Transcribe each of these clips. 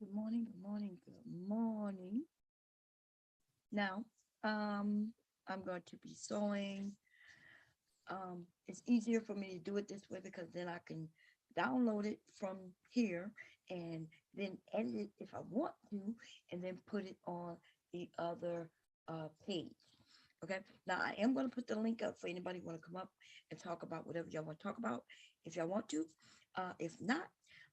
Good morning, good morning, good morning. Now, I'm going to be sewing. It's easier for me to do it this way because then I can download it from here and then edit it if I want to, and then put it on the other page. Okay. Now I am going to put the link up for anybody who want to come up and talk about whatever y'all want to talk about. If y'all want to, if not,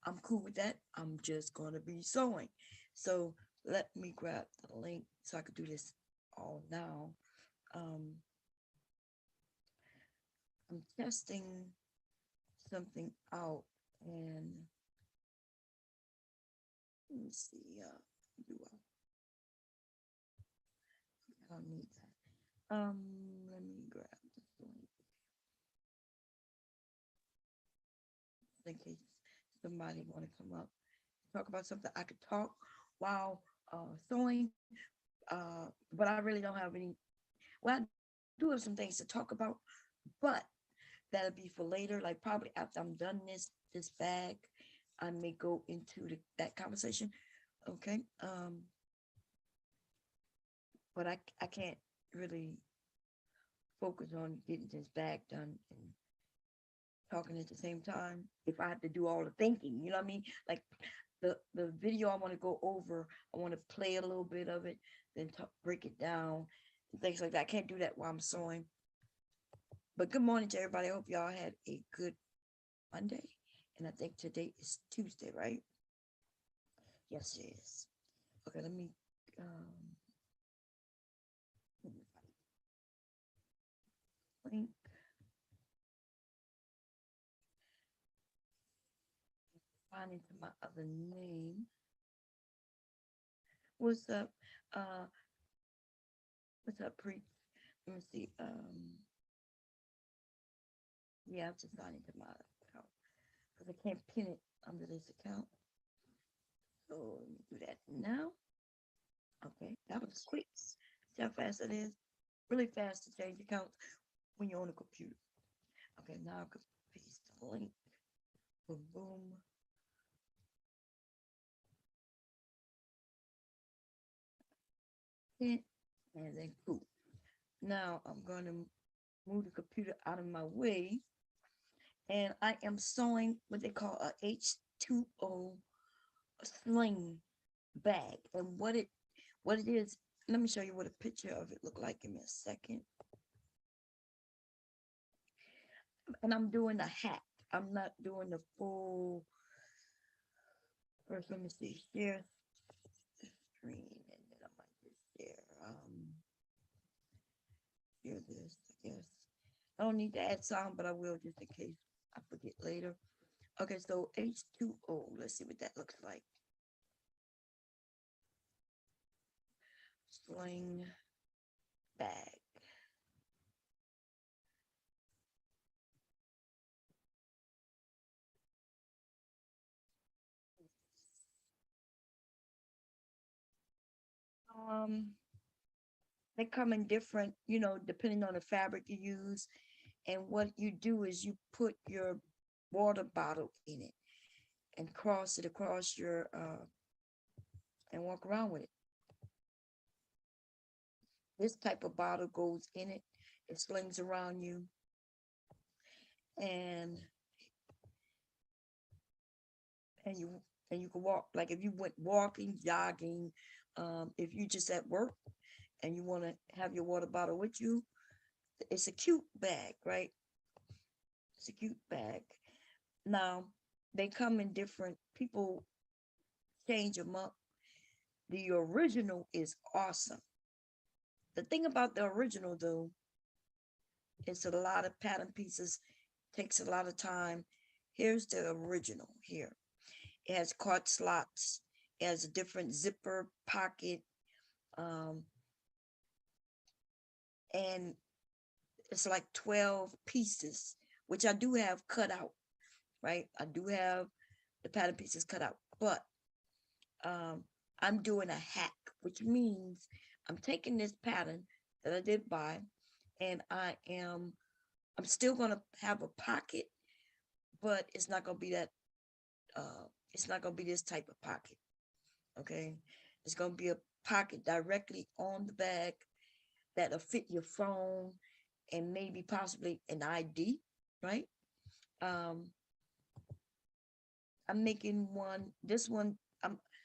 I'm cool with that. I'm just going to be sewing. So let me grab the link so I could do this all now. Um, I'm testing something out, and let me see. Do I don't need that. Let me grab this link in case somebody want to come up talk about something. I could talk while sewing, but I really don't have any. Well, I do have some things to talk about, but that'll be for later. Like probably after I'm done this bag, I may go into that conversation. Okay. But I can't really focus on getting this bag done and talking at the same time if I have to do all the thinking. You know what I mean? Like the video I want to go over, I want to play a little bit of it, then break it down and things like that. I can't do that while I'm sewing. But good morning to everybody. I hope y'all had a good Monday. And I think today is Tuesday, right? Yes, it is. Okay, um let me link, find into my other name. What's up? Uh what's up, Preach? Let me see. Yeah, I'm just signing to my account because I can't pin it under this account. So let me do that now. Okay, that was quick. See how fast it is? Really fast to change accounts when you're on a computer. Okay, now I can paste the link. Boom, boom. Hit, and then cool. Now I'm going to move the computer out of my way, and I am sewing what they call a H20 sling bag. And what it is, let me show you what a picture of it look like. Give me a second. And I'm doing a hat. I'm not doing the full. First, let me see. Share the screen, and then I might just share this. I guess I don't need to add sound, but I will just in case I forget later. Okay, so H20. Let's see what that looks like. Sling bag. Um, they come in different, depending on the fabric you use. And what you do is you put your water bottle in it and cross it across your and walk around with it. This type of bottle goes in it. It slings around you, and and you and you can walk. Like if you went walking, jogging, if you just at work and you want to have your water bottle with you, it's a cute bag, right? It's a cute bag. Now they come in different. People change them up. The original is awesome. The thing about the original though, it's a lot of pattern pieces, takes a lot of time. Here's the original here. It has card slots, it has a different zipper pocket, um, and it's like 12 pieces, which I do have cut out, right? I do have the pattern pieces cut out, but um, I'm doing a hack, which means I'm taking this pattern that I did buy, and I'm still gonna have a pocket, but it's not gonna be that. It's not gonna be this type of pocket. Okay, it's gonna be a pocket directly on the bag that'll fit your phone and maybe possibly an ID, right? Um, I'm making one. This one,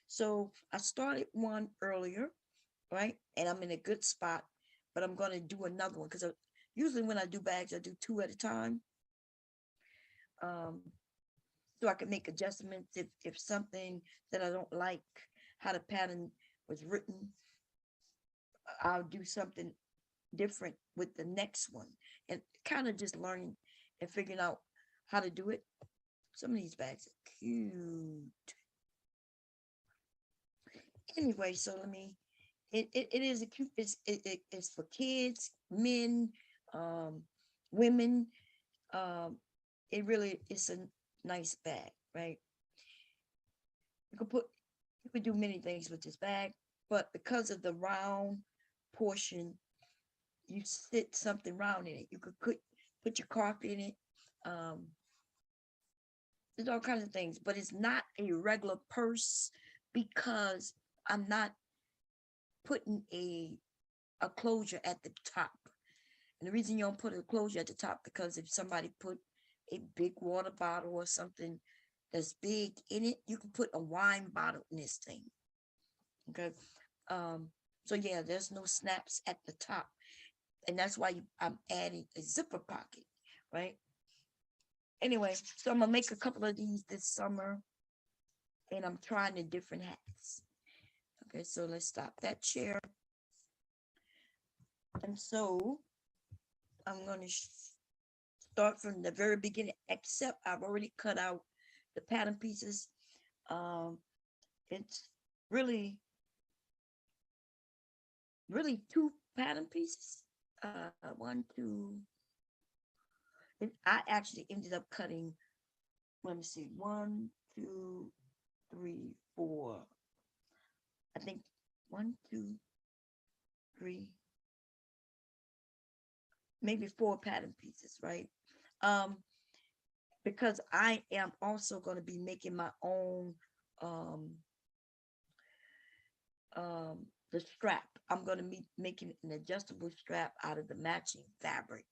so I started one earlier, right? And I'm in a good spot, but I'm gonna do another one because usually when I do bags, I do two at a time. Um, so I can make adjustments if something that I don't like how the pattern was written, I'll do something different with the next one, and kind of just learning and figuring out how to do it. Some of these bags are cute. Anyway, so let me. It is a cute. It's for kids, men, um, women. Um, it really is a nice bag, right? You could put you could do many things with this bag, but because of the round portion, you sit something round in it. You could put your coffee in it. Um, there's all kinds of things, but it's not a regular purse because I'm not putting a closure at the top. And the reason you don't put a closure at the top because if somebody put a big water bottle or something that's big in it, you can put a wine bottle in this thing. Okay. Um, so yeah, there's no snaps at the top. And that's why I'm adding a zipper pocket, right? Anyway, so I'm gonna make a couple of these this summer, and I'm trying the different hats. Okay, so let's stop that chair. And so I'm gonna start from the very beginning, except I've already cut out the pattern pieces. Um, it's really, really two pattern pieces. One, two. I actually ended up cutting. Let me see. One, two, three, four. I think one, two, three, maybe four pattern pieces, right? Um, because I am also going to be making my own um the strap. I'm going to be making an adjustable strap out of the matching fabric.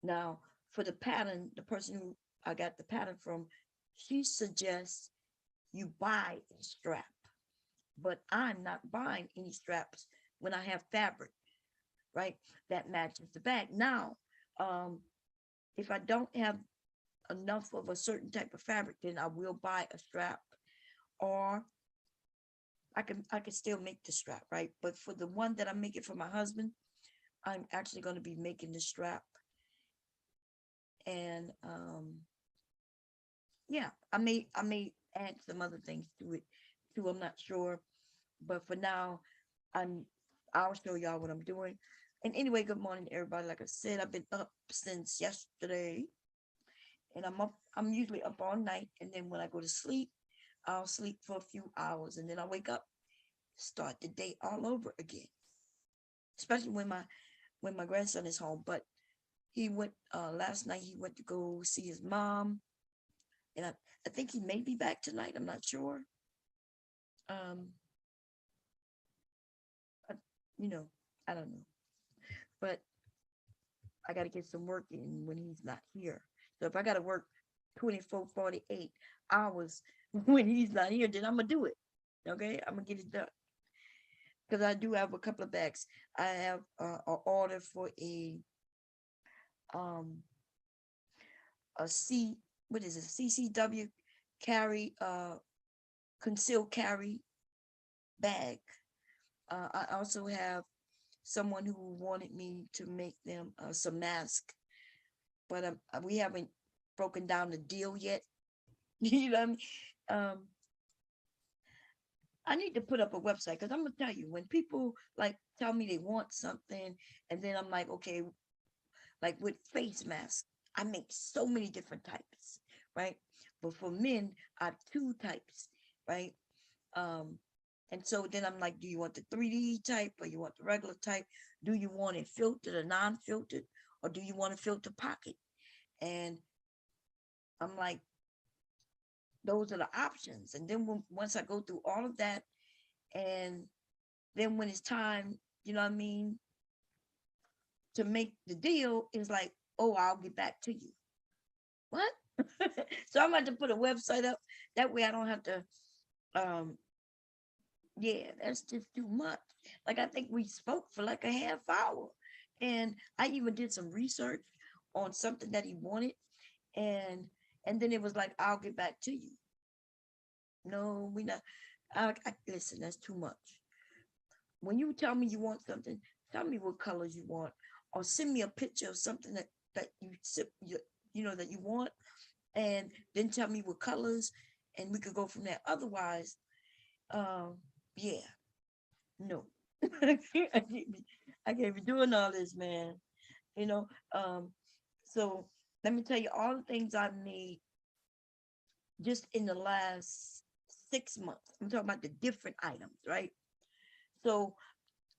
Now, for the pattern, the person who I got the pattern from, she suggests you buy a strap, but I'm not buying any straps when I have fabric, right? That matches the bag. Now, um, if I don't have enough of a certain type of fabric, then I will buy a strap, or I can still make the strap, right? But for the one that I'm making for my husband, I'm actually going to be making the strap, and yeah, I may add some other things to it too. I'm not sure, but for now, I'm I'll show y'all what I'm doing. And anyway, good morning, everybody. Like I said, I've been up since yesterday, and I'm usually up all night, and then when I go to sleep, I'll sleep for a few hours, and then I wake up, start the day all over again. Especially when my grandson is home. But he went last night. He went to go see his mom, and I think he may be back tonight. I'm not sure. Um, I, you know, I don't know, but I got to get some work in when he's not here. So if I got to work 24, 48 hours when he's not here, then I'm gonna do it. Okay, I'm gonna get it done because I do have a couple of bags. I have an order for um a C what is it, CCW carry concealed carry bag. I also have someone who wanted me to make them some masks, but we haven't broken down the deal yet. You know what I mean? Um, I need to put up a website because I'm gonna tell you when people like tell me they want something, and then I'm like, okay, like with face masks, I make so many different types, right? But for men, I have two types, right? Um, and so then I'm like, do you want the 3D type or you want the regular type? Do you want it filtered or non-filtered, or do you want a filter pocket? And I'm like, those are the options. And then once I go through all of that, And then when it's time, you know what I mean, to make the deal, it's like, oh, I'll get back to you. What? So I'm about to put a website up. That way I don't have to, um, yeah, that's just too much. Like I think we spoke for like a half hour. And I even did some research on something that he wanted. And and then it was like, I'll get back to you. No, we not. Listen, that's too much. When you tell me you want something, tell me what colors you want, or send me a picture of something that you know that you want, and then tell me what colors, and we could go from there. Otherwise, um, yeah, no, I can't be doing all this, man. You know, so let me tell you all the things I've made just in the last 6 months. I'm talking about the different items, right? So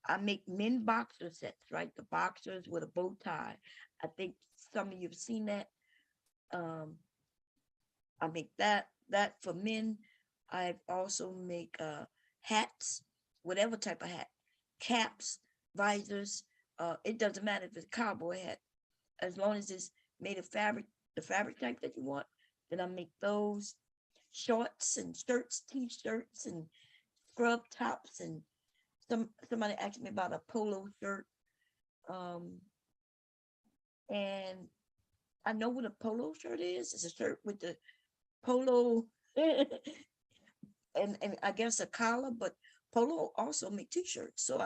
I make men boxer sets, right? The boxers with a bow tie. I think some of you've seen that. Um, I make that for men. I also make hats, whatever type of hat, caps, visors. It doesn't matter if it's a cowboy hat, as long as it's made of fabric, the fabric type that you want. Then I make those shorts and shirts, t-shirts and scrub tops, and somebody asked me about a polo shirt. Um, and I know what a polo shirt is. It's a shirt with the polo and I guess a collar, but polo also make t-shirts. So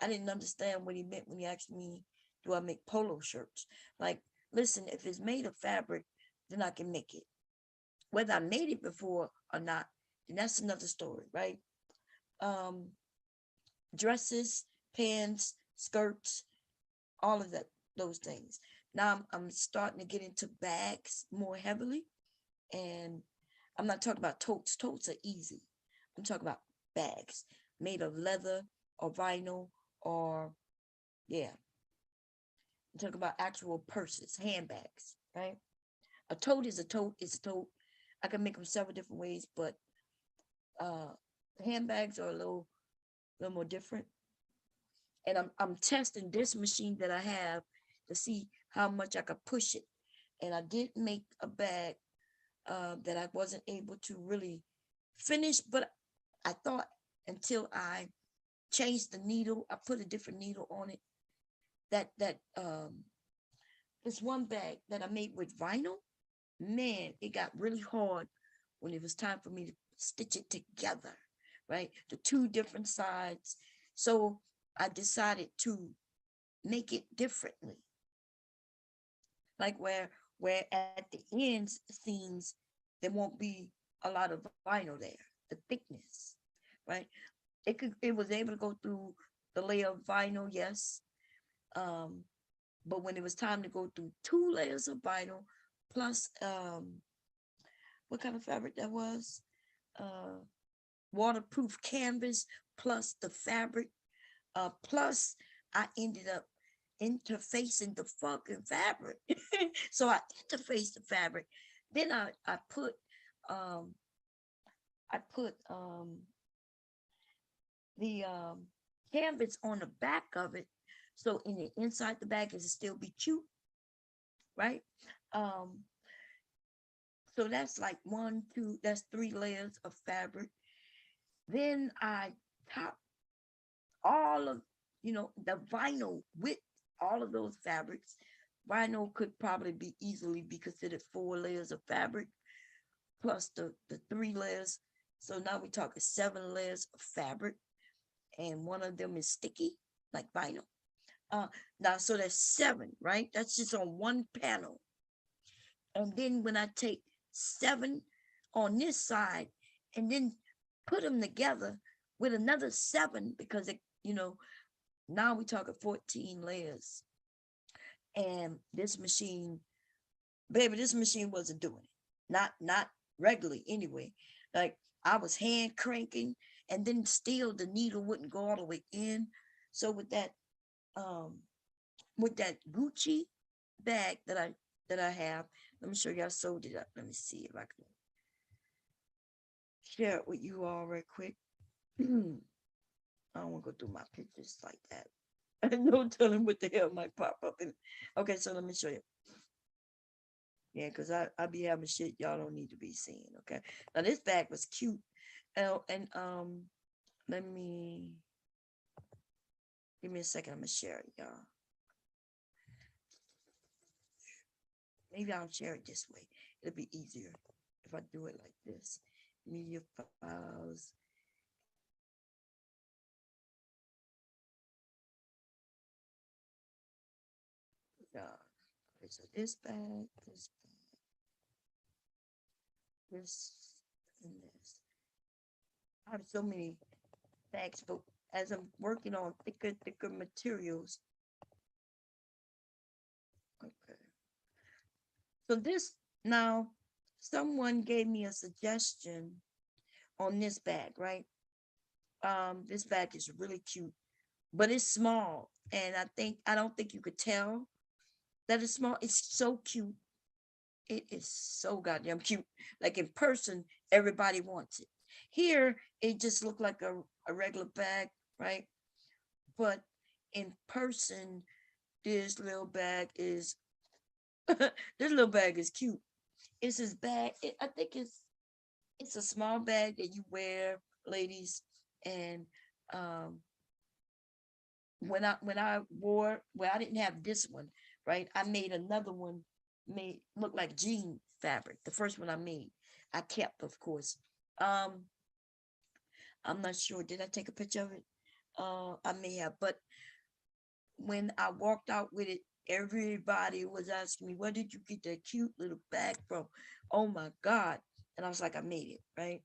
I didn't understand what he meant when he asked me, do I make polo shirts? Like, listen, if it's made of fabric, then I can make it. Whether I made it before or not, then that's another story, right? Um, Dresses, pants, skirts, all of that, those things. Now I'm starting to get into bags more heavily, and I'm not talking about totes. Totes are easy. I'm talking about bags made of leather or vinyl or yeah. I'm talking about actual purses, handbags, right? A tote is a tote is a tote. I can make them several different ways, but uh handbags are a little more different. And I'm testing this machine that I have to see how much I could push it. And I did make a bag that I wasn't able to really finish, but I thought until I changed the needle, I put a different needle on it. That this one bag that I made with vinyl, man, it got really hard when it was time for me to stitch it together, right? The two different sides. So I decided to make it differently, like where at the ends seams there won't be a lot of vinyl there, the thickness, right? It was able to go through the layer of vinyl, yes. Um, but when it was time to go through two layers of vinyl plus what kind of fabric that was? Uh Waterproof canvas plus the fabric, plus I ended up interfacing the fucking fabric. So I interfaced the fabric. Then um I put the canvas on the back of it. So in the inside the bag is still be cute, right? Um, so that's like one, two, that's three layers of fabric. Then I top all of, the vinyl with all of those fabrics. Vinyl could probably be easily be considered four layers of fabric plus the three layers. So now we're talking seven layers of fabric, and one of them is sticky, like vinyl. Uh, Now, so that's seven, right? That's just on one panel. And then when I take seven on this side and then put them together with another seven, because now we're talking 14 layers. And this machine, baby, this machine wasn't doing it. Not regularly anyway. Like I was hand cranking, and then still the needle wouldn't go all the way in. So um with that Gucci bag that I have, let me show you. I sewed it up. Let me see if I can share it with you all right quick. I don't want to go through my pictures like that. No telling what the hell might pop up. Okay, so let me show you. Yeah, because I be having shit y'all don't need to be seeing. Okay. Now this bag was cute. And let me give me a second. I'm gonna share it, y'all. Maybe I'll share it this way. It'll be easier if I do it like this. Media files. Yeah. Okay, so this, and this. I have so many bags, but as I'm working on thicker materials. Okay. So this now, someone gave me a suggestion on this bag, right? This bag is really cute, but it's small, and I don't think you could tell that it's small. It's so cute. It is so goddamn cute. Like in person, everybody wants it. Here, it just looked like a regular bag, right? But in person, this little bag is this little bag is cute. It's this bag. I think it's a small bag that you wear, ladies. And um, when I wore, well, I didn't have this one, right? I made another one, made look like jean fabric. The first one I made, I kept, of course. Um, I'm not sure. Did I take a picture of it? I may have, but when I walked out with it, everybody was asking me, where did you get that cute little bag from? Oh my God. And I was like, I made it, right?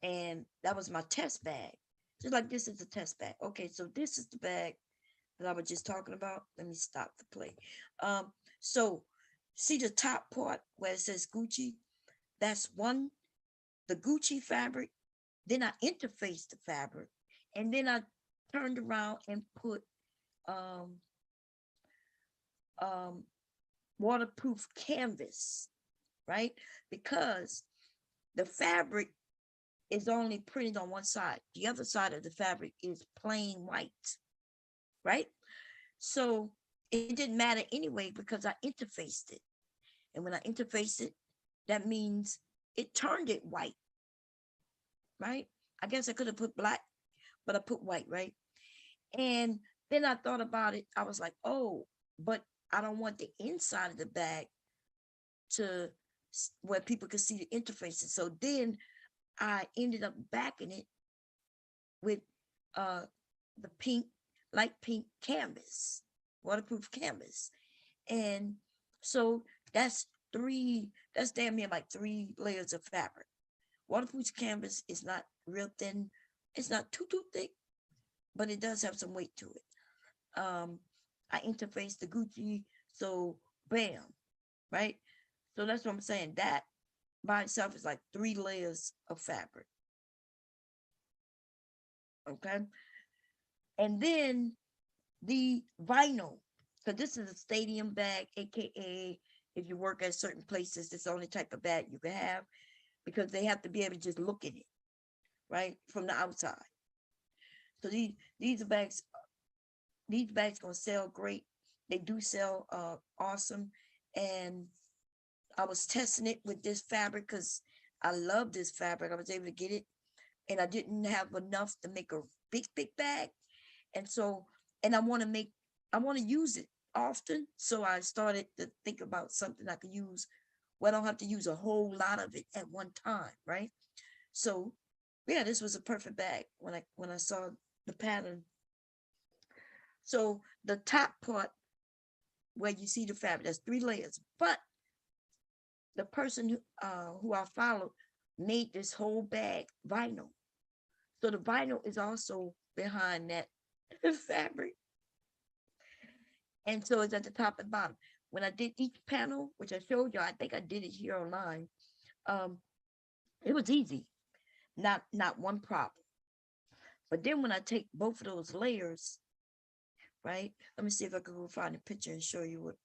And that was my test bag. Just like this is a test bag. Okay, so this is the bag that I was just talking about. Let me stop the play. Um, so see the top part where it says Gucci? That's one, the Gucci fabric. Then I interfaced the fabric, and then I turned around and put um, um, waterproof canvas, right? Because the fabric is only printed on one side. The other side of the fabric is plain white, right? So it didn't matter anyway because I interfaced it. And when I interfaced it, that means it turned it white, right? I guess I could have put black, but I put white, right? And then I thought about it. I was like, oh, but I don't want the inside of the bag to where people could see the interfaces. So then I ended up backing it with uh the pink, light pink canvas, waterproof canvas. And so that's that's damn near like 3 layers of fabric. Waterproof canvas is not real thin. It's not too thick, but it does have some weight to it. I interfaced the Gucci, so bam, right? So that's what I'm saying. That by itself is like 3 layers of fabric. Okay. And then the vinyl, because this is a stadium bag, aka if you work at certain places, it's the only type of bag you can have because they have to be able to just look at it, right? From the outside. So these bags gonna sell great. They do sell awesome. And I was testing it with this fabric because I love this fabric. I was able to get it and I didn't have enough to make a big bag. And so, and I want to use it often. So I started to think about something I could use where I don't have to use a whole lot of it at one time, right? So yeah, this was a perfect bag when I saw the pattern. So the top part where you see the fabric, there's 3 layers, but the person who I followed made this whole bag vinyl. So the vinyl is also behind that fabric. And so it's at the top and bottom. When I did each panel, which I showed you, I think I did it here online. Um, it was easy, not one problem. But then when I take both of those layers, right? Let me see if I can go find a picture and show you what.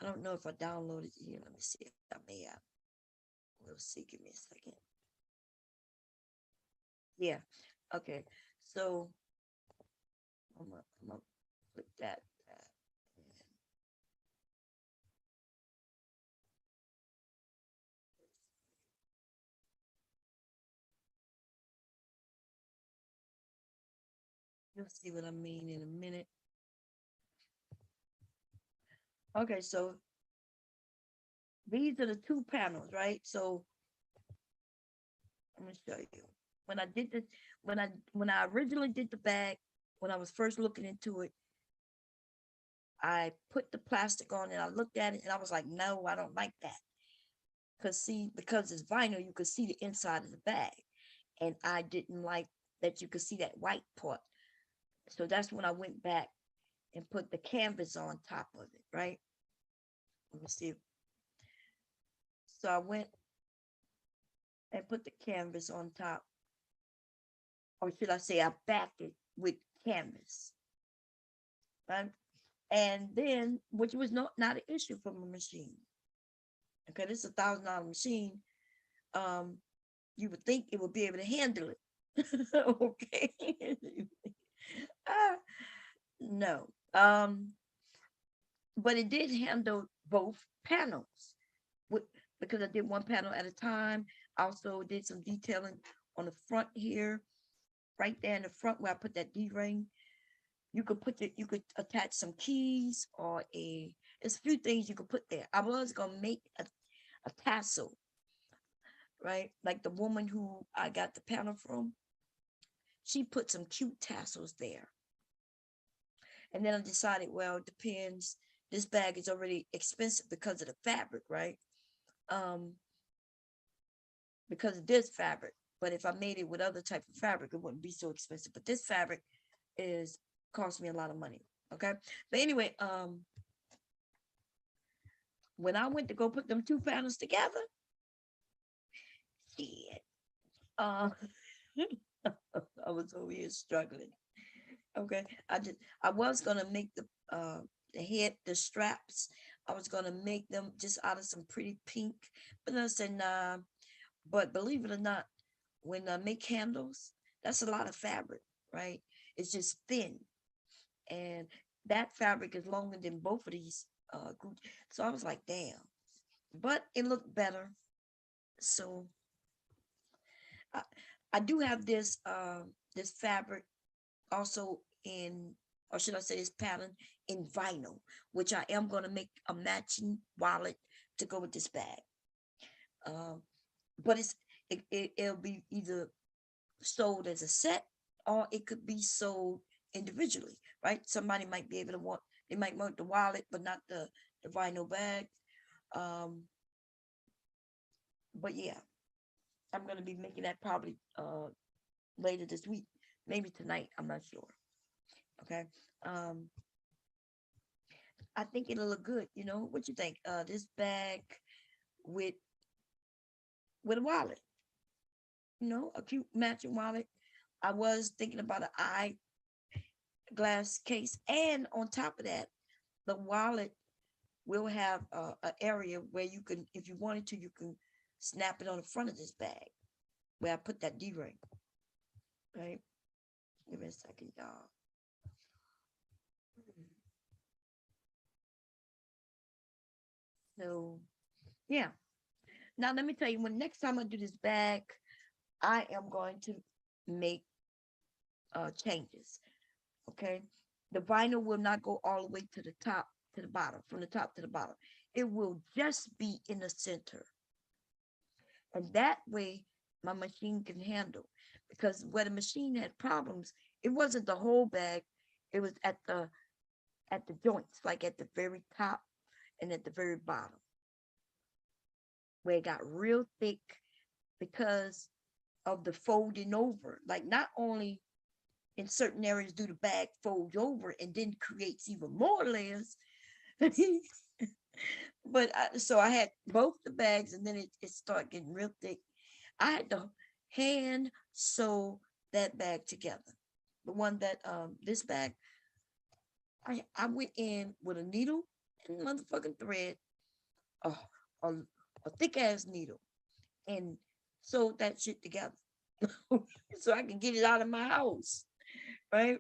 I don't know if I downloaded it here. Let me see. I may have. We'll see. Give me a second. Yeah. Okay. So I'm gonna put that. You'll see what I mean in a minute. Okay, so these are the two panels, right? So I'm gonna show you. When I did this, when I originally did the bag, when I was first looking into it, I put the plastic on and I looked at it and I was like, no, I don't like that. Cause see, because it's vinyl, you could see the inside of the bag. And I didn't like that you could see that white part. So that's when I went back and put the canvas on top of it, right? Let me see. So I went and put the canvas on top, or should I say I backed it with canvas, right? And then, which was not an issue from a machine. Okay, this is $1,000 machine. Um, you would think it would be able to handle it. Okay. uh, no. But it did handle both panels with, because I did one panel at a time. I also did some detailing on the front here, right there in the front where I put that D ring. You could attach some keys or there's a few things you could put there. I was gonna make a tassel, right? Like the woman who I got the panel from, she put some cute tassels there. And then I decided, well, it depends. This bag is already expensive because of the fabric, right? Um, because of this fabric. But if I made it with other type of fabric, it wouldn't be so expensive. But this fabric is cost me a lot of money. Okay. But anyway, when I went to go put them two panels together, shit, uh, I was over here struggling. Okay, I was gonna make the head, the straps. I was gonna make them just out of some pretty pink, but then I said nah. But believe it or not, when I make handles, that's a lot of fabric, right? It's just thin, and that fabric is longer than both of these groups. So I was like, damn. But it looked better. So I, I do have this fabric also in, or should I say this pattern in vinyl, which I am going to make a matching wallet to go with this bag. Um, but it'll be either sold as a set or it could be sold individually, right? Somebody might be able to want, they might want the wallet, but not the vinyl bag. Um, but yeah, I'm going to be making that probably later this week, maybe tonight. I'm not sure. Okay. Um, I think it'll look good. You know, what you think? This bag with with a wallet, you know, a cute matching wallet. I was thinking about an eyeglass case, and on top of that, the wallet will have an area where you can, if you wanted to, you can snap it on the front of this bag where I put that D ring. Right? Give me a second, y'all. So yeah. Now let me tell you, when next time I do this bag, I am going to make changes. Okay, the vinyl will not go all the way to the top to the bottom, from the top to the bottom. It will just be in the center, and that way my machine can handle. Because where the machine had problems, it wasn't the whole bag; it was at the joints, like at the very top and at the very bottom, where it got real thick because of the folding over. Like not only in certain areas do the bag fold over and then creates even more layers. But so I had both the bags and then it started getting real thick. I had to hand sew that bag together. The one that this bag, I went in with a needle and motherfucking thread, a, a, a thick ass needle, and sewed that shit together so I can get it out of my house. right?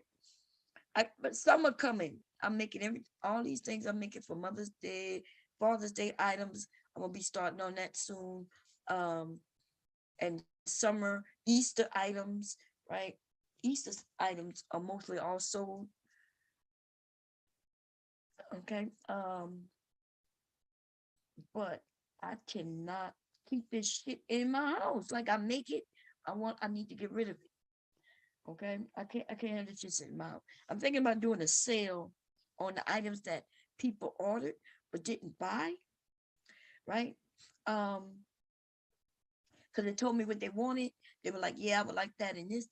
But summer coming. I'm making all these things. I'm making for Mother's Day, Father's Day items. I'm gonna be starting on that soon. Um, and summer Easter items, right? Easter items are mostly all sold. Okay. But I cannot keep this shit in my house. Like I make it, I need to get rid of it. Okay. I can't have this shit in my house. I'm thinking about doing a sale on the items that people ordered but didn't buy, right? Um, because they told me what they wanted. They were like, yeah, I would like that and this.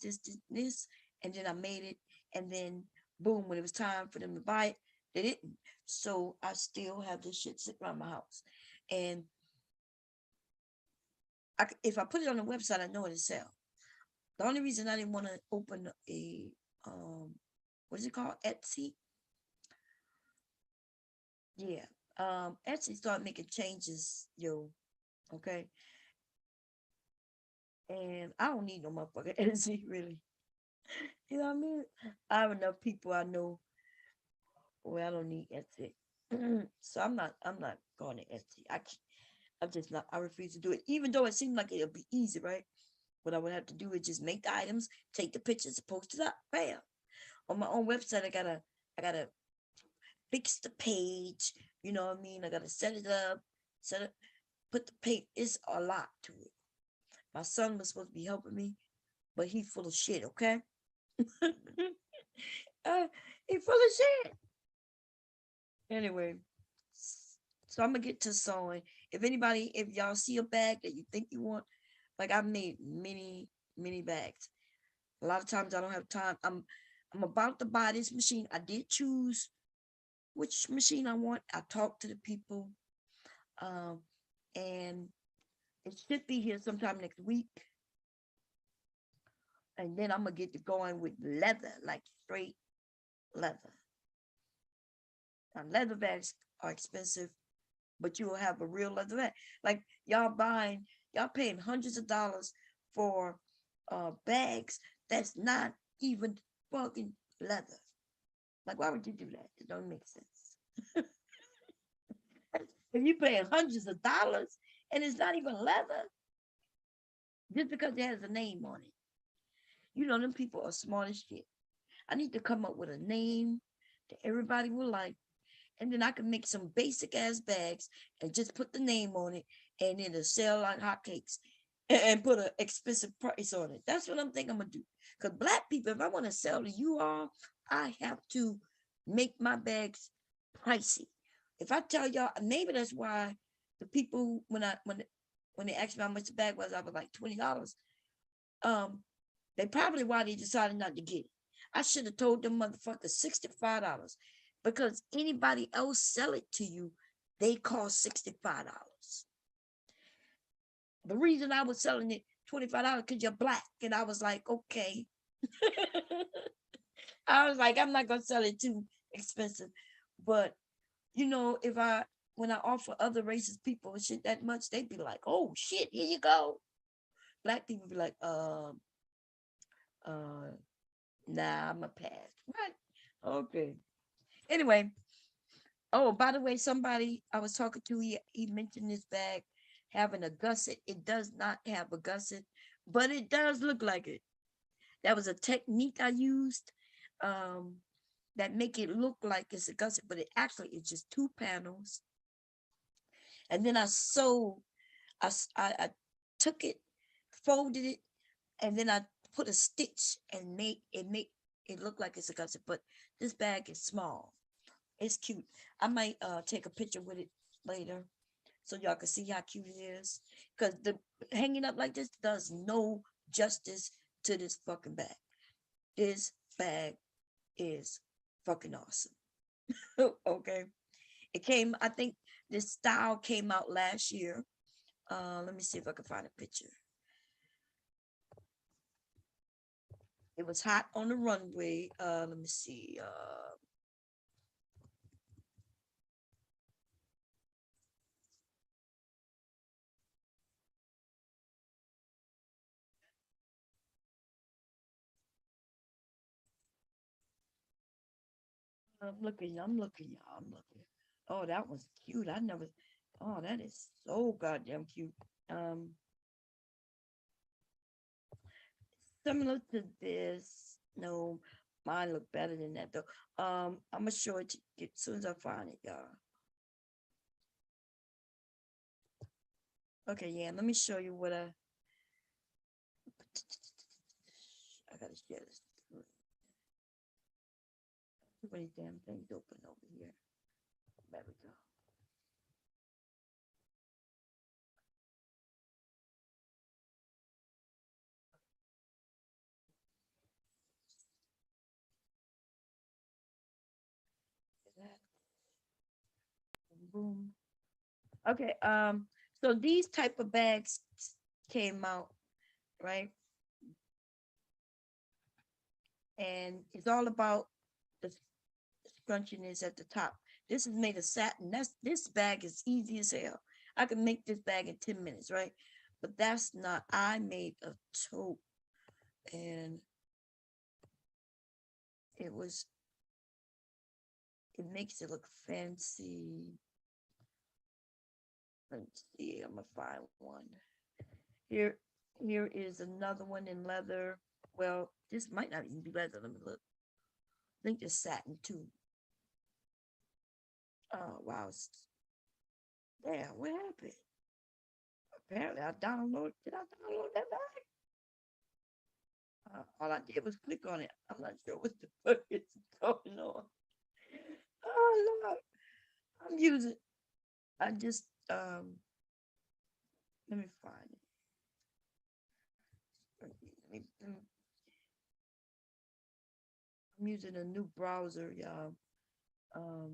And then I made it. And then boom, when it was time for them to buy it, they didn't. So I still have this shit sitting around my house. And if I put it on the website, I know it'll sell. The only reason I didn't want to open a what is it called? Etsy. Yeah. Etsy started making changes, yo. Okay. And I don't need no motherfucker Etsy, really. You know what I mean? I have enough people I know where I don't need Etsy. So I'm not going to Etsy. I'm just not, I refuse to do it. Even though it seemed like it'll be easy, right? What I would have to do is just make the items, take the pictures, post it up. Bam. On my own website, I gotta fix the page. You know what I mean? I gotta set it up, set it, put the page. It's a lot to it. My son was supposed to be helping me, but he's full of shit. Okay, he's full of shit. Anyway, so I'm gonna get to sewing. If y'all see a bag that you think you want, like I've made many bags. A lot of times I don't have time. I'm about to buy this machine. I did choose which machine I want. I talked to the people, um, and it should be here sometime next week. And then I'm gonna get to going with leather, like straight leather. Now, leather bags are expensive, but you will have a real leather bag. Like y'all paying hundreds of dollars for bags that's not even fucking leather. Like, why would you do that? It don't make sense. If you paying hundreds of dollars and it's not even leather, just because it has a name on it. You know, them people are smart as shit. I need to come up with a name that everybody will like, and then I can make some basic ass bags and just put the name on it, and it'll sell like hotcakes, and put an expensive price on it. That's what I'm thinking I'm gonna do. Cause black people, if I want to sell to you all, I have to make my bags pricey. If I tell y'all, maybe that's why the people when they asked me how much the bag was, I was like $20. Um, they probably why they decided not to get it. I should have told them motherfuckers $65 because anybody else sell it to you, they cost $65. The reason I was selling it $25 because you're black, and I was like, okay. I was like, I'm not gonna sell it too expensive, but you know, if I when I offer other races people shit that much, they'd be like, oh shit, here you go. Black people be like, uh, nah, I'm a pass. What? Okay. Anyway, oh, by the way, somebody I was talking to, he mentioned this bag having a gusset. It does not have a gusset, but it does look like it. That was a technique I used um, that make it look like it's a gusset, but it actually is just two panels. And then I sewed, I took it, folded it, and then I put a stitch and make it look like it's a gusset. But this bag is small. It's cute. I might take a picture with it later so y'all can see how cute it is. Because the hanging up like this does no justice to this fucking bag. This bag is fucking awesome. Okay. It came, I think this style came out last year. Let me see if I can find a picture. It was hot on the runway. Let me see. I'm looking, y'all. I'm looking. Oh, that was cute. I never. Oh, that is so goddamn cute. Um, Similar to this. No, mine look better than that though. I'm gonna show it to you as soon as I find it, y'all. Okay, yeah. Let me show you what I gotta share this. Too many damn things open over here. There we go. That boom. Okay. So these type of bags came out, right? And it's all about the scrunchiness at the top. This is made of satin. This bag is easy as hell. I can make this bag in 10 minutes, right? But that's not. I made a tote, and it was. It makes it look fancy. Let's see. I'm gonna find one. Here, here is another one in leather. Well, this might not even be leather. Let me look. I think it's satin too. Oh wow. Damn, what happened? Apparently I downloaded. Did I download that back? All I did was click on it. I'm not sure what the fuck is going on. Oh Lord. I'm using. I just let me find it. I'm using a new browser, y'all. Um,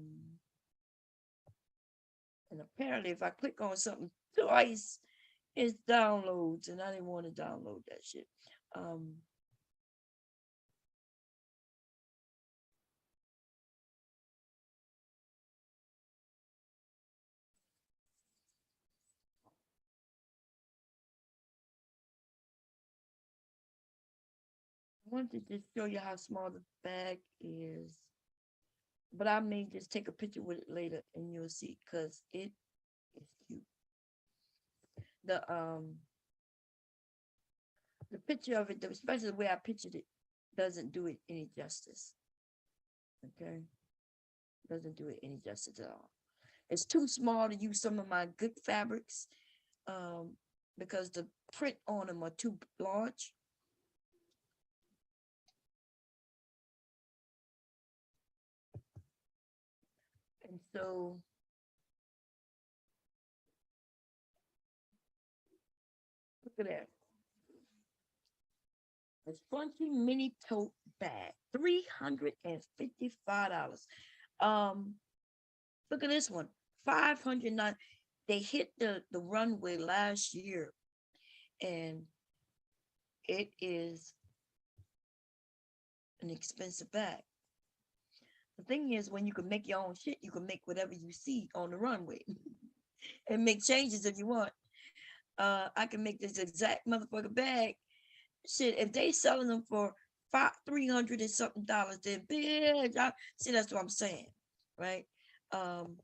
and apparently, if I click on something twice, it downloads, and I didn't want to download that shit. Um, I wanted to just show you how small the bag is, but I may just take a picture with it later, and you'll see because it is cute. The picture of it, especially the way I pictured it, doesn't do it any justice. Okay, doesn't do it any justice at all. It's too small to use some of my good fabrics, um, because the print on them are too large. And so, look at that. A Spunky mini tote bag, $355. Um, Look at this one, 509. They hit the runway last year, and it is an expensive bag. The thing is, when you can make your own shit, you can make whatever you see on the runway and make changes if you want. I can make this exact motherfucker bag. Shit, if they selling them for 300 and something dollars, then bitch. See, that's what I'm saying, right? Um,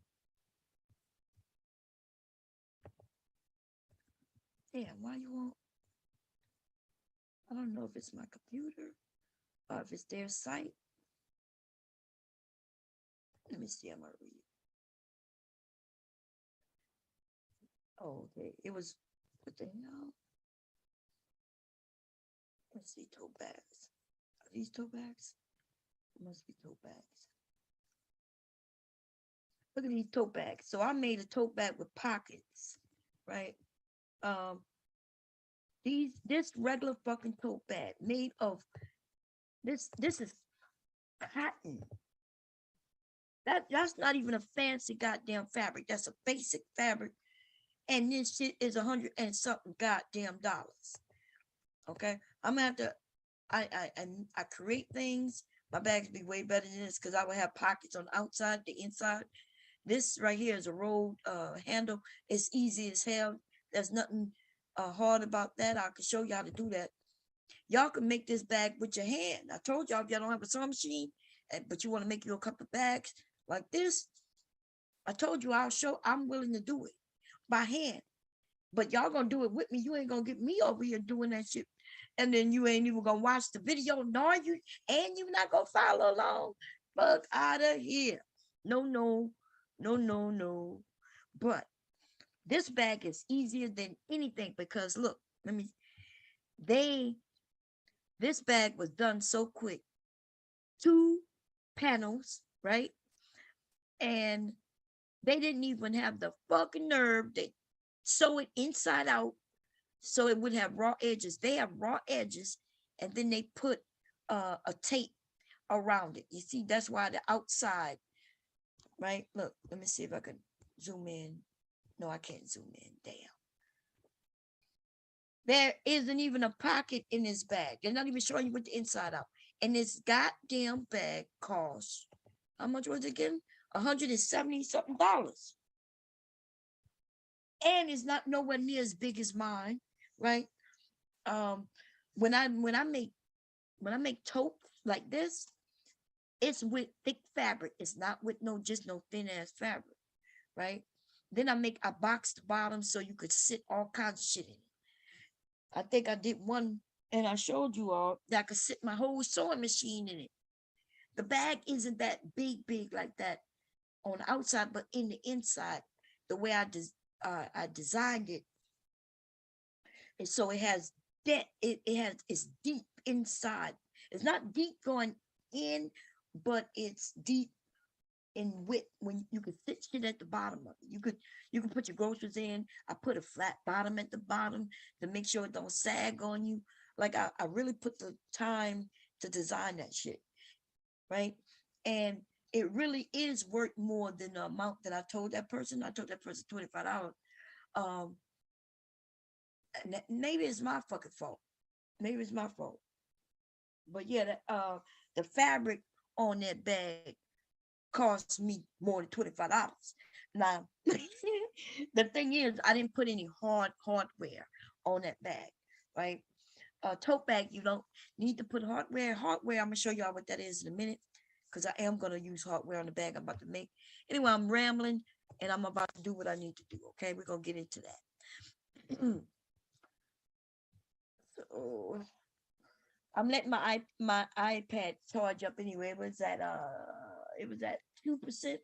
Damn, why you won't? I don't know if it's my computer or if it's their site. Let me see. I'm gonna read. Oh, okay. It was what the hell? Let's see. Tote bags. Are these tote bags? It must be tote bags. Look at these tote bags. So I made a tote bag with pockets, right? Um, this regular fucking tote bag made of this is cotton. That's not even a fancy goddamn fabric. That's a basic fabric, and this shit is 100 and something goddamn dollars. Okay, I'm gonna have to. I create things. My bags be way better than this because I would have pockets on the outside, the inside. This right here is a rolled handle. It's easy as hell. There's nothing hard about that. I can show you how to do that. Y'all can make this bag with your hand. I told y'all if y'all don't have a sewing machine but you want to make you a couple bags like this, I told you I'm willing to do it by hand. But y'all gonna do it with me. You ain't gonna get me over here doing that shit. And then you ain't even gonna watch the video, nor you, and you not gonna follow along. Fuck out of here. No, no, no, no, no. But this bag is easier than anything because look, let me they this bag was done so quick. 2 panels, right? And they didn't even have the fucking nerve to sew it inside out so it would have raw edges. They have raw edges, and then they put a tape around it. You see, that's why the outside, right? Look, let me see if I can zoom in. No, I can't zoom in. Damn. There isn't even a pocket in this bag. They're not even showing you what the inside out. And this goddamn bag costs, how much was it again? $170 something. And it's not nowhere near as big as mine, right? Um, when I make tote like this, it's with thick fabric. It's not with no thin ass fabric, right? Then I box the bottom so you could sit all kinds of shit in it. I think I did one and I showed you all that I could sit my whole sewing machine in it. The bag isn't that big like that on the outside, but in the inside, the way I designed it, and so it has that it's deep inside. It's not deep going in, but it's deep in width when you can sit shit at the bottom of it. You can put your groceries in. I put a flat bottom at the bottom to make sure it don't sag on you. Like I really put the time to design that shit, right? And it really is worth more than the amount that I told that person. I told that person $25. Um, maybe it's my fucking fault. Maybe it's my fault. But yeah, the fabric on that bag cost me more than $25. Now, the thing is, I didn't put any hardware on that bag, right? Tote bag, you don't need to put hardware. Hardware, I'm gonna show y'all what that is in a minute, because I am gonna use hardware on the bag I'm about to make. Anyway, I'm rambling, and I'm about to do what I need to do. Okay, we're gonna get into that. So I'm letting my iPad charge up anyway. It was at 2%,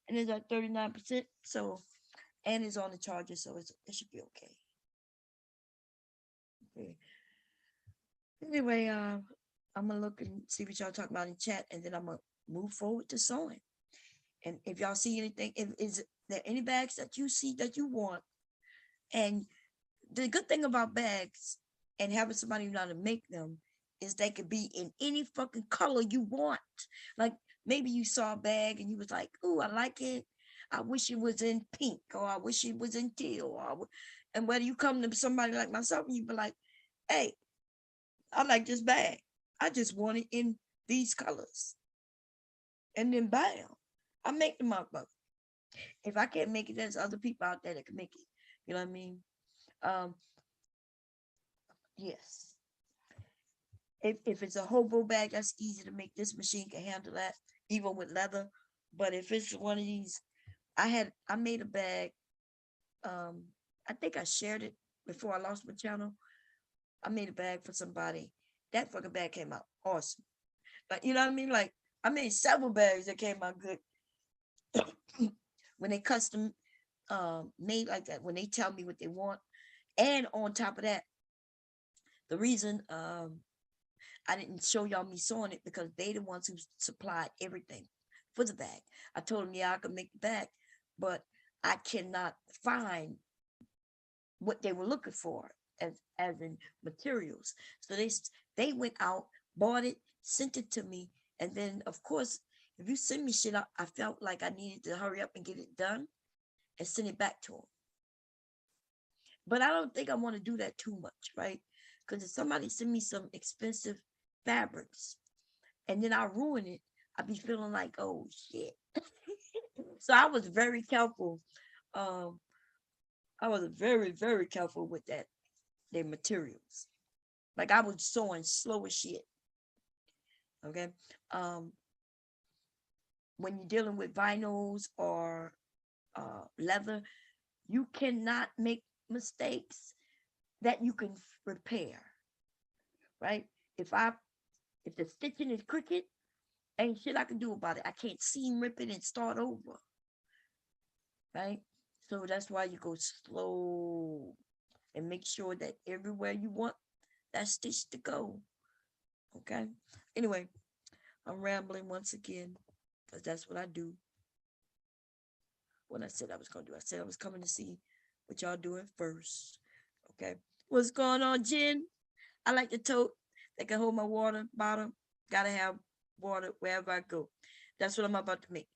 and it's at 39%. So, and it's on the charger, so it should be okay. Okay. Anyway, I'm gonna look and see what y'all talk about in chat, and then I'm gonna move forward to sewing. And if y'all see anything, is there any bags that you see that you want? And the good thing about bags and having somebody know how to make them is they could be in any fucking color you want. Like maybe you saw a bag and you was like, "Ooh, I like it. I wish it was in pink, or I wish it was in teal." And whether you come to somebody like myself and you be like, "Hey, I like this bag. I just want it in these colors." And then bam, I make the motherfucker. If I can't make it, there's other people out there that can make it. You know what I mean? Um, yes. If it's a hobo bag, that's easy to make. This machine can handle that, even with leather. But if it's one of these, I made a bag. Um, I think I shared it before I lost my channel. I made a bag for somebody. That fucking bag came out awesome. Like, you know what I mean? Like, I made several bags that came out good. When they custom made like that, when they tell me what they want. And on top of that, the reason I didn't show y'all me sewing it because they the ones who supplied everything for the bag. I told them, yeah, I could make the bag, but I cannot find what they were looking for as in materials. So they went out, bought it, sent it to me, and then of course, if you send me shit, I felt like I needed to hurry up and get it done and send it back to them. But I don't think I want to do that too much, right? Because if somebody send me some expensive fabrics and then I ruin it, I'd be feeling like, oh shit. So I was very careful. I was very, very careful with their materials. Like I was sewing slow as shit. Okay. when you're dealing with vinyls or leather, you cannot make mistakes that you can repair, right? If I if the stitching is crooked, ain't shit I can do about it. I can't seam rip it and start over, right? So that's why you go slow and make sure that everywhere you want that stitch to go. Okay. Anyway, I'm rambling once again because that's what I do. What I said I was gonna do. I said I was coming to see what y'all doing first. Okay. What's going on, Jen? I like the tote that can hold my water bottle. Gotta have water wherever I go. That's what I'm about to make.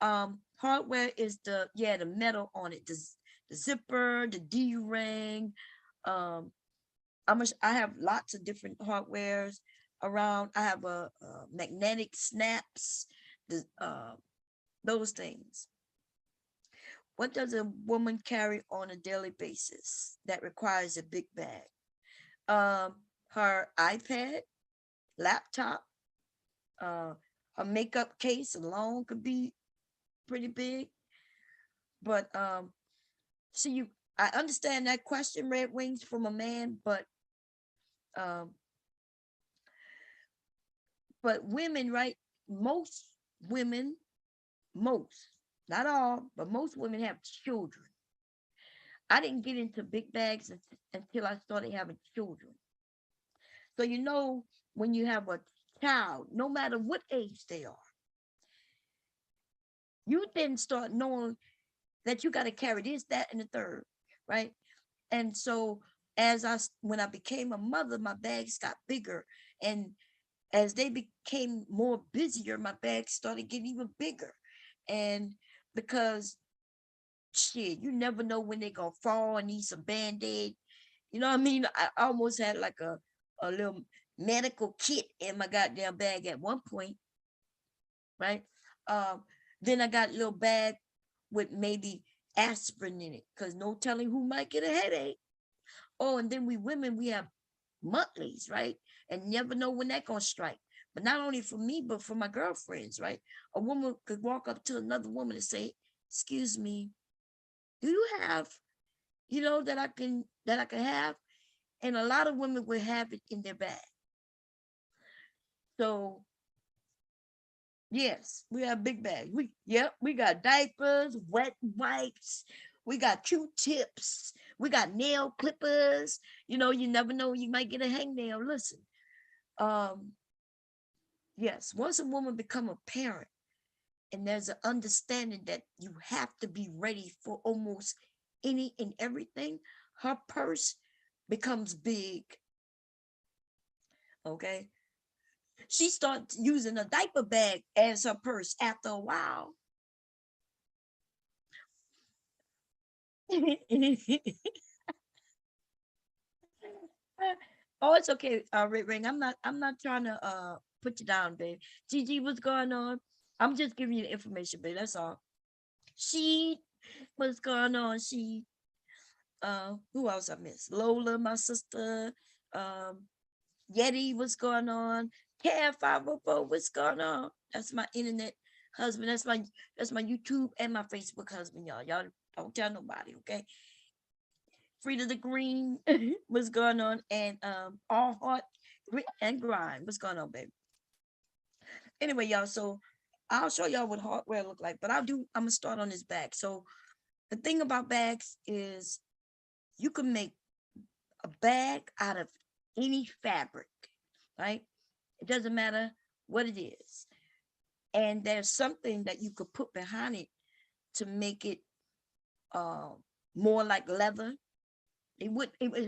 Hardware is the metal on it, the zipper, the D ring. Um, I have lots of different hardwares around. I have a magnetic snaps, the those things. What does a woman carry on a daily basis that requires a big bag? Her iPad, laptop, uh, her makeup case alone could be pretty big. But see you. I understand that question, Red Wings, from a man, um, but women, right? Most women, most, not all, but most women have children. I didn't get into big bags until I started having children. So when you have a child, no matter what age they are, you then start knowing that you got to carry this, that, and the third, right? And so when I became a mother, my bags got bigger, and as they became more busier, my bags started getting even bigger, and because shit, you never know when they're gonna fall and need some band-aid. You know what I mean? I almost had like a little medical kit in my goddamn bag at one point, right? Um, then I got a little bag with maybe aspirin in it, because no telling who might get a headache. Oh, and then we women, we have monthlies, right? And never know when that gonna strike. But not only for me, but for my girlfriends, right? A woman could walk up to another woman and say, "Excuse me, do you have, that I can have?" And a lot of women will have it in their bag. So yes, we have big bags. We got diapers, wet wipes, we got Q-tips, we got nail clippers. You never know, you might get a hangnail. Listen, um, yes, once a woman become a parent and there's an understanding that you have to be ready for almost any and everything, her purse becomes big. Okay. She starts using a diaper bag as her purse after a while. Oh, it's okay, Red Ring. I'm not trying to put you down, babe. Gigi, what's going on? I'm just giving you the information, babe. That's all. She, what's going on? She, who else I miss? Lola, my sister. Um, Yeti, what's going on? Cat 504, what's going on? That's my internet husband. That's my YouTube and my Facebook husband, y'all. Y'all don't tell nobody, okay? Frida the Green, what's going on? And All Heart and Grind, what's going on, baby? Anyway, y'all, so I'll show y'all what hardware look like, but I'm gonna start on this bag. So the thing about bags is you can make a bag out of any fabric, right? It doesn't matter what it is. And there's something that you could put behind it to make it uh, more like leather.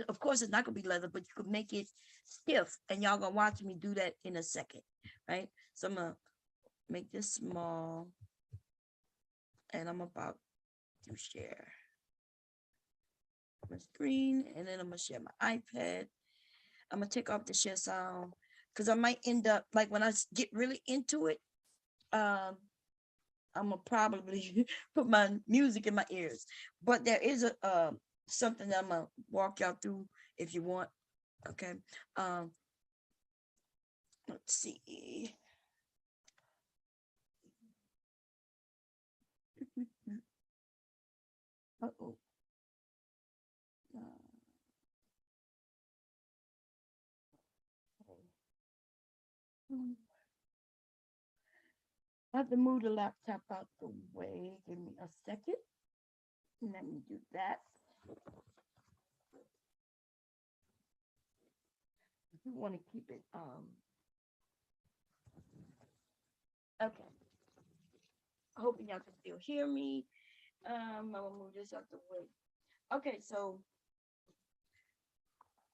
Of course, it's not gonna be leather, but you could make it stiff. And y'all gonna watch me do that in a second, right? So I'm gonna make this small, and I'm about to share my screen, and then I'm gonna share my iPad. I'm gonna take off the share sound because I might end up like when I get really into it. Um, I'm gonna probably put my music in my ears, but there is a something that I'm gonna walk y'all through if you want. Okay. Um, let's see. Uh-oh. Okay. Hmm. I have to move the laptop out the way. Give me a second. Let me do that. You want to keep it okay. Hoping y'all can still hear me. I'm gonna move this out the way. Okay, so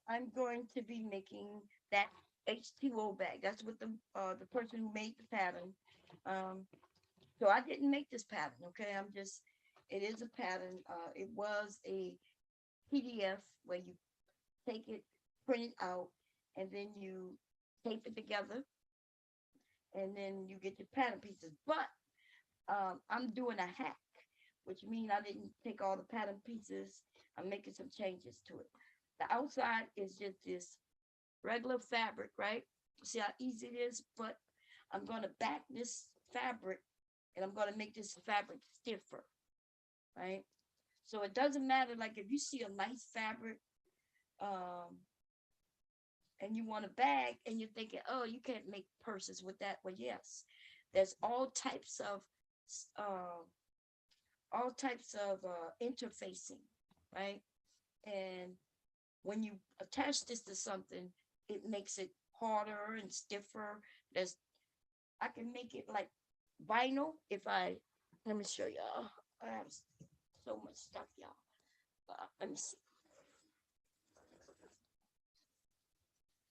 I'm going to be making that H2O bag. That's what the person who made the pattern. Um, so I didn't make this pattern. Okay, I'm just. It is a pattern. It was a PDF where you take it, print it out, and then you tape it together, and then you get your pattern pieces. But I'm doing a hack, which means I didn't take all the pattern pieces. I'm making some changes to it. The outside is just this regular fabric, right? See how easy it is? But I'm going to back this fabric and I'm going to make this fabric stiffer, right? So it doesn't matter, like if you see a nice fabric um, and you want a bag and you're thinking, oh, you can't make purses with that. Well, yes, there's uh, all types of interfacing, right? And when you attach this to something, it makes it harder and stiffer. There's I can make it like vinyl if I let me show y'all. I have so much stuff, y'all. Let me see.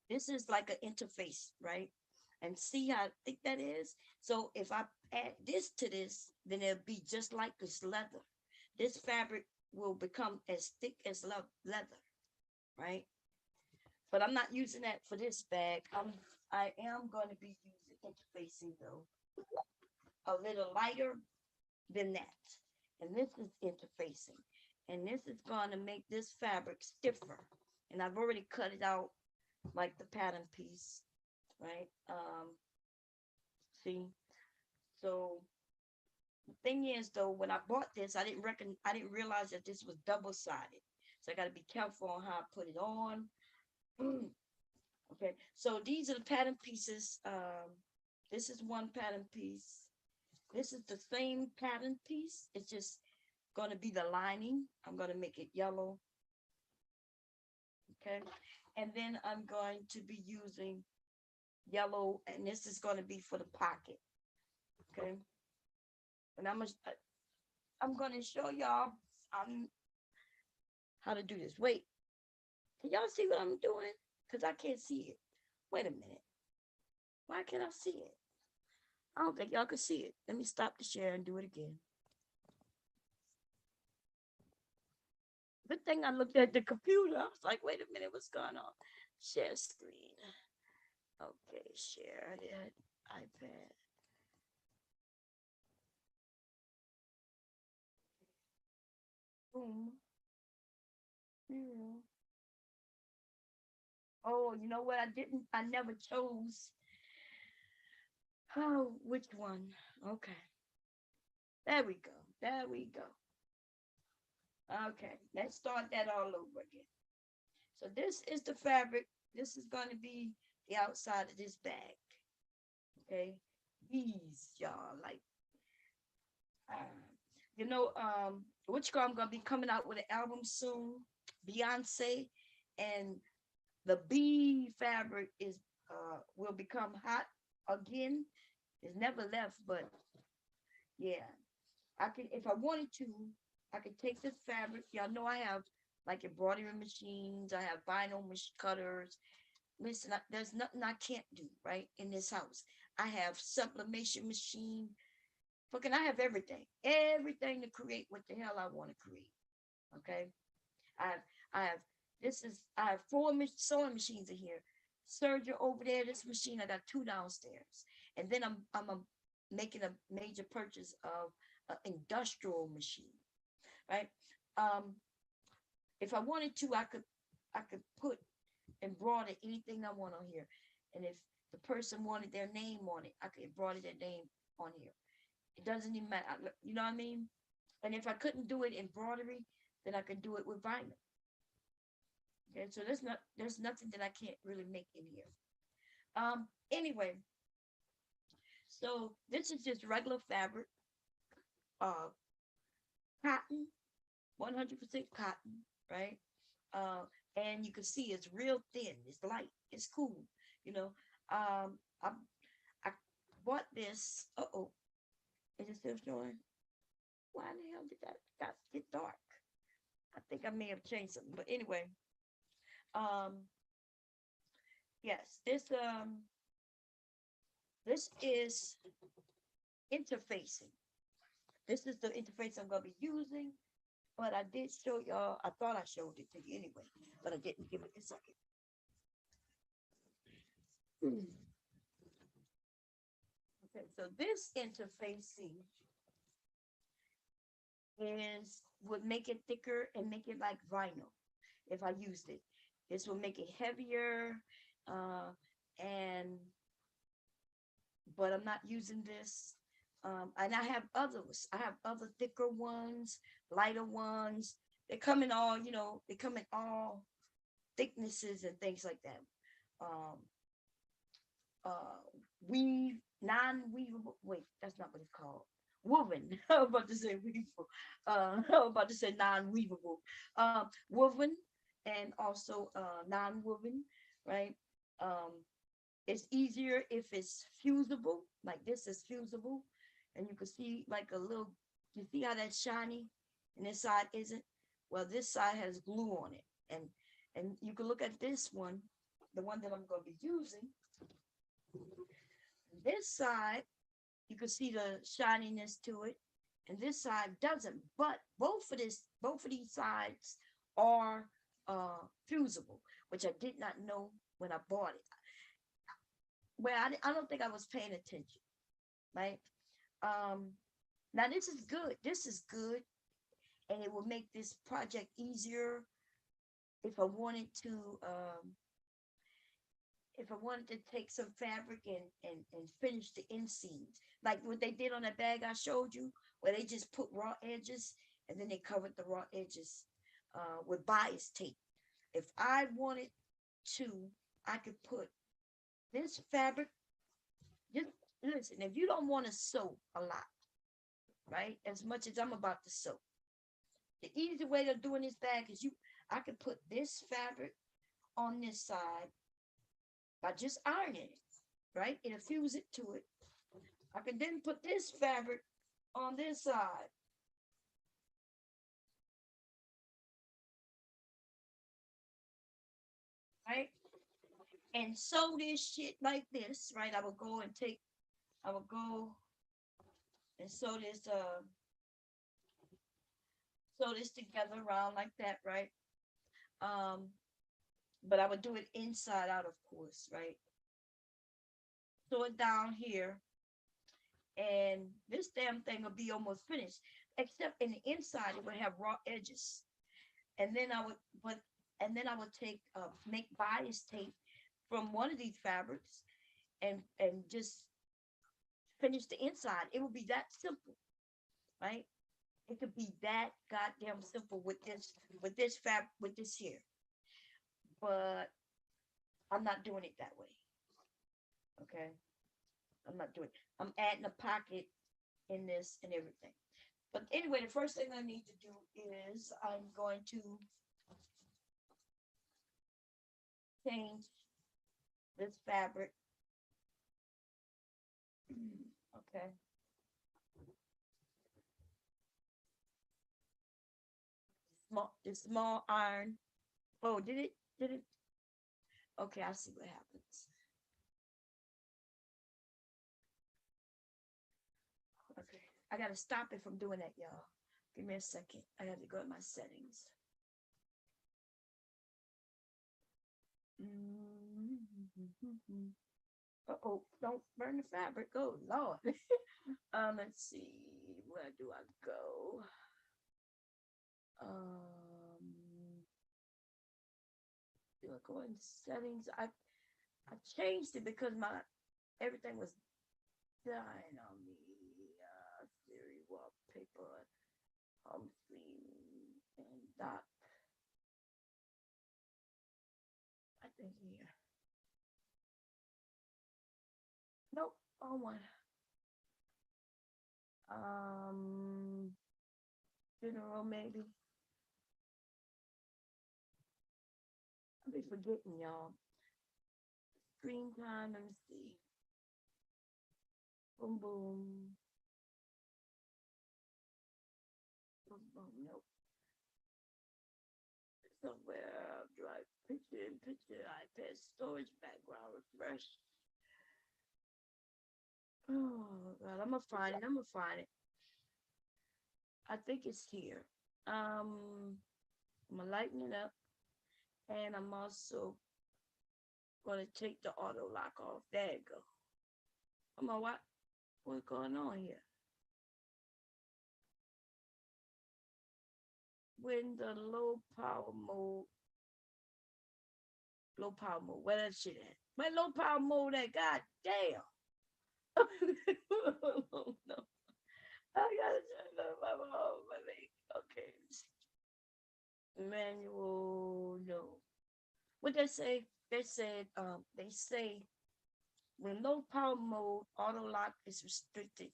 This is like an interface, right? And see how thick that is. So if I add this to this, then it'll be just like this leather. This fabric will become as thick as leather, right? But I'm not using that for this bag. I am going to be using interfacing though a little lighter than that. And this is interfacing. And this is going to make this fabric stiffer. And I've already cut it out like the pattern piece, right? See? So the thing is though, when I bought this, I didn't realize that this was double-sided. So I got to be careful on how I put it on. Okay, so these are the pattern pieces. This is one pattern piece. This is the same pattern piece. It's just going to be the lining. I'm going to make it yellow. Okay, and then I'm going to be using yellow, and this is going to be for the pocket. Okay, and I'm going to show y'all how to do this. Wait, can y'all see what I'm doing? Because I can't see it. Wait a minute. Why can't I see it? I don't think y'all can see it. Let me stop the share and do it again. Good thing I looked at the computer. I was like, wait a minute, what's going on? Share screen. Okay, share that iPad. Boom. Yeah. Oh, you know what? I never chose. Oh, which one? Okay. There we go. There we go. Okay, let's start that all over again. So this is the fabric. This is going to be the outside of this bag. Okay, these y'all like, uh, which girl I'm gonna be coming out with an album soon. Beyonce and the bee fabric is will become hot again. It's never left, but yeah, I can if I wanted to, I could take this fabric. Y'all know I have like embroidery machines. I have vinyl cutters. Listen, there's nothing I can't do right in this house. I have sublimation machine. Fucking, I have everything to create what the hell I want to create. Okay, I have, I have. I have four sewing machines in here. Serger over there. This machine, I got two downstairs, and then I'm making a major purchase of an industrial machine. Right. Um, if I wanted to, I could put embroider anything I want on here. And if the person wanted their name on it, I could embroider their name on here. It doesn't even matter. You know what I mean? And if I couldn't do it in embroidery, then I could do it with vinyl. Okay, so there's nothing that I can't really make in here. Anyway, so this is just regular fabric, uh, cotton, 100% cotton, right? Uh, and you can see it's real thin, it's light, it's cool, you know. I I bought this. Uh-oh, is it still showing? Why the hell did that get dark? I think I may have changed something, but anyway, um, yes, this is interfacing. This is the interface I'm gonna be using, but I did show y'all. I thought I showed it to you anyway, but I didn't. Give it a second. Okay, so this interfacing is would make it thicker and make it like vinyl if I used it. This will make it heavier, uh, and but I'm not using this. And I have others. I have other thicker ones, lighter ones. They come in all, they come in all thicknesses and things like that. Um, uh, weave, non-weavable. Wait, that's not what it's called. Woven. I was about to say weavable. I was about to say non-weavable. Woven and also non-woven, right? Um, it's easier if it's fusible, like this is fusible, and you can see like a little. You see how that's shiny, and this side isn't. Well, this side has glue on it, and you can look at this one, the one that I'm going to be using. This side, you can see the shininess to it, and this side doesn't. But both of these sides are fusible, which I did not know when I bought it. Well, I don't think I was paying attention, right? Um, Now this is good. This is good, and it will make this project easier if I wanted to. If I wanted to take some fabric and finish the inseams, like what they did on that bag I showed you, where they just put raw edges and then they covered the raw edges with bias tape. If I wanted to, I could put this fabric. Just listen. If you don't want to sew a lot, right, as much as I'm about to sew, the easy way of doing this bag is I could put this fabric on this side by just ironing it, right? It'll fuse it to it. I can then put this fabric on this side. Right? And sew this shit like this, right? I will go and sew this together around like that, right? Um, but I would do it inside out, of course, right? Sew it down here, and this damn thing will be almost finished. Except in the inside, it would have raw edges. And then I would take make bias tape from one of these fabrics and just finish the inside. It would be that simple, right? It could be that goddamn simple with this fab with this here. But I'm not doing it that way. Okay. I'm not doing it. I'm adding a pocket in this and everything. But anyway, the first thing I need to do is I'm going to change this fabric. Okay. Small iron. Oh, did it? Okay, I see what happens. Okay. I gotta stop it from doing that, y'all. Give me a second. I have to go to my settings. Uh-oh, don't burn the fabric. Oh, Lord. Let's see. Where do I go? Do I go in settings? I changed it because my everything was dying on me. Theory wallpaper. Humphrey and Doc. I think here. Nope, wrong one. Um, General maybe. I be forgetting y'all. Screen time. Let me see. Boom boom. Boom boom. Nope. Somewhere drive picture iPad storage background refresh. Oh god, I'm gonna find it. I'm gonna find it. I think it's here. I'm gonna lighten it up, and I'm also gonna take the auto lock off. There you go. Come on, what's going on here? When the low power mode, where that shit at? Where low power mode at? God damn. No, I gotta turn up my leg. Okay. Manual, no. What they say? They say when low power mode, auto lock is restricted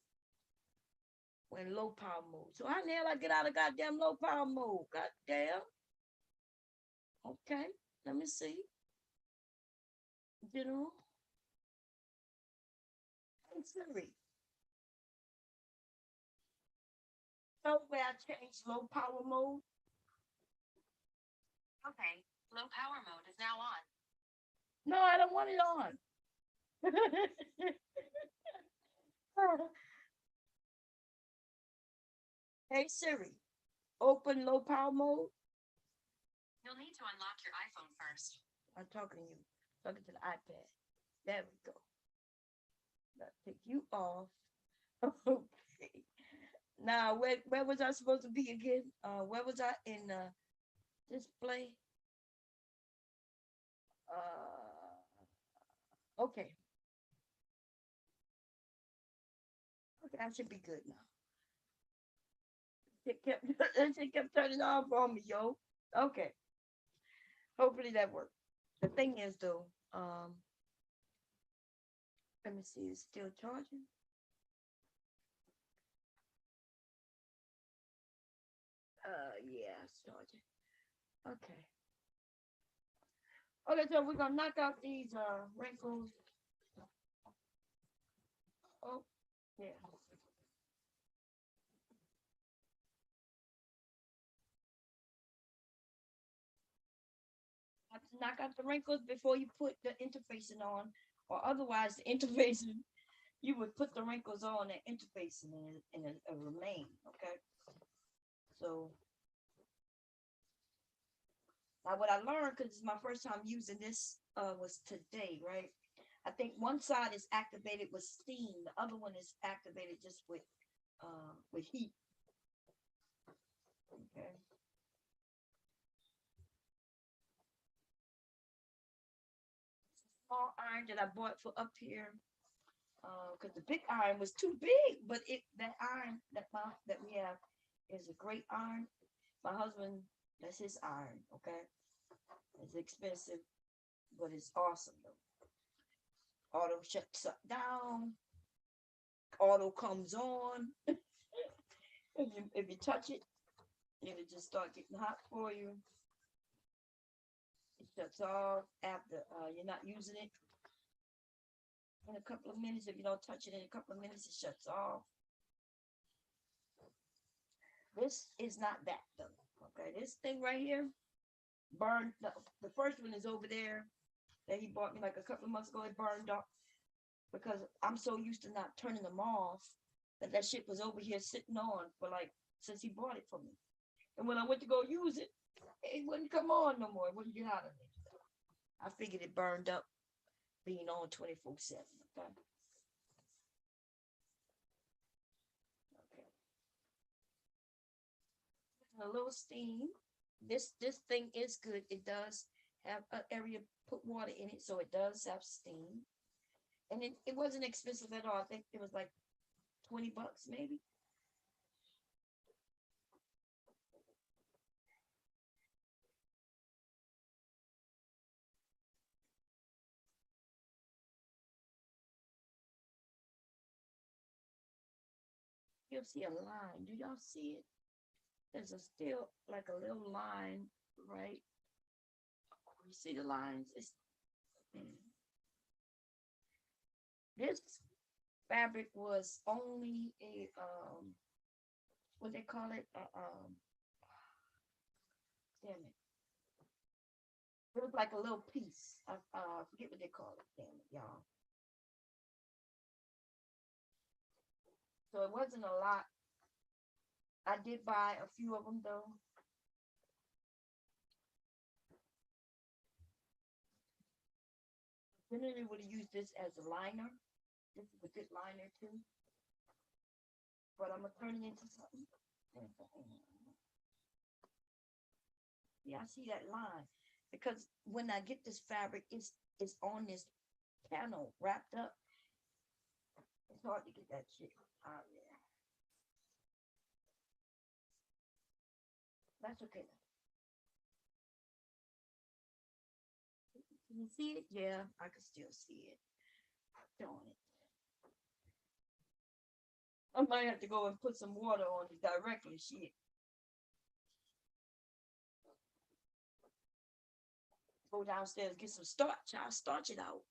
when low power mode. So how the hell I get out of goddamn low power mode? Goddamn. Okay, let me see. General. Hey Siri. So where I change low power mode? Okay, low power mode is now on. No, I don't want it on. Hey Siri, open low power mode. You'll need to unlock your iPhone first. I'm talking to you. Talking to the iPad. There we go. Let's take you off. Okay. Now, where was I supposed to be again? Where was I in display? Okay. Okay, I should be good now. It kept turning off on me, yo. Okay. Hopefully that worked. The thing is though, let me see, it's still charging. Yeah, it's charging. Okay. Okay, so we're gonna knock out these wrinkles. Oh, yeah. Have to knock out the wrinkles before you put the interfacing on, or otherwise the interfacing you would put the wrinkles on and interfacing and it remain. Okay. So now what I learned, because it's my first time using this, was today, right? I think one side is activated with steam, the other one is activated just with heat. Okay. Small iron that I bought for up here, because the big iron was too big, but that iron that we have is a great iron. My husband, that's his iron. Okay, it's expensive, but it's awesome though. Auto shuts up down. Auto comes on. If you touch it, it'll just start getting hot for you. It shuts off after you're not using it. In a couple of minutes, if you don't touch it in a couple of minutes, it shuts off. This is not that though. Okay, this thing right here burned. The first one is over there that he bought me like a couple of months ago. It burned up because I'm so used to not turning them off that shit was over here sitting on for like since he bought it for me. And when I went to go use it, it wouldn't come on no more. It wouldn't get out of me. I figured it burned up being on 24/7. Okay. Okay. A little steam. This thing is good. It does have an area put water in it, so it does have steam. And it wasn't expensive at all. I think it was like $20 maybe. You'll see a line. Do y'all see it? There's a still like a little line, right? You see the lines? This fabric was only a what they call it? Damn it. It was like a little piece. I forget what they call it. Damn it, y'all. So it wasn't a lot. I did buy a few of them though. Generally would have used this as a liner. This is a good liner too. But I'm gonna turn it into something. Yeah, I see that line. Because when I get this fabric, it's on this panel wrapped up. It's hard to get that shit out of there. That's okay. Can you see it? Yeah, I can still see it. Darn it. I might have to go and put some water on it directly. Shit. Go downstairs, get some starch. I'll starch it out.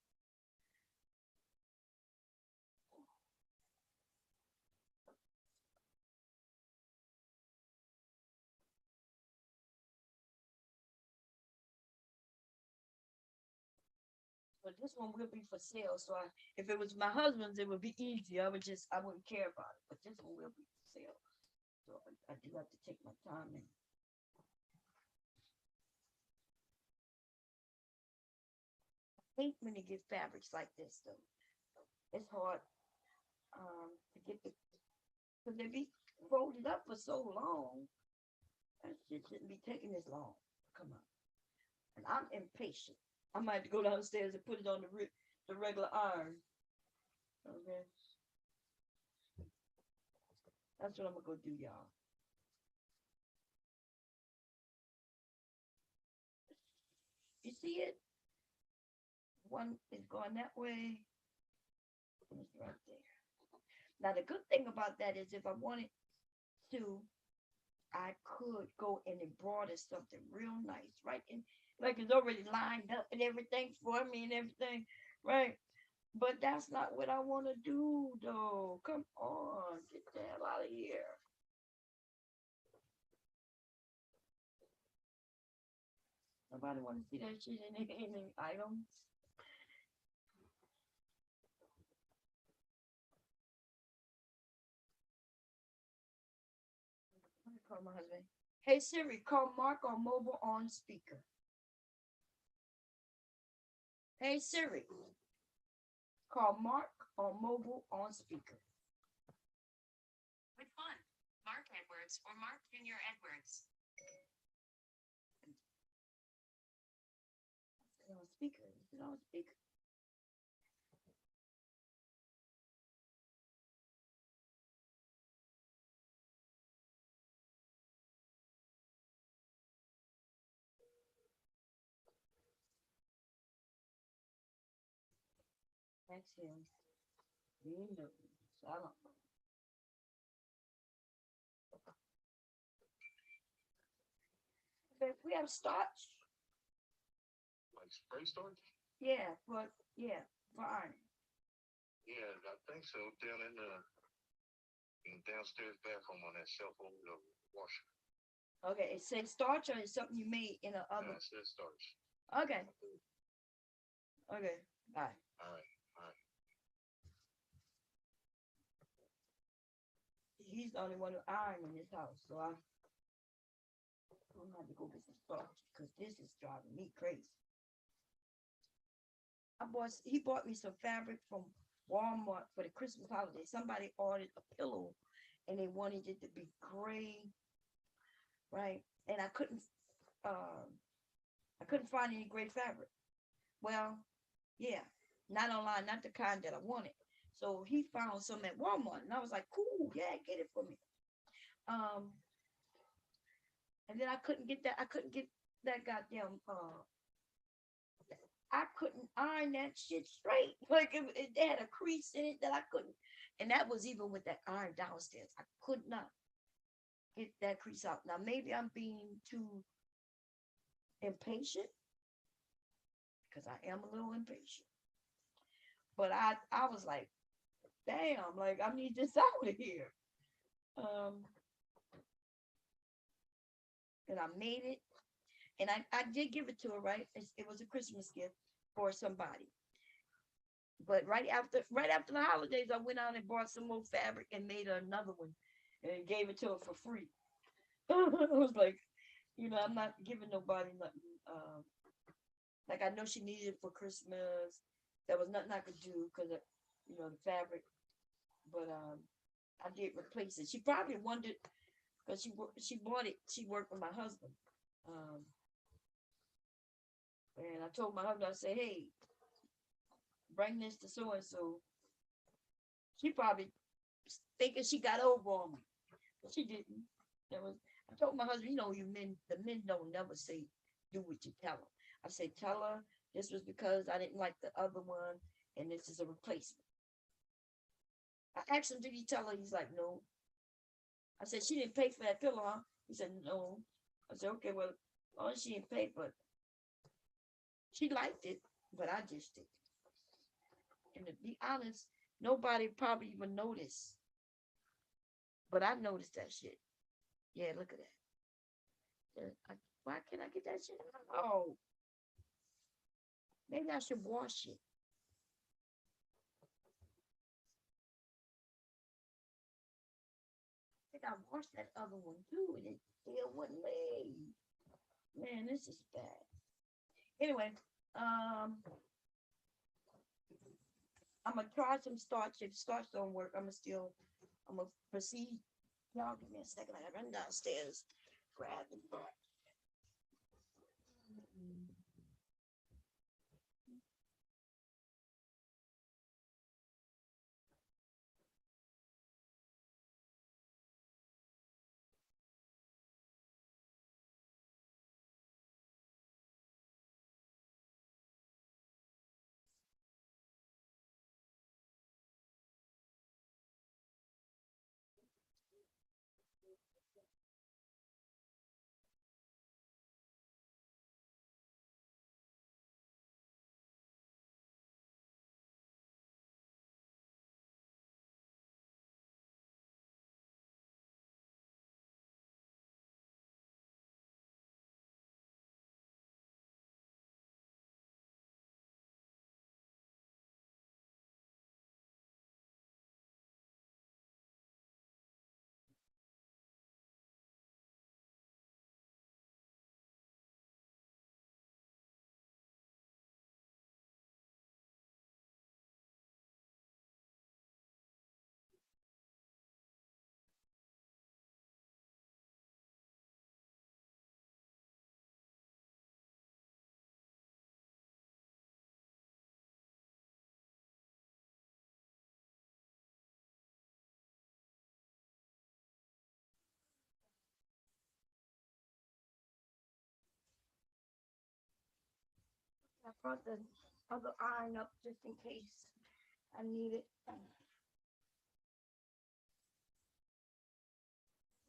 But this one will be for sale. So if it was my husband's, it would be easy. I wouldn't care about it. But this one will be for sale. So I do have to take my time and hate when you get fabrics like this though. It's hard to get the because they be folded up for so long. That shit shouldn't be taking this long. Come on. And I'm impatient. I might have to go downstairs and put it on the regular iron. Okay. That's what I'm gonna go do, y'all. You see it? One is going that way. It's right there. Now the good thing about that is if I wanted to, I could go and embroider something real nice, right? And like it's already lined up and everything for me and everything, right? But that's not what I want to do, though. Come on, get the hell out of here. Nobody want to see that shit in the items. Let me call my husband. Hey Siri, call Mark on mobile on speaker. Hey Siri, call Mark on mobile on speaker. Which one? Mark Edwards or Mark Jr. Edwards? On speaker. Is it on speaker? That's him. He knows. I don't know. But we have starch. Like spray starch? Yeah, for iron. Yeah, I think so. Down in the downstairs bathroom on that shelf over the washer. Okay, it says starch or is something you made in a Yeah, oven. it says starch. Okay. Okay. Bye. All right, all right. He's the only one who iron in this house, so I'm gonna have to go get some starch because this is driving me crazy. He bought me some fabric from Walmart for the Christmas holiday. Somebody ordered a pillow and they wanted it to be gray, right? And um I couldn't find any gray fabric. Well, yeah, not online, not the kind that I wanted. So he found some at Walmart and I was like, cool, yeah, get it for me. Um, and then I couldn't get that goddamn I couldn't iron that shit straight. Like it had a crease in it that I couldn't. And that was even with that iron downstairs. I could not get that crease out. Now maybe I'm being too impatient because I am a little impatient. But I was like, damn, like I need this out of here. Um, and I made it, and I did give it to her. Right, it was a Christmas gift for somebody. But right after the holidays, I went out and bought some more fabric and made another one, and gave it to her for free. I was like, I'm not giving nobody nothing. Like I know she needed it for Christmas. There was nothing I could do because of the fabric, but I did replace it. She probably wondered because she bought it. She worked with my husband, um, and I told my husband, I said, "Hey, bring this to so and so." She probably thinking she got over on me, but she didn't. That was I told my husband, the men don't never say do what you tell them. I said, tell her this was because I didn't like the other one, and this is a replacement. I asked him, did he tell her? He's like, no. I said, she didn't pay for that pillow, huh? He said, no. I said, okay, well, oh, she didn't pay, but she liked it, but I just did. And to be honest, nobody probably even noticed, but I noticed that shit. Yeah, look at that. Why can't I get that shit? Oh, maybe I should wash it. I think I washed that other one too, and it still wouldn't leave. Man, this is bad. Anyway, I'm gonna try some starch. If starch don't work, I'm gonna proceed. Y'all give me a second. I gotta run downstairs, grab the starch. I brought the other iron up just in case I need it.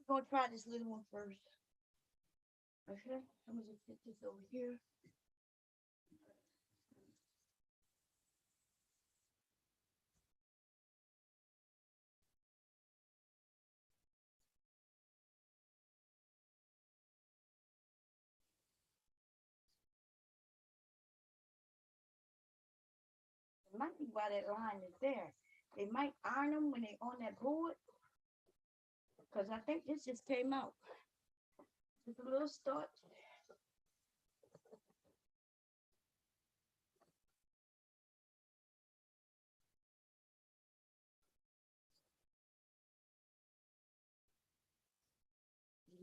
We're gonna try this little one first. Okay, I'm gonna just put this over here. It might be why that line is there. They might iron them when they on that board, because I think this just came out. Just a little starch.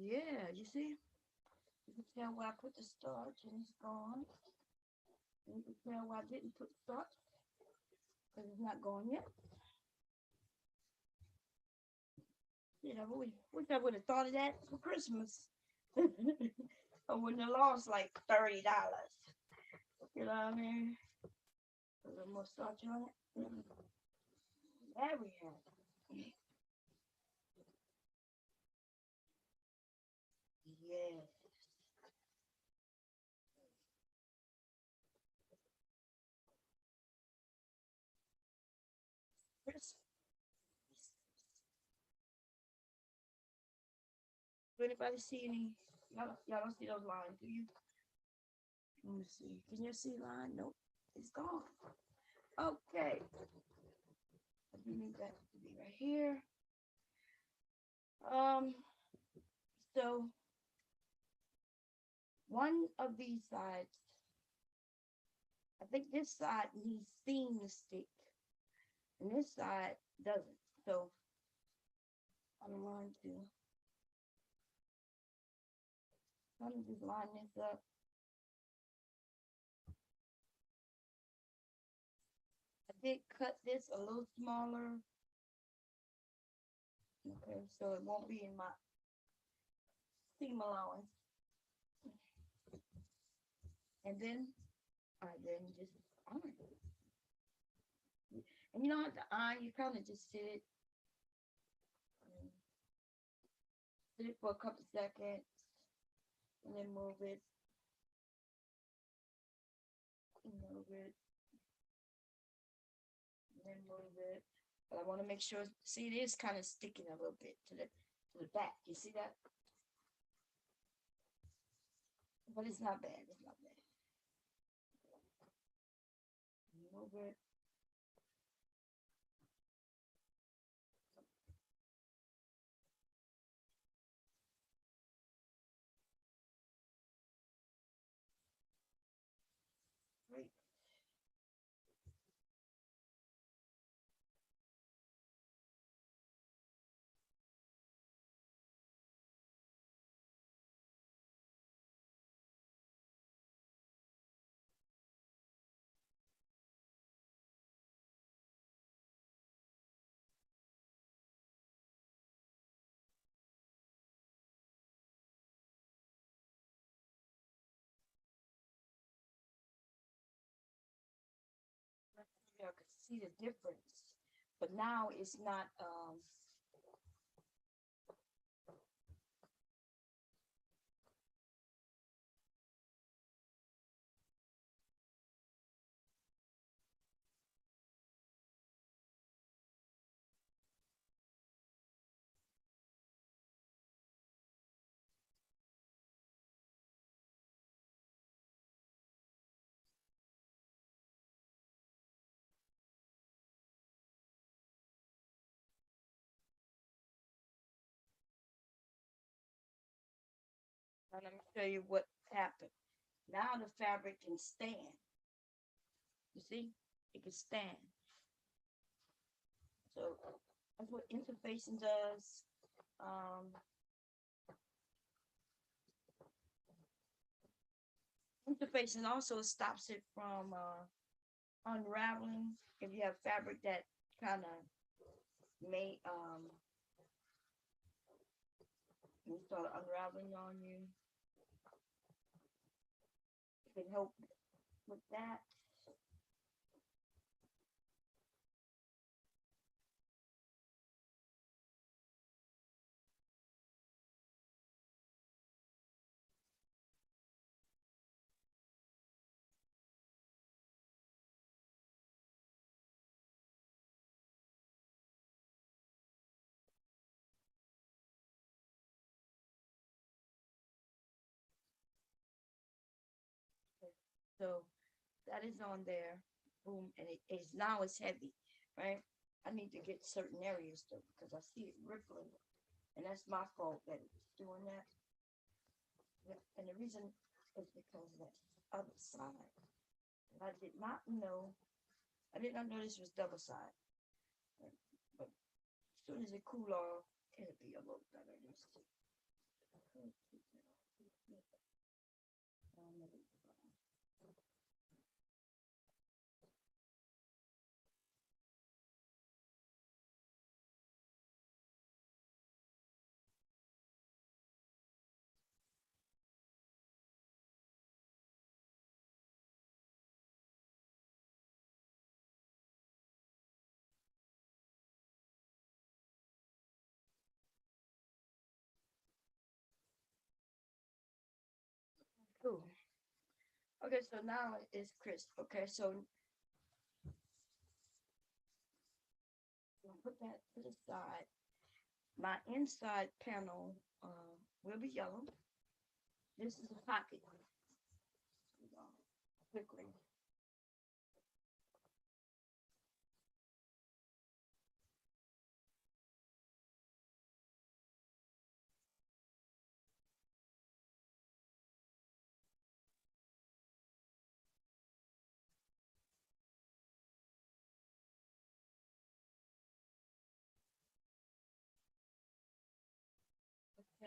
Yeah, you see? You can tell where I put the starch and it's gone. And you can tell where I didn't put starch because it's not gone yet. Wish I would have thought of that for Christmas. I wouldn't have lost like $30. Get on there. A little more starch on it. There we have it. Yes. Crisp. Do anybody see any? Y'all don't see those lines, do you? Let me see. Can you see line? Nope. It's gone. Okay. I do need that to be right here. Um, so one of these sides, I think this side needs seam to stick, and this side doesn't. So I'm going to just line this up. I did cut this a little smaller. Okay, so it won't be in my seam allowance. And then I then just iron. And you don't have to iron, you kind of just sit it for a couple seconds, and then move it, and move it, and then move it. But I want to make sure, see, it is kind of sticking a little bit to the back. You see that? But it's not bad. It's not bad. Move it. Great. You can see the difference. But now it's not now let me show you what happened. Now the fabric can stand. You see? It can stand. So that's what interfacing does. Interfacing also stops it from unraveling. If you have fabric that kind of may start unraveling on you, it can help with that. So that is on there. Boom, and it is now it's heavy, right? I need to get certain areas though because I see it rippling, and that's my fault that it's doing that. And the reason is because that other side. I did not know. I did not know this was double side. But as soon as it cool off, it'll be a little better. Cool. Okay, so now it's crisp. Okay, so I'll put that to the side. My inside panel will be yellow. This is a pocket. Quickly. So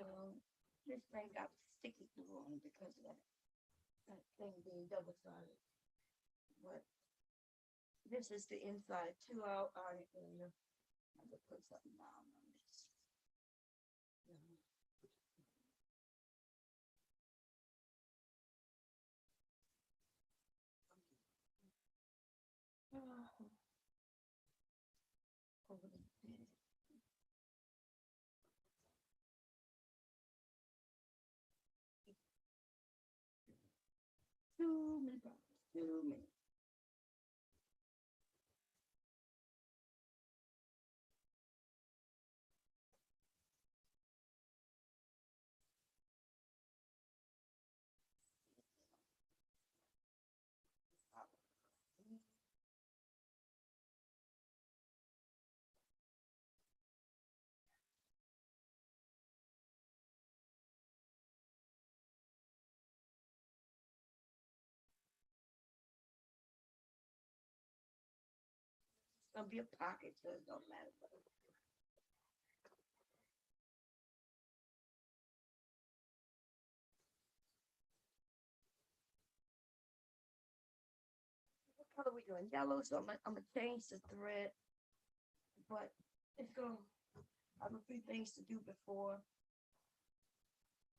this thing got sticky glue on it because of that thing being double sided. But this is the inside too. I'll iron it later. I have to put something down on this. Over the bed. Too many problems. Too many. It's gonna be a pocket, so it don't matter. What color we doing? Yellow, so I'm gonna change the thread, but it's gonna I have a few things to do before,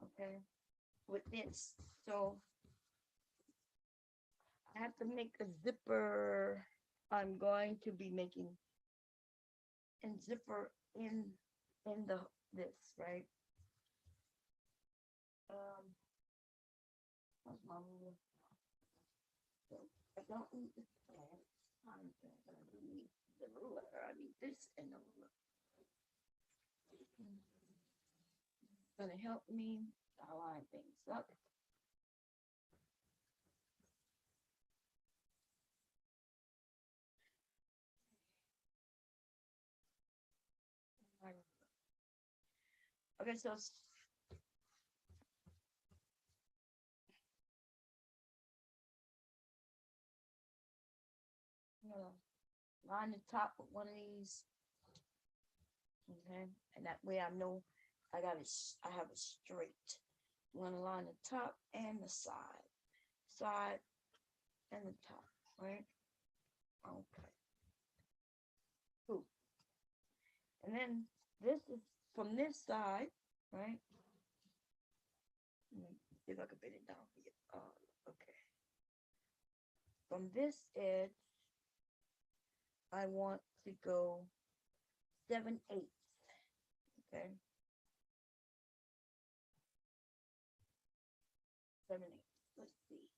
okay, with this. So I have to make a zipper. I'm going to be making a zipper in the this, right? Um, what's my rule? So I don't need the pad. I need the ruler. I need this and the ruler. It's gonna help me align things up. Okay, so I'm gonna line the top with one of these. Okay, and that way I know I got it. I have it straight. I'm gonna line the top and the side and the top, right? Okay, cool. And then this is from this side, right? Let me see if I can bend it down for you. Okay. From this edge, I want to go 7/8. Okay. 7/8. Let's see.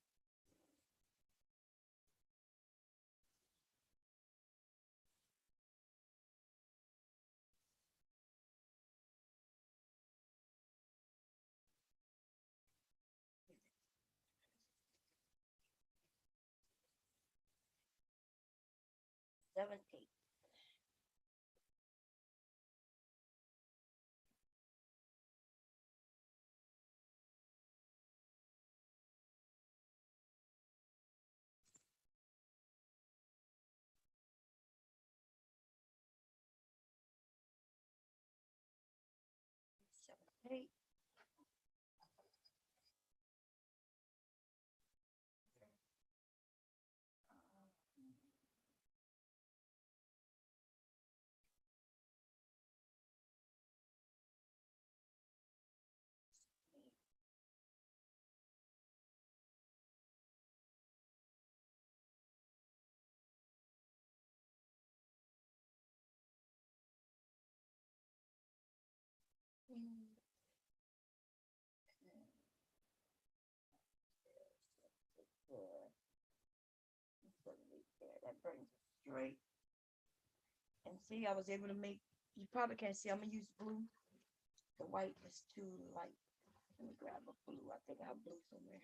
Seven, eight. Seven, eight. Yeah, that brings it straight. And see, I was able to make, you probably can't see, I'm gonna use blue. The white is too light. Let me grab a blue. I think I have blue somewhere.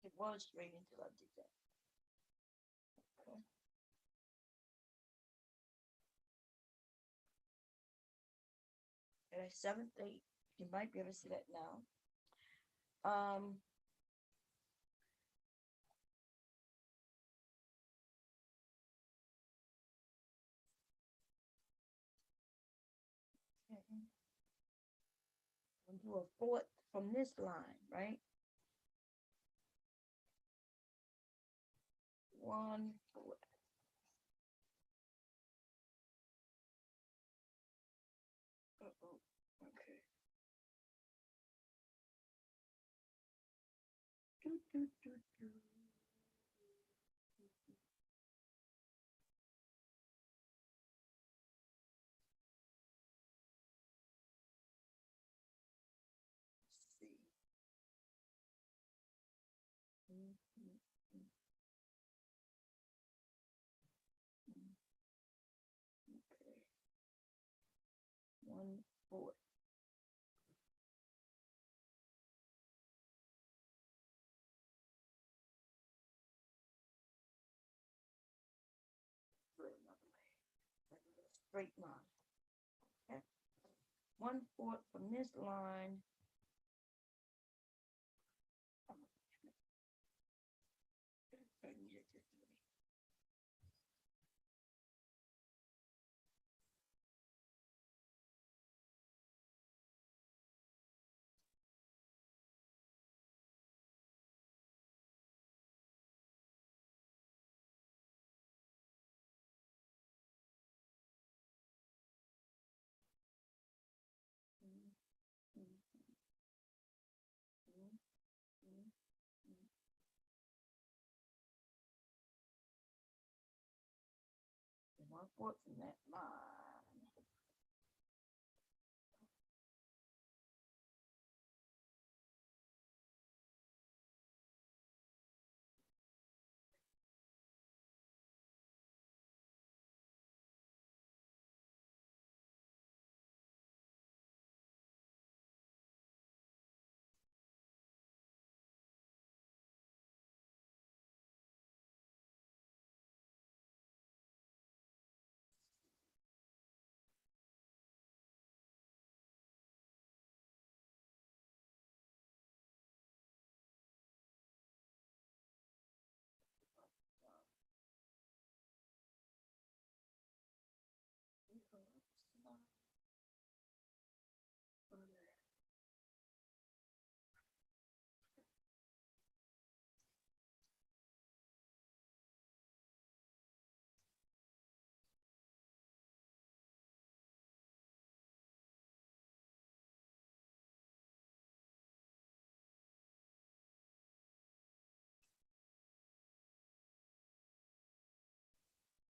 It was straight until I did that. Okay. And a seventh, eight. You might be able to see that now. Um, okay. We'll do a fourth from this line, right? One fourth. Uh-oh. Okay. Do, do, do, do. Let's see. Mm, mm, mm, mm. Okay. One fourth. Do it another way. Like a straight line. Okay. One fourth from this line. I need it this way. Mm, mm, mm, mm, mm. And one fourth from that line.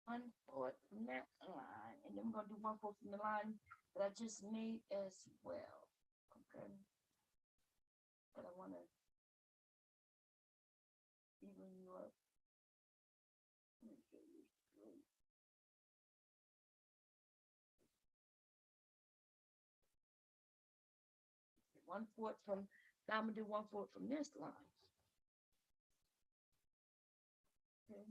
One fourth from that line. And then we're gonna do one fourth from the line that I just made as well. Okay. But I wanna even you up. Make sure you straight. One fourth from, now I'm gonna do one fourth from this line. Okay.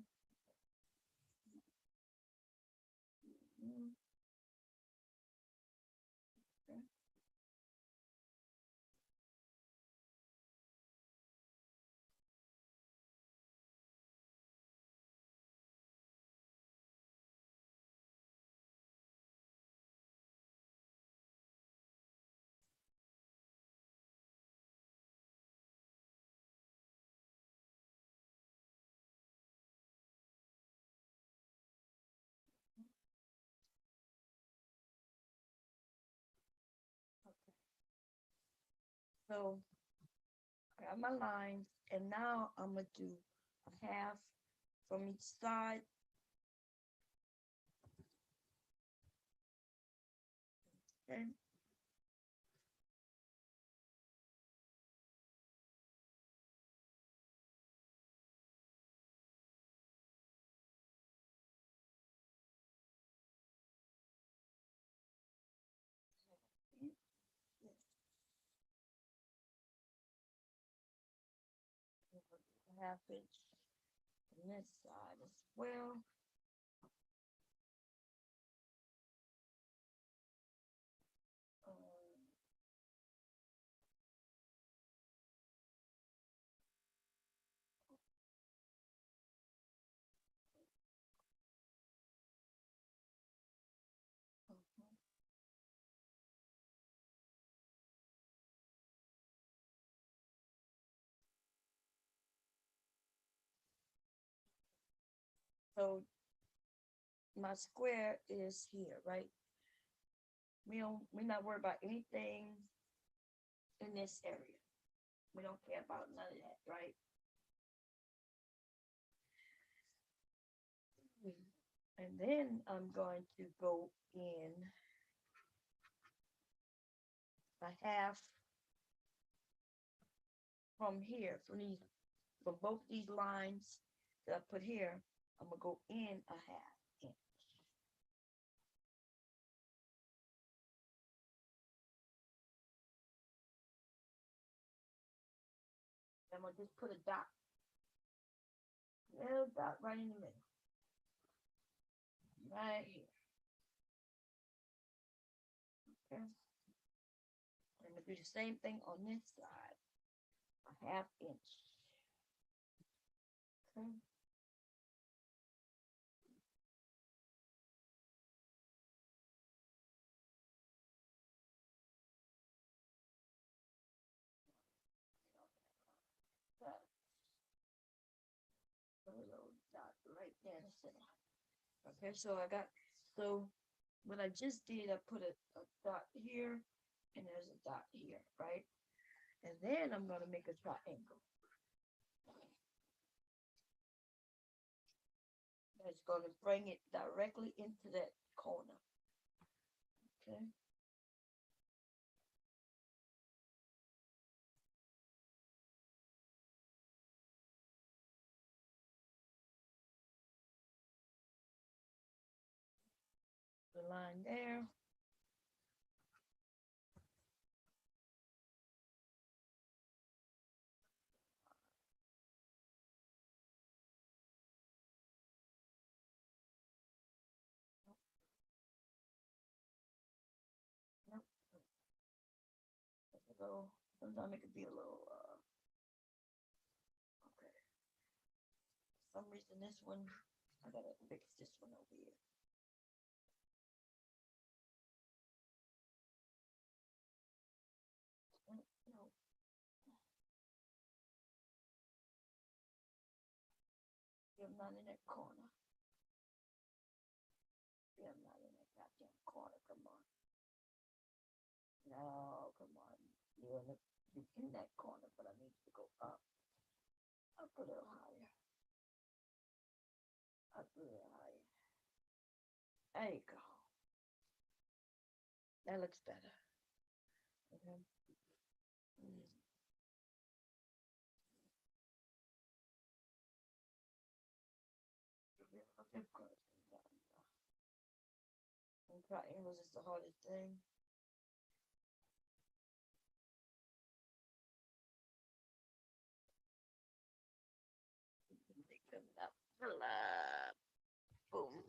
Mm, okay. Okay. So I got my lines, and now I'm gonna do a half from each side Okay. Half inch on this side as well. Um, so my square is here, right? We're not worried about anything in this area. We don't care about none of that, right? And then I'm going to go in a half from here, from both these lines that I put here. I'm gonna go in a half inch. I'm gonna just put a dot, little dot right in the middle, right here. Okay. I'm gonna do the same thing on this side, a half inch. Okay. Put a little dot right there in the center. Okay, so what I just did, I put a dot here, and there's a dot here, right? And then I'm gonna make a triangle. That's gonna bring it directly into that corner. Okay. The line there. Yep. So sometimes it could be a little okay. For some reason this one I gotta fix this one over here. No. You're not in that corner. You're not in that goddamn corner. Come on. No, come on. You're in that corner, but I need you to go up. Up a little higher. Up a little higher. There you go. That looks better. Okay. Mm. And triangles is the hardest thing. Pick them up. Boom.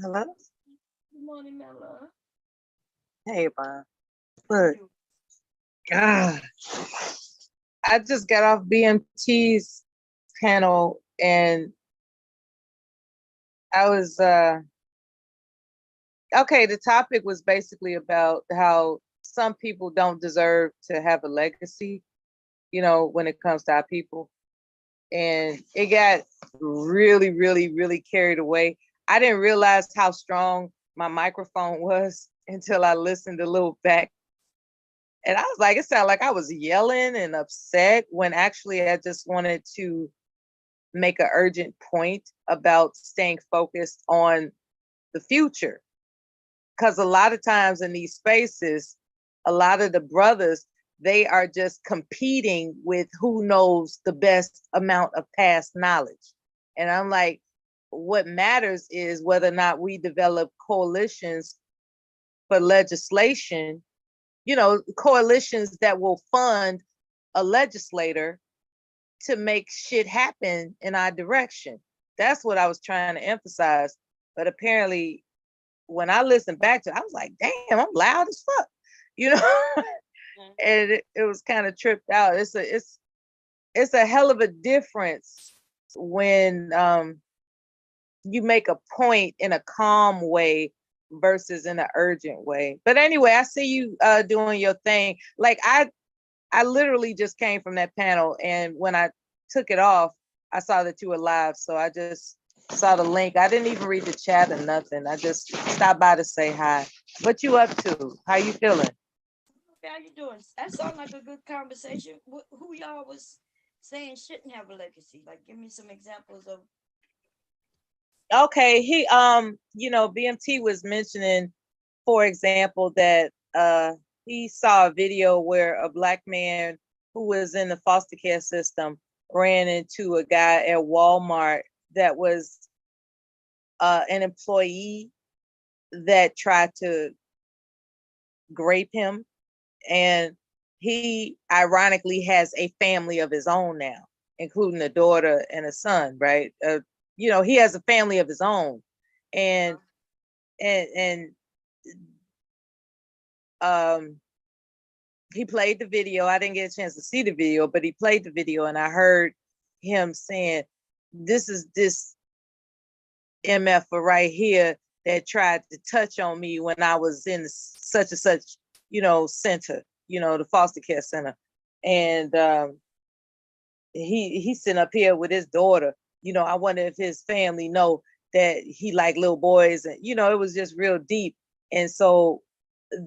Hello? Good morning, Mella. Hey, Bob. Look, ah, I just got off BMT's panel and I was, okay, the topic was basically about how some people don't deserve to have a legacy, when it comes to our people. And it got really, really, really carried away. I didn't realize how strong my microphone was until I listened a little back And I was like, it sounded like I was yelling and upset when actually I just wanted to make an urgent point about staying focused on the future. Because a lot of times in these spaces, a lot of the brothers, they are just competing with who knows the best amount of past knowledge. And I'm like, what matters is whether or not we develop coalitions for legislation, coalitions that will fund a legislator to make shit happen in our direction. That's what I was trying to emphasize. But apparently, when I listened back to it, I was like, damn, I'm loud as fuck, you know? And it was kind of tripped out. It's a hell of a difference when you make a point in a calm way versus in an urgent way. But anyway, I see you doing your thing. Like I literally just came from that panel, and when I took it off, I saw that you were live. So I just saw the link. I didn't even read the chat or nothing. I just stopped by to say hi. What you up to? How you feeling? How you doing? That sounds like a good conversation. Who y'all was saying shouldn't have a legacy? Like, give me some examples of. Okay, BMT was mentioning, for example, that he saw a video where a Black man who was in the foster care system ran into a guy at Walmart that was an employee that tried to grape him. And he ironically has a family of his own now, including a daughter and a son, right? He has a family of his own. And and he played the video. I didn't get a chance to see the video, but he played the video, and I heard him saying, this is this MF right here that tried to touch on me when I was in such and such, center, the foster care center. And he's sitting up here with his daughter. I wonder if his family know that he like little boys, and it was just real deep. And so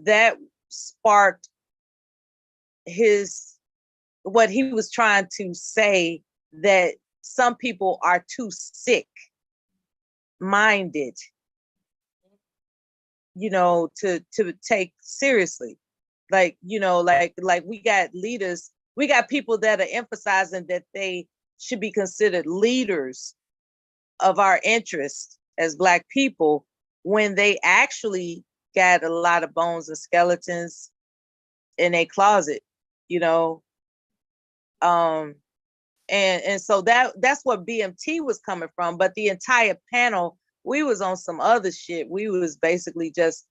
that sparked what he was trying to say, that some people are too sick minded, to take seriously. Like, like we got leaders, we got people that are emphasizing that they should be considered leaders of our interests as Black people, when they actually got a lot of bones and skeletons in a closet, and so that's what BMT was coming from. But the entire panel, we was on some other shit. We was basically just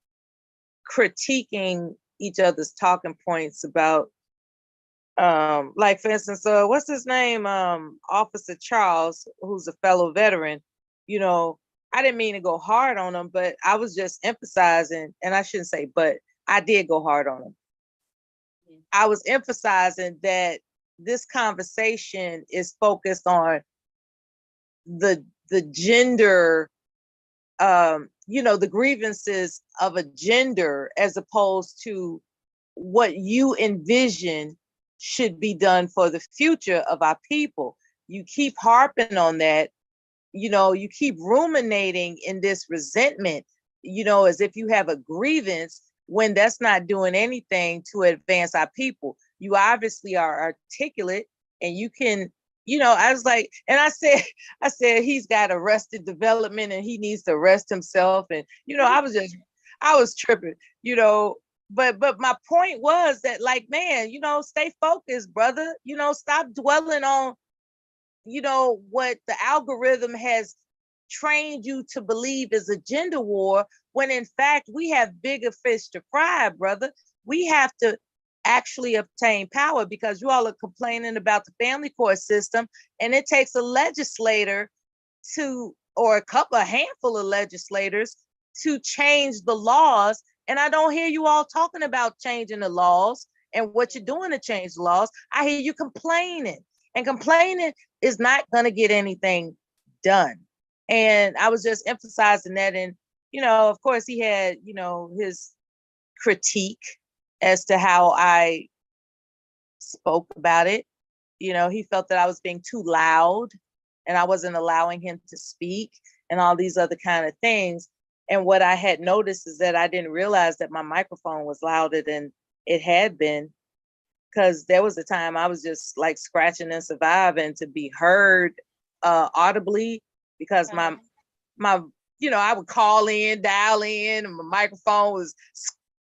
critiquing each other's talking points about, like for instance, what's his name? Officer Charles, who's a fellow veteran. I didn't mean to go hard on him, but I was just emphasizing, and I shouldn't say, but I did go hard on him. I was emphasizing that this conversation is focused on the gender, the grievances of a gender, as opposed to what you envision should be done for the future of our people. You keep harping on that, you keep ruminating in this resentment, as if you have a grievance, when that's not doing anything to advance our people. You obviously are articulate, and you can, I was like, and I said he's got arrested development and he needs to arrest himself. And, I was tripping, but my point was that, like, man, stay focused, brother. Stop dwelling on, what the algorithm has trained you to believe is a gender war, when in fact we have bigger fish to fry, brother. We have to actually obtain power, because you all are complaining about the family court system, and it takes a legislator or a handful of legislators to change the laws. And I don't hear you all talking about changing the laws and what you're doing to change the laws. I hear you complaining, and complaining is not going to get anything done. And I was just emphasizing that. And, of course he had, his critique. as to how I spoke about it. You know, he felt that I was being too loud and I wasn't allowing him to speak and all these other kind of things. And what I had noticed is that I didn't realize that my microphone was louder than it had been, because there was a time I was just like scratching and surviving to be heard audibly, because my I would call in, dial in, and my microphone was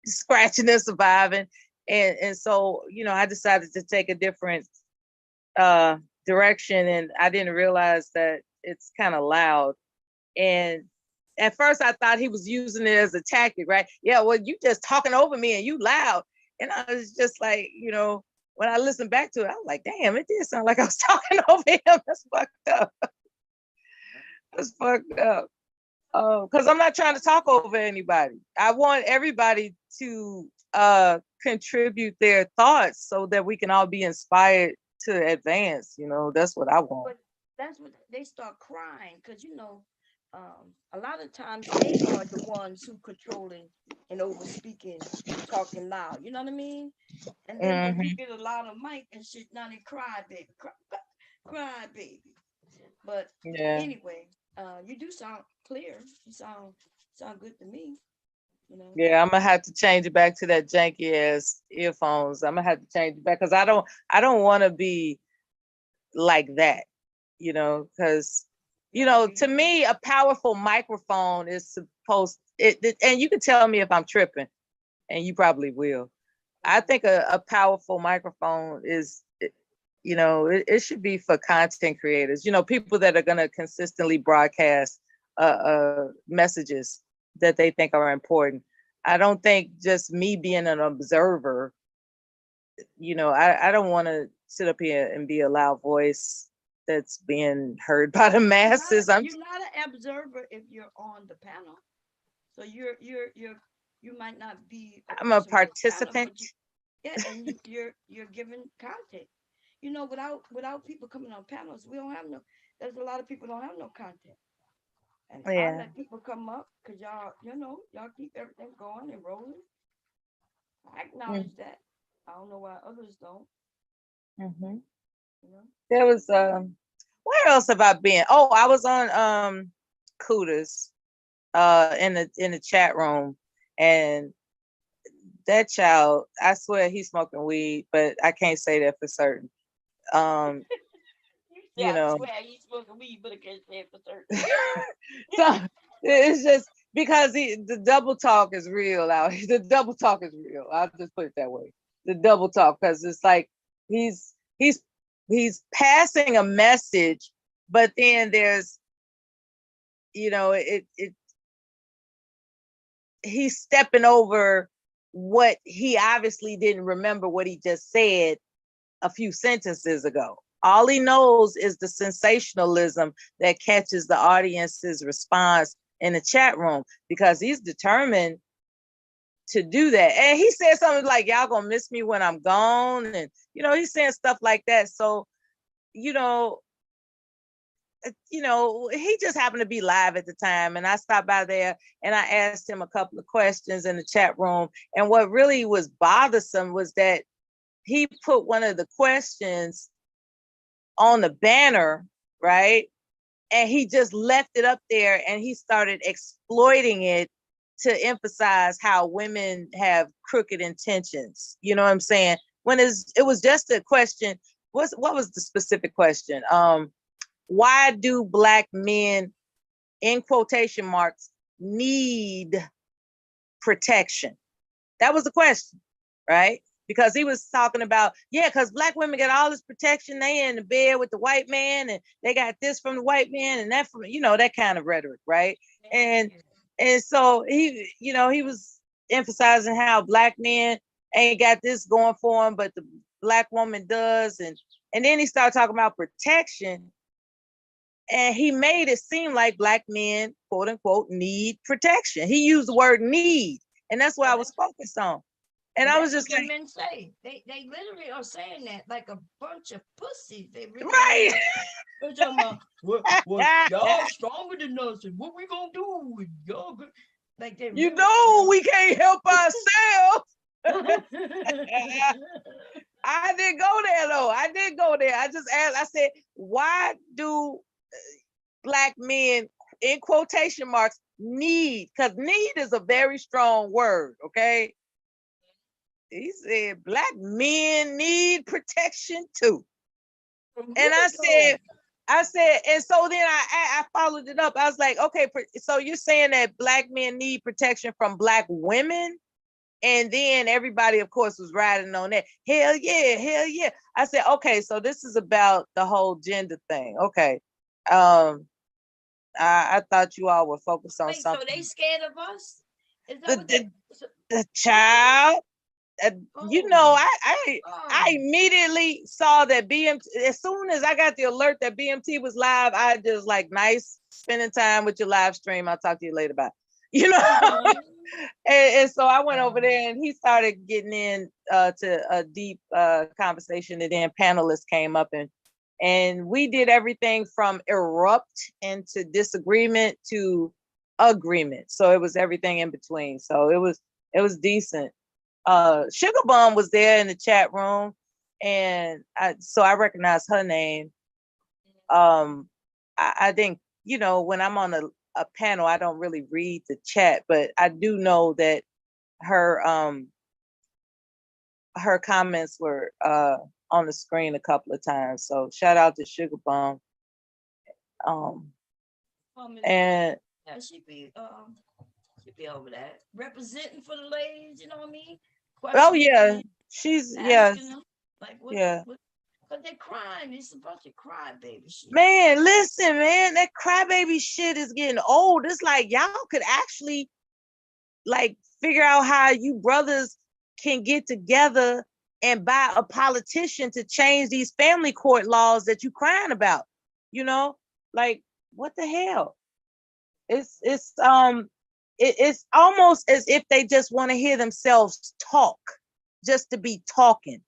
scratching and surviving. And so, I decided to take a different direction, and I didn't realize that it's kind of loud. And at first I thought he was using it as a tactic, right? Yeah, well, you just talking over me and you loud. And I was just like, when I listened back to it, I was like, damn, it did sound like I was talking over him. That's fucked up. That's fucked up. Because I'm not trying to talk over anybody. I want everybody to contribute their thoughts so that we can all be inspired to advance. That's what I want. But that's what they start crying, because a lot of times they are the ones who controlling and over speaking and talking loud. You know what I mean? And then when you get a lot of mic and shit, now they cry, baby, cry, baby. But Yeah. anyway, you do sound clear. You sound good to me. Yeah, I'm gonna have to change it back to that janky ass earphones. I'm gonna have to change it back, because I don't want to be like that, because to me a powerful microphone is supposed it and you can tell me if I'm tripping, and you probably will. I think a powerful microphone is it should be for content creators, people that are going to consistently broadcast messages that they think are important. I don't think just me being an observer, I don't want to sit up here and be a loud voice that's being heard by the masses. You're not an observer if you're on the panel. So you might not be I'm a participant. And you're giving content. Without people coming on panels, we don't have no. There's a lot of people don't have no content. And I let people come up because y'all keep everything going and rolling. I acknowledge that. I don't know why others don't. Mm-hmm. There was where else have I been? Oh, I was on Cooters in the chat room, and that child, I swear he's smoking weed, but I can't say that for certain. I swear he's smoking weed, but I can't say it for certain. So it's just because the double talk is real out here. The double talk is real. I'll just put it that way. The double talk, because it's like he's passing a message, but then there's he's stepping over what he obviously didn't remember what he just said a few sentences ago. All he knows is the sensationalism that catches the audience's response in the chat room, because he's determined to do that. And he said something like, y'all gonna miss me when I'm gone. And, he's saying stuff like that. So, he just happened to be live at the time. And I stopped by there and I asked him a couple of questions in the chat room. And what really was bothersome was that he put one of the questions on the banner, right? And he just left it up there and he started exploiting it to emphasize how women have crooked intentions. You know what I'm saying? When it was just a question. What was the specific question? Why do Black men, in quotation marks, need protection? That was the question, right? Because he was talking about, because Black women get all this protection. They in the bed with the white man, and they got this from the white man, and that from, that kind of rhetoric, right? And so he was emphasizing how Black men ain't got this going for him, but the Black woman does. And then he started talking about protection, and he made it seem like Black men, quote unquote, need protection. He used the word need, and that's what I was focused on. And I was just like, men say they literally are saying that like a bunch of pussies. They really right. They're talking about, well, y'all stronger than us, and what we gonna do? Y'all good. Like they we can't help ourselves. I didn't go there though. I did go there. I just asked, I said, why do black men, in quotation marks, need? Because need is a very strong word, okay? He said, black men need protection too. And I said, and so then I followed it up. I was like, okay, so you're saying that black men need protection from black women? And then everybody, of course, was riding on that. Hell yeah, hell yeah. I said, okay, so this is about the whole gender thing. Okay. I thought you all were focused on Wait, so something. they scared of us? Is that The, what the, so- the child, you know, oh, I oh. immediately saw that BMT. As soon as I got the alert that BMT was live, I just like, nice spending time with your live stream. I'll talk to you later about, you know. Mhm. And so I went over there and he started getting in to a deep conversation, and then panelists came up and we did everything from erupt into disagreement to agreement. So it was everything in between. So it was decent. Sugar Bomb was there in the chat room, and so I recognized her name. I think, you know, when I'm on a panel, I don't really read the chat, but I do know that her her comments were on the screen a couple of times. So shout out to Sugar Bomb. Um, and Yeah, she be over that representing for the ladies. You know what I mean? oh Questioning yeah, them, she's asking them like yeah. what? Cause they're crying. It's a bunch of cry baby shit. Man, listen, man, that crybaby shit is getting old. It's like y'all could actually like figure out how you brothers can get together and buy a politician to change these family court laws that you crying about. You know, like what the hell? It's almost as if they just want to hear themselves talk, just to be talking.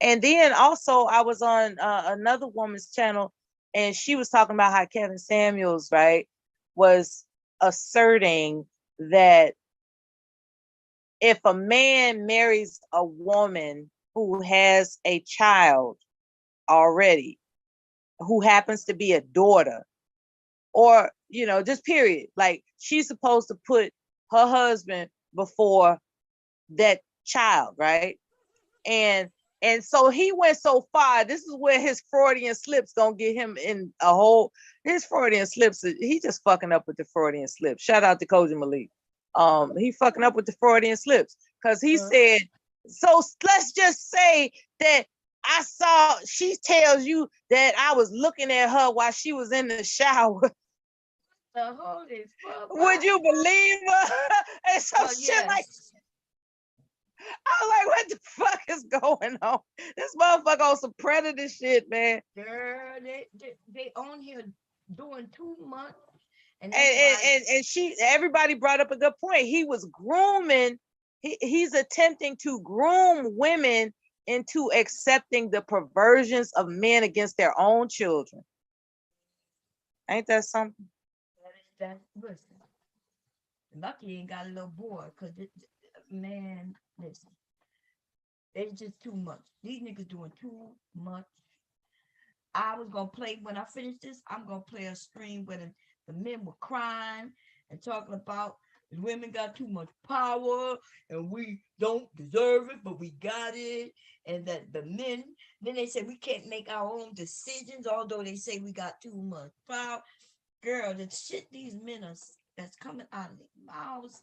And then also I was on another woman's channel, and she was talking about how Kevin Samuels, right, was asserting that if a man marries a woman who has a child already, who happens to be a daughter, or, you know, just period, like she's supposed to put her husband before that child, right? And so he went so far. This is where his Freudian slips gonna get him in a whole. His Freudian slips, he just fucking up with the Freudian slips. Shout out to Koji Malik. He fucking up with the Freudian slips because he said, so let's just say that I saw, she tells you that I was looking at her while she was in the shower. The holy fuck. Would you believe her? And some Well, shit like, yes. I was like, what the fuck is going on? This motherfucker on some predator shit, man. Girl, they on here doing too much, and And that's why. and she, everybody brought up a good point. He was grooming, he's attempting to groom women into accepting the perversions of men against their own children. Ain't that something? That listen. Lucky ain't got a little boy, cause man, listen, it's just too much. These niggas doing too much. I was gonna play when I finish this. I'm gonna play a stream where the men were crying and talking about the women got too much power and we don't deserve it, but we got it. And that the men, then they said we can't make our own decisions, although they say we got too much power. Girl, the shit these men are that's coming out of their mouths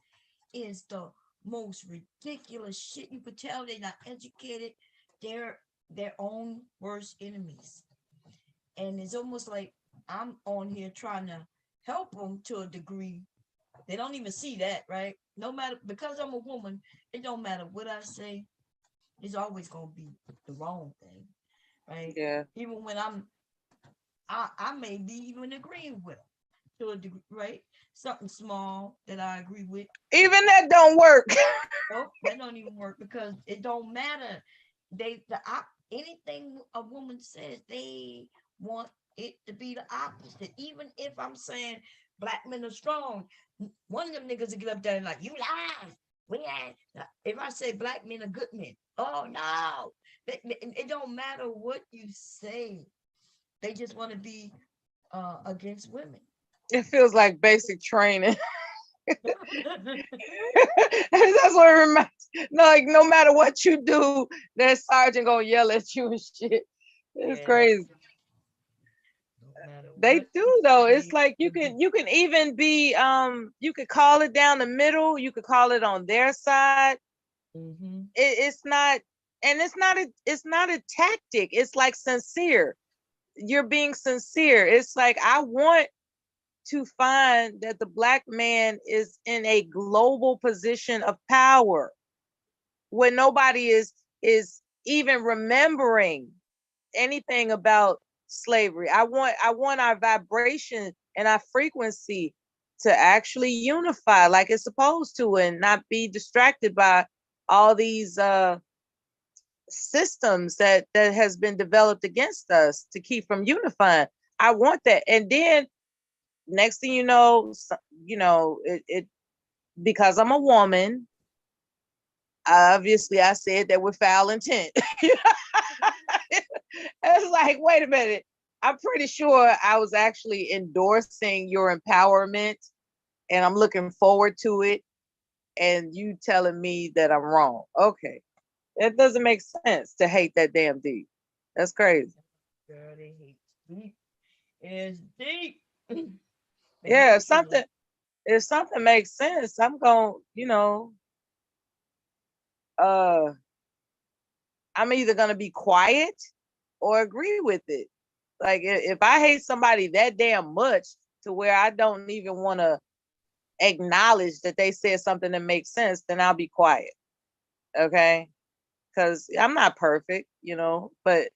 is the most ridiculous shit. You could tell they're not educated. They're their own worst enemies. And it's almost like I'm on here trying to help them to a degree. They don't even see that, right? No matter, because I'm a woman, it don't matter what I say. It's always gonna be the wrong thing, right? Yeah. Even when I may be even agreeing with them to a degree, right? Something small that I agree with. Even that don't work. Nope, that don't even work because it don't matter. Anything a woman says, they want it to be the opposite. Even if I'm saying black men are strong, one of them niggas will get up there and like, you lie. We ain't. If I say black men are good men, oh no, it don't matter what you say. They just want to be against women. It feels like basic training. That's what it reminds. No, like no matter what you do, that sergeant gonna yell at you and shit. It's Yeah, crazy. no matter They what you do though. It's say like or do. you can even be you could call it down the middle. You could call it on their side. Mm-hmm. It's not, and it's not a tactic. It's like sincere. You're being sincere. It's like I want to find that the black man is in a global position of power where nobody is even remembering anything about slavery. I want our vibration and our frequency to actually unify like it's supposed to and not be distracted by all these systems that has been developed against us to keep from unifying. I want that. And then next thing you know, it because I'm a woman, obviously I said that with foul intent. It's like, wait a minute. I'm pretty sure I was actually endorsing your empowerment and I'm looking forward to it. And you telling me that I'm wrong. Okay. It doesn't make sense to hate that damn deep. That's crazy. Girl, they hate deep. It's deep. They Yeah, hate you. if something makes sense, I'm going, uh I'm either gonna be quiet or agree with it. Like if I hate somebody that damn much to where I don't even want to acknowledge that they said something that makes sense, then I'll be quiet. Okay. Because I'm not perfect, but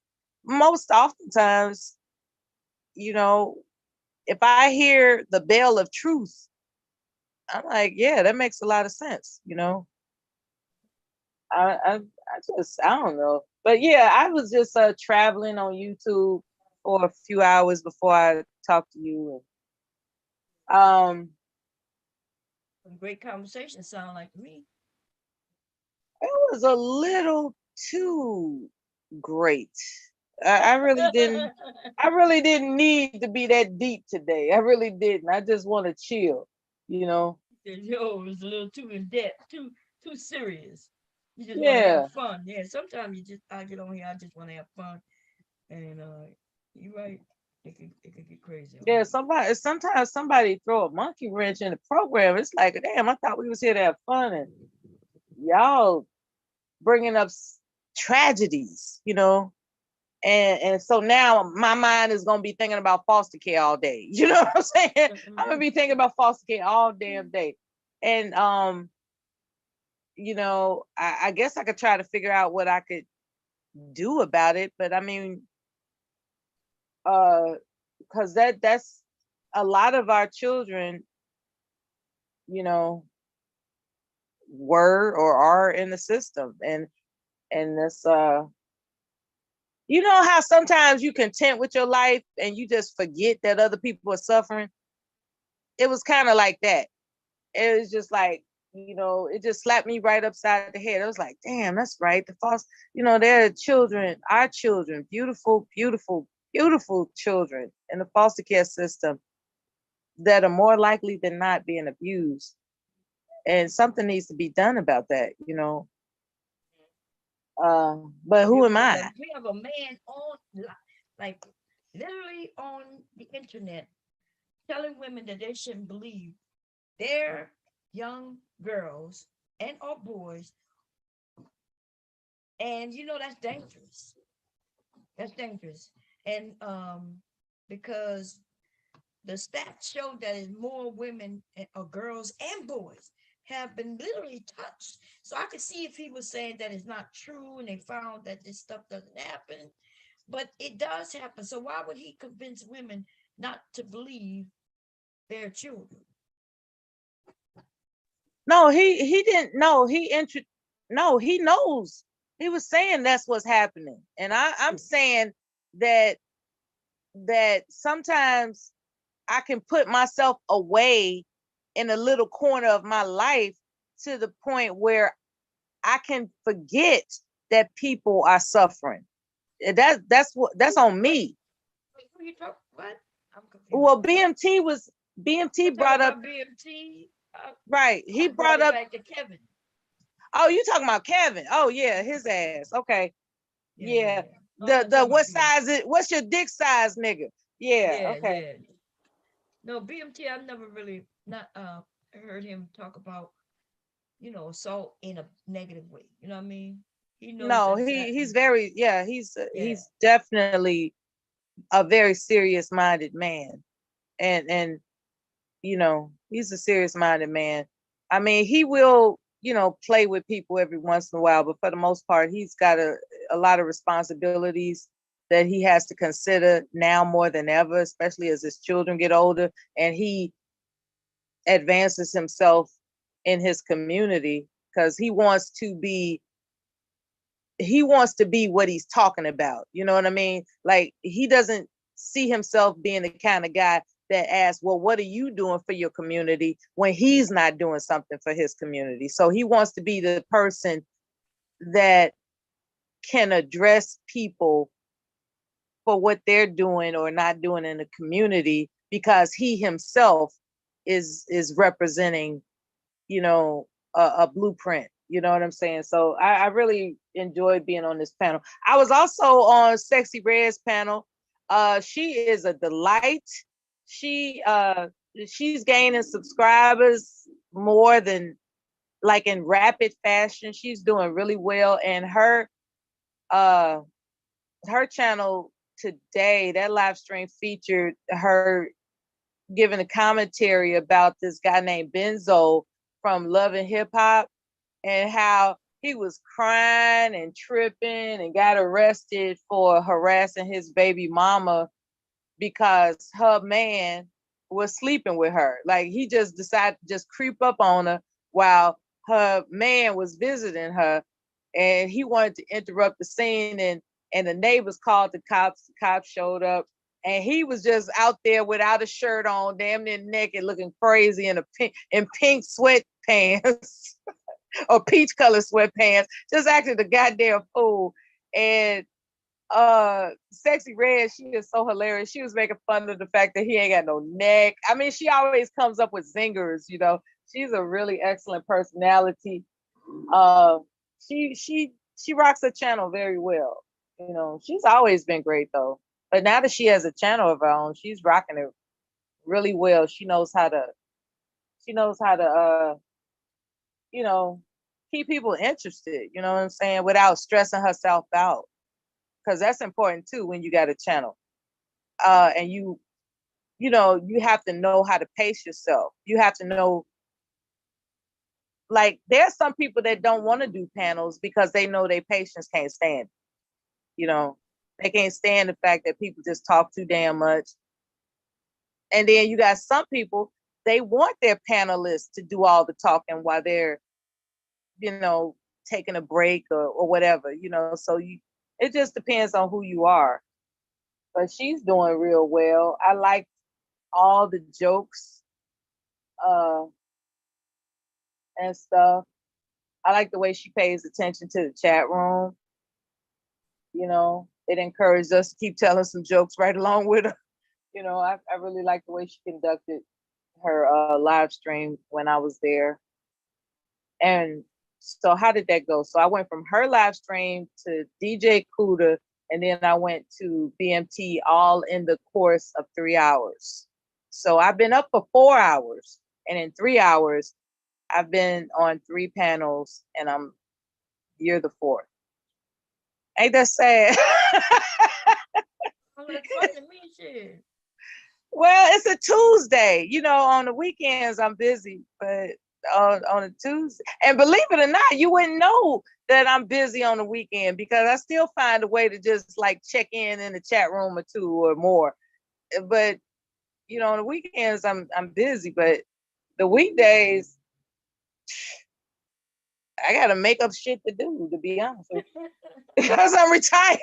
most oftentimes, you know, if I hear the bell of truth, I'm like, yeah, that makes a lot of sense. I don't know. But yeah, I was just traveling on YouTube for a few hours before I talked to you. Um, Some great conversation sound like to me. it was a little too great. I really didn't. I really didn't need to be that deep today. I really didn't. I just want to chill. Yo, it's a little too in depth, too serious. You just want to have Yeah, fun. Yeah, sometimes I get on here, I just want to have fun. And you're right. It can get crazy on yeah. here. Sometimes somebody throw a monkey wrench in the program. It's like, damn, I thought we was here to have fun, and y'all bringing up tragedies. And so now my mind is gonna be thinking about foster care all day. You know what I'm saying? I'm gonna be thinking about foster care all damn day. And I guess I could try to figure out what I could do about it. But I mean, because that's a lot of our children, you know, were or are in the system, and this you know how sometimes you content with your life and you just forget that other people are suffering. It was kind of like that. It was just like, it just slapped me right upside the head. I was like, damn, that's right. The false, there are children, our children, beautiful, beautiful, beautiful children in the foster care system that are more likely than not being abused. And something needs to be done about that. But who am I? We have a man on like literally on the internet telling women that they shouldn't believe their young girls and or boys, and that's dangerous. That's dangerous, and because the stats show that is more women or girls and boys have been literally touched. So I could see if he was saying that it's not true and they found that this stuff doesn't happen, but it does happen. So why would he convince women not to believe their children? No, he didn't. No, he knows. He was saying that's what's happening, and I'm saying that sometimes I can put myself away in a little corner of my life to the point where I can forget that people are suffering. That's on me. Wait, who you talk? What? I'm confused. Well, BMT I'm talking brought up, about BMT. right. I He brought brought it up, back to Kevin. oh, you talking about Kevin? Oh yeah, his ass. Okay, yeah. Yeah. I'm not The talking what about BMT. size it? What's your dick size, nigga? Yeah. Yeah, Okay. yeah. No, BMT, I've never really not heard him talk about, assault in a negative way. You know what I mean? He knows No, he's exactly. very, yeah. Yeah. He's definitely a very serious minded man, and he's a serious minded man. I mean, he will, play with people every once in a while, but for the most part, he's got a lot of responsibilities that he has to consider now more than ever, especially as his children get older and he advances himself in his community because he wants to be what he's talking about. You know what I mean? Like he doesn't see himself being the kind of guy that asks, well, what are you doing for your community when he's not doing something for his community? So he wants to be the person that can address people for what they're doing or not doing in the community because he himself is representing, a blueprint. You know what I'm saying? So I really enjoyed being on this panel. I was also on Sexy Red's panel. She is a delight. She she's gaining subscribers more than like in rapid fashion. She's doing really well, and uh her channel today, that live stream featured her giving a commentary about this guy named Benzo from Love and Hip Hop and how he was crying and tripping and got arrested for harassing his baby mama because her man was sleeping with her. Like he just decided to just creep up on her while her man was visiting her, and he wanted to interrupt the scene, and the neighbors called the cops. The cops showed up, and he was just out there without a shirt on, damn near naked, looking crazy in pink sweatpants or peach color sweatpants, just acting a goddamn fool. And Sexy Red, she is so hilarious. She was making fun of the fact that he ain't got no neck. I mean, she always comes up with zingers, She's a really excellent personality. Uh she rocks her channel very well. She's always been great though. But now that she has a channel of her own, she's rocking it really well. She knows how to you know, keep people interested, you know what I'm saying, without stressing herself out. Because that's important too when you got a channel. And you have to know how to pace yourself. You have to know, like, there's some people that don't want to do panels because they know their patients can't stand it. You know, they can't stand the fact that people just talk too damn much. And then you got some people, they want their panelists to do all the talking while they're, you know, taking a break or whatever, so it just depends on who you are. But she's doing real well. I like all the jokes uh and stuff. I like the way she pays attention to the chat room. It encouraged us to keep telling some jokes right along with her. I really like the way she conducted her live stream when I was there. And so how did that go? So I went from her live stream to DJ Kuda, and then I went to BMT all in the course of 3 hours. So I've been up for 4 hours, and in 3 hours, I've been on 3 panels, and you're the fourth. Ain't that sad? Oh, that's fun to me, shit. Well, it's a Tuesday. On the weekends I'm busy, but on a Tuesday, and believe it or not, you wouldn't know that I'm busy on the weekend because I still find a way to just like check in the chat room or two or more. But on the weekends I'm busy, but the weekdays I gotta make up shit to do, to be honest with you, because I'm retired.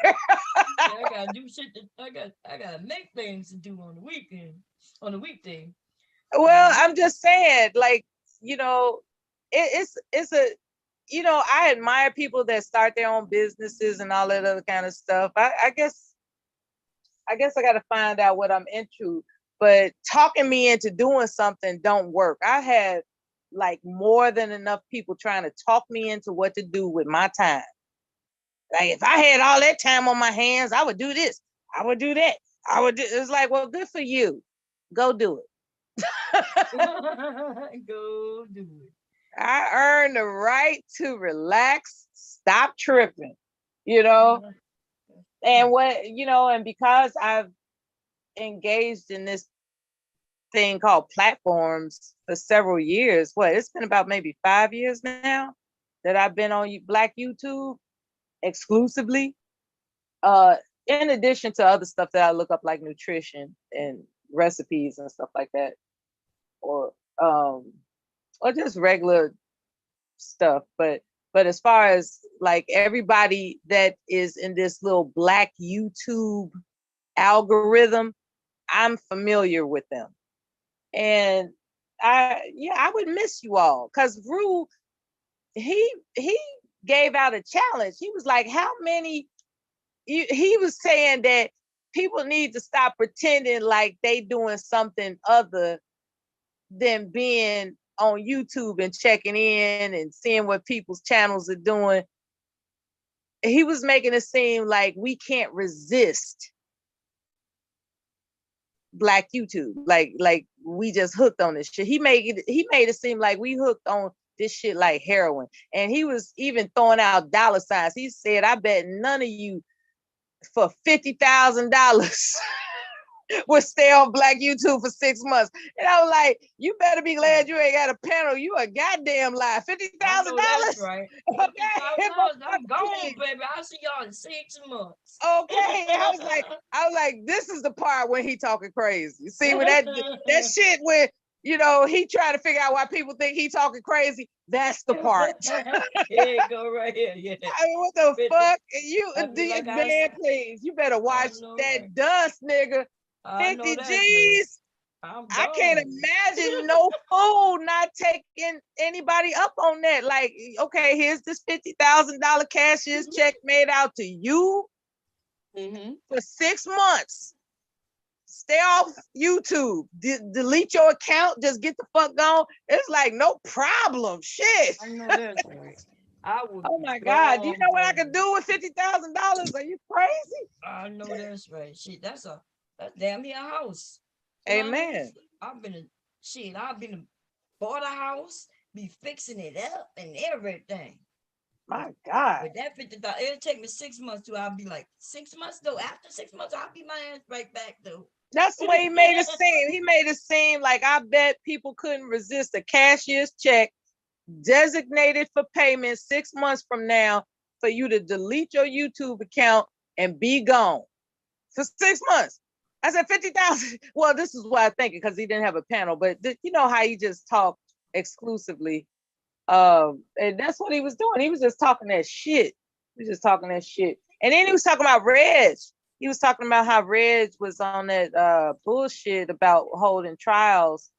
I gotta do shit. I gotta make things to do on the weekend, on the weekday. Well, I'm just saying, like, you know, it's a, I admire people that start their own businesses and all that other kind of stuff. I guess I got to find out what I'm into, but talking me into doing something don't work. I had like more than enough people trying to talk me into what to do with my time. Like if I had all that time on my hands, I would do this. I would do that. I would do. It's like, well, good for you. Go do it. Go do it. I earned the right to relax, stop tripping, you know. And and because I've engaged in this thing called platforms for several years, it's been about maybe 5 years now that I've been on Black YouTube exclusively. In addition to other stuff that I look up like nutrition and recipes and stuff like that, or just regular stuff. But as far as like everybody that is in this little Black YouTube algorithm, I'm familiar with them. And I would miss you all, because Rue, he gave out a challenge. He was like, how many, he was saying that people need to stop pretending like they doing something other than being on YouTube and checking in and seeing what people's channels are doing. He was making it seem like we can't resist Black YouTube. Like we just hooked on this shit. He made it seem like we hooked on this shit like heroin. And he was even throwing out dollar signs. He said, I bet none of you for $50,000 would stay on Black YouTube for 6 months. And I was like, you better be glad you ain't got a panel. You a goddamn lie. $50,000. That's right. Okay. I'm gone, baby. I'll see y'all in 6 months. Okay. I was like, this is the part when he talking crazy. See, when that shit when he trying to figure out why people think he talking crazy. That's the part. Yeah, go right here. Yeah. I mean, what the fuck? You, like man, please. You better watch that right. dust, nigga. 50 G's. I can't imagine no fool not taking anybody up on that. Like, okay, here's this $50,000 cashier's check made out to you for 6 months. Stay off YouTube. Delete your account. Just get the fuck gone. It's like no problem. Shit. I know that's right. Oh my God. Do you know what I could do with $50,000? Are you crazy? I know that's right. Shit, that's damn near a house. Amen. I've been bought a house, be fixing it up and everything. My God. But that $50,000, it'll take me 6 months to. I'll be like 6 months though. After 6 months, I'll be my ass right back though. That's the way he made it seem. He made it seem like I bet people couldn't resist a cashier's check designated for payment 6 months from now for you to delete your YouTube account and be gone for 6 months. I said 50,000. Well, this is what I think, because he didn't have a panel, but you know how he just talked exclusively. And that's what he was doing. He was just talking that shit. And then he was talking about Reg. He was talking about how Reg was on that bullshit about holding trials.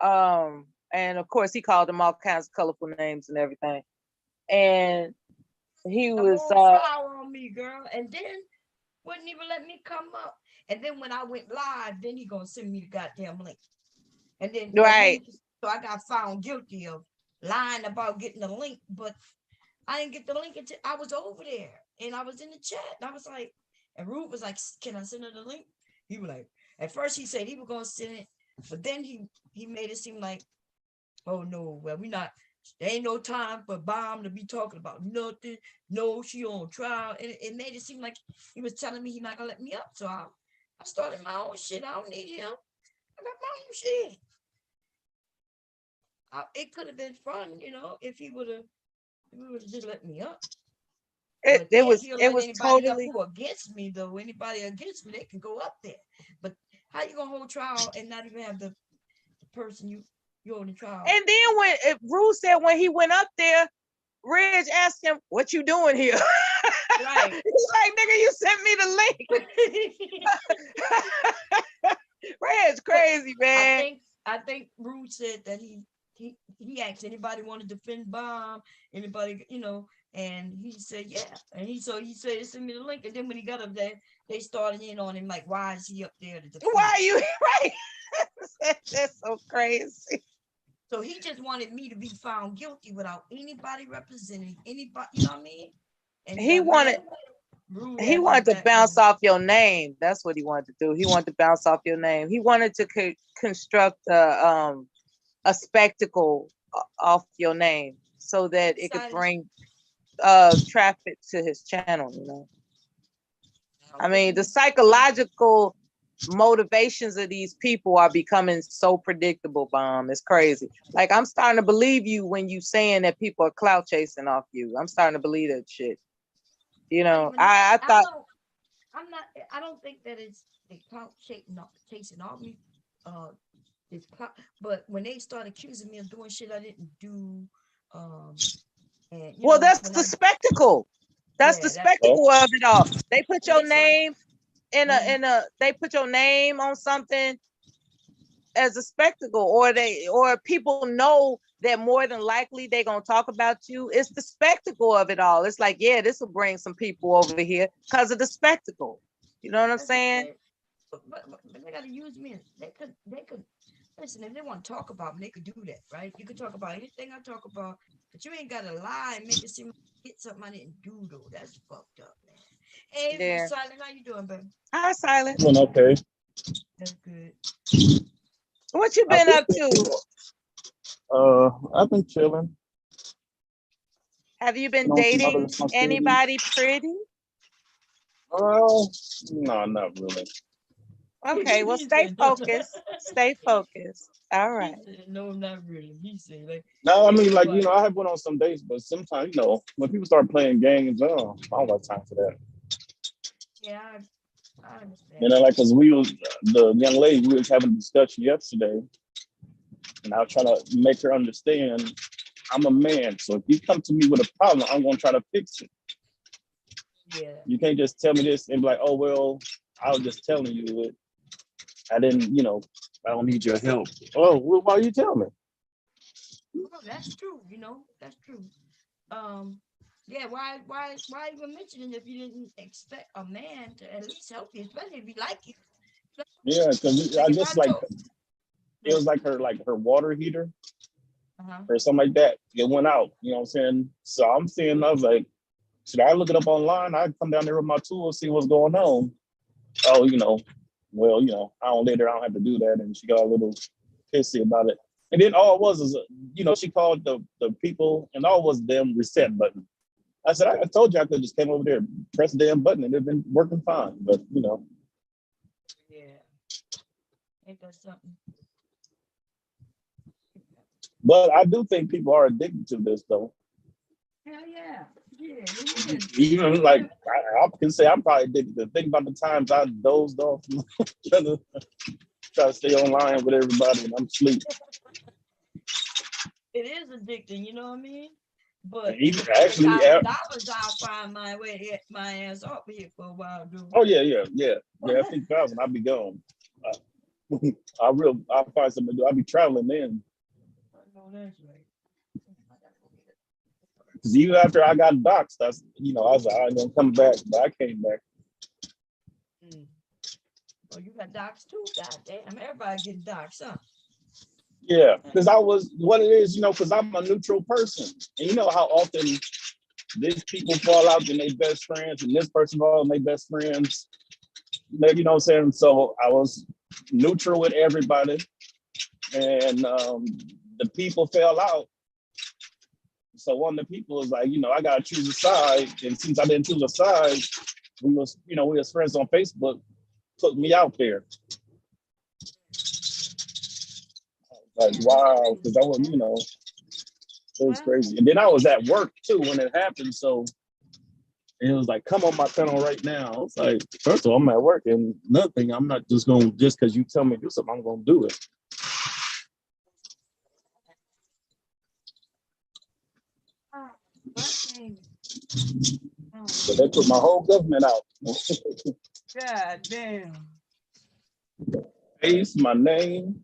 And of course he called them all kinds of colorful names and everything. And he was trial on me, girl. And then wouldn't even let me come up. And then when I went live, then he gonna send me the goddamn link. And then right. So I got found guilty of lying about getting the link, but I didn't get the link until I was over there and I was in the chat. And I was like, and Ruth was like, can I send her the link? He was like, at first he said he was gonna send it, but then he made it seem like, oh no, well, there ain't no time for Bomb to be talking about nothing. No, she on trial. And it made it seem like he was telling me he not gonna let me up. So I started my own shit. I don't need him. I got my own shit. It could have been fun, if he would have just let me up. It was totally who against me though. Anybody against me, they can go up there. But how you gonna hold trial and not even have the person you're on the trial? And then when Rue said when he went up there, Reg asked him, "What you doing here?" Right. He's like, "Nigga, you sent me the link." Reg's crazy, man. I think Rue said that he he asked anybody want to defend bomb, anybody, and he said, yeah. And he said, send me the link. And then when he got up there, they started in on him like, why is he up there to defend? Why are you right? That's so crazy. So he just wanted me to be found guilty without anybody representing anybody, you know what I mean? And He wanted to bounce off your name. That's what he wanted to do. He wanted to bounce off your name. He wanted to construct a spectacle off your name so that it could bring traffic to his channel, I mean, the psychological motivations of these people are becoming so predictable, Bomb. It's crazy. Like, I'm starting to believe you when you saying that people are clout chasing off you. I'm starting to believe that shit. I thought I don't think that it's the clout chasing off me. It's but when they start accusing me of doing shit I didn't do, and that's the spectacle. That's the spectacle of it all. They put your name in a they put your name on something as a spectacle, or people know that more than likely they're gonna talk about you. It's the spectacle of it all. It's like, yeah, this will bring some people over here because of the spectacle. You know what I'm saying? But they gotta use me. They could listen, if they want to talk about me, they could do that, right? You could talk about anything I talk about, but you ain't gotta lie and make it seem like I did something I didn't do though. That's fucked up, man. Hey, Silent, how you doing, baby? Hi, Silent. Doing okay. That's good. What you been up to? I've been chilling. Have you been dating anybody pretty? No, not really. Okay, well, stay focused. Stay focused. All right. No, not really. He said, like, No, I mean, like, I have went on some dates, but sometimes, when people start playing games, I don't have time for that. Yeah, I understand. Like, because the young lady, we was having a discussion yesterday, and I was trying to make her understand I'm a man. So if you come to me with a problem, I'm going to try to fix it. Yeah. You can't just tell me this and be like, oh, well, I was just telling you it. I didn't, I don't need your help. Oh, well, why you tell me? Oh, that's true. That's true. Yeah. Why even mention it if you didn't expect a man to at least help you, especially if he like you? Yeah, because I just it was like her water heater or something like that. It went out. You know what I'm saying? So I was like, should I look it up online? I'd come down there with my tools, see what's going on. Oh, well, I don't live there. I don't have to do that. And she got a little pissy about it. And then all it was is, she called the people, and all it was them reset button. I said, I told you I could just came over there, press the damn button, and it'd been working fine. But, Yeah. Ain't that something? But I do think people are addicted to this, though. Hell yeah. Yeah. Even like I can say I'm probably addicted to think about the times I dozed off trying to stay online with everybody and I'm asleep. It is addicting, you know what I mean? But even actually I'll find my way to get my ass up here for a while, dude. Oh yeah. I think 1,000 I'll be gone. I'll find something to do. I'll be traveling then. I know that's right. Because even after I got doxxed, I was like, I'm gonna come back, but I came back. Oh, you got doxxed too? God damn, everybody getting doxxed, huh? Yeah, because I was what it is, because I'm a neutral person. And you know how often these people fall out in their best friends and this person fall in their best friends. You know what I'm saying? So I was neutral with everybody. And the people fell out. So one of the people was like, I gotta choose a side. And since I didn't choose a side, we was friends on Facebook, put me out there. Like, wow, because I was, it was crazy. And then I was at work too when it happened. So it was like, come on my channel right now. I was like, first of all, I'm at work, and another thing, I'm not just because you tell me to do something, I'm gonna do it. So they put my whole government out. God damn. Face, my name,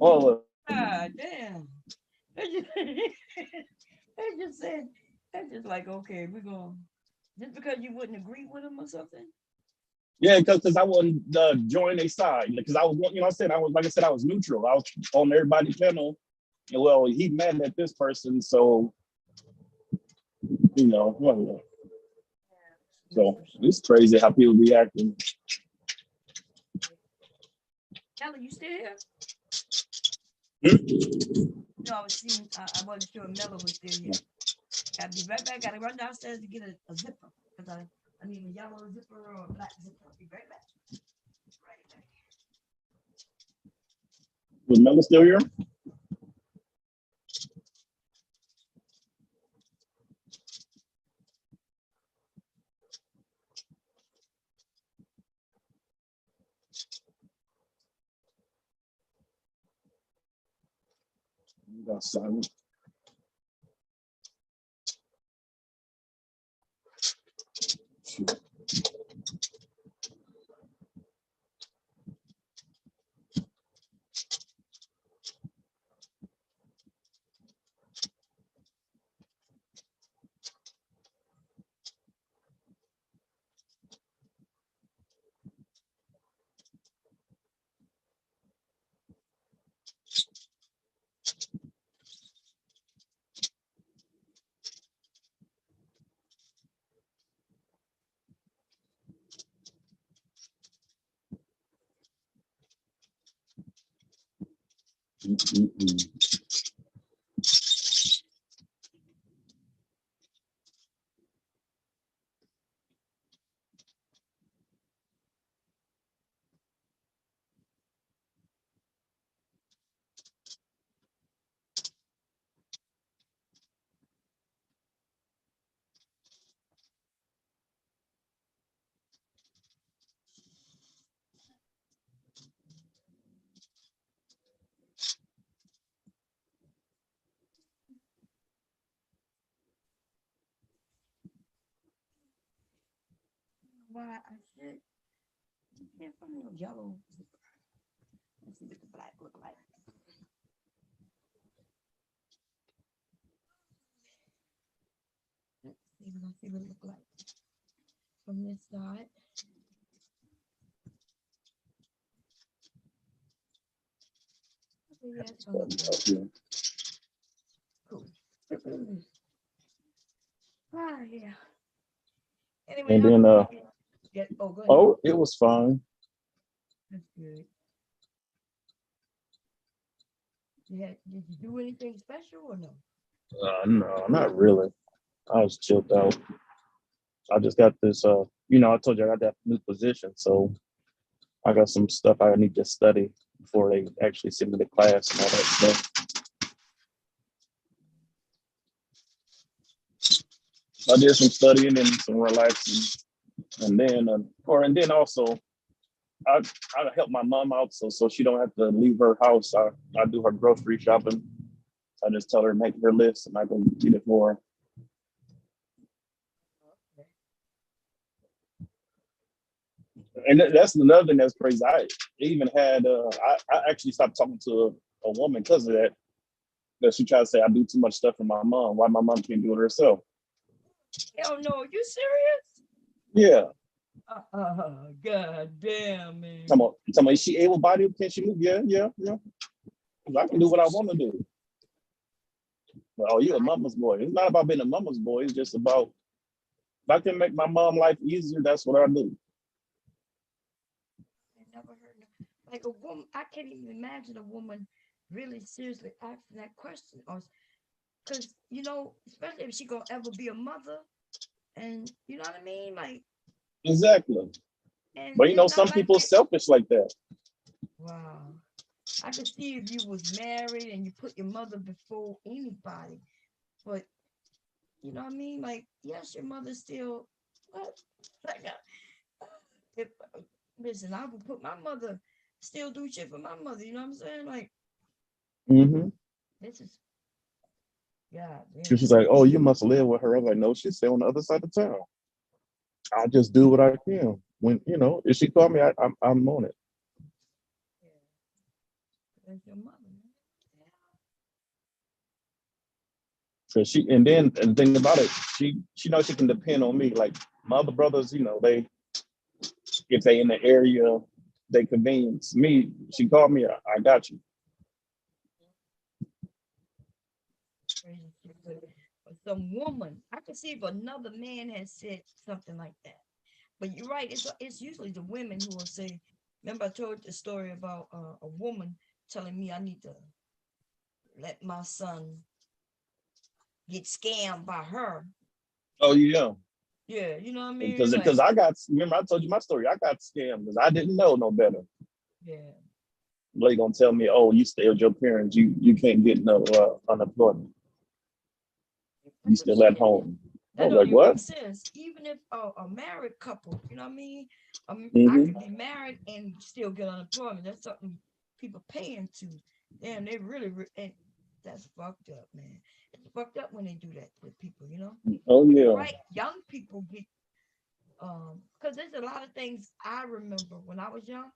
all of it. God damn. They just, they just said, they just like, okay, we're gonna just because you wouldn't agree with them or something. Yeah, because I wouldn't join a side. Because I was, you know, I said I was, like I said, I was neutral. I was on everybody's panel. And well, he mad at this person, so you know, well, so it's crazy how people be acting. Kelly, you still here? Hmm? No, I was seeing. I wasn't sure Mella was still here. Gotta be right back. Gotta run downstairs to get a zipper because I need a yellow zipper or a black zipper. I'll be right back. Right back. Was Mella still here? Got silent. Mm-mm-mm. Why I said you can't find no yellow zipper. Let's see what the black look like. Let's see what it look like from this side. Okay, yeah, it's gonna look good. Yeah. Cool. Ah, yeah. Anyway, And how then was it? Yeah. Oh, go ahead. oh, it was fine. That's good. Did you do anything special or no? No, not really. I was chilled out. I just got this you know, I told you I got that new position, so I got some stuff I need to study before they actually send me to class and all that stuff. I did some studying and some relaxing, and then and then also I I help my mom out so she don't have to leave her house. I do her grocery shopping. I just tell her to make her list and I go get it for her. Okay. And that's another thing that's crazy. I even had I actually stopped talking to a woman because of that. That she tried to say I do too much stuff for my mom. Why my mom can't do it herself? Hell no, you serious? Yeah. God damn, man. Tell me, is she able bodied? Can she move? Yeah, yeah, yeah. 'Cause I can do what I want to do. But, oh, you're a mama's boy. It's not about being a mama's boy. It's just about if I can make my mom life easier, that's what I do. I never heard like a woman. I can't even imagine a woman really seriously asking that question, or because you know, especially if she gonna ever be a mother, and you know what I mean, like, Exactly. and But you know, it's not some like people that. selfish like that. Wow, I could see if you was married and you put your mother before anybody, but you know what I mean, like, yes, your mother still, what, like, if listen, I would put my mother, still do shit for my mother. You know what I'm saying? Like, Mm-hmm. this is God She damn. was like, "Oh, you must live with her." I was like, "No, she's still on the other side of town. I just do what I can. When you know, if she called me, I'm on it." Yeah, that's your mother, man. Yeah. Cause and the thing about it, she knows she can depend on me. Like my other brothers, they if they in the area, they convenience me. She called me, I got you. Crazy shit. But some woman, I can see if another man has said something like that. But you're right. It's usually the women who will say. Remember, I told the story about a woman telling me I need to let my son get scammed by her. Oh yeah. Yeah, you know what I mean? Because Like, I got, remember I told you my story. I got scammed because I didn't know no better. yeah. Lady gonna tell me, oh, you stay with your parents, you can't get no unemployment. You That's what still she at did. home. I That was don't like, even what? make sense. Even if a married couple, you know what I mean? I Mm-hmm. could be married and still get unemployment. That's something people pay into. Damn, they and that's fucked up, man. It's fucked up when they do that to people, you know? Oh But you're yeah. right, young people get because there's a lot of things I remember when I was young,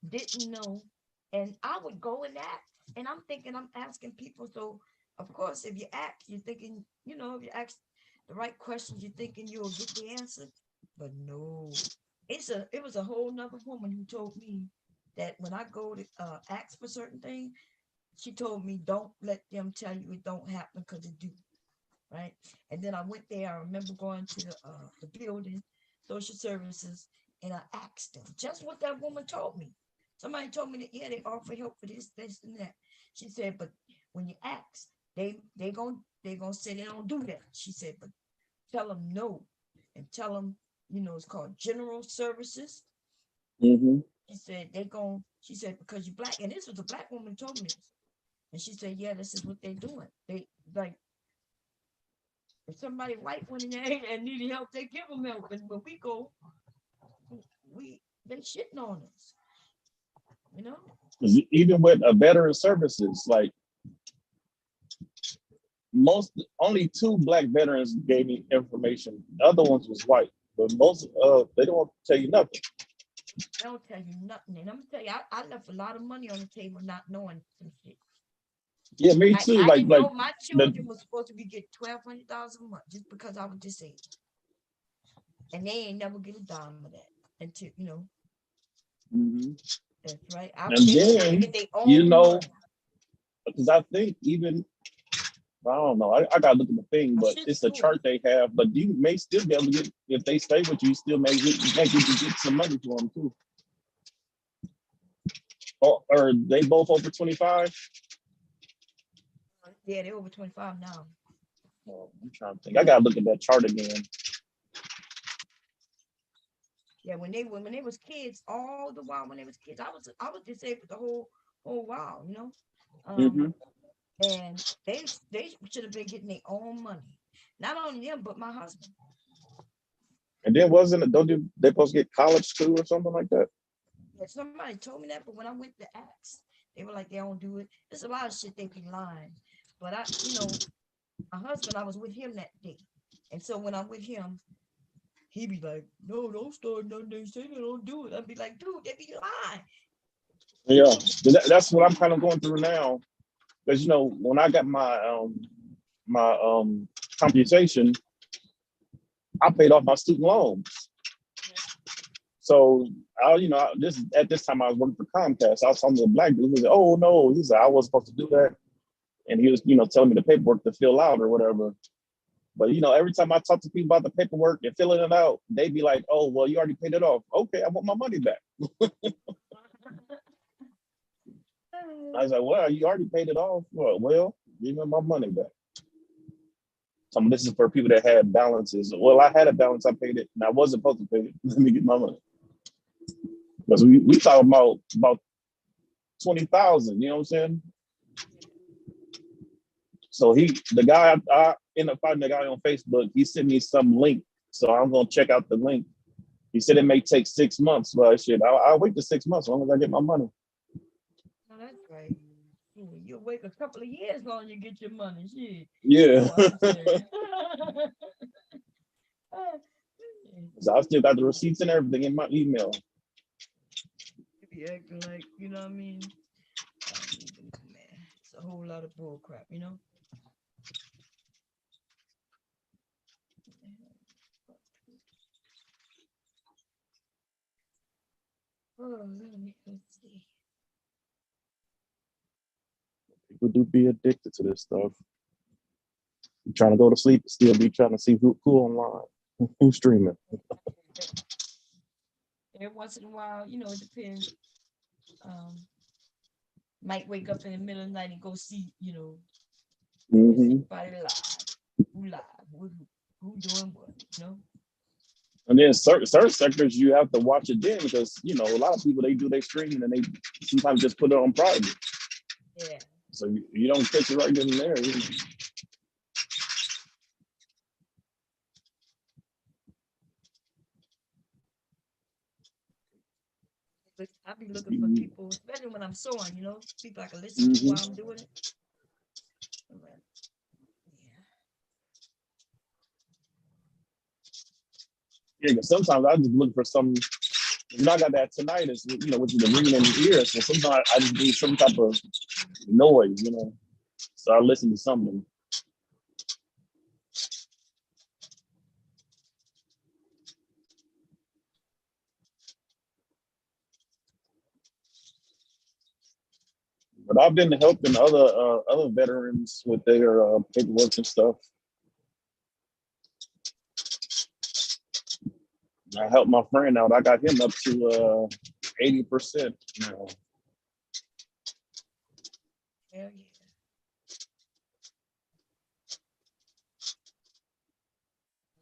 didn't know, and I would go and ask, and I'm thinking I'm asking people. So of course, if you ask, you're thinking, if you ask the right questions, you're thinking you'll get the answer. But no, it was a whole nother woman who told me that when I go to ask for certain things, she told me don't let them tell you it don't happen because it do, right? And then I went there. I remember going to the building, social services, and I asked them just what that woman told me. Somebody told me that yeah, they offer help for this, and that. She said, but when you ask, they gonna say they don't do that. She said, but tell them no, and tell them it's called general services. Mm-hmm. She said they gon' She said because you're black, and this was a black woman told me this, and she said yeah, this is what they're doing. They like if somebody white went in there and needed help, they give them help. And when we go, they shitting on us, you know? Even with a veteran services, like only two black veterans gave me information. The other ones was white, but most they don't tell you nothing. They don't tell you nothing. And I'm gonna tell you, I left a lot of money on the table not knowing some shit. Yeah, me I, too. I Like didn't like know my the children was supposed to be getting $1,200 a month just because I was disabled. And they ain't never get a dime of that until, Mhm. that's right. And They were supposed to then get their own money. because I think even I don't know. I gotta look at the thing, My but shit's it's a full. chart they have. But you may still be able to get if they stay with you. You still may get some money for them too. Or they both over 25? Yeah, they're over 25 now. Oh, I'm trying to think. I gotta look at that chart again. Yeah, when they was kids, all the while when they was kids, I was disabled the whole while, Mm-hmm. and they should have been getting their own money. Not only them, but my husband. And then wasn't it? Don't they supposed to get college too or something like that? Yeah, somebody told me that, but when I went to ask, they were like, they don't do it. There's a lot of shit they be lying. But my husband, I was with him that day. And so when I'm with him, he be like, no, don't start nothing. They say they don't do it. I'd be like, dude, they be lying. Yeah, that's what I'm kind of going through now. Because when I got my compensation, I paid off my student loans. So this at this time I was working for Comcast. I was talking to a black dude. He said, "Oh no," he said, "I wasn't supposed to do that," and he was telling me the paperwork to fill out or whatever. But every time I talk to people about the paperwork and filling it out, they'd be like, "Oh well, you already paid it off. Okay, I want my money back." I was like, "Well, you already paid it off. Well, give me my money back." Some of this is for people that had balances. Well, I had a balance, I paid it, and I wasn't supposed to pay it. Let me get my money. Because we talking about 20,000, you know what I'm saying? So the guy, I ended up finding the guy on Facebook. He sent me some link, so I'm gonna check out the link. He said it may take 6 months, but shit, I'll wait the 6 months as long as I get my money. No, that's right. You'll wait a couple of years long you get your money. Shit. Yeah. Oh, I'm saying. So I still got the receipts and everything in my email. You be acting like, you know what I mean? I don't even know, man. It's a whole lot of bull crap, Oh, let's see. People do be addicted to this stuff. You trying to go to sleep, still be trying to see who online, who's streaming. Every once in a while, it depends. Um, might wake up in the middle of the night and go see, is Hmm. anybody live? Who live? Who doing what? And then certain sectors you have to watch it then because a lot of people they do their streaming and they sometimes just put it on private, Yeah. so you don't catch it right then and there. But I be looking for Mm-hmm. people, especially when I'm sewing, people I can listen to while I'm doing it. But, yeah. Yeah, 'cause sometimes I just look for some. I got that tinnitus, which is the ringing in the ear. So sometimes I just need some type of noise. So I listen to something. But I've been helping other veterans with their paperwork and stuff. I helped my friend out. I got him up to 80% now. Hell yeah.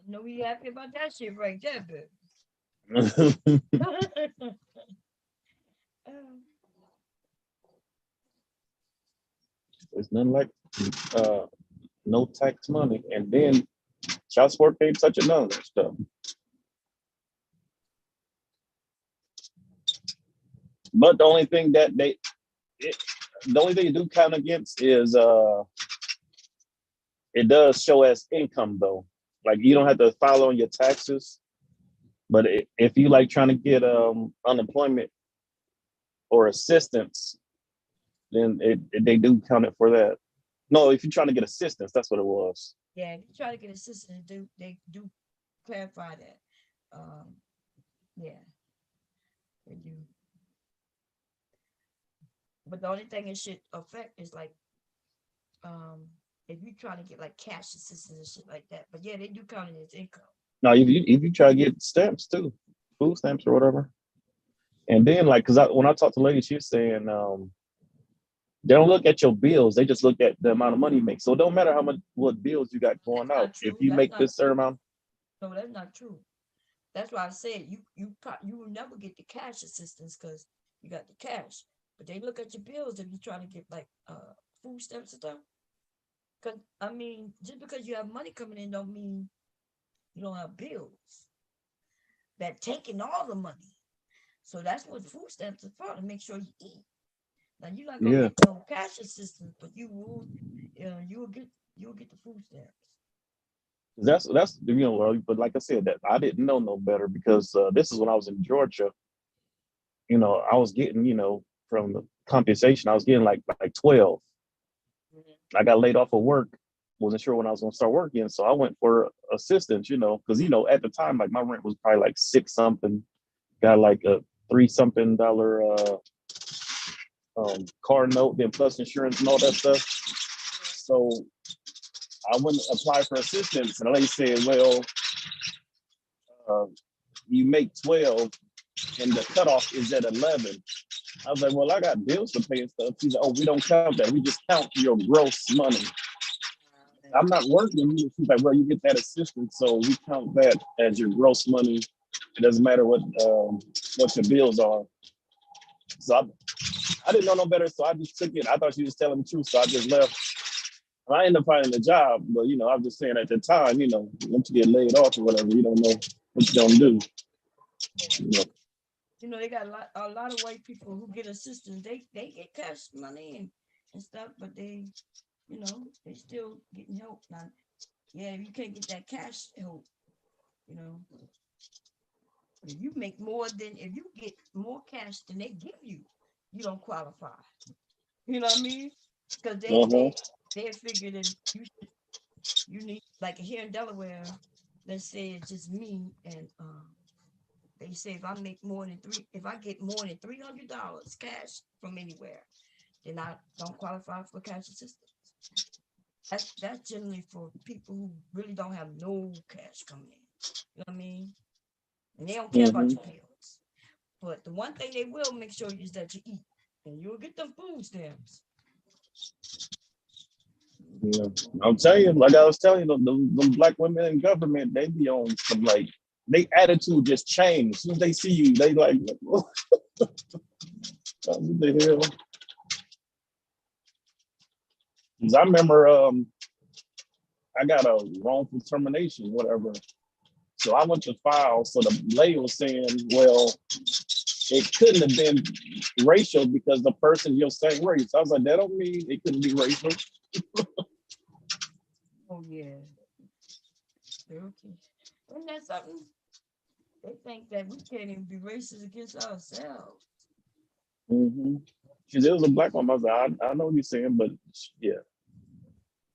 I know we happy about that shit right there, but There's nothing like uh, no tax money, and then child support ain't touching none of that stuff. But the only thing you do count against is it does show as income though. Like you don't have to file on your taxes, but if you like trying to get unemployment or assistance, then they do count it for that. No, if you're trying to get assistance, that's what it was. yeah, if you try to get assistance, they do clarify that. Um, yeah, they do. But the only thing it should affect is like if you trying to get like cash assistance and shit like that. But yeah, they do count it as income. Now, if you try to get stamps too, food stamps or whatever, and then like, cause when I talked to lady, she was saying they don't look at your bills; they just look at the amount of money you make. So it don't matter how much what bills you got going That's out. not If true. you That's make not this certain true. amount, No, that's not true. That's why I said you will never get the cash assistance because you got the cash. But they look at your bills if you're trying to get like food stamps and stuff. Cause I mean, just because you have money coming in don't mean you don't have bills. That taking all the money. So that's what food stamps are for, to make sure you eat. Now you're not gonna yeah, get no cash assistance, but you will get the food stamps. that's But like I said, that I didn't know no better because this is when I was in Georgia. I was getting from the compensation, I was getting like 12. I got laid off of work, wasn't sure when I was gonna start working, so I went for assistance. Because at the time, like my rent was probably like six something. Got like a three something dollar car note, then plus insurance and all that stuff. So I went to apply for assistance, and the lady said, "Well, uh, you make 12, and the cutoff is at 11." I was like, "Well, I got bills to pay and stuff." She's like, "Oh, we don't count that. We just count your gross money." I'm not working. She's like, "Well, you get that assistance, so we count that as your gross money. It doesn't matter what your bills are." So I didn't know no better, so I just took it. I thought she was telling the truth, so I just left. I ended up finding a job, but I'm just saying at the time, once you get laid off or whatever, you don't know what you're gonna do. Yeah. You know. They got a lot of white people who get assistance. They get cash money and stuff, but they still getting help. Now, yeah, you can't get that cash help, you know. If you get more cash than they give you, you don't qualify. You know what I mean? Because Uh-huh. they figure that you need, like here in Delaware, let's say it's just me and they they say if I make more than if I get more than $300 cash from anywhere, then I don't qualify for cash assistance. That's generally for people who really don't have no cash coming in. You know what I mean? And they don't care about Mm-hmm. your bills. But the one thing they will make sure is that you eat, and you'll get them food stamps. Yeah. I'm telling you, like I was telling you, the black women in government, they be on some like they attitude just change. As soon as they see you, they like, what the hell? 'Cause I remember I got a wrongful termination, whatever. So I went to file. So the lady was saying, well, it couldn't have been racial because the person your same race. I was like, that don't mean it couldn't be racial. Oh yeah. Okay. And that's something they think that we can't even be racist against ourselves. Mm-hmm. Because it was a black woman. I was like, I know what you're saying, but yeah,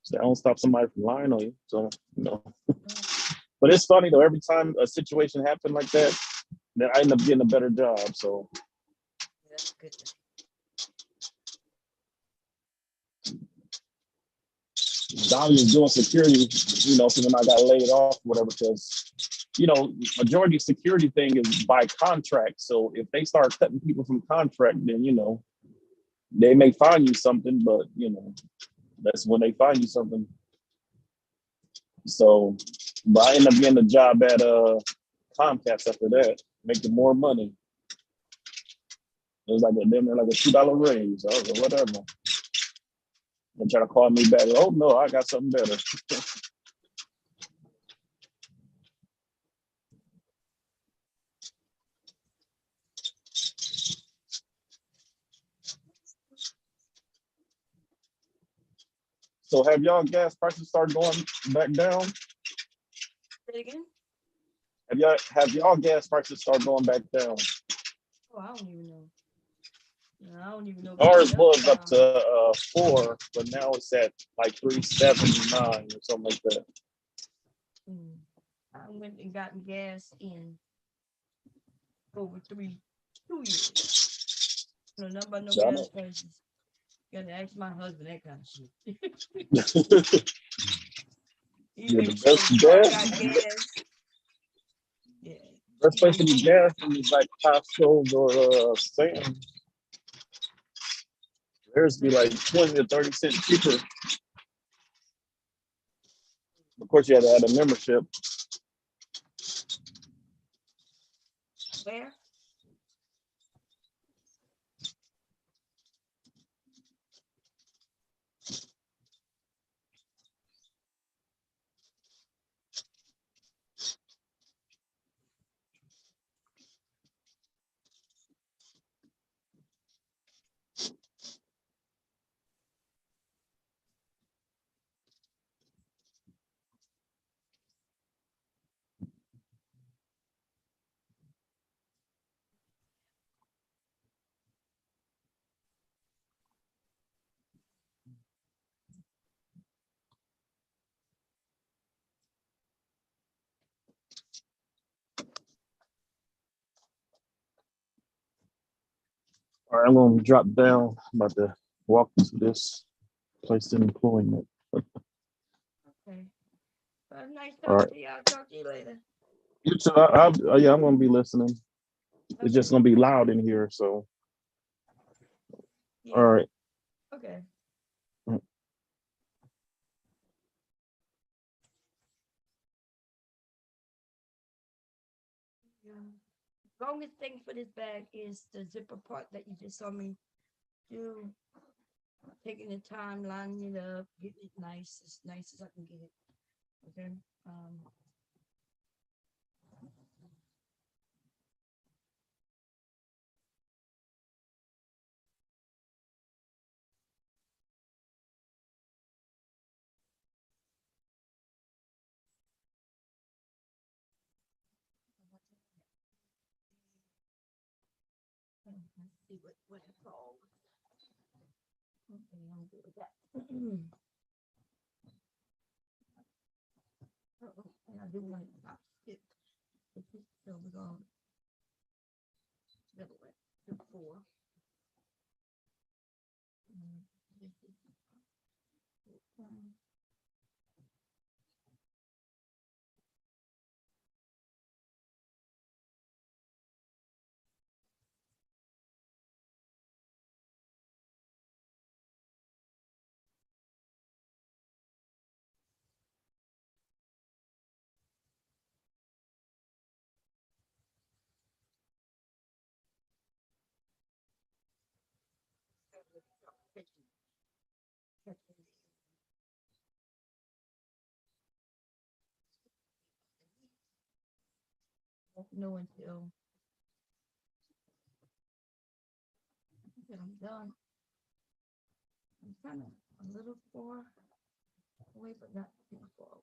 so I don't stop somebody from lying on you. So, you know. But it's funny though, every time a situation happened like that, then I end up getting a better job. So That's a good thing. I was just doing security, you know, so when I got laid off, whatever, because, you know, majority security thing is by contract. So if they start cutting people from contract, then, you know, they may find you something, but, you know, that's when they find you something. So, but I ended up getting a job at Comcast after that, making more money. It was like like a $2 raise. I was like, whatever. And try to call me back. Oh no, I got something better. So have y'all gas prices started going back down? Say it again? Have y'all gas prices started going back down? Oh, I don't even know. No, I don't even know. Ours was up to 4, but now it's at like 3.79 or something like that. I went and gotten gas in over 2 years. No, nothing but no So I gas don't. prices. Gotta ask my husband that kind of shit. He Yeah, the makes sure best I got gas, gas. Yeah. best place to get gas is like Costco's or Sam's. Theirs be like 20 to 30 cents cheaper. Of course, you had to add a membership. Where? All right, I'm gonna drop down. I'm about to walk into this place of employment. Okay. Well, nice All talking right. to you. I'll talk to you later. You too. Yeah, I'm gonna be listening. It's just gonna be loud in here. So, Yeah. all right. Okay. Yeah. Longest thing for this bag is the zipper part that you just saw me do. Taking the time, lining it up, getting it nice as I can get it. Okay. Let's see what it's called. Okay, I'm good with that. And I do want to stop it. So we're going 4. Won't know until I'm done. I'm kind of a little far away, but not too far away.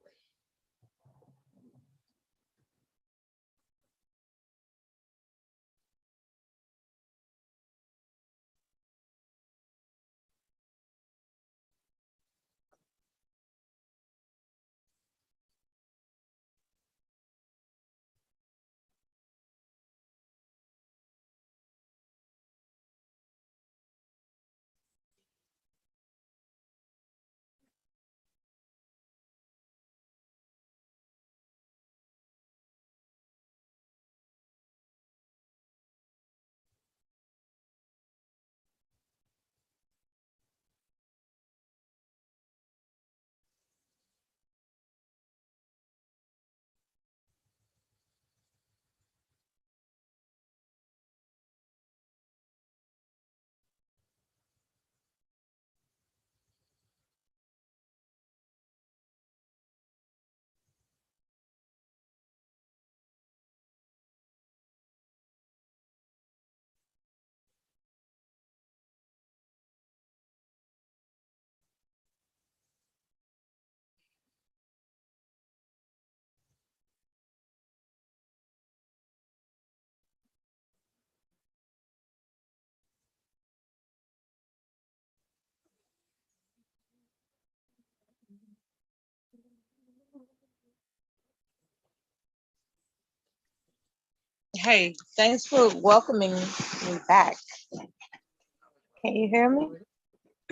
Hey, thanks for welcoming me back. Can you hear me?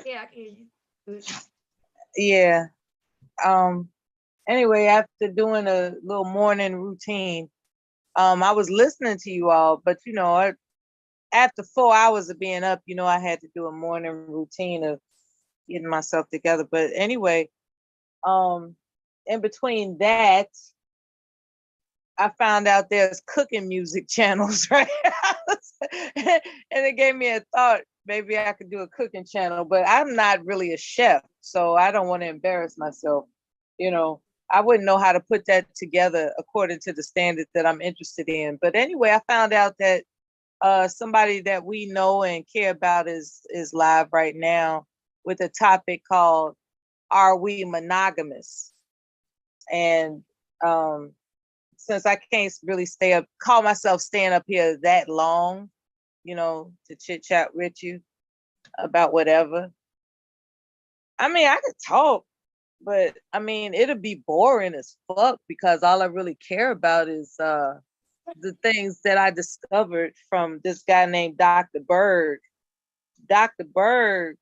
Yeah, I can hear you. Good. Yeah. Um, anyway, after doing a little morning routine, I was listening to you all, but after 4 hours of being up, I had to do a morning routine of getting myself together. But anyway, um, in between that, I found out there's cooking music channels, right? And it gave me a thought, maybe I could do a cooking channel, but I'm not really a chef, so I don't want to embarrass myself. I wouldn't know how to put that together according to the standard that I'm interested in. But anyway, I found out that somebody that we know and care about is live right now with a topic called "Are We Monogamous?" And since I can't really call myself staying up here that long, to chit chat with you about whatever. I mean, I could talk, but I mean, it'll be boring as fuck because all I really care about is the things that I discovered from this guy named Dr. Berg. Dr. Berg,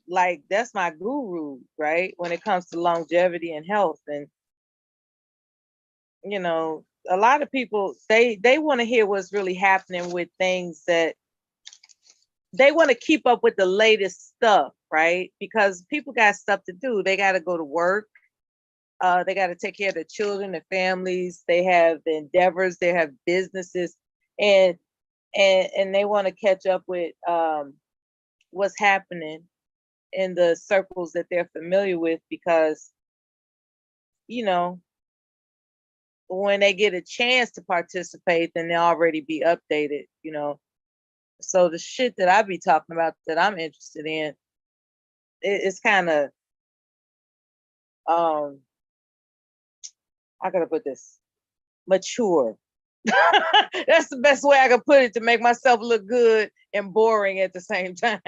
like, that's my guru, right? When it comes to longevity and health. And, a lot of people, they want to hear what's really happening with things that they want to keep up with the latest stuff, right? Because people got stuff to do. They got to go to work. They got to take care of their children, their families. They have endeavors. They have businesses, and they want to catch up with what's happening in the circles that they're familiar with. Because when they get a chance to participate, then they'll already be updated. So the shit that I be talking about that I'm interested in, it's kind of um I gotta put this mature. That's the best way I can put it to make myself look good and boring at the same time.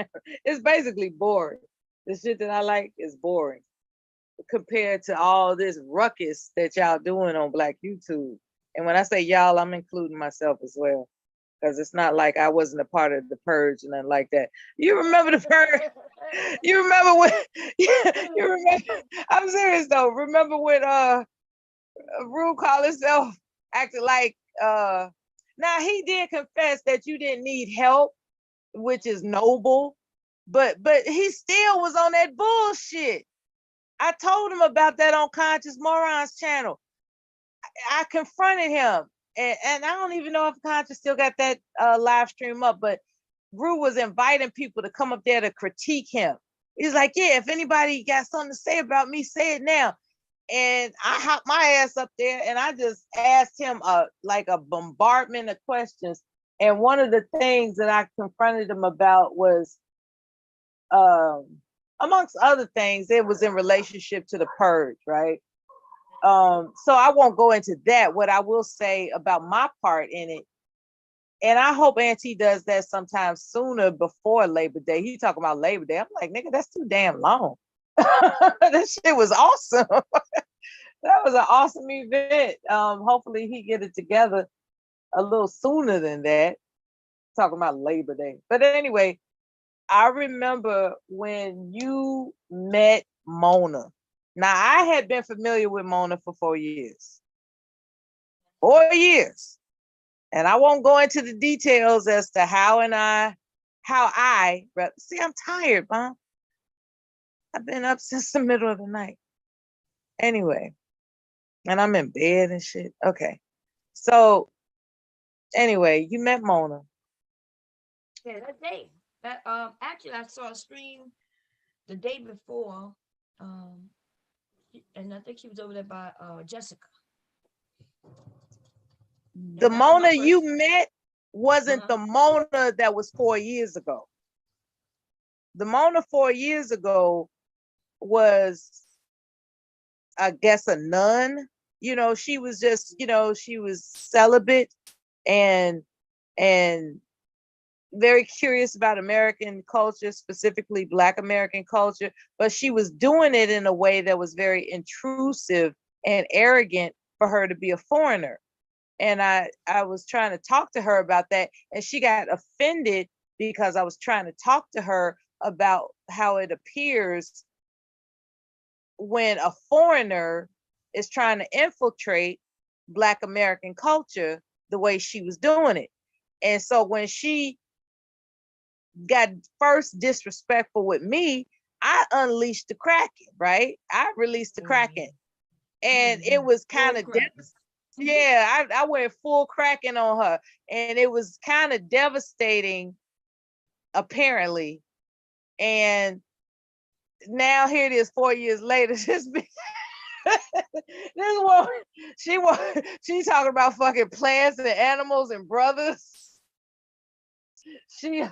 It's basically boring. The shit that I like is boring compared to all this ruckus that y'all doing on Black YouTube. And when I say y'all, I'm including myself as well. because it's not like I wasn't a part of the purge and nothing like that. You remember the purge? You remember when? You remember? I'm serious though. Remember when Rue called himself acting like now he did confess that you didn't need help, which is noble, but he still was on that bullshit. I told him about that on Conscious Morons channel. I confronted him, and I don't even know if Conscious still got that live stream up, but Rue was inviting people to come up there to critique him. He's like, yeah, if anybody got something to say about me, say it now. And I hopped my ass up there and I just asked him like a bombardment of questions. And one of the things that I confronted him about was, amongst other things, it was in relationship to the purge, right? So I won't go into that. What I will say about my part in it, and I hope Auntie does that sometime sooner before Labor Day. He talking about Labor Day. I'm like, nigga, that's too damn long. That shit was awesome. That was an awesome event. Hopefully he get it together a little sooner than that. Talking about Labor Day. But anyway, I remember when you met Mona. Now I had been familiar with Mona for 4 years. 4 years. And I won't go into the details as to how I see, I'm tired, Mom. I've been up since the middle of the night. Anyway, and I'm in bed and shit. Okay. So anyway, you met Mona. Yeah, that day. That actually I saw a stream the day before. And I think she was over there by Jessica. The And that was my Mona you first. met wasn't the Mona that was 4 years ago. The Mona 4 years ago was, I guess, a nun. You know, she was just, you know, she was celibate and very curious about American culture, specifically Black American culture, but she was doing it in a way that was very intrusive and arrogant for her to be a foreigner. And I was trying to talk to her about that, and she got offended because I was trying to talk to her about how it appears when a foreigner is trying to infiltrate Black American culture the way she was doing it. And so when she got first disrespectful with me, I unleashed the Kraken, right? I released the Kraken. And it was kind of yeah, I went full Kraken on her. And it was kind of devastating, apparently. And now here it is 4 years later. This woman, she talking about fucking plants and animals and brothers. She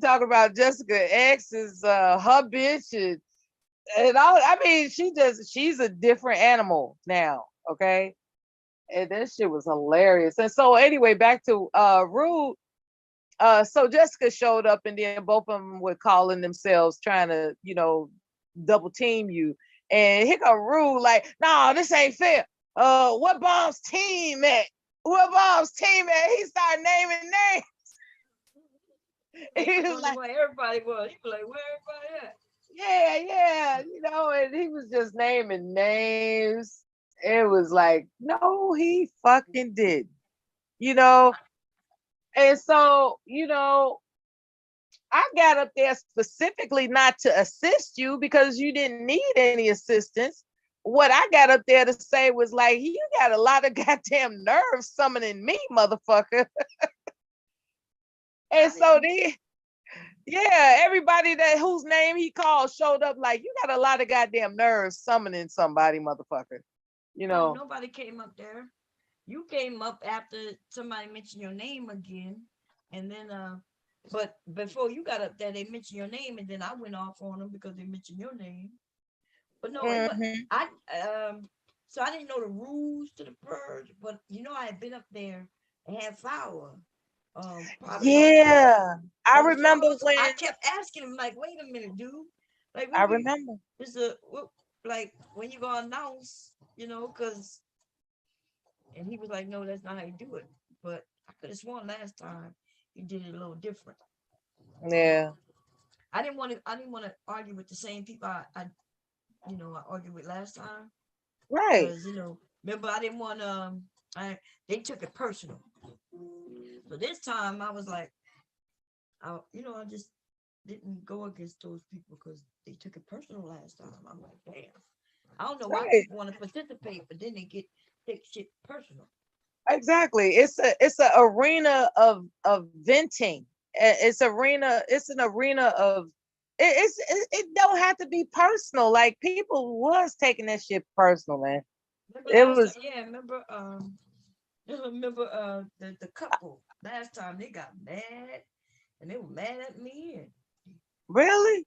talking about Jessica X is her bitch and all. I mean, she's a different animal now, okay? And that shit was hilarious. And so anyway, back to Rude. So Jessica showed up, and then both of them were calling themselves trying to, you know, double team you. And here come Rude, like, no, this ain't fair. What Bomb's team at? What Bomb's team at? He started naming names. He was like, where everybody was. He was like, where everybody at? Yeah, you know, and he was just naming names. It was like, no, he fucking did, you know. And so, you know, I got up there specifically not to assist you because you didn't need any assistance. What I got up there to say was like, you got a lot of goddamn nerve summoning me, motherfucker. And so yeah, everybody whose name he called showed up like, you got a lot of goddamn nerve summoning somebody, motherfucker. You know. Nobody came up there. You came up after somebody mentioned your name again. And then but before you got up there, they mentioned your name, and then I went off on them because they mentioned your name. But no, I so I didn't know the rules to the purge, but you know I had been up there and had flour. Yeah, I remember when I kept asking him, like, wait a minute, dude. Like, I remember. Like when you gonna announce, you know, because and he was like, no, that's not how you do it. But I could have sworn last time he did it a little different. Yeah. I didn't want to argue with the same people I argued with last time Right. because remember I didn't want they took it personal. So this time I was like, I just didn't go against those people because they took it personal last time. I'm like, damn. I don't know why Right. people want to participate, but then they take shit personal. Exactly. It's an arena of venting. It's an arena of it don't have to be personal. Like people was taking that shit personal, man. Remember It last time? was Yeah, remember the couple last time they got mad and they were mad at me and really,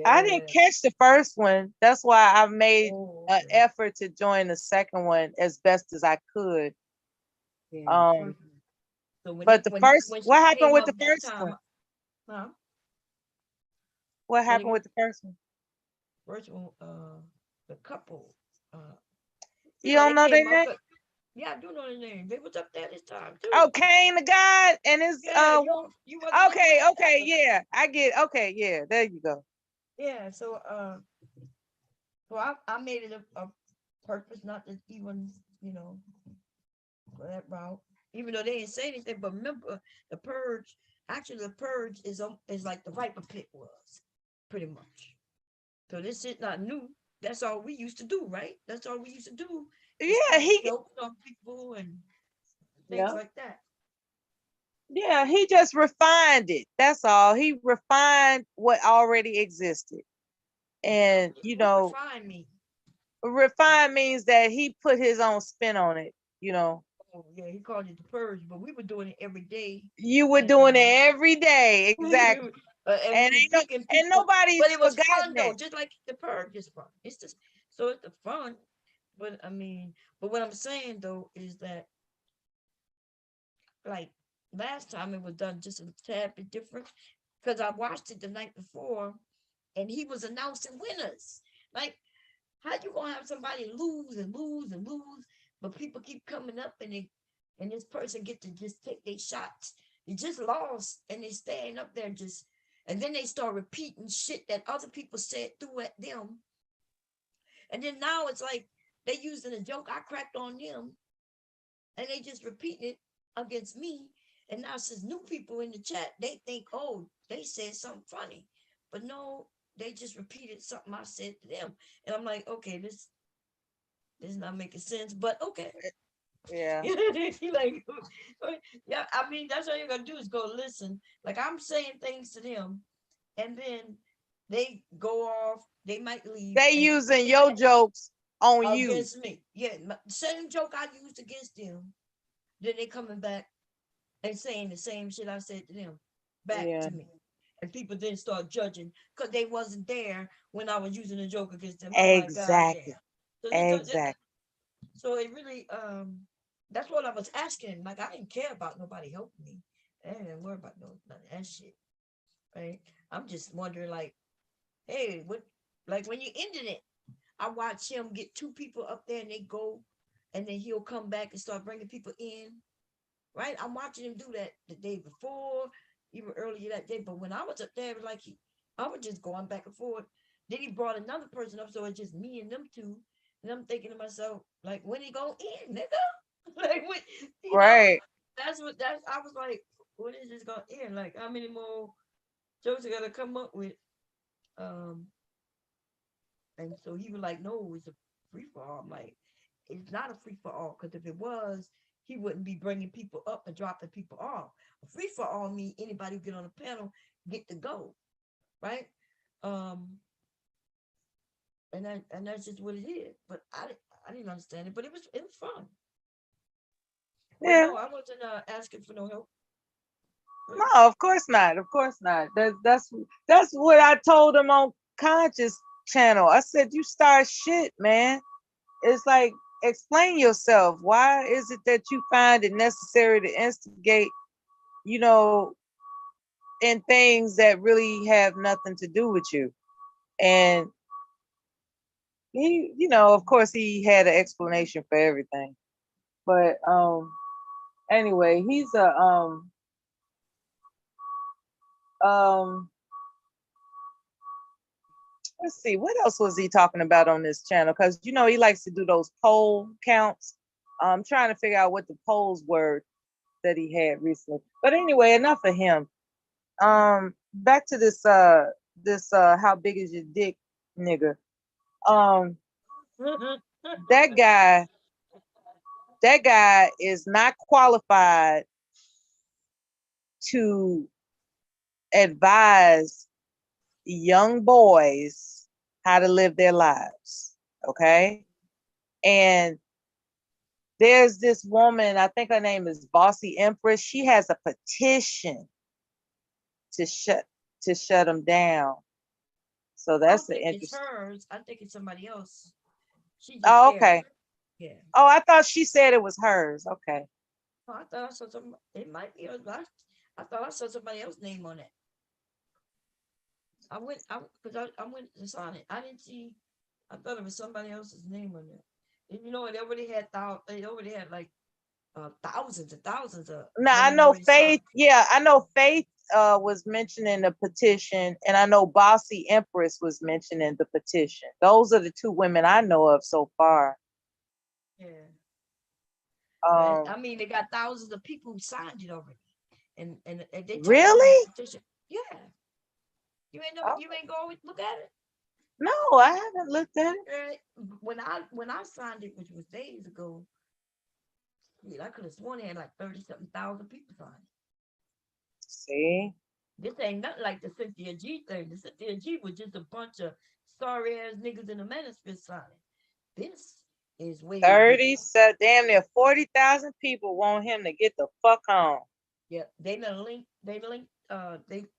I didn't yeah. catch the first one. That's why I made Oh, an okay. effort to join the second one as best as I could. Yeah, the Um, first one. So when but he the when first, when she what happened came with up the this first time, one? huh? What Say it happened again. with the first one? First one, the couple, You don't they know their came up. name? But yeah, I do know the name. They was up there this time Oh, too. Cain the God and his Yeah, you wasn't in okay, there. okay, yeah, I get okay, yeah, there you go. Yeah, so I made it a purpose not to even go that route, even though they didn't say anything. But remember, the purge. Actually, the purge is like the Viper Pit was, pretty much. So this is not new. That's all we used to do, right? That's all we used to do is Yeah, spread he jokes on people and things yeah, like that. yeah, he just refined it. That's all. He refined what already existed. And What refined me? refine means that he put his own spin on it. Oh yeah, he called it the purge, but we were doing it every day, You were and doing it every day, exactly. and we And was picking ain't people. But nobody's it was forgotten fun that. though, just like the purge is fun. It's just so it's the fun. But I mean, but what I'm saying though is that like last time it was done just a tad bit different because I watched it the night before and he was announcing winners. Like, how you gonna have somebody lose and lose and lose, but people keep coming up and this person get to just take their shots. They just lost and they staying up there just and then they start repeating shit that other people said through at them. And then now it's like they using a joke I cracked on them and they just repeating it against me. And now since new people in the chat, they think, oh, they said something funny. But no, they just repeated something I said to them. And I'm like, okay, this is not making sense, but okay. Yeah. Like, yeah, I mean, that's all you're gonna do is go listen. Like I'm saying things to them, and then they go off. They might leave They and using your jokes on you. against me. Yeah, same joke I used against them. Then they coming back and saying the same shit I said to them back Yeah. to me. And people then start judging because they wasn't there when I was using a joke against them. I'm like, God Exactly. damn. So Exactly. so it really that's what I was asking. Like I didn't care about nobody helping me. I didn't worry about none of that shit. Right. I'm just wondering like, hey, what like when you ended it, I watched him get two people up there and they go and then he'll come back and start bringing people in. Right? I'm watching him do that the day before, even earlier that day. But when I was up there, it was like I was just going back and forth. Then he brought another person up, so it's just me and them two. And I'm thinking to myself, like, when he gonna end, nigga? Like, what? You know, Right. that's. I was like, when is this gonna end? Like, how many more jokes I gotta come up with? Um, and so he was like, no, it's a free for all. I'm like, it's not a free for all because if it was, he wouldn't be bringing people up and dropping people off. A free for all means anybody who get on the panel get to go, right? Um, and that's just what it is. But I didn't understand it, but it was fun. But Yeah. no, I wasn't asking for no help. No, of course not. Of course not. That's what I told him on Conscious channel. I said, you start shit, man. It's like explain yourself. Why is it that you find it necessary to instigate, you know, in things that really have nothing to do with you? And he, of course he had an explanation for everything. But Anyway, he's a um let's see, what else was he talking about on this channel? Because you know he likes to do those poll counts. I'm trying to figure out what the polls were that he had recently. But anyway, enough of him. Back to this how big is your dick nigga. Um that guy is not qualified to advise young boys how to live their lives. Okay. And there's this woman, I think her name is Bossy Empress. She has a petition to shut him down. So I that's don't the think it's interesting. hers. I think it's somebody else. She just Oh, shared okay. it. Yeah. Oh, I thought she said it was hers. Okay. Oh, I thought I saw some. It might be hers, but I thought I saw somebody else's name on it. I went. I went to sign it. I didn't see. I thought it was somebody else's name on it. And you know, it already had They already had like thousands and thousands of Now I women know already Faith. signed. Yeah, I know Faith was mentioning the petition, and I know Bossy Empress was mentioning the petition. Those are the two women I know of so far. Yeah. But Um, I mean, they got thousands of people who signed it already, and they talk about really? the petition. Yeah. Oh, You ain't go look at it. no, I haven't looked at it. Right? When I signed it, which was days ago, yeah, I could have sworn they had like 30-something thousand people sign it. See, This ain't nothing like the Cynthia G thing. The Cynthia G was just a bunch of sorry ass niggas in the manosphere signing. This is way bigger. 30, so damn near 40,000 people want him to get the fuck home. Yeah, they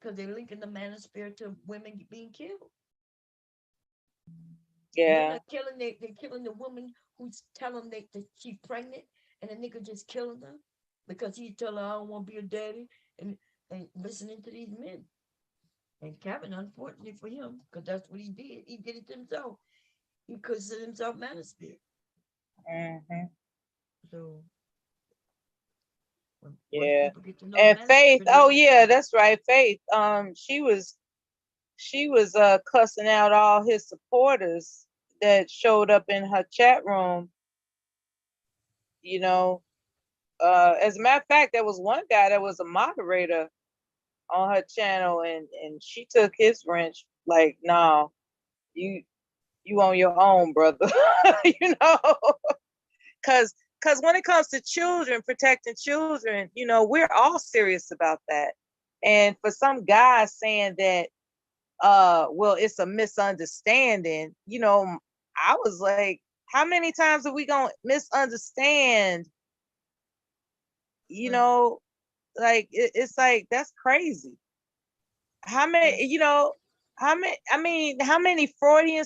because they're linking the manosphere to women being killed. Men Yeah. are killing they're killing the woman who's telling that she's pregnant, and the nigga just killing her because he tell her I don't want to be a daddy, and listening to these men. And Kevin, unfortunately for him, because that's what he did it to himself. He considered himself manosphere. Hmm. So once Yeah. people get to know the And Faith, manosphere, oh yeah, that's right. Faith. She was cussing out all his supporters that showed up in her chat room, you know. As a matter of fact, there was one guy that was a moderator on her channel, and she took his wrench like, nah, you you on your own, brother. You know, because when it comes to children, protecting children, you know, we're all serious about that. And for some guy saying that, well, it's a misunderstanding, you know, I was like, how many times are we gonna misunderstand? You right? know, like it's like that's crazy. How many, Yes. you know, how many, I mean, how many Freudian,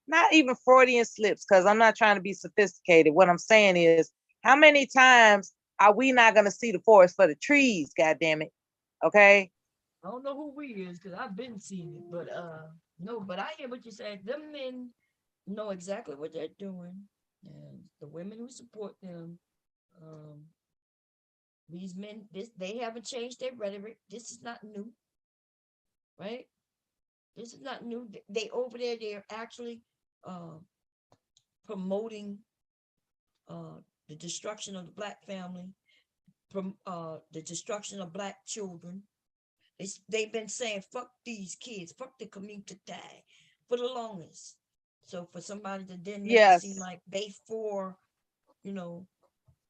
not even Freudian slips, because I'm not trying to be sophisticated. What I'm saying is, how many times are we not going to see the forest for the trees? God damn it. Okay. I don't know who we is because I've been seeing it, but no, but I hear what you said. Them men know exactly what they're doing, and the women who support them, um, these men, they haven't changed their rhetoric. This is not new, right? This is not new. They over there, they're actually uh, promoting the destruction of the black family, from the destruction of black children. They've been saying fuck these kids, fuck the community for the longest. So for somebody to then make it seem Yes. like they for, you know,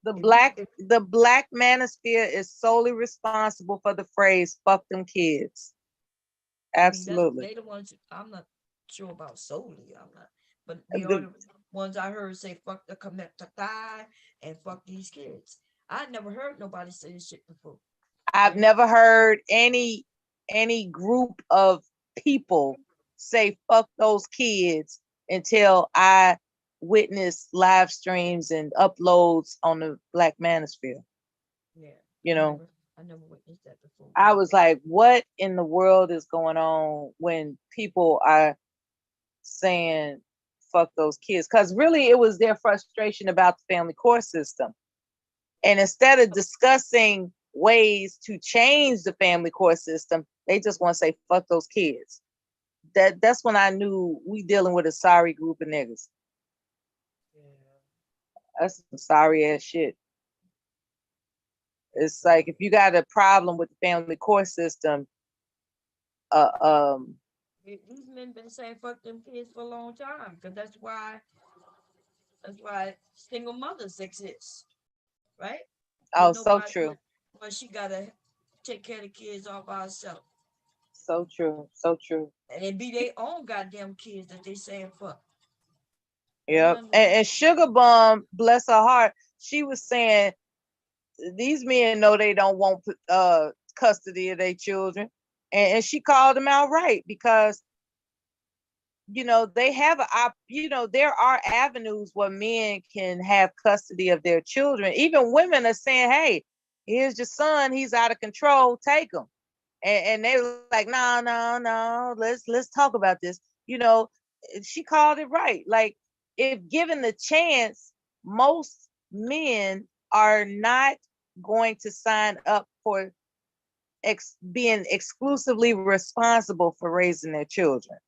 The if you black, if the black manosphere is solely responsible for the phrase "fuck them kids." I mean that's Absolutely. they the ones I'm not sure about solely. I'm not, but they are The, the ones I heard say fuck the community and fuck these kids. I never heard nobody say this shit before, I've right? never heard any group of people say "fuck those kids" until I witnessed live streams and uploads on the Black Manosphere. Yeah, You know, I never witnessed that before. I was like, what in the world is going on when people are saying "fuck those kids"? Because really, it was their frustration about the family court system. And instead of discussing ways to change the family court system, they just want to say, fuck those kids. That's when I knew we dealing with a sorry group of niggas. That's some sorry ass shit. It's like if you got a problem with the family court system, These men been saying fuck them kids for a long time, because that's why single mothers exist, right? oh, When so nobody, true. when she gotta take care of the kids all by herself, So true. So true. and it be their own goddamn kids that they saying fuck. Yep. And Sugar Bum, bless her heart, she was saying these men know they don't want custody of their children. And she called them out right, because they have there are avenues where men can have custody of their children. Even women are saying, hey, here's your son, he's out of control, take him. And they were like, no, no, no, let's talk about this. She called it right. Like, if given the chance, most men are not going to sign up for being exclusively responsible for raising their children.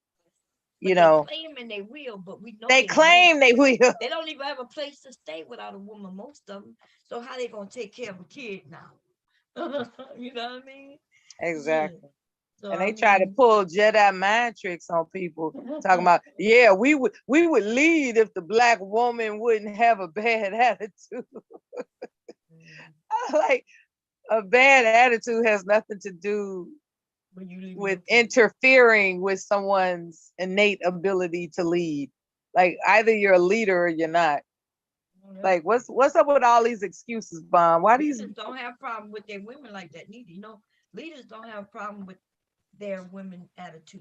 But they claiming they will, but we know they claim won't. they will. They don't even have a place to stay without a woman, most of them. So how they gonna take care of a kid now? You know what I mean? Exactly. Yeah. So, and they try to pull Jedi mind tricks on people, talking about, yeah, we would lead if the black woman wouldn't have a bad attitude. Like, a bad attitude has nothing to do with interfering with someone's innate ability to lead. Like, either you're a leader or you're not. Like, what's up with all these excuses, Bomb? Why these leaders don't have problem with their women like that neither. Leaders don't have problem with their women attitude,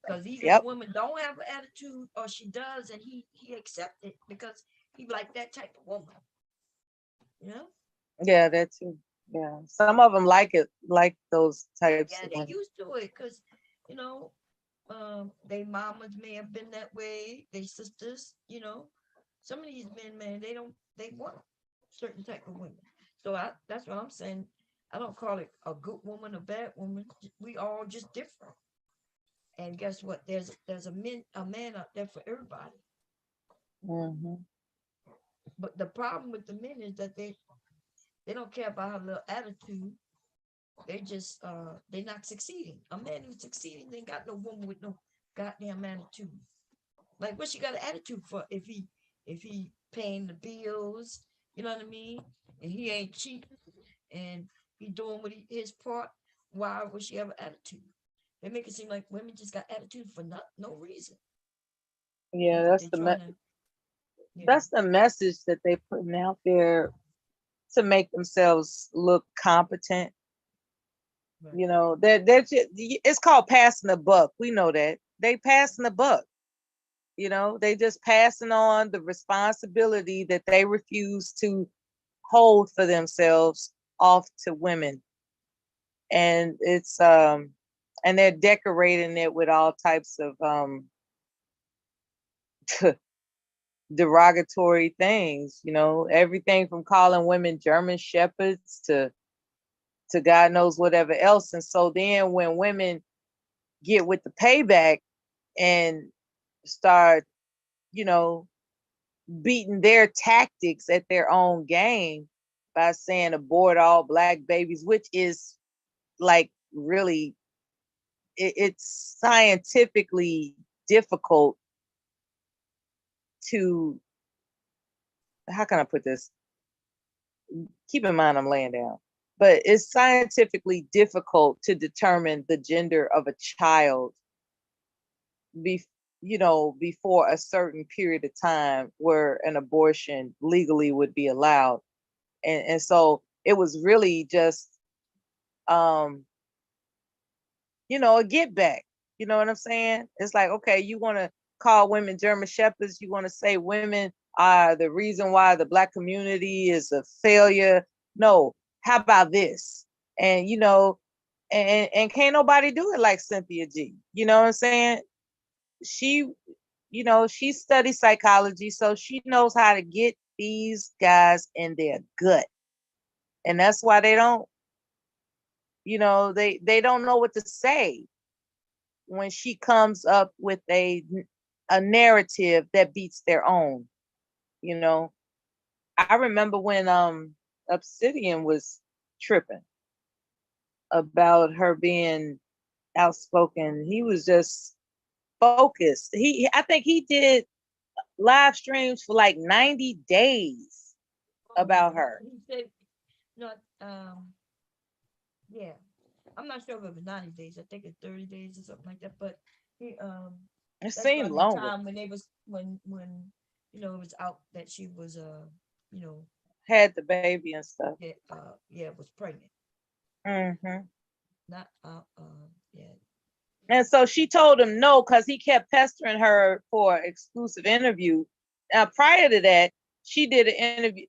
because either the woman don't have an attitude or she does, and he accept it because he like that type of woman. Yeah, that too. Yeah, some of them like it, like those types. Yeah, they used to it because they mamas may have been that way. They sisters, some of these men, man, they want certain type of women. So that's what I'm saying. I don't call it a good woman, a bad woman. We all just different. And guess what? There's a man out there for everybody. Mm-hmm. But the problem with the men is that they don't care about her little attitude. They just they're not succeeding. A man who's succeeding, they got no woman with no goddamn attitude. Like, what she got an attitude for if he paying the bills, you know what I mean? And he ain't cheating and he doing his part. Why would she have an attitude? They make it seem like women just got attitude for no reason. Yeah, that's that's the message that they putting out there to make themselves look competent. Right. They're just, it's called passing the buck. We know that they passing the buck. They just passing on the responsibility that they refuse to hold for themselves off to women. And it's and they're decorating it with all types of derogatory things, everything from calling women German shepherds to God knows whatever else. And so then when women get with the payback and start, beating their tactics at their own game by saying abort all black babies, which is like really, it's scientifically difficult to, how can I put this? Keep in mind I'm laying down. But it's scientifically difficult to determine the gender of a child before a certain period of time where an abortion legally would be allowed. And so it was really just a get back. You know what I'm saying? It's like, okay, you want to call women German shepherds, you want to say women are the reason why the black community is a failure. No, how about this? And and can't nobody do it like Cynthia G. You know what I'm saying? She studies psychology, so she knows how to get these guys in their gut And that's why they don't, they don't know what to say when she comes up with a narrative that beats their own. You know, I remember when Obsidian was tripping about her being outspoken. He was just focused. I think he did live streams for like 90 days about her. He said, not, yeah. I'm not sure if it was 90 days. I think it's 30 days or something like that. But he, It that's seemed around the longer. time when they was when it was out that she was you know Had the baby and stuff. was pregnant. Mm-hmm. Not yeah. And so she told him no because he kept pestering her for an exclusive interview. Now, prior to that, she did an interview.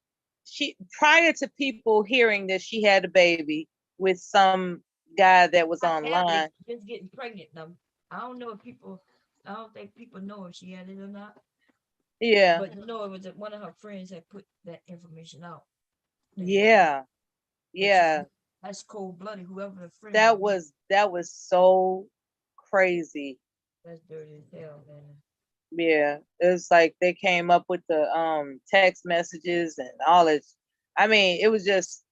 Prior to people hearing that she had a baby with some guy that was online. Just getting pregnant. Now, I don't know if people. I don't think people know if she had it or not. Yeah. But it was one of her friends that put that information out. Yeah. Yeah. That's cold blooded. Whoever the friend. That was so crazy. That's dirty as hell, man. Yeah, it's like they came up with the text messages and all this. I mean, it was just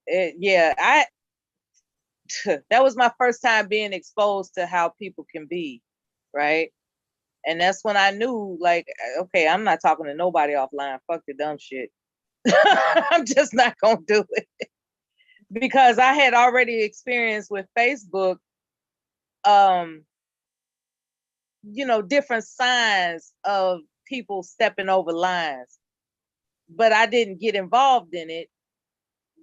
that was my first time being exposed to how people can be, right? And that's when I knew, like, okay, I'm not talking to nobody offline. Fuck the dumb shit. I'm just not gonna do it. Because I had already experienced with Facebook different signs of people stepping over lines. But I didn't get involved in it.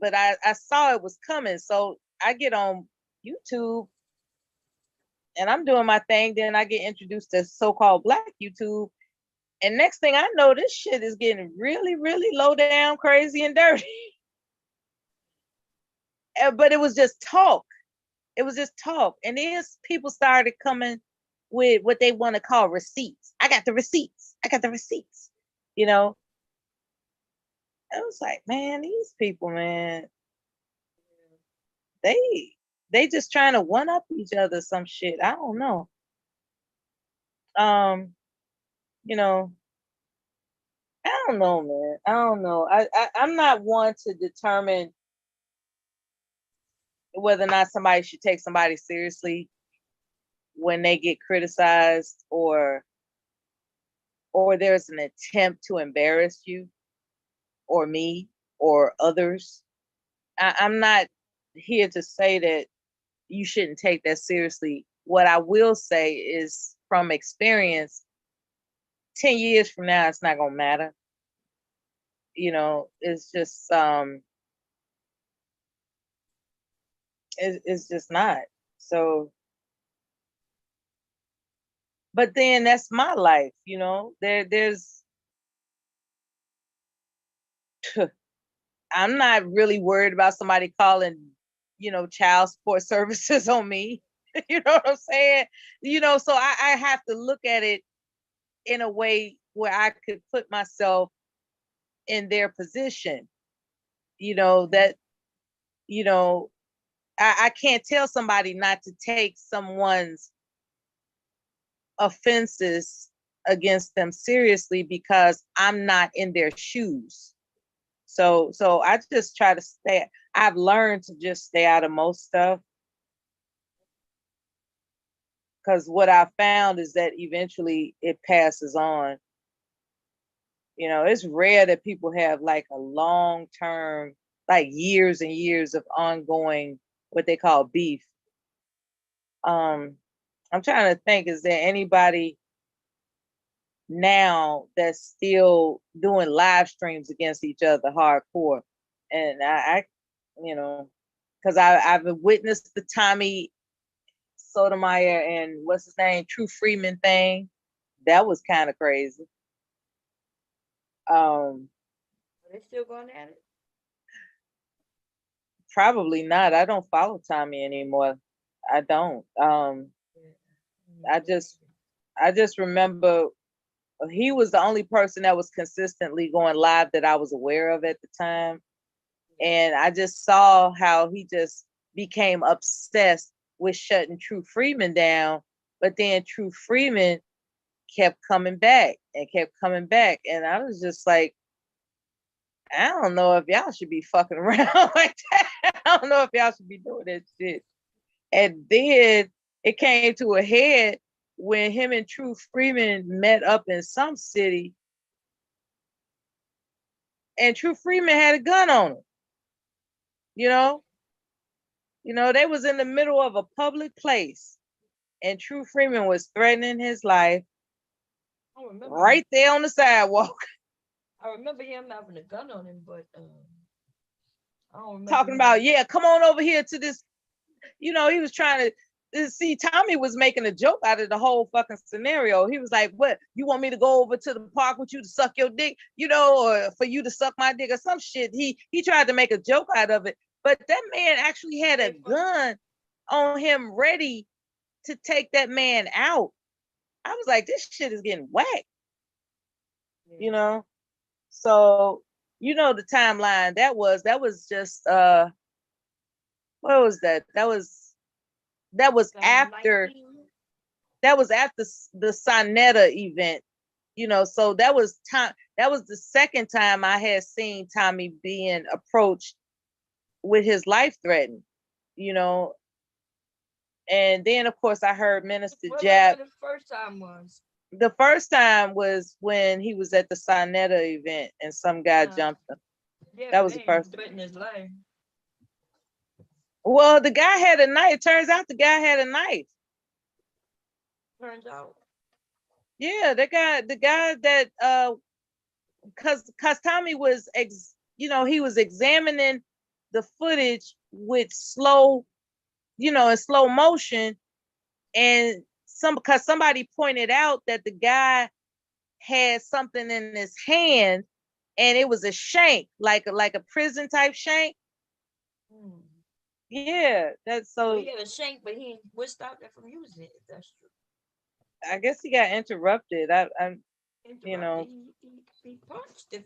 But I saw it was coming. So I get on YouTube and I'm doing my thing. Then I get introduced to so-called Black YouTube. And next thing I know, this shit is getting really, really low down, crazy, and dirty. But it was just talk. It was just talk. And then people started coming with what they want to call receipts. I got the receipts. I got the receipts. You know, I was like, man, these people, man, they just trying to one up each other some shit. I don't know. Um, you know, I don't know, man. I don't know. I'm not one to determine whether or not somebody should take somebody seriously when they get criticized or there's an attempt to embarrass you or me or others. I'm not here to say that you shouldn't take that seriously. What I will say is from experience, 10 years from now, it's not going to matter. It's just, it's just not. So, but then that's my life, there's, I'm not really worried about somebody calling, child support services on me. You know what I'm saying? So I have to look at it in a way where I could put myself in their position. That, I can't tell somebody not to take someone's offenses against them seriously because I'm not in their shoes. So I just try to stay. I've learned to just stay out of most stuff because what I found is that eventually it passes on. It's rare that people have like a long term, like years and years of ongoing what they call beef. I'm trying to think, is there anybody now that's still doing live streams against each other hardcore? And I because I've witnessed the Tommy Sotomayor and what's his name, True Freeman thing. That was kind of crazy. Are they still going at it? Probably not. I don't follow Tommy anymore. I don't. I just remember he was the only person that was consistently going live that I was aware of at the time. And I just saw how he just became obsessed with shutting True Freeman down. But then True Freeman kept coming back and kept coming back. And I was just like, I don't know if y'all should be fucking around like that. I don't know if y'all should be doing that shit. And then it came to a head when him and True Freeman met up in some city. And True Freeman had a gun on him. You know, they was in the middle of a public place, and True Freeman was threatening his life right there on the sidewalk. I remember him having a gun on him, but I don't remember Talking him. about, yeah, come on over here to this. He was trying to see. Tommy was making a joke out of the whole fucking scenario. He was like, "What? You want me to go over to the park with you to suck your dick, or for you to suck my dick or some shit?" He tried to make a joke out of it, but that man actually had a gun on him ready to take that man out. I was like, this shit is getting whacked. So the timeline that was just what was that? That was after the Sonetta event. So that was the second time I had seen Tommy being approached with his life threatened, and then of course I heard Minister Jap. The first time was The first time was when he was at the Sonetta event and some guy jumped him. yeah, That was the first. threatening his life. Well, the guy had a knife. It turns out the guy had a knife. Turns out. Yeah, the guy that cause Tommy was he was examining the footage with slow, in slow motion, and because somebody pointed out that the guy had something in his hand, and it was a shank, like a prison type shank. Yeah, that's so. He had a shank, but what stopped him from using it? If that's true. I guess he got interrupted. He punched it.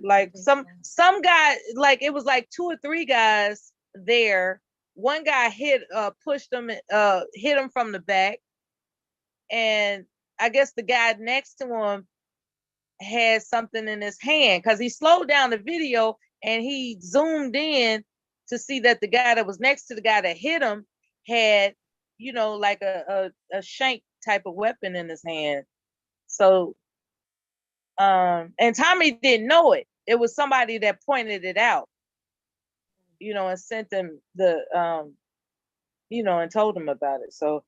Like some guy, like it was like 2 or 3 guys there. One guy pushed him, hit him from the back, and I guess the guy next to him had something in his hand because he slowed down the video and he zoomed in to see that the guy that was next to the guy that hit him had, like a shank type of weapon in his hand. So, and Tommy didn't know it. It was somebody that pointed it out, and sent them and told him about it. So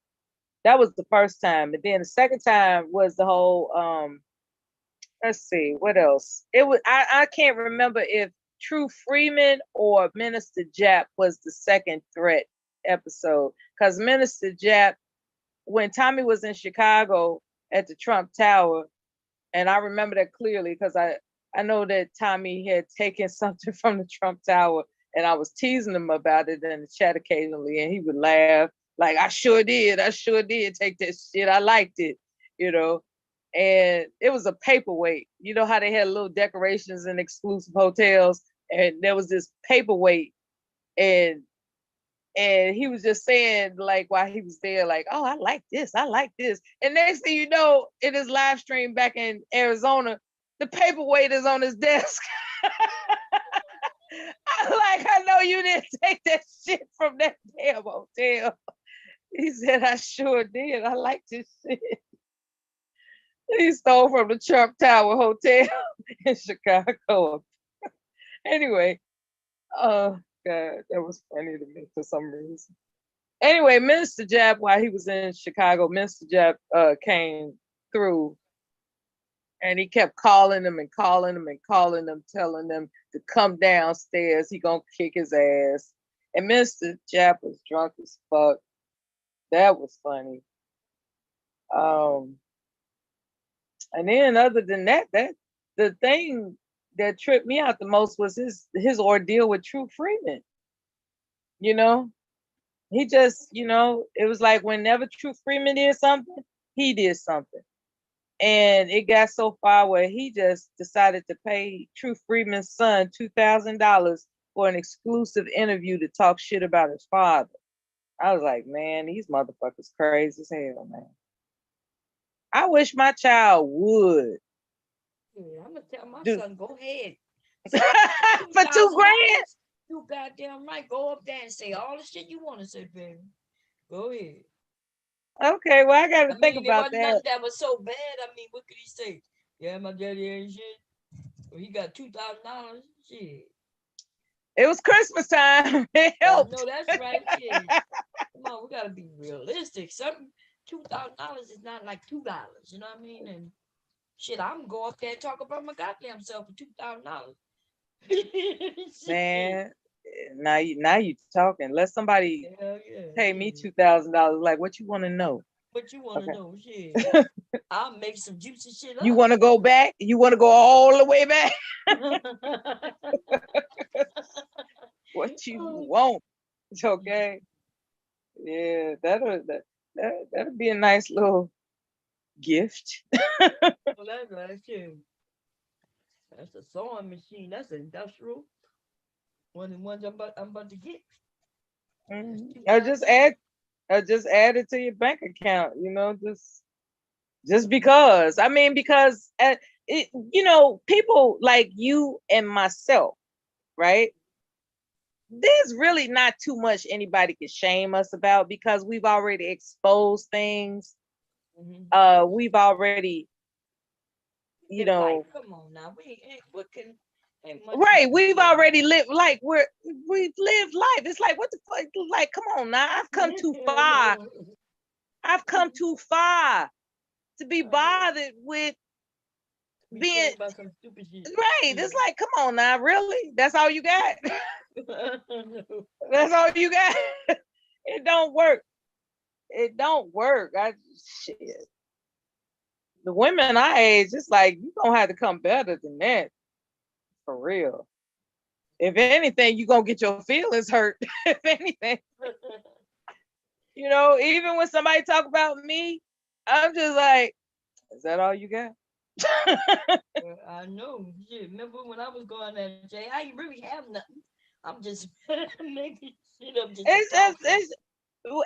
that was the first time. And then the second time was the whole, let's see, what else? It was, I can't remember if True Freeman or Minister Jap was the second threat episode. Because Minister Jap, when Tommy was in Chicago at the Trump Tower, and I remember that clearly because I know that Tommy had taken something from the Trump Tower, and I was teasing him about it in the chat occasionally, and he would laugh like, I sure did take that shit. I liked it, and it was a paperweight. You know how they had little decorations in exclusive hotels, and there was this paperweight, and he was just saying, like, while he was there, like, oh, I like this. And next thing you know, in his live stream back in Arizona, the paperweight is on his desk. I know you didn't take that shit from that damn hotel. He said, I sure did. I like this shit. He stole from the Trump Tower Hotel in Chicago. Anyway, oh God, that was funny to me for some reason. Anyway, Minister Jap, while he was in Chicago, Minister Jap came through, and he kept calling them, telling them to come downstairs. He gonna kick his ass. And Minister Jap was drunk as fuck. That was funny. And then other than that the thing that tripped me out the most was his ordeal with True Freeman. He just, it was like whenever True Freeman did something, he did something. And it got so far where he just decided to pay True Freeman's son $2,000 for an exclusive interview to talk shit about his father. I was like, man, these motherfuckers crazy as hell, man. I wish my child would Yeah, I'm gonna tell my do son, go ahead. for $2,000. $2,000. You goddamn right. Go up there and say all the shit you want to say, baby. Go ahead. Okay, well, I got to I think mean, it about wasn't that. nothing that was so bad. I mean, what could he say? Yeah, my daddy ain't shit. Well, he got $2,000. Shit. It was Christmas time. It I helped. know that's right. Shit. Come on, we gotta be realistic. Something $2,000 is not like $2. You know what I mean? And shit, I'm gonna go up there and talk about my goddamn self for $2,000. Man, now you talking. Let somebody Hell yeah, pay me shit. $2,000. Like, what you want to know? What you wanna Okay. know? Shit. I'll make some juicy shit You up. want to go back? You want to go all the way back? What you want? Okay. Yeah, that'll be a nice little gift. Well, that's right, shit. That's a sewing machine. That's industrial. One of the ones I'm about to get. That's Mhm. Or just $2,000. add, or just add it to your bank account. Just because. I mean, because people like you and myself, right? There's really not too much anybody can shame us about because we've already exposed things. We've already, you Live life. know, Come on now. We ain't what can ain't much we right. can We've say. already lived like we've lived life. It's like, what the fuck? Like, come on now. I've come too I far. know. I've come too far to be I know. bothered with Be being saying about some stupid shit. right. It's like, come on now, really? That's all you got? I know. That's all you got? It don't work. It don't work. Shit. The women our age, it's like you gonna have to come better than that. For real. If anything, you gonna get your feelings hurt. If anything. Even when somebody talk about me, I'm just like, is that all you got? I know. Shit. Remember when I was going at Jay? I ain't really have nothing. I'm just making shit up just to it's, talk. it's, it's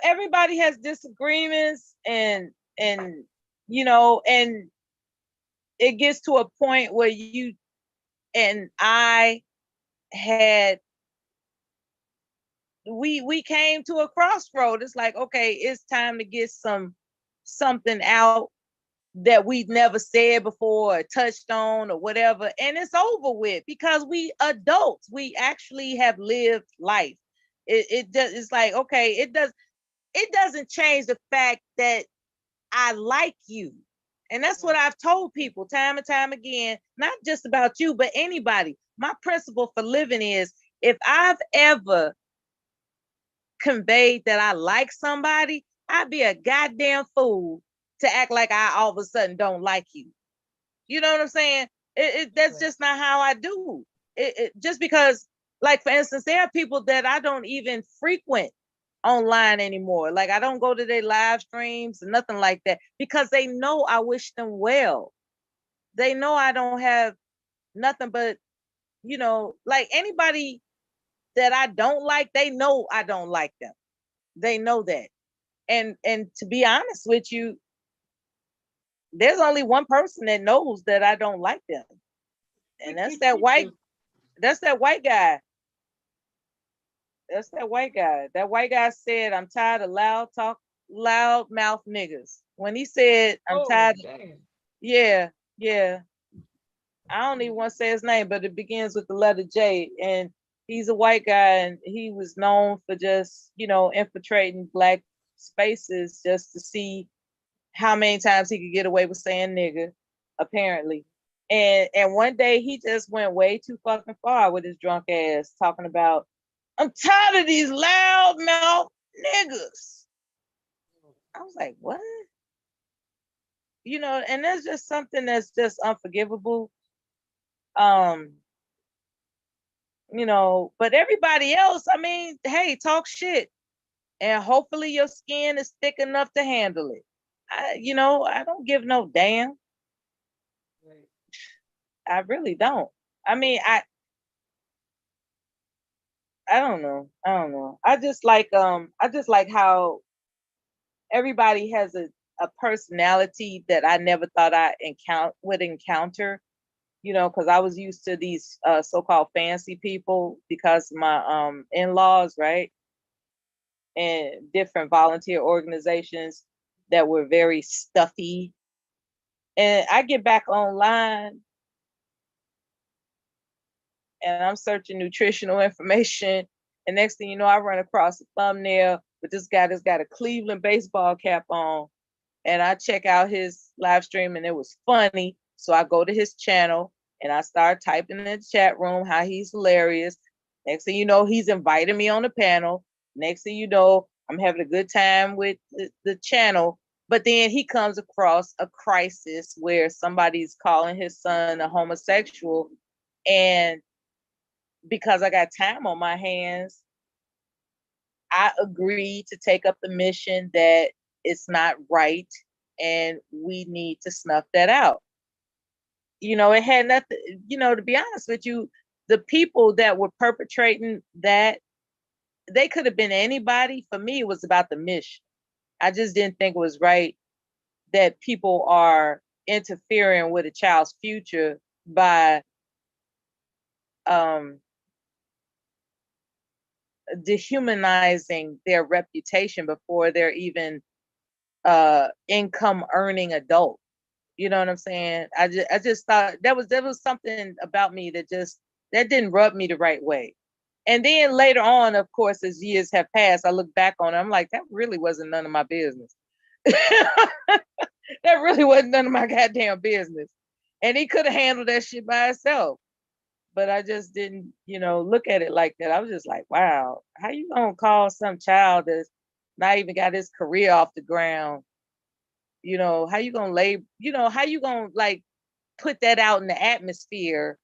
everybody has disagreements and it gets to a point where you and I had we came to a crossroad. It's like, okay, it's time to get something out that we've never said before or touched on or whatever, and it's over with because we adults. We actually have lived life. It's like, okay, it doesn't change the fact that I like you. And that's what I've told people time and time again, not just about you, but anybody. My principle for living is if I've ever conveyed that I like somebody, I'd be a goddamn fool to act like I all of a sudden don't like you. You know what I'm saying? That's just not how I do. Just because, like, for instance, there are people that I don't even frequent online anymore. Like, I don't go to their live streams, nothing like that, because they know I wish them well. They know I don't have nothing but, like anybody that I don't like, they know I don't like them. They know that. And to be honest with you, there's only one person that knows that I don't like them. And that's that white guy. That's that white guy. That white guy said, I'm tired of loud mouth niggas. When he said, I'm Oh, tired, damn. yeah, yeah. I don't even want to say his name, but it begins with the letter J. And he's a white guy, and he was known for just, infiltrating black spaces just to see how many times he could get away with saying nigga, apparently. And one day he just went way too fucking far with his drunk ass talking about, I'm tired of these loud mouth niggas. I was like, what? And that's just something that's just unforgivable. Um, but everybody else, I mean, hey, talk shit. And hopefully your skin is thick enough to handle it. I don't give no damn. I really don't. I mean, I don't know. I don't know. I just like how everybody has a personality that I never thought I would encounter, you know, because I was used to these so-called fancy people because my in-laws, right? And different volunteer organizations that were very stuffy. And I get back online and I'm searching nutritional information. And next thing you know, I run across a thumbnail with this guy that's got a Cleveland baseball cap on. And I check out his live stream and it was funny. So I go to his channel and I start typing in the chat room how he's hilarious. Next thing you know, he's inviting me on the panel. Next thing you know, I'm having a good time with the channel. But then he comes across a crisis where somebody's calling his son a homosexual. And because I got time on my hands, I agreed to take up the mission that it's not right and we need to snuff that out. You know, it had nothing, you know, to be honest with you, the people that were perpetrating that, they could have been anybody. For me, it was about the mission. I just didn't think it was right that people are interfering with a child's future by um dehumanizing their reputation before they're even income earning adult. You know what I'm saying? I just thought there was something about me that didn't rub me the right way. And then later on, of course, as years have passed, I look back on it, I'm like, that really wasn't none of my business. That really wasn't none of my goddamn business. And he could have handled that shit by himself. But I just didn't, you know, look at it like that. I was just like, wow, how you gonna call some child that's not even got his career off the ground? You know, how you gonna how you gonna like put that out in the atmosphere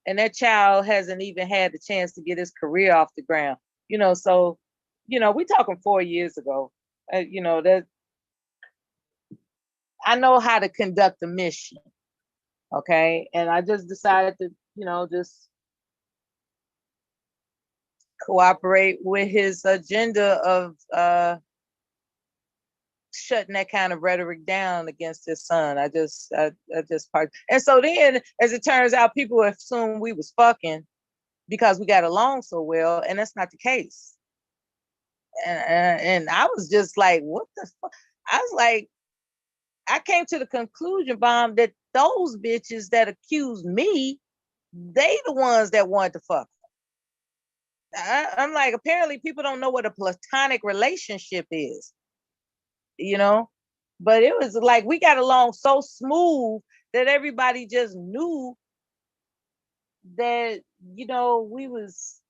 and that child hasn't even had the chance to get his career off the ground? You know, so, you know, we talking 4 years ago. You know, that I know how to conduct a mission. Okay. And I just decided to, you know, just cooperate with his agenda of shutting that kind of rhetoric down against his son. I just part. And so then, as it turns out, people assume we was fucking because we got along so well, and that's not the case. And I was just like, what the fuck? I was like, I came to the conclusion, Bomb, that those bitches that accuse me, they the ones that wanted to fuck. I'm like, apparently people don't know what a platonic relationship is, you know? But it was like we got along so smooth that everybody just knew that, you know, we was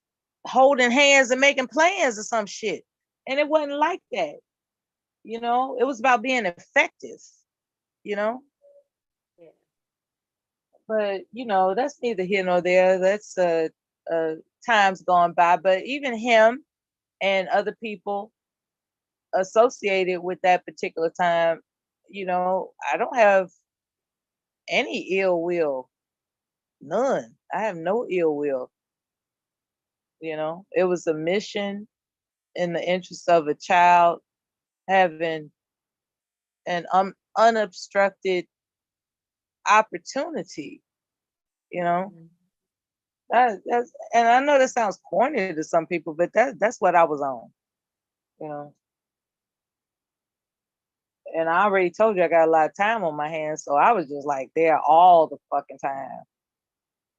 holding hands and making plans or some shit. And it wasn't like that, you know? It was about being effective, you know? Yeah. But, you know, that's neither here nor there. That's times gone by. But even him and other people associated with that particular time, you know, I don't have any ill will, none. I have no ill will. You know, it was a mission in the interest of a child having an unobstructed opportunity. You know, Mhm. that's and I know that sounds corny to some people, but that's what I was on. You know, and I already told you I got a lot of time on my hands, so I was just like there all the fucking time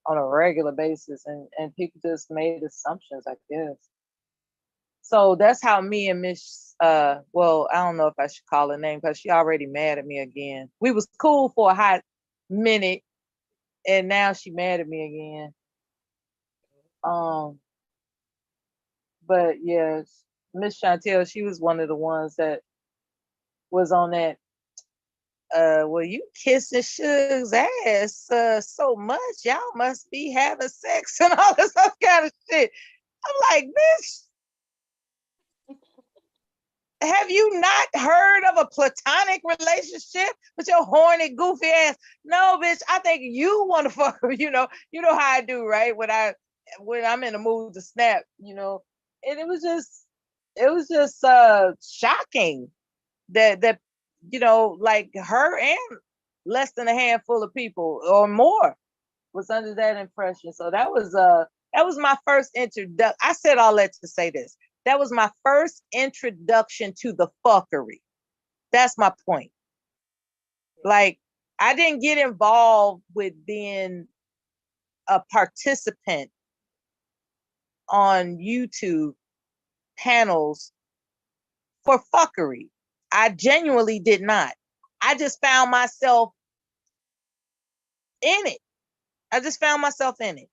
on a regular basis, and people just made assumptions, I guess. So that's how me and Miss well, I don't know if I should call her name because she already mad at me again. We was cool for a hot minute and now she mad at me again. Um, but yes, Miss Chantel, she was one of the ones that was on that well, you kissing Suge's ass so much, y'all must be having sex and all this other kind of shit. I'm like, bitch, Have you not heard of a platonic relationship with your horny, goofy ass? No, bitch. I think you want to fuck. You know how I do, right? When I'm in the mood to snap, and it was just shocking that like her and less than a handful of people or more was under that impression. So that was my first introduction. I said all that to say this. That was my first introduction to the fuckery. That's my point. Like, I didn't get involved with being a participant on YouTube panels for fuckery. I genuinely did not. I just found myself in it. I just found myself in it.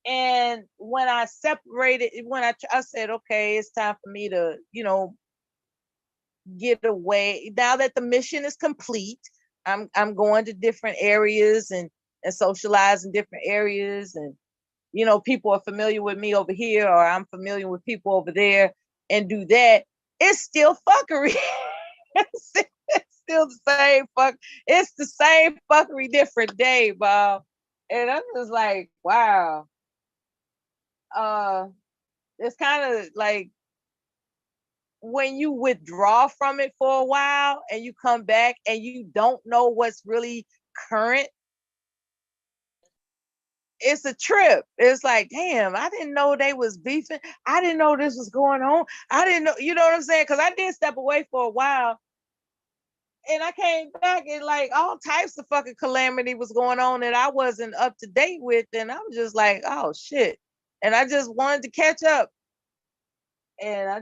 And when I separated, I said, okay, it's time for me to, get away. Now that the mission is complete, I'm going to different areas and socialize in different areas. And, people are familiar with me over here, or I'm familiar with people over there, and do that. It's still fuckery. it's still the same fuck. It's the same fuckery, different day, Bob. And I'm just like, wow. It's kind of like when you withdraw from it for a while and you come back and you don't know what's really current. It's a trip. It's like, damn, I didn't know they was beefing. I didn't know this was going on. I didn't know, you know what I'm saying? Because I did step away for a while, and I came back and like all types of fucking calamity was going on that I wasn't up to date with. And I'm just like, oh shit. And I just wanted to catch up. And I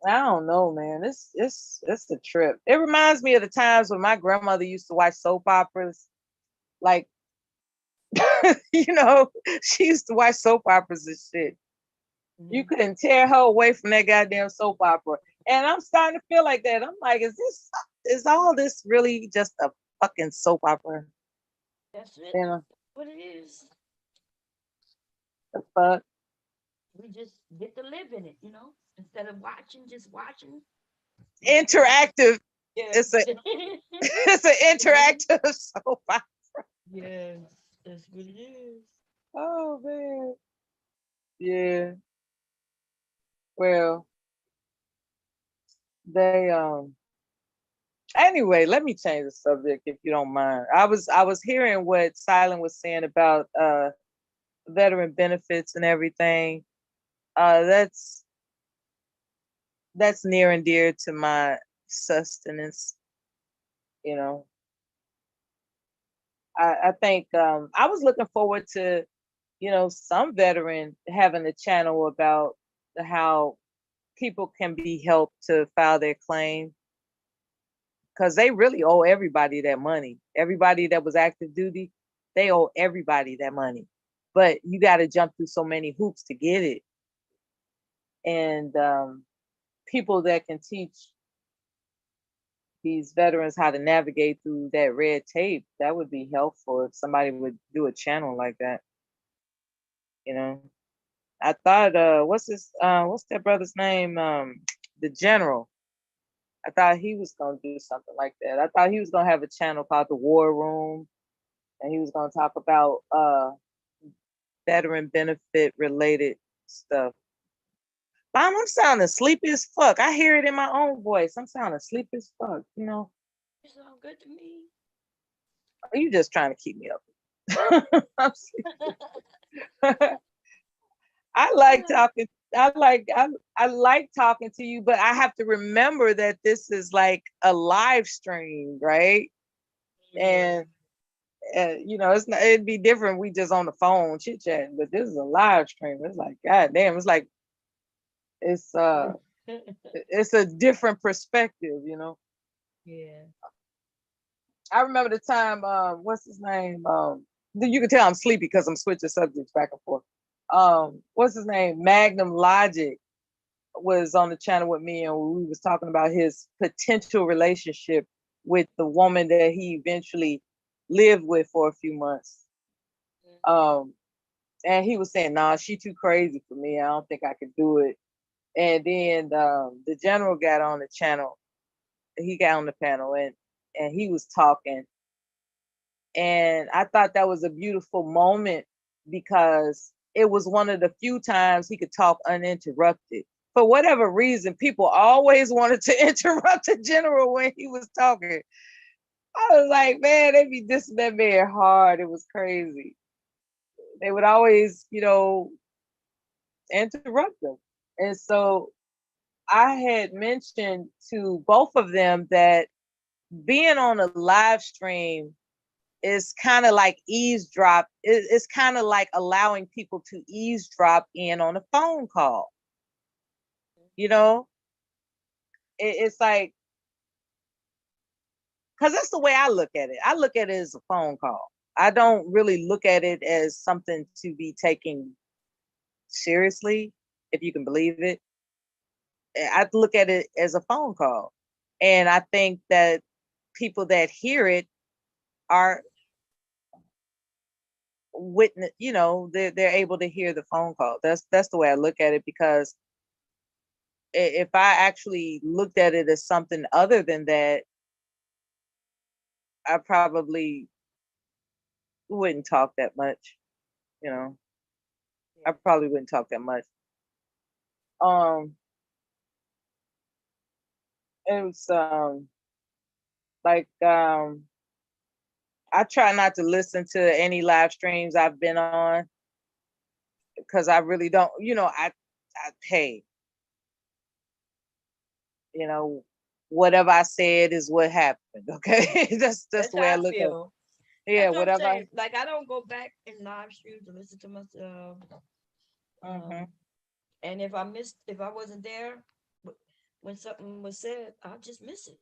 don't know, man. It's a trip. It reminds me of the times when my grandmother used to watch soap operas. Like, she used to watch soap operas and shit. You couldn't tear her away from that goddamn soap opera. And I'm starting to feel like that. I'm like, is all this really just a fucking soap opera? That's it. You know, What it is. the fuck? We just get to live in it, instead of just watching. Interactive. Yeah. It's a it's an interactive soap opera. Yes, that's what it is. Oh man. Yeah. Well, they anyway, let me change the subject if you don't mind. I was hearing what Silent was saying about veteran benefits and everything. That's near and dear to my sustenance, you know. I think I was looking forward to, some veteran having a channel about how people can be helped to file their claim, because they really owe everybody that money. Everybody that was active duty, they owe everybody that money. But you got to jump through so many hoops to get it. And people that can teach these veterans how to navigate through that red tape, that would be helpful if somebody would do a channel like that. You know, I thought, what's that brother's name? The general. I thought he was gonna do something like that. I thought he was gonna have a channel called the War Room, and he was gonna talk about veteran benefit related stuff. Mom, I'm sounding sleepy as fuck. I hear it in my own voice. I'm sounding sleepy as fuck. It sounds good to me. Are you just trying to keep me up? I'm I like talking. I like talking to you, but I have to remember that this is like a live stream, right? And it's not. It'd be different. We just on the phone chit chatting, but this is a live stream. It's like, god damn. It's like it's a different perspective. Yeah. I remember the time. What's his name? You can tell I'm sleepy because I'm switching subjects back and forth. What's his name? Magnum Logic was on the channel with me, and we was talking about his potential relationship with the woman that he eventually lived with for a few months. And he was saying, "Nah, she too crazy for me. I don't think I could do it." And then the general got on the channel. He got on the panel and he was talking. And I thought that was a beautiful moment because it was one of the few times he could talk uninterrupted. For whatever reason, people always wanted to interrupt the general when he was talking. I was like, man, they be dissing that man hard. It was crazy. They would always, interrupt him. And so I had mentioned to both of them that being on a live stream is kind of like eavesdrop. It's kind of like allowing people to eavesdrop in on a phone call. You know, it's like, because that's the way I look at it. I look at it as a phone call. I don't really look at it as something to be taken seriously, if you can believe it. I look at it as a phone call. And I think that people that hear it are witness, they're able to hear the phone call. That's the way I look at it, because if I actually looked at it as something other than that, I probably wouldn't talk that much, you know. I probably wouldn't talk that much. Um it was like I try not to listen to any live streams I've been on because I really don't, I hey, whatever I said is what happened. Okay. That's the way I how I look at it. feel. Yeah, That's what I'm whatever. saying. Like I don't go back in live streams to listen to myself. Mm-hmm, And if I wasn't there when something was said, I'll just miss it.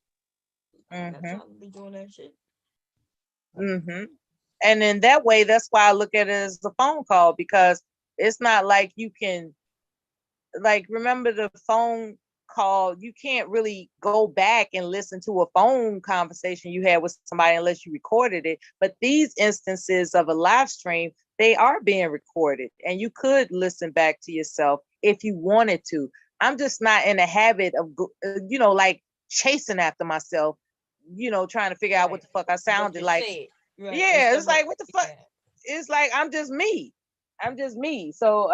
I ain't got mm-hmm, time to be doing that shit. mm-hmm. And in that way, that's why I look at it as a phone call, because it's not like you can, like, remember the phone call, you can't really go back and listen to a phone conversation you had with somebody unless you recorded it. But these instances of a live stream, they are being recorded and you could listen back to yourself if you wanted to. I'm just not in the habit of, like chasing after myself, trying to figure out what Right. the fuck I What sounded you like. said. Right. Yeah, Instead it's of what like, what the fuck? yeah. It's like, I'm just me. I'm just me. So,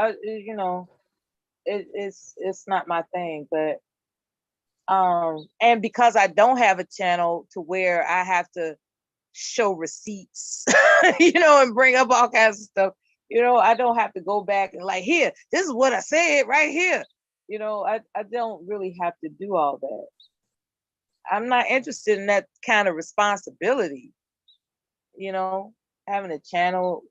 it's not my thing. But and because I don't have a channel to where I have to show receipts, and bring up all kinds of stuff, I don't have to go back and like, here, this is what I said right here. I don't really have to do all that. I'm not interested in that kind of responsibility, having a channel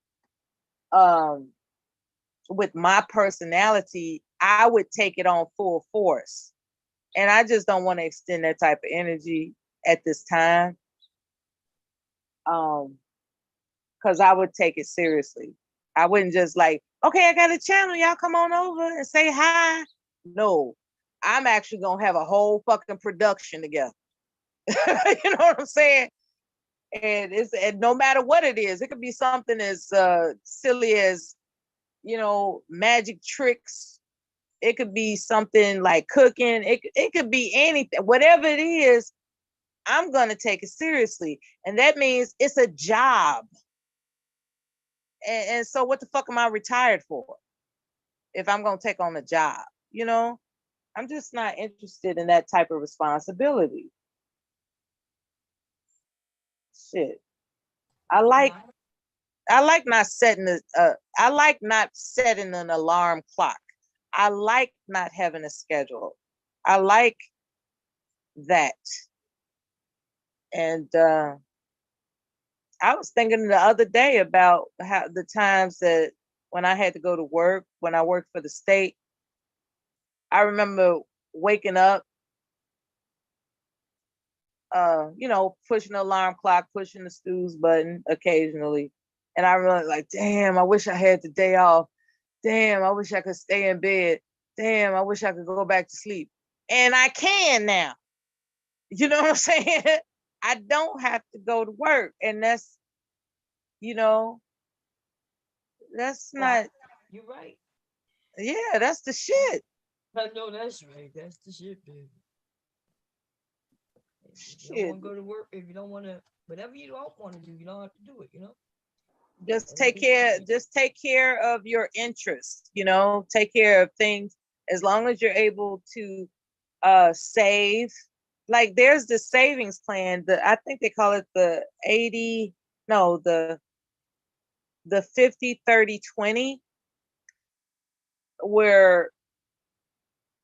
with my personality. I would take it on full force. And I just don't want to extend that type of energy at this time. Because I would take it seriously. I wouldn't just like, okay, I got a channel, y'all come on over and say hi. No, I'm actually gonna have a whole fucking production together. You know what I'm saying? And no matter what it is, it could be something as silly as, magic tricks. It could be something like cooking. It could be anything. Whatever it is, I'm going to take it seriously. And that means it's a job. And so what the fuck am I retired for if I'm going to take on a job? I'm just not interested in that type of responsibility. Shit. I like not setting I like not setting an alarm clock. I like not having a schedule. I like that. And I was thinking the other day about how the times that when I had to go to work, when I worked for the state, I remember waking up, pushing the alarm clock, pushing the snooze button occasionally. And I remember like, damn, I wish I had the day off. Damn, I wish I could stay in bed. Damn, I wish I could go back to sleep. And I can now. You know what I'm saying? I don't have to go to work. And that's, you know, that's not, You're right. yeah, that's the shit. I know that's right. That's the shit, baby. If you don't Shit, want to go to work, if you don't want to, whatever you don't want to do, you don't have to do it. just Whatever take you want care, to do. just take care of your interests, take care of things as long as you're able to save. Like there's the savings plan, I think they call it the 80, no, the 50-30-20, where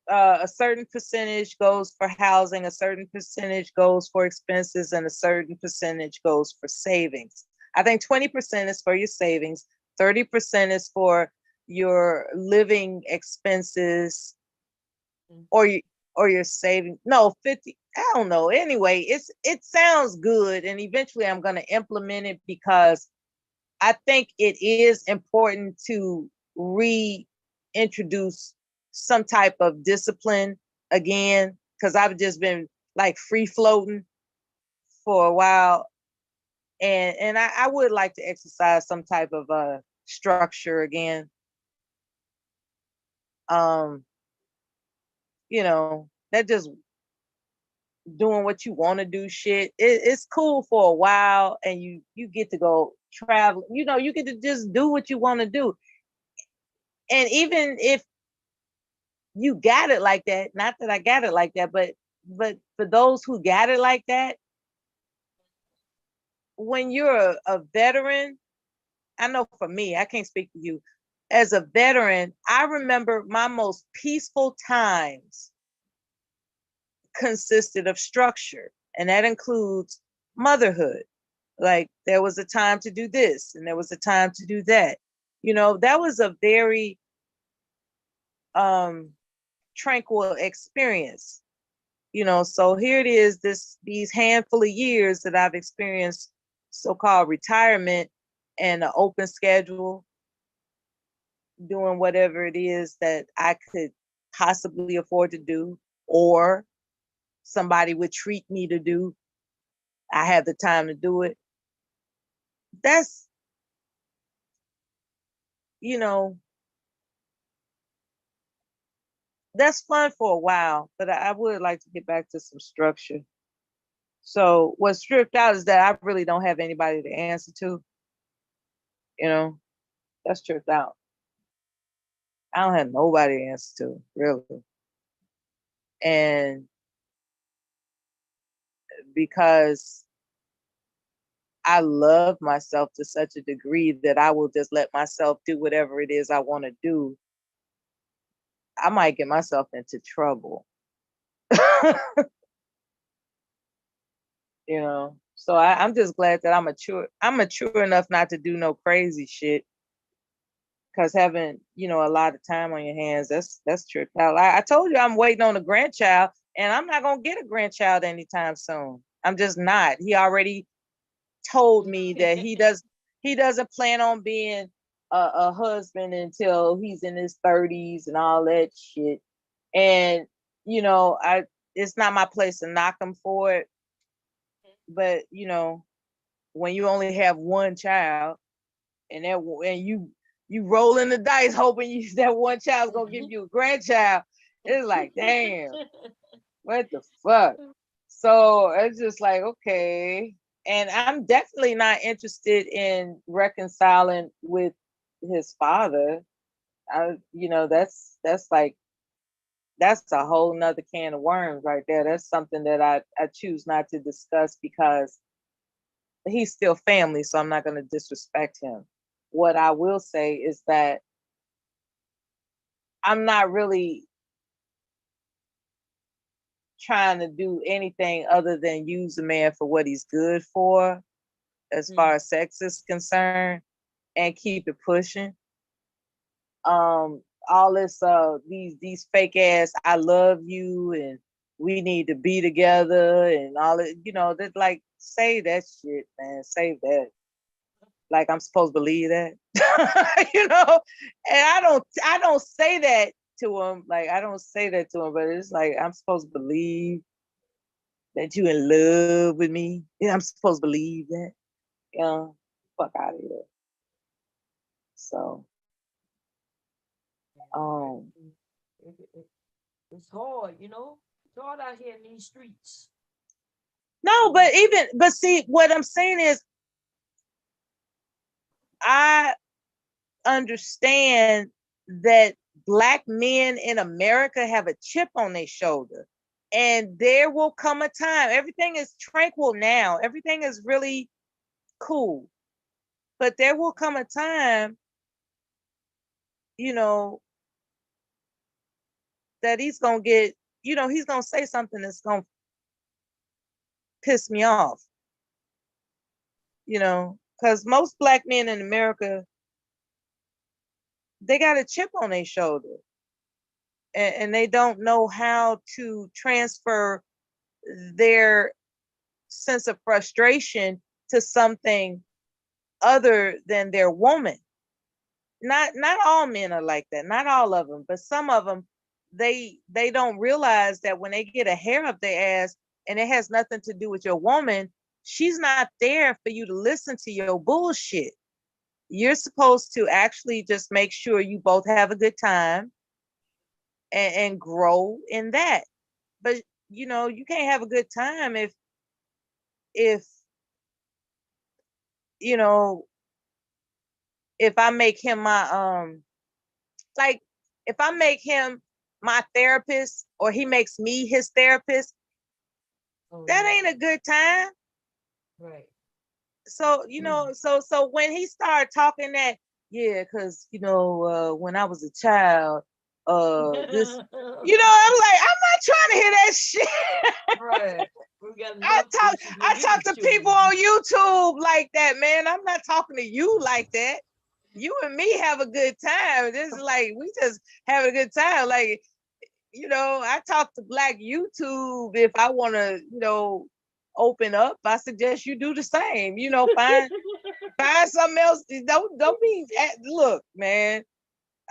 a certain percentage goes for housing, a certain percentage goes for expenses, and a certain percentage goes for savings. I think 20% is for your savings, 30% is for your living expenses, or your saving. No, 50. I don't know. Anyway, it sounds good, and eventually I'm going to implement it because I think it is important to reintroduce some type of discipline again, because I've just been like free floating for a while. And I would like to exercise some type of structure again. Um, that just doing what you want to do shit. It's cool for a while, and you get to go travel. You get to just do what you want to do. And even if you got it like that, not that I got it like that, but for those who got it like that, when you're a veteran, I know for me, I can't speak for you. As a veteran, I remember my most peaceful times consisted of structure, and that includes motherhood. Like there was a time to do this, and there was a time to do that. That was a very tranquil experience. So here it is, these handful of years that I've experienced so-called retirement and an open schedule, doing whatever it is that I could possibly afford to do, or somebody would treat me to do. I have the time to do it. That's, you know, that's fun for a while, but I would like to get back to some structure. So what's stripped out is that I really don't have anybody to answer to. You know, that's stripped out. I don't have nobody to answer to, really. And because I love myself to such a degree that I will just let myself do whatever it is I want to do, I might get myself into trouble. So I'm just glad that I'm mature enough not to do no crazy shit, because having a lot of time on your hands, that's tripped out. I told you I'm waiting on a grandchild, and I'm not gonna get a grandchild anytime soon. I'm just not. He already told me that he doesn't plan on being a husband until he's in his 30s and all that shit. And I it's not my place to knock him for it, but when you only have one child, and you rolling the dice hoping that one child's gonna give you a grandchild, it's like, damn, what the fuck? So it's just like, okay. And I'm definitely not interested in reconciling with his father. That's like, that's a whole nother can of worms right there. That's something that I choose not to discuss, because he's still family, so I'm not going to disrespect him. What I will say is that I'm not really trying to do anything other than use a man for what he's good for, as far as sex is concerned, and keep it pushing. All this these fake ass I love you and we need to be together and all it, that, like, say that shit, man. Save that. Like I'm supposed to believe that. And I don't say that to him. Like I don't say that to him, but it's like I'm supposed to believe that you in love with me. Yeah, I'm supposed to believe that. Fuck out of here. So, um, It's hard, you know. It's hard out here in these streets. No, but see, what I'm saying is, I understand that Black men in America have a chip on their shoulder. And there will come a time, everything is tranquil now, everything is really cool. But there will come a time, you know, that he's going to get, he's going to say something that's going to piss me off, because most Black men in America, they got a chip on their shoulder, and they don't know how to transfer their sense of frustration to something other than their woman. Not all men are like that, not all of them, but some of them, they don't realize that when they get a hair up their ass and it has nothing to do with your woman, she's not there for you to listen to your bullshit. You're supposed to actually just make sure you both have a good time and grow in that. But you can't have a good time if you know if I make him my like if I make him my therapist or he makes me his therapist, that ain't a good time. Right. So so when he started talking that, yeah, because when I was a child, this, I'm like, I'm not trying to hear that shit. Right. We got I enough talk issues I with talk these to people children. on YouTube like that, man. I'm not talking to you like that. You and me have a good time. This is like we just having a good time. Like, I talk to Black YouTube if I want to, open up. I suggest you do the same. Find something else. Don't be. Look, man.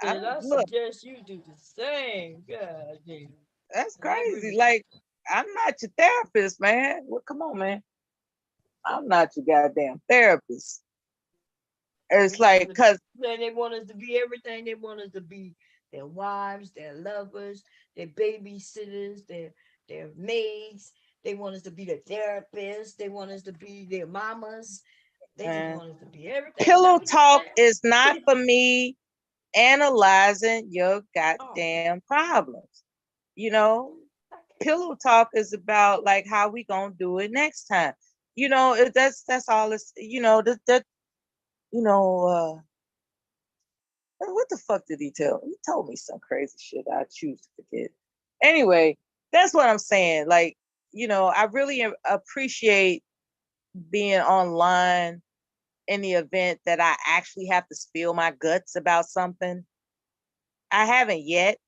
And I Look. suggest you do the same. God damn. That's And I agree crazy. with you. Like, I'm not your therapist, man. Well, come on, man. I'm not your goddamn therapist. It's like, cause They want us to be everything. They want us to be their wives, their lovers, their babysitters, their maids. They want us to be their therapists. They want us to be their mamas. They just want us to be everything. pillow Not what you talk said. is not for me analyzing your Oh, goddamn problems. You know, pillow talk is about like how we gonna do it next time. That's all it's what the fuck did he tell? He told me some crazy shit I choose to forget. Anyway, that's what I'm saying. Like, I really appreciate being online in the event that I actually have to spill my guts about something. I haven't yet,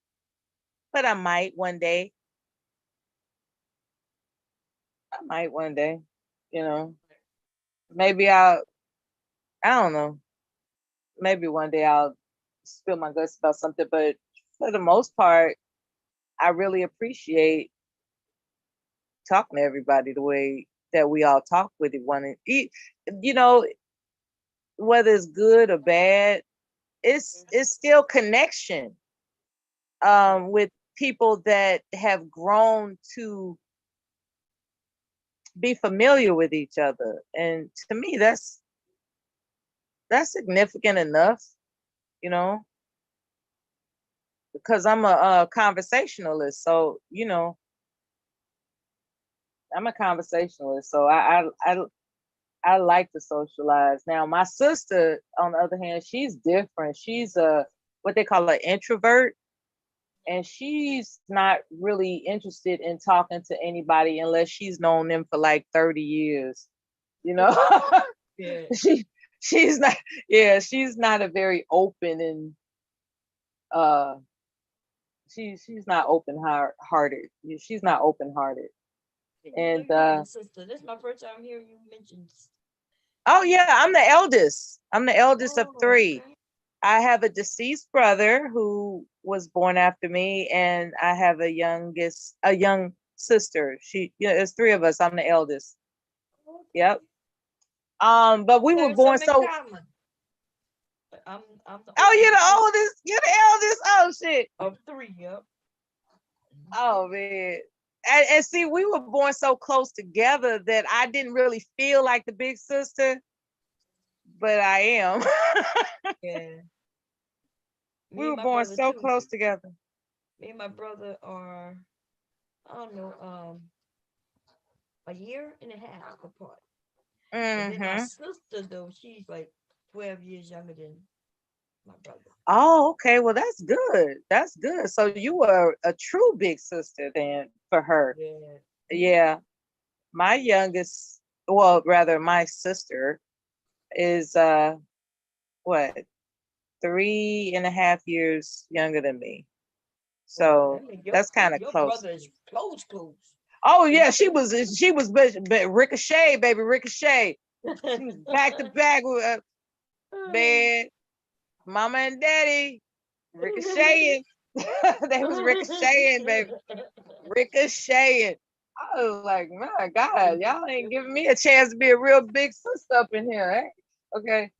but I might one day. I might one day, you know. Maybe I don't know. Maybe one day I'll spill my guts about something, but for the most part, I really appreciate talking to everybody the way that we all talk with one. You know, whether it's good or bad, it's still connection with people that have grown to be familiar with each other, and to me, that's significant enough, you know, because I'm a conversationalist. So I'm a conversationalist. So I like to socialize. Now, my sister, on the other hand, she's different. She's a what they call an introvert, and she's not really interested in talking to anybody unless she's known them for like 30 years. You know, yeah. she she's not. Yeah, she's not a very open and uh she's not hearted. She's not open hearted. So And you have a sister. This is my first time hearing you mention. oh yeah, I'm the eldest. I'm the eldest of Oh, three. okay. I have a deceased brother who was born after me, and I have a young sister. There's three of us. I'm the eldest. Okay. Yep. But we were There's born something in so. common. I'm the Oh, you're oldest the oldest. You're the eldest. Oh shit. of three. Yep. Oh man. And see, we were born so close together that I didn't really feel like the big sister, but I am. Yeah. Me We and were my born brother so too. close together. Me and my brother are, I don't know, a year and a half apart. And then my Mm-hmm. sister though, she's like 12 years younger than my brother. Oh, okay. Well, that's good. That's good. So you were a true big sister then for her. Yeah. Yeah. My youngest, well, rather my sister is what, 3.5 years younger than me. Oh, So that means that's kind of your close. brother is close, close. Oh yeah, she was Ricochet, baby, Ricochet. She was back to back with man, mama and daddy, ricocheting. They was ricocheting, baby, ricocheting. I was like, my God, y'all ain't giving me a chance to be a real big sister up in here, eh? Okay.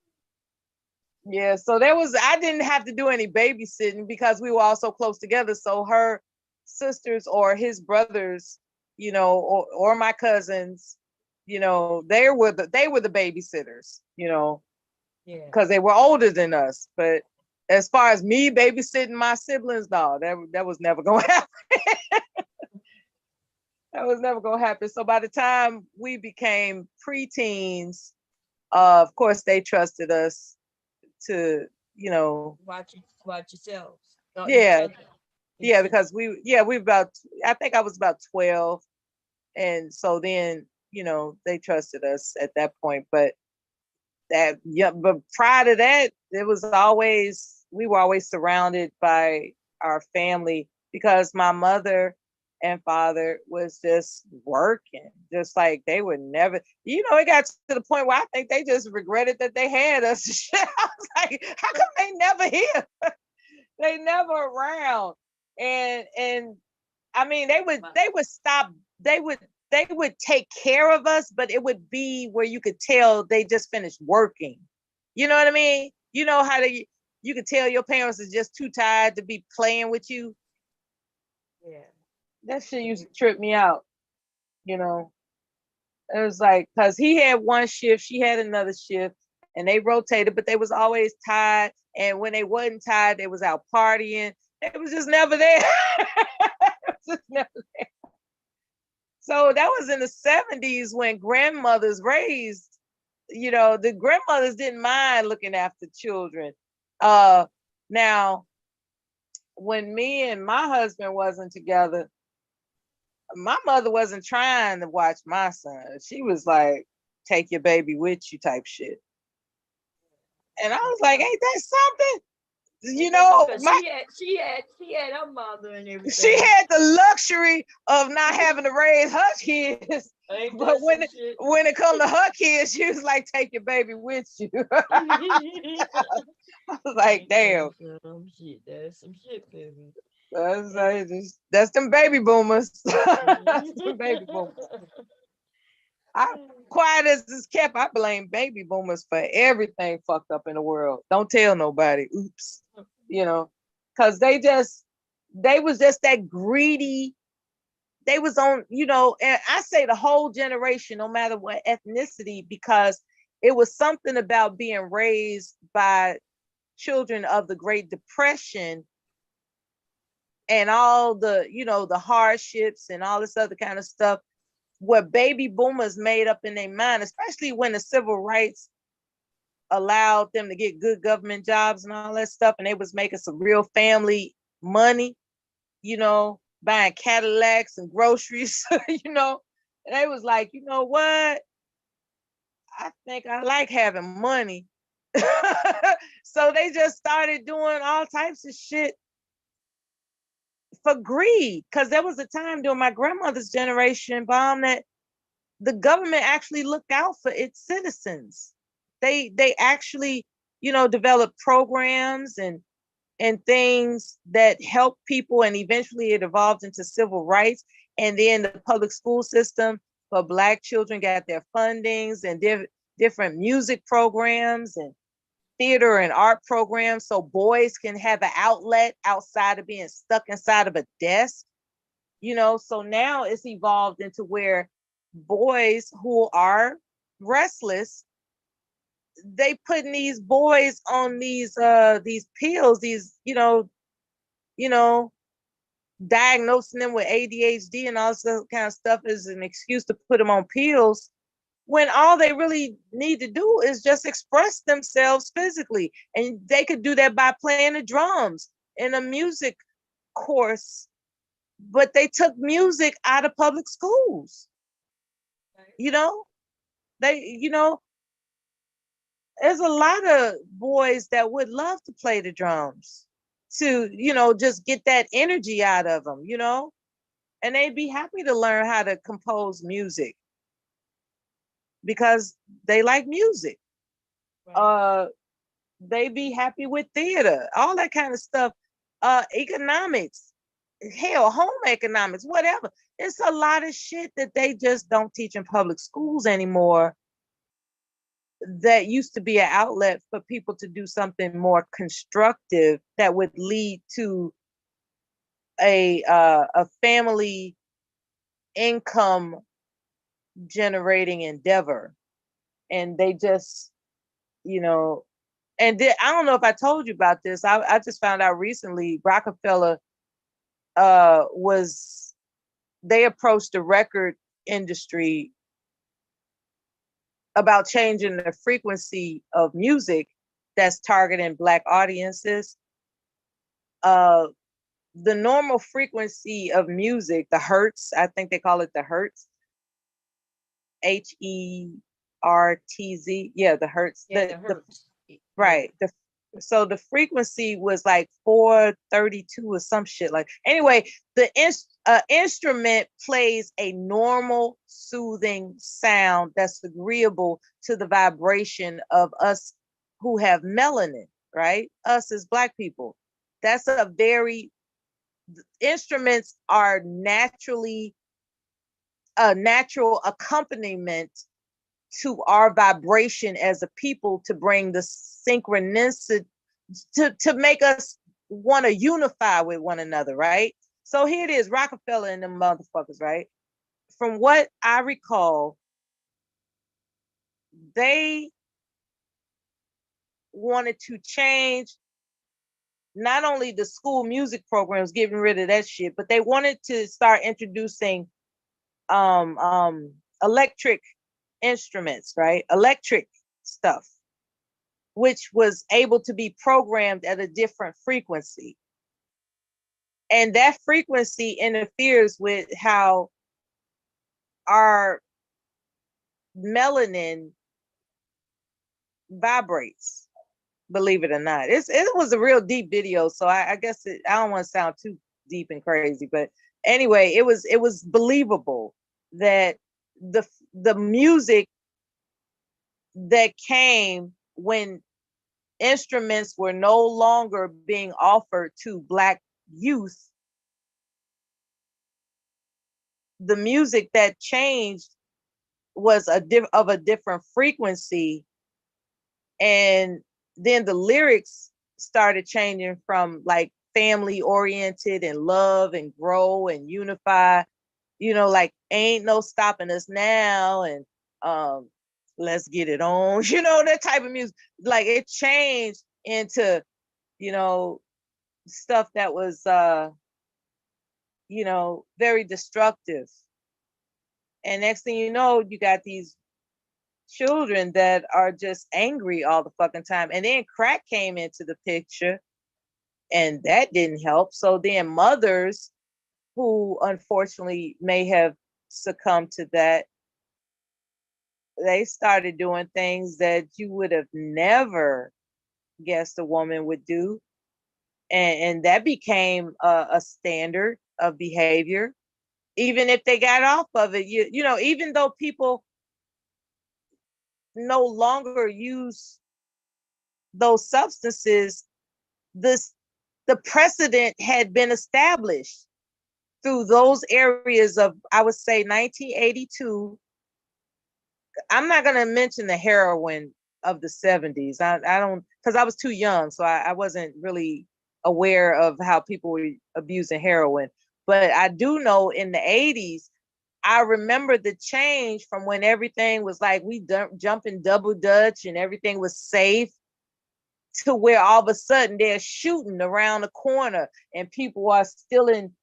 Yeah, so I didn't have to do any babysitting because we were all so close together. So her sisters or his brothers, or my cousins, they were the babysitters, Yeah. because they were older than us. But as far as me babysitting my siblings, no, that was never gonna happen. That was never gonna happen. So by the time we became preteens, of course they trusted us to, Watch yourselves. Each yeah, other. yeah, Each other. because I think I was about 12. And so then, they trusted us at that point. But but prior to that, we were always surrounded by our family because my mother and father was just working, just like they would never, it got to the point where I think they just regretted that they had us. I was like, how come they never here? They never around. And I mean, they would stop, they would they would take care of us, but it would be where you could tell they just finished working. You know what I mean? You know how you could tell your parents is just too tired to be playing with you. Yeah. That shit used to trip me out, you know. It was like, cause he had one shift, she had another shift, and they rotated, but they was always tired. And when they wasn't tired, they was out partying. They was just never there. Just never. So that was in the 70s when grandmothers raised, the grandmothers didn't mind looking after children. Now when me and my husband wasn't together, my mother wasn't trying to watch my son. She was like, take your baby with you type shit. And I was like, ain't that something? And then because My she had her mother and she everything. had the luxury of not having to raise her kids. Ain't But that some shit? when it come to her kids, she was like, take your baby with you. I was like, Ain't damn. that some shit? That's some shit, baby. That's them baby boomers. That's them baby boomers. I quiet as it's kept, I blame baby boomers for everything fucked up in the world. Don't tell nobody. Oops. Because they was just that greedy. They was on, and I say the whole generation, no matter what ethnicity, because it was something about being raised by children of the Great Depression and all the hardships and all this other kind of stuff, what baby boomers made up in their mind, especially when the civil rights allowed them to get good government jobs and all that stuff, and they was making some real family money, buying Cadillacs and groceries, and they was like, you know what? I think I like having money. So they just started doing all types of shit for greed. Because there was a time during my grandmother's generation, Bomb, that the government actually looked out for its citizens. They actually, developed programs and things that help people, and eventually it evolved into civil rights. And then the public school system for Black children got their fundings and different music programs and theater and art programs so boys can have an outlet outside of being stuck inside of a desk. you know, so now it's evolved into where boys who are restless, they putting these boys on these pills, these, you know, diagnosing them with ADHD and all this kind of stuff is an excuse to put them on pills, when all they really need to do is just express themselves physically. And they could do that by playing the drums in a music course, but they took music out of public schools. You know, there's a lot of boys that would love to play the drums to, just get that energy out of them, and they'd be happy to learn how to compose music because they like music. Right. They be happy with theater, all that kind of stuff. Economics, hell, home economics, whatever. It's a lot of shit that they just don't teach in public schools anymore. That used to be an outlet for people to do something more constructive that would lead to a family income generating endeavor. And they just, and I don't know if I told you about this. I just found out recently Rockefeller they approached the record industry about changing the frequency of music that's targeting Black audiences. The normal frequency of music, the hertz, I think they call it the hertz, HERTZ. Yeah, the hertz. Yeah, the hertz. Right. So the frequency was like 432 or some shit. Like, anyway, the instrument plays a normal, soothing sound that's agreeable to the vibration of us who have melanin, right? Us as Black people. That's instruments are naturally a natural accompaniment to our vibration as a people, to bring the synchronicity, to make us want to unify with one another, right? So here it is, Rockefeller and them motherfuckers, right? From what I recall, they wanted to change not only the school music programs, getting rid of that shit, but they wanted to start introducing electric instruments, right? Electric stuff, which was able to be programmed at a different frequency. And that frequency interferes with how our melanin vibrates, believe it or not. It was a real deep video, so I guess I don't want to sound too deep and crazy, but anyway, it was believable that the music that came when instruments were no longer being offered to Black youth, the music that changed was of a different frequency, and then the lyrics started changing from like family oriented and love and grow and unify, like ain't no stopping us now, and let's get it on, that type of music. Like it changed into, stuff that was very destructive. And next thing you know, you got these children that are just angry all the fucking time. And then crack came into the picture, and that didn't help. So then mothers who unfortunately may have succumbed to that, they started doing things that you would have never guessed a woman would do. And that became a standard of behavior. Even if they got off of it, even though people no longer use those substances, the precedent had been established through those areas of, I would say, 1982. I'm not going to mention the heroin of the 70s. I don't, because I was too young, so I wasn't really aware of how people were abusing heroin. But I do know in the 80s, I remember the change from when everything was like we jumping double dutch and everything was safe to where all of a sudden they're shooting around the corner and people are stealing,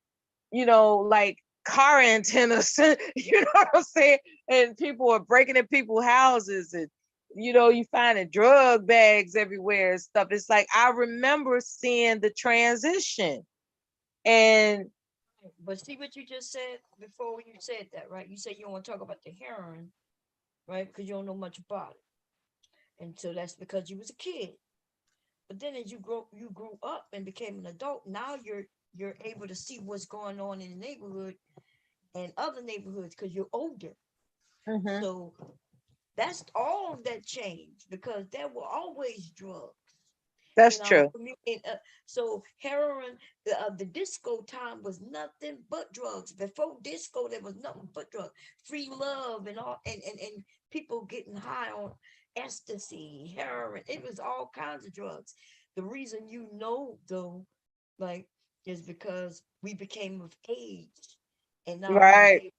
like car antennas, you know what I'm saying? And people are breaking in people's houses and you finding drug bags everywhere and stuff. It's like I remember seeing the transition. And But see what you just said before you said that, right? You said you don't want to talk about the heroin, right? Because you don't know much about it. And so that's because you was a kid. But then as you grew up and became an adult, now you're able to see what's going on in the neighborhood and other neighborhoods because you're older. mhm, So that's all that changed because there were always drugs that's in our true. community. So heroin, the disco time was nothing but drugs. Before disco, there was nothing but drugs. Free love and all, and people getting high on ecstasy, heroin. It was all kinds of drugs. The reason though, like, is because we became of age, and now Right.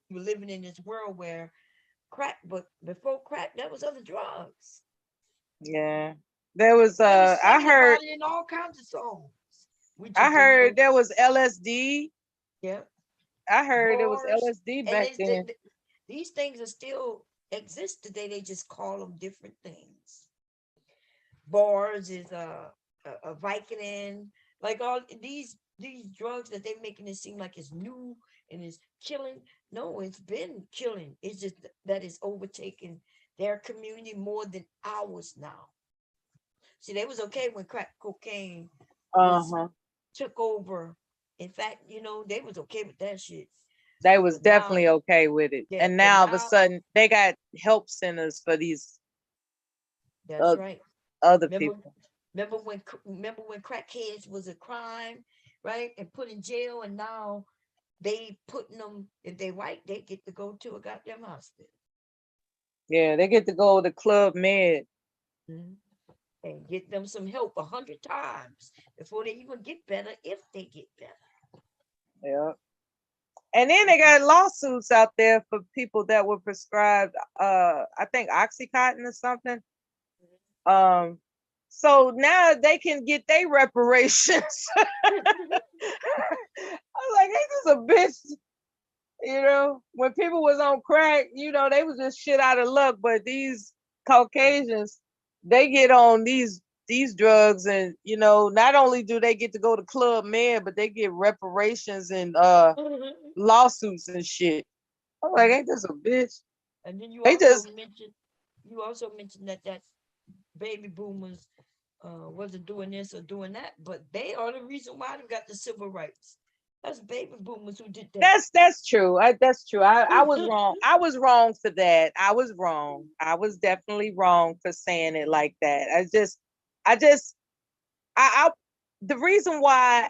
we're living in this world where crack, but before crack, there was other drugs. Yeah. There was They were I singing heard about it in all kinds of songs. We I just didn't heard know. there was LSD. Yeah, I heard it was bars, LSD and back then. these things are still exist today. They just call them different things. Bars is a Vicodin, like all these drugs that they're making it seem like it's new and it's killing. No, it's been killing. It's just that it's overtaken their community more than ours now. See, they was okay when crack cocaine was Uh-huh. took over. In fact, they was okay with that shit. They was But now, definitely okay with it. yeah, And but now all of a now sudden they got help centers for these that's uh, right. other Remember, people. remember when crackheads was a crime, right? And put in jail, and now they putting them if they white, they get to go to a goddamn hospital. Yeah, they get to go to Club Med. Mhm. And get them some help 100 times before they even get better, if they get better. Yeah. And then they got lawsuits out there for people that were prescribed I think Oxycontin or something. Um so now they can get their reparations. I was like, ain't this a bitch? When people was on crack, they was just shit out of luck. But these Caucasians, they get on these drugs, and not only do they get to go to Club Med, but they get reparations and lawsuits and shit. I'm like, ain't this a bitch? And then They just you also mentioned that baby boomers wasn't doing this or doing that, but they are the reason why we got the civil rights. That's baby boomers who did that. that's true. That's true. I was wrong. I was wrong for that. I was wrong. I was definitely wrong for saying it like that. I just I the reason why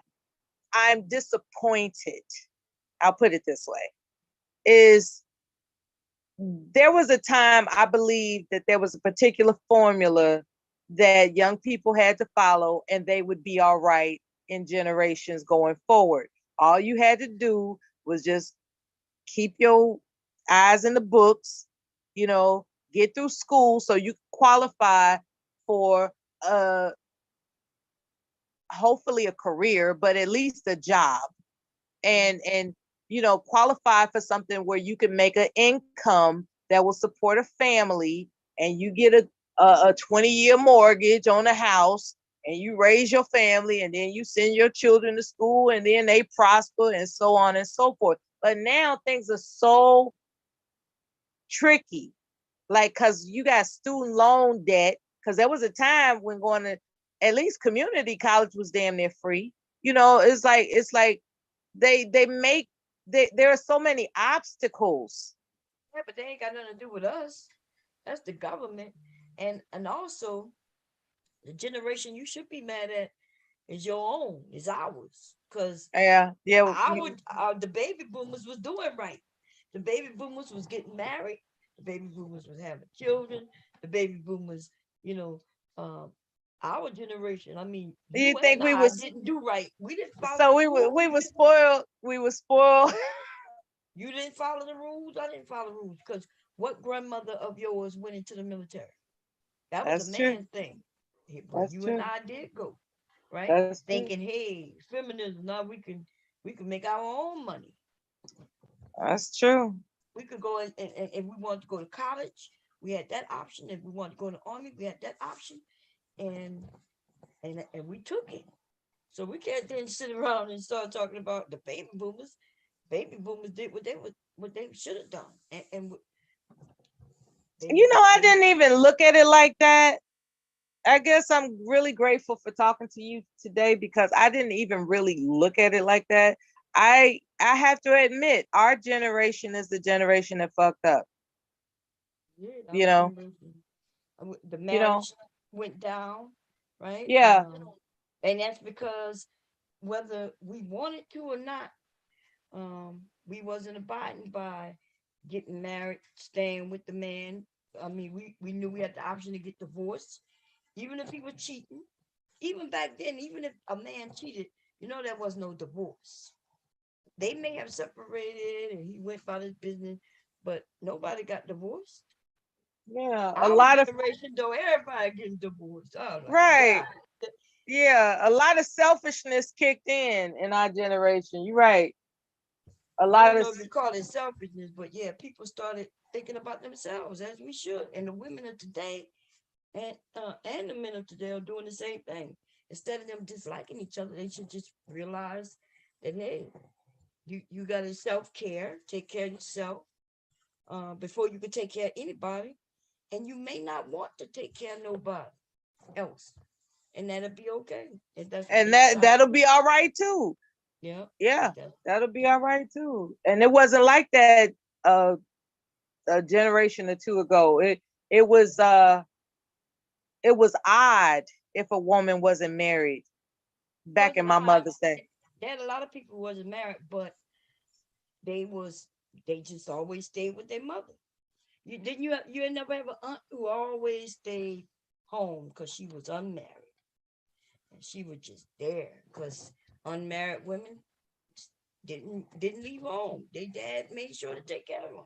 I'm disappointed, I'll put it this way, is there was a time I believe that there was a particular formula that young people had to follow and they would be all right in generations going forward. All you had to do was just keep your eyes in the books, get through school so you qualify for hopefully a career, but at least a job. And qualify for something where you can make an income that will support a family, and you get a 20-year mortgage on a house, and you raise your family, and then you send your children to school, and then they prosper, and so on and so forth. But now things are so tricky, like, because you got student loan debt, because there was a time when going to at least community college was damn near free. It's like they make there are so many obstacles. Yeah, but they ain't got nothing to do with us. That's the government, and also the generation you should be mad at is your own, is ours, because Yeah, yeah, the baby boomers was doing right. The baby boomers was getting married. The baby boomers was having children. The baby boomers, you know, um, Our generation, I mean, You you think and we I was didn't do right. We didn't follow so the we rules. were spoiled. We were spoiled. You didn't follow the rules. I didn't follow the rules because what grandmother of yours went into the military? That was a That's true. man thing. But That's you and true. I did go, right? That's true. Thinking, hey, feminism. Now we can make our own money. That's true. We could go and if we wanted to go to college, we had that option. If we wanted to go in the army, we had that option, and and we took it. So we can't then sit around and start talking about the baby boomers. Baby boomers did what they should have done, and I they didn't even look at it like that. I guess I'm really grateful for talking to you today because I didn't even really look at it like that. I have to admit, our generation is the generation that fucked up. yeah, You our know, generation. The you know, marriage went down, right? yeah. And that's because whether we wanted to or not, we wasn't abiding by getting married, staying with the man. I mean, we knew we had the option to get divorced, even if he was cheating. Even back then, even if a man cheated, there was no divorce. They may have separated and he went about his business, but nobody got divorced. Yeah, a Our lot of generation, though, everybody getting divorced. Oh my right. God. Yeah, a lot of selfishness kicked in our generation. You're right. A I lot don't of know if you call it selfishness, but yeah, people started thinking about themselves as we should. And the women of today and the men of today are doing the same thing. Instead of them disliking each other, they should just realize that hey, you got to self care, take care of yourself before you can take care of anybody, and you may not want to take care of nobody else, and that'll be okay if that's what and they decide. that'll be all right too. Yeah, Yeah, that, that'll be all right too. And it wasn't like that a generation or two ago. It was it was odd if a woman wasn't married it back in wasn't my odd. mother's day. There had a lot of people who wasn't married, but they was they just always stayed with their mother. You had never have an aunt who always stayed home because she was unmarried and she was just there because unmarried women didn't leave home. Their dad made sure to take care of them.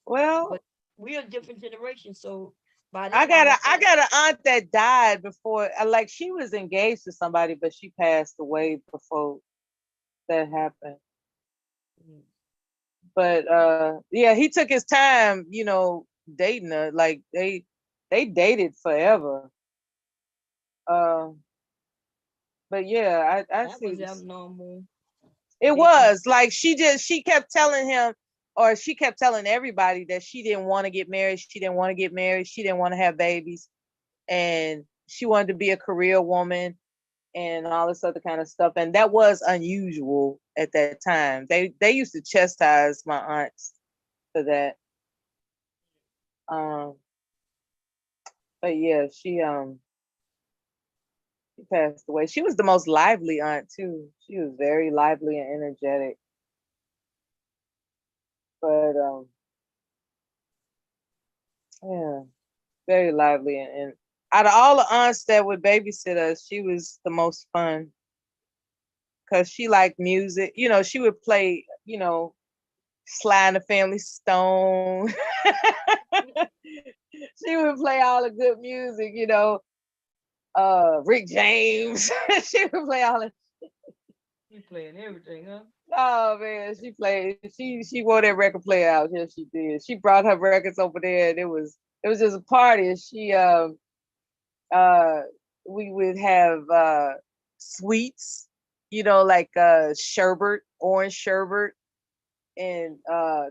Well, But we're a different generation, so by I then got our a I got an aunt that died before. Like she was engaged to somebody, but she passed away before that happened. But yeah, he took his time, dating her. Like they dated forever. Uh, but yeah, I that see was what you. abnormal. It They just was like she kept telling him, or she kept telling everybody that she didn't want to get married. She didn't want to get married. She didn't want to have babies, and she wanted to be a career woman and all this other kind of stuff. And that was unusual at that time. They used to chastise my aunts for that. Um, but yeah, she passed away. She was the most lively aunt too. She was very lively and energetic. But yeah, very lively and out of all the aunts that would babysit us, she was the most fun because she liked music. She would play, Sly and the Family Stone. She would play all the good music, Rick James. She would play all the. you playing everything, huh? Oh man, she played. She wore that record player out. Yes, she did. She brought her records over there, and it was just a party. And uh we would have sweets, like sherbet, orange sherbet, and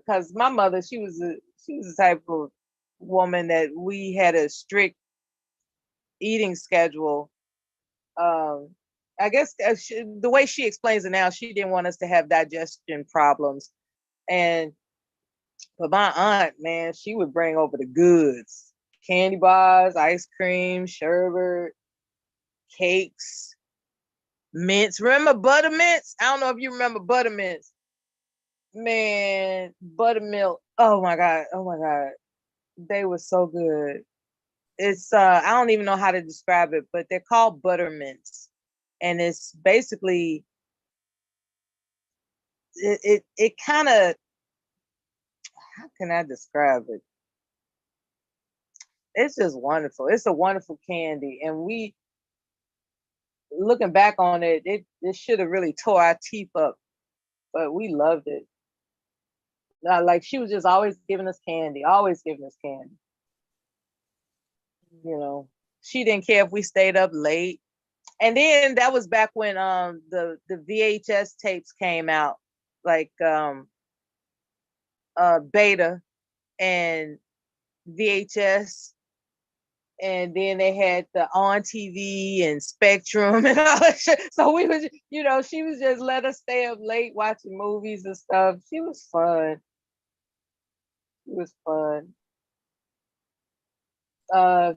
because my mother, she was the type of woman that we had a strict eating schedule. um I guess the way she explains it now, she didn't want us to have digestion problems. And but my aunt, man, she would bring over the goods: candy bars, ice cream, sherbet, cakes, mints. Remember buttermints? I don't know if you remember buttermints. Man, buttermilk. Oh my god. Oh my god. They were so good. It's I don't even know how to describe it, but they're called buttermints, and it's basically it kind of, how can I describe it? It's just wonderful. It's a wonderful candy, and we, looking back on it, it should have really tore our teeth up, but we loved it. Like she was just always giving us candy, always giving us candy. You know, she didn't care if we stayed up late. And then that was back when the VHS tapes came out, like Beta and VHS, and then they had the On TV and Spectrum and all that shit. So we was, she was just let us stay up late watching movies and stuff. She was fun. It was fun.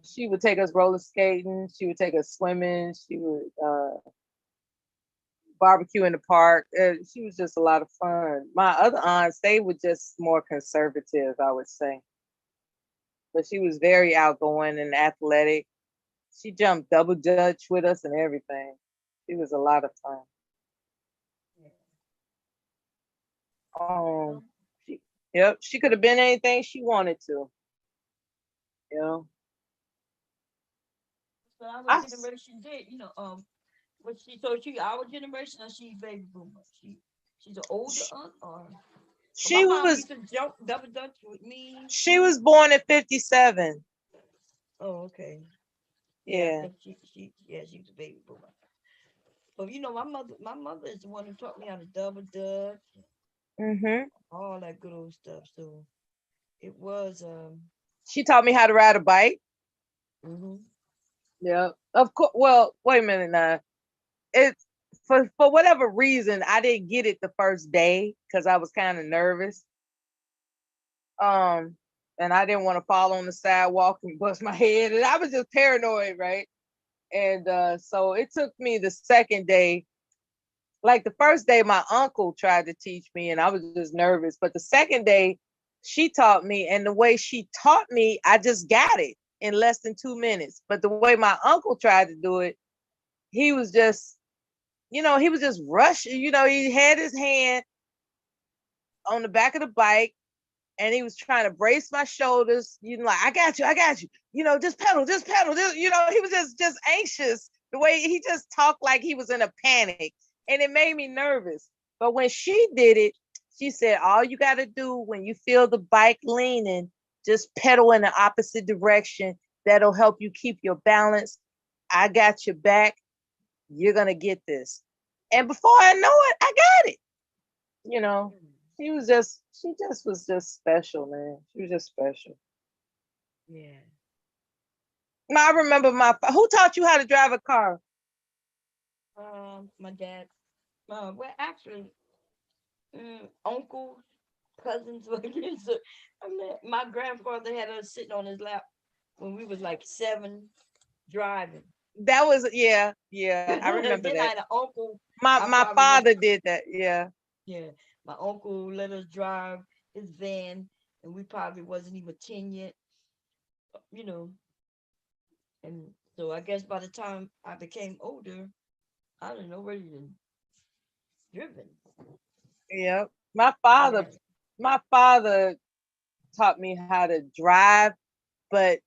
She would take us roller skating. She would take us swimming. She would barbecue in the park. She was just a lot of fun. My other aunts, they were just more conservative, I would say. But she was very outgoing and athletic. She jumped double dutch with us and everything. She was a lot of fun. She, yep, she could have been anything she wanted to. You know. So our generation did, but she our generation or she baby boomer? She's an older aunt or my She mom was used to jump double dutch with me. she was born in 57. Oh, okay. Yeah, I Yeah. think she was a baby boomer. But my mother is the one who taught me how to double dutch, Mhm. all that good old stuff. So it was She taught me how to ride a bike. mhm. Yeah. Of course. Well, wait a minute now. It's for whatever reason I didn't get it the first day because I was kind of nervous. Um, and I didn't want to fall on the sidewalk and bust my head, and I was just paranoid, right? And so it took me the second day. Like the first day, my uncle tried to teach me, and I was just nervous. But the second day, she taught me, and the way she taught me, I just got it in less than 2 minutes. But the way my uncle tried to do it, he was just, he was just rushing. He had his hand on the back of the bike, and he was trying to brace my shoulders. Like, I got you. Just pedal, just pedal. He was just anxious. The way he just talked like he was in a panic, and it made me nervous. But when she did it, she said, all you got to do when you feel the bike leaning, just pedal in the opposite direction. That'll help you keep your balance. I got your back. You're gonna get this. And before I know it, I got it. You know, she just was just special, man. She was just special. Yeah. I remember who taught you how to drive a car? My dad. Well, actually, uncles, cousins. So, I mean, my grandfather had us sitting on his lap when we was like 7 driving. That was, yeah, I remember Then I that. had an uncle. I My probably was father did that, yeah. yeah. My uncle let us drive his van, and we probably wasn't even 10 yet. You know, and so I guess by the time I became older, I don't know where you driven. Yeah. My father, Yeah. my father taught me how to drive, but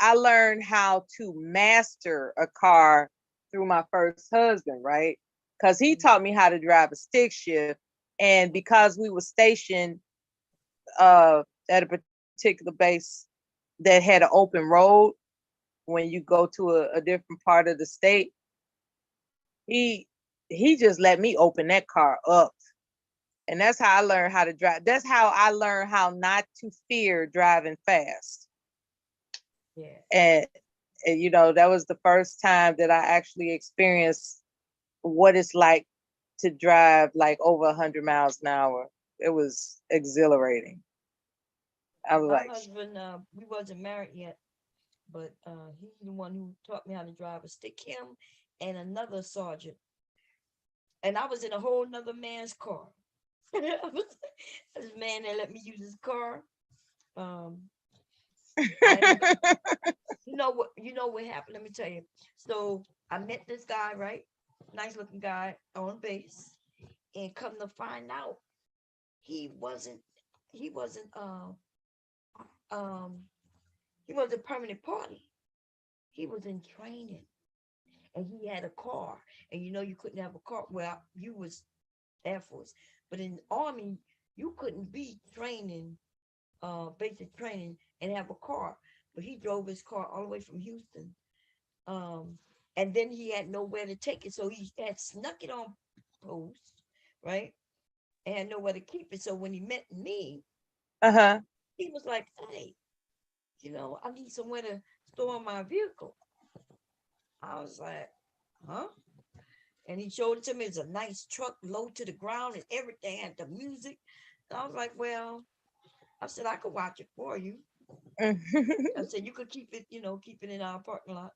I learned how to master a car through my first husband, right? Because he taught me how to drive a stick shift. And because we were stationed at a particular base that had an open road when you go to a different part of the state, he he just let me open that car up. And that's how I learned how to drive. That's how I learned how not to fear driving fast. Yeah. And that was the first time that I actually experienced what it's like to drive like over 100 miles an hour. It was exhilarating. I was My like, husband, we wasn't married yet, but he's the one who taught me how to drive a stick. Him and another sergeant, and I was in a whole nother man's car. This man that let me use his car. Um, I you know what happened? Let me tell you. So I met this guy, right? Nice looking guy on base. And come to find out, he wasn't he wasn't um he wasn't permanent party. He was in training and he had a car. And you know you couldn't have a car. Well, you was Air Force. But in the Army, you couldn't be training, basic training and have a car. But he drove his car all the way from Houston. Um, and then he had nowhere to take it. So he had snuck it on post, right? And had nowhere to keep it. So when he met me, Uh-huh. he was like, hey, I need somewhere to store my vehicle. I was like, huh? And he showed it to me. It's a nice truck, low to the ground and everything, had the music. And I was like, well, I said, I could watch it for you. I said, you could keep it, keep it in our parking lot.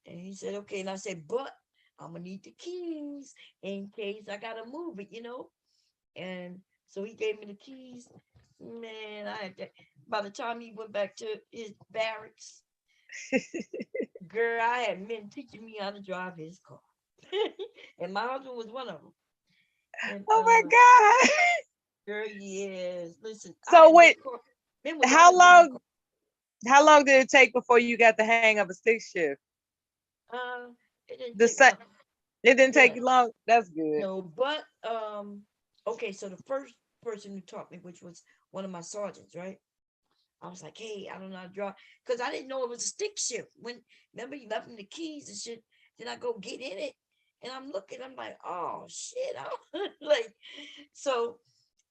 And he said, okay. And I said, but I'm gonna need the keys in case I gotta move it. And so he gave me the keys. Man, I had that. By the time he went back to his barracks, girl, I had men teaching me how to drive his car. And my husband was one of them. And Oh my God. girl, yes. Listen, I So had wait, men car. Men was how always in my car. long did it take before you got the hang of a stick shift? Uh, it didn't The take sa- long. it didn't take Yeah, you long. That's good. no, but okay. So the first person who taught me, which was one of my sergeants, right? I was like, hey, I don't know how to drive because I didn't know it was a stick shift. When remember you left me the keys and shit, then I go get in it, and I'm looking, I'm like, oh shit, like so.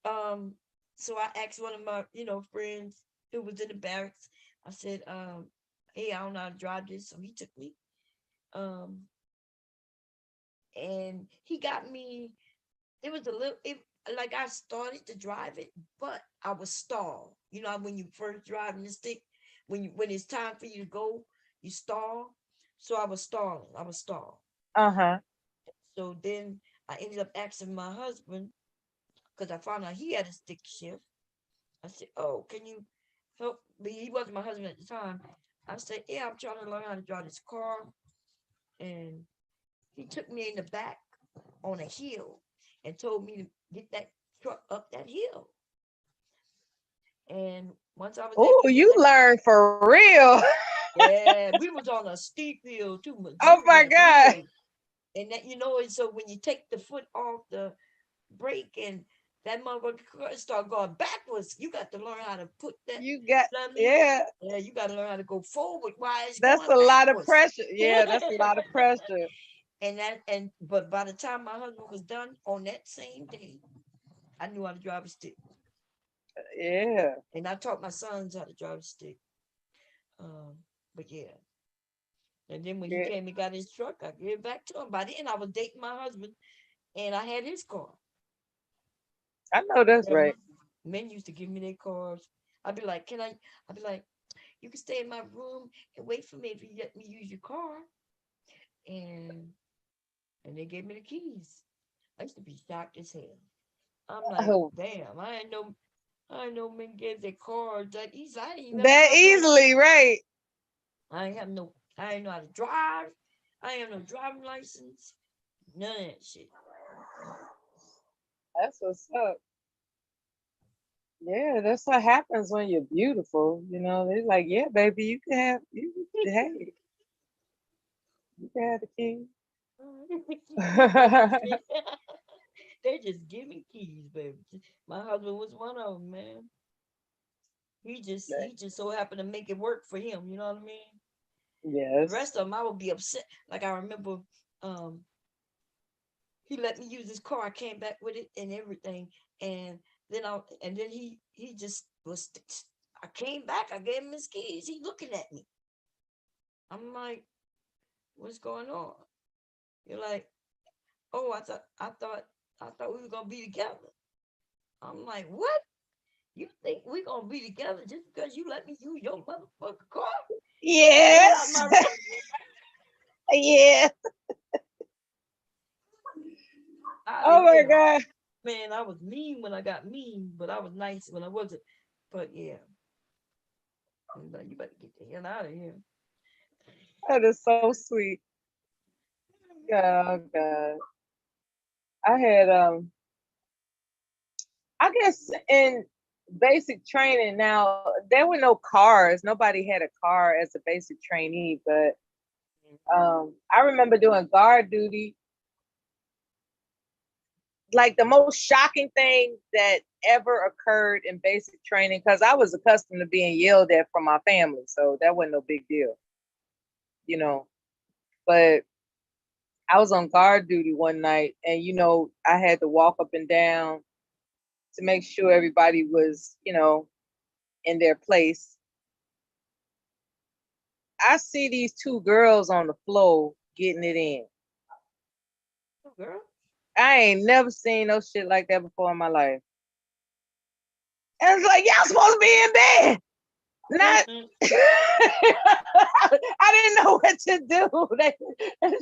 Um, so I asked one of my friends who was in the barracks. I said, hey, I don't know how to drive this, so he took me. Um, and he got me. It was a little. Like I started to drive it, but I was stalled. You know when you first driving the stick, when it's time for you to go, you stall. So I was stalling. I was stalled. Uh-huh. So then I ended up asking my husband because I found out he had a stick shift. I said, "Oh, can you help me?" He wasn't my husband at the time. I said, "Yeah, I'm trying to learn how to drive this car," and he took me in the back on a hill and told me to get that truck up that hill. And once I was able Oh, to get you that, learned for real. yeah, we was on a steep hill too, Oh my Missouri God. highway. And that and so when you take the foot off the brake and that motherfucker start going backwards, you got to learn how to put that. You got, You know what I mean? yeah, Yeah, you got to learn how to go forward while it's that's going a lot of backwards. pressure. Yeah, that's a lot of pressure. But by the time my husband was done on that same day, I knew how to drive a stick. Yeah. And I taught my sons how to drive a stick. Um, but yeah. And then when he Yeah. came and got his truck, I gave it back to him. By then I was dating my husband and I had his car. I know that's Yeah, right. men used to give me their cars. I'd be like, I'd be like, you can stay in my room and wait for me if you let me use your car. And they gave me the keys. I used to be shocked as hell. I'm like, Oh, damn, I ain't know men gave their cars that easy. I didn't even never that drive no easily, right? I ain't know how to drive. I ain't have no driving license. None of that shit. That's what's up. Yeah, that's what happens when you're beautiful. They're like, yeah, baby, hey, you can have the key. They just give me keys, baby. My husband was one of them, man. He just so happened to make it work for him. You know what I mean? The Yes. rest of them, I would be upset. Like I remember, um, he let me use his car. I came back with it and everything, and then he just was. I came back. I gave him his keys. He looking at me. I'm like, what's going on? You're like, oh, I thought we were gonna be together. I'm like, what? You think we gonna be together just because you let me use your motherfucking car? Get out Yes. my room. Yeah. Oh my Yeah. God. Man, I was mean when I got mean, but I was nice when I wasn't. But yeah. I'm like, you better get the hell out of here. That is so sweet. Oh God. I had I guess in basic training now there were no cars. Nobody had a car as a basic trainee, but I remember doing guard duty. Like the most shocking thing that ever occurred in basic training, because I was accustomed to being yelled at from my family, so that wasn't no big deal, you know. But I was on guard duty one night, and I had to walk up and down to make sure everybody was, in their place. I see these two girls on the floor getting it in. Oh, girl. I ain't never seen no shit like that before in my life. And it's like, y'all supposed to be in bed. Not I didn't know what to do. That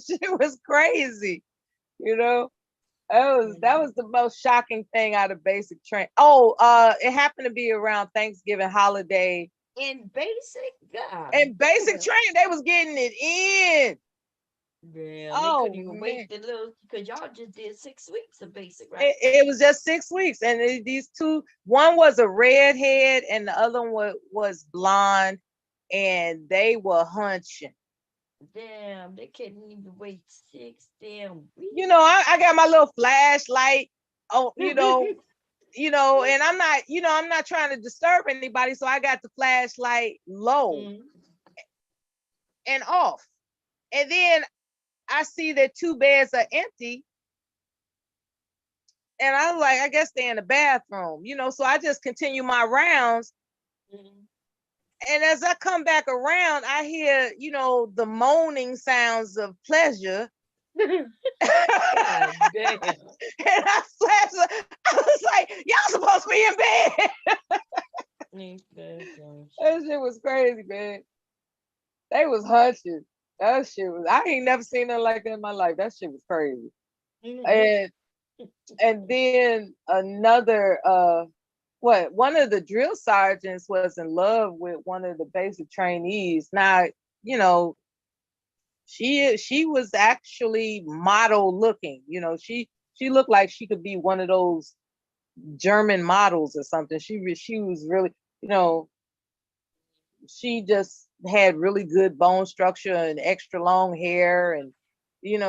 shit was crazy, you know. That was the most shocking thing out of basic training. Oh, it happened to be around Thanksgiving holiday. In basic, God. And basic training, they was getting it in. Yeah, they Oh couldn't even man. wait the little because y'all just did 6 weeks of basic, right? It was just 6 weeks, and these two, one was a redhead, and the other one was blonde, and they were hunching. Damn, they couldn't even wait 6 damn weeks. I got my little flashlight. Oh, and I'm not trying to disturb anybody, so I got the flashlight low and off. And then I see that two beds are empty. And I'm like, I guess they're in the bathroom, so I just continue my rounds. And as I come back around, I hear, the moaning sounds of pleasure. God damn. And I was like, y'all supposed to be in bed. That shit was crazy, man. They was hunching. That shit was, I ain't never seen nothing like that in my life. That shit was crazy. And then another one of the drill sergeants was in love with one of the basic trainees. Now, she was actually model looking. She looked like she could be one of those German models or something. She was really, she just had really good bone structure and extra long hair, and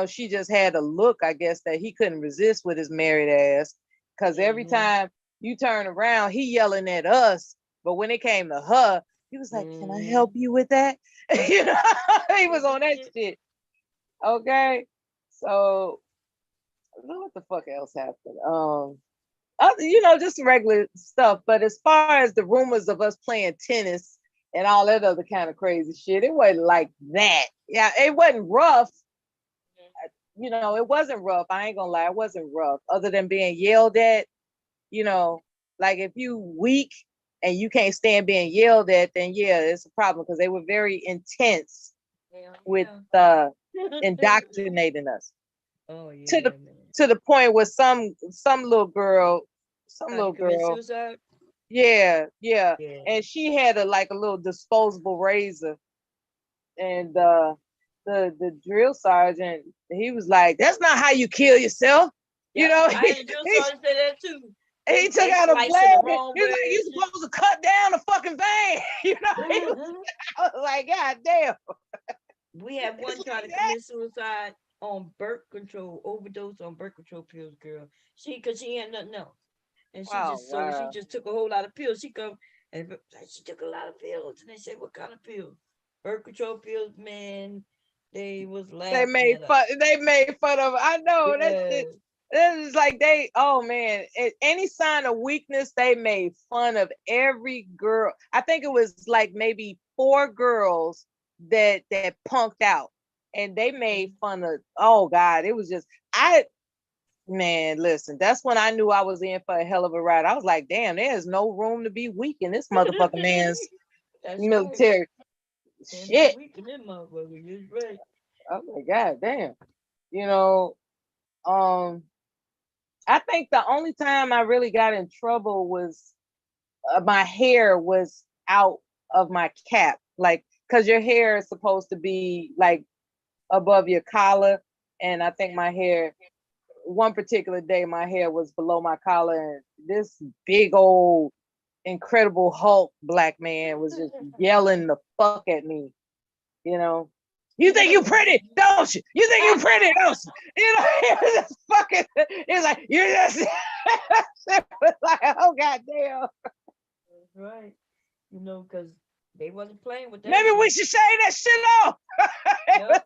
she just had a look, I guess, that he couldn't resist with his married ass. Because every time you turn around, he yelling at us, but when it came to her, he was like, "Can I help you with that?" He was on that shit. Okay, so what the fuck else happened? Just regular stuff. But as far as the rumors of us playing tennis and all that other kind of crazy shit, it wasn't like that. Yeah, it wasn't rough. It wasn't rough. I ain't gonna lie, it wasn't rough. Other than being yelled at, like if you weak and you can't stand being yelled at, then yeah, it's a problem, because they were very intense with indoctrinating us. Oh yeah. To the point where some little girl, yeah, and she had a little disposable razor, and the drill sergeant, he was like, "That's not how you kill yourself." I had a drill sergeant say that too. He took out a blade. He was like, "You supposed to cut down the fucking vein." I was like, "God damn." We had one try to commit suicide on birth control, overdose on birth control pills, girl. Cause she had nothing else. And she just took a whole lot of pills. She come and she took a lot of pills. And they said, "What kind of pills?" Birth control pills, man. They was laughing. They made fun of her. I know that shit. It was like oh man, any sign of weakness, they made fun of every girl. I think it was like maybe 4 girls that punked out, and they made fun of. Oh God, it was just man, listen, that's when I knew I was in for a hell of a ride. I was like, damn, there's no room to be weak in this motherfucking man's military. Right. Shit. Weak in that motherfucker. You're right. Oh my God, damn. I think the only time I really got in trouble was my hair was out of my cap, like, because your hair is supposed to be like above your collar, and I think my hair, one particular day, my hair was below my collar, and this big old Incredible Hulk black man was just yelling the fuck at me, you know. You think you pretty, don't you? You think you pretty, don't you? You know, it was just fucking, it's like, you just, it was like, oh, goddamn. That's right. You know, because they wasn't playing with that. Maybe we shit. should shave that shit off. Yep.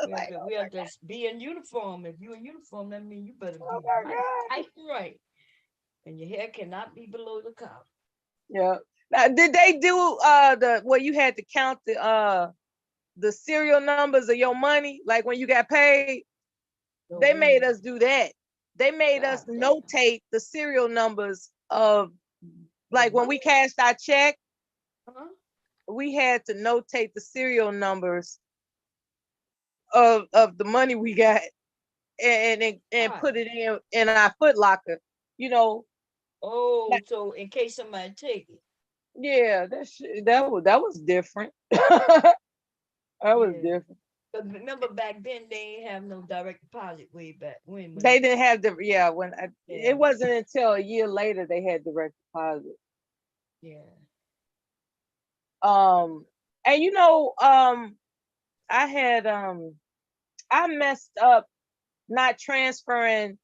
We have Like, to, oh we my have to be in uniform. If you're in uniform, that means you better be oh my right, God. tight and right. And your hair cannot be below the collar. Yeah. Now, did they do the where you had to count the serial numbers of your money, like when you got paid? No, They we didn't made have us do that. They made God us damn. notate the serial numbers of, like, when we money? cashed our check, Huh? we had to notate the serial numbers of the money we got, and Why? put it in our Foot Locker. You know, Oh, like, so in case somebody take it. yeah, that was different. That was Yeah. different. But remember back then they ain't have no direct deposit way back when They didn't have the, yeah, yeah, it wasn't until a year later they had direct deposit. yeah. And you know, I had I messed up not transferring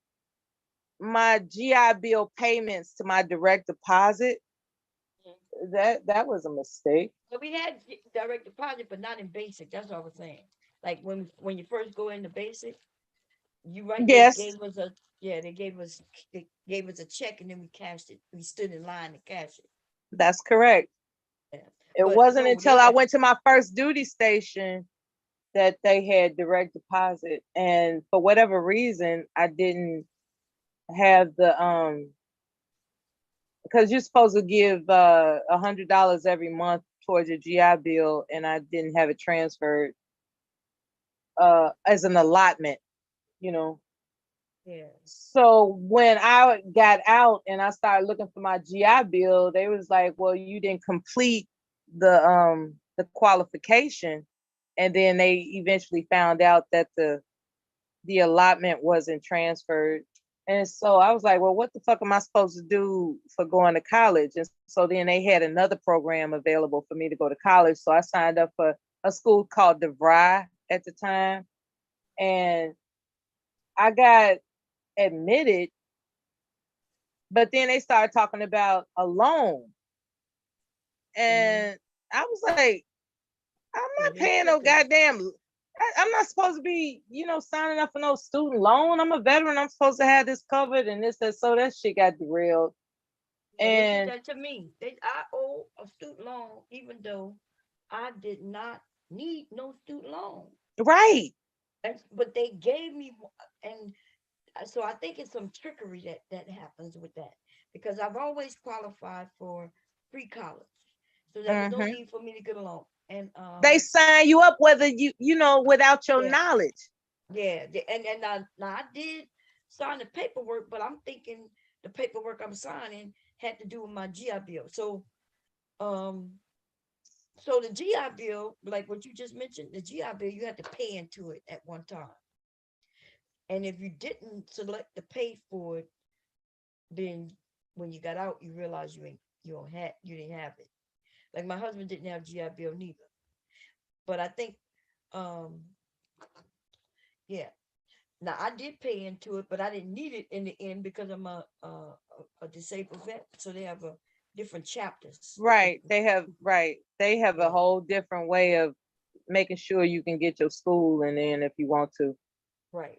my GI Bill payments to my direct deposit. That was a mistake. But we had direct deposit, but not in basic. That's what I was saying. Like when you first go into basic, you right, they Yes, gave us a they gave us a check and then we cashed it. We stood in line to cash it. that's correct. Yeah. It But wasn't no, until I yeah. went to my first duty station that they had direct deposit, and for whatever reason, I didn't have the because you're supposed to give $100 every month towards your GI Bill, and I didn't have it transferred as an allotment, you know. Yeah. So when I got out and I started looking for my GI Bill, they was like, "Well, you didn't complete the qualification," and then they eventually found out that the allotment wasn't transferred. And so I was like, well, what the fuck am I supposed to do for going to college? And so then they had another program available for me to go to college. So I signed up for a school called DeVry at the time. And I got admitted, but then they started talking about a loan. And I was like, I'm Yeah, not they paying no tripping. goddamn. I'm not supposed to be, signing up for no student loan. I'm a veteran. I'm supposed to have this covered and this, that. So that shit got derailed. Yeah, they did And that to me. I owe a student loan even though I did not need no student loan. right, But they gave me and so I think it's some trickery that happens with that because I've always qualified for free college, so there was no hmm need for me to get a loan. And they sign you up whether without your yeah, knowledge. and now I did sign the paperwork, but I'm thinking the paperwork I'm signing had to do with my GI Bill. Um, so the GI Bill, like what you just mentioned, the GI Bill you had to pay into it at one time, and if you didn't select to pay for it, then when you got out, you realize you didn't have it. Like my husband didn't have GI Bill neither, but I think, um, yeah. Now I did pay into it, but I didn't need it in the end because I'm a disabled vet, so they have a different chapters. Right. They have a Yeah, whole different way of making sure you can get your schooling in if you want to. right.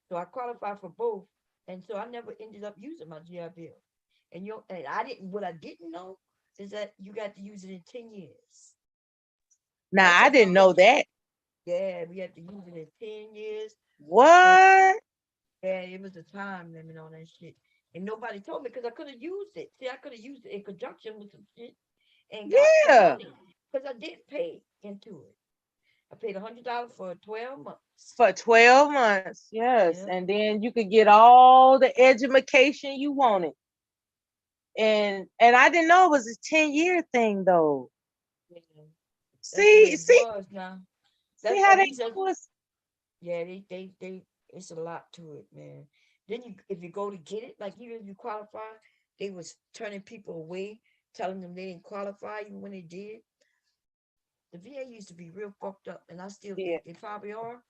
So I qualified for both, and so I never ended up using my GI Bill. And I didn't. What I didn't know is that you got to use it in 10 years. Now That's I a didn't know foundation. that. Yeah, we had to use it in 10 years. And What? yeah, it was a time limit on that shit. And nobody told me because I could have used it. See, I could have used it in conjunction with some shit and got some Yeah. money because I did pay into it. I paid $100 for 12 months. For 12 months. Yes. Yeah, And then you could get all the education you wanted And I didn't know it was a 10-year thing though. Yeah, that's the way See, it see, was now. see That how at they least that's, do us. yeah, they it's a lot to it, man. Then you if you go to get it, like even if you qualify, they was turning people away, telling them they didn't qualify even when they did. The VA used to be real fucked up, and I still Yeah, think they probably are.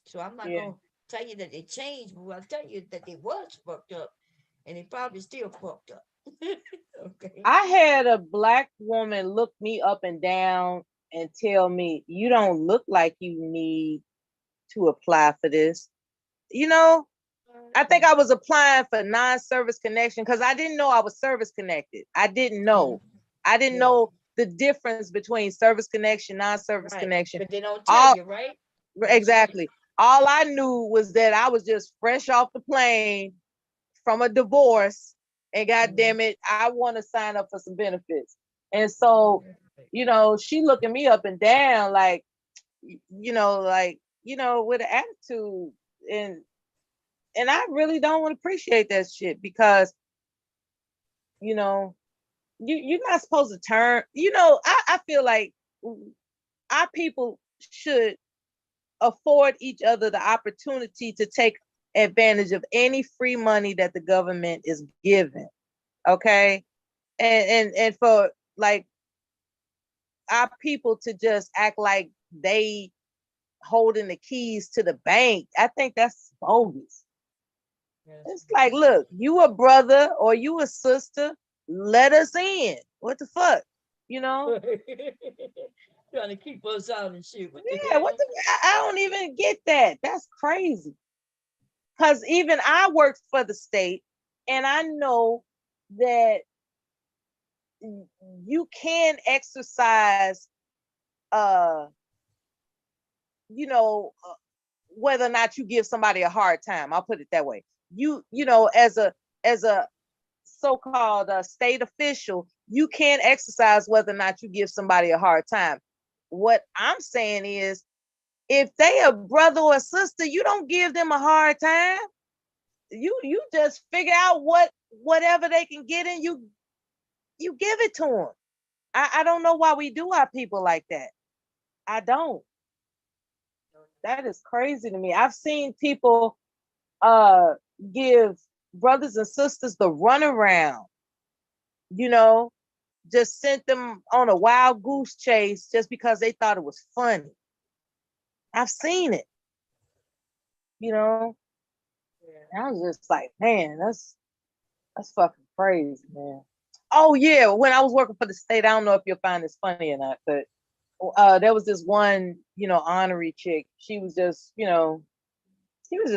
So I'm not yeah. gonna tell you that they changed, but I'll tell you that they was fucked up, and they probably still fucked up. Okay. I had a black woman look me up and down and tell me, "You don't look like you need to apply for this." You know, I think I was applying for non-service connection because I didn't know I was service connected. I didn't Mhm. know. I didn't Yeah. know the difference between service connection, non-service Right. connection. But they don't tell All you, right? They don't tell you. exactly. All I knew was that I was just fresh off the plane from a divorce, and God Mhm. damn it, I want to sign up for some benefits. And so, she looking me up and down like, with an attitude, and I really don't want to appreciate that shit because you know you're not supposed to turn. I feel like our people should afford each other the opportunity to take advantage of any free money that the government is giving. Okay, and for like our people to just act like they holding the keys to the bank, I think that's bogus. Yes. It's like, look, you a brother or you a sister, let us in. What the fuck? You know? Trying to keep us out and shit. What the Yeah, hell? I don't even get that. That's crazy. Because even I worked for the state and I know that you can exercise uh whether or not you give somebody a hard time. I'll put it that way. As a so-called state official, you can exercise whether or not you give somebody a hard time. What I'm saying is, if they a brother or sister, you don't give them a hard time. You just figure out whatever they can get in, you give it to them. I don't know why we do our people like that. I don't. That is crazy to me. I've seen people uh give brothers and sisters the runaround, you know, just sent them on a wild goose chase just because they thought it was funny. I've seen it, you know. And I was just like, man, that's fucking crazy, man. Oh yeah, when I was working for the state, I don't know if you'll find this funny or not, but there was this one, honorary chick. She was just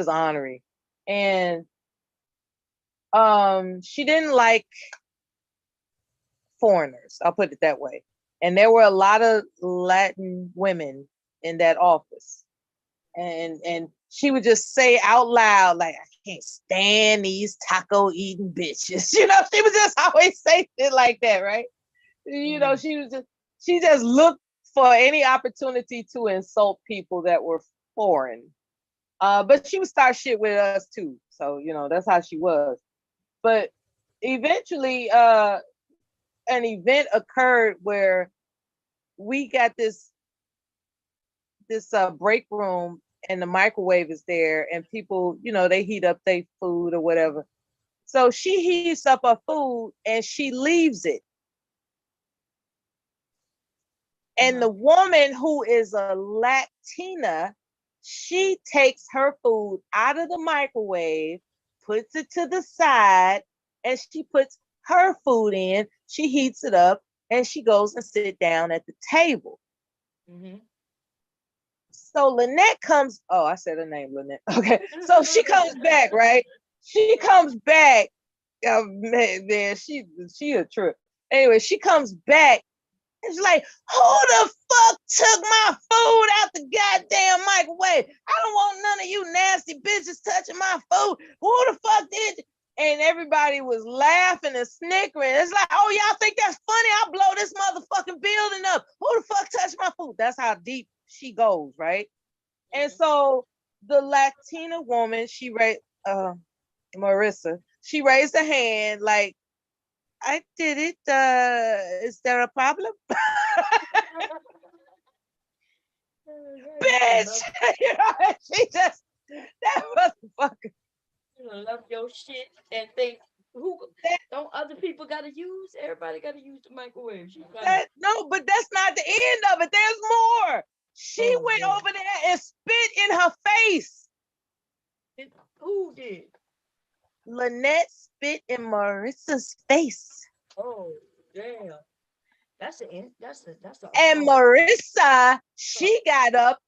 honorary, and she didn't like foreigners. I'll put it that way. And there were a lot of Latin women in that office. And she would just say out loud, like, I can't stand these taco eating bitches. She would just always say shit like that, right? She just looked for any opportunity to insult people that were foreign. But she would start shit with us too. So, that's how she was. But eventually, an event occurred where we got this break room and the microwave is there and people, they heat up their food or whatever. So she heats up her food and she leaves it. And the woman who is a Latina, she takes her food out of the microwave, puts it to the side, and she puts her food in. She heats it up and she goes and sit down at the table. Mm-hmm. So Lynette comes. Oh, I said her name, Lynette. Okay. So she comes back, right? She comes back. Oh, man, she a trip. Anyway, she comes back and she's like, who the fuck took my food out the goddamn microwave? I don't want none of you nasty bitches touching my food. Who the fuck did you? And everybody was laughing and snickering. It's like, oh, y'all think that's funny? I'll blow this motherfucking building up. Who the fuck touched my food? That's how deep she goes, right? And so the Latina woman, Marissa, she raised her hand like, I did it. Is there a problem? Bitch. You know, she just, that motherfucker. You know, love your shit and think who That, don't other people gotta use? Everybody gotta use the microwave. She trying that, no, but that's not the end of it. There's more. She oh, went damn. over there and spit in her face. Who did? Lynette spit in Marissa's face. Oh, damn. That's a And assault. Marissa, she got up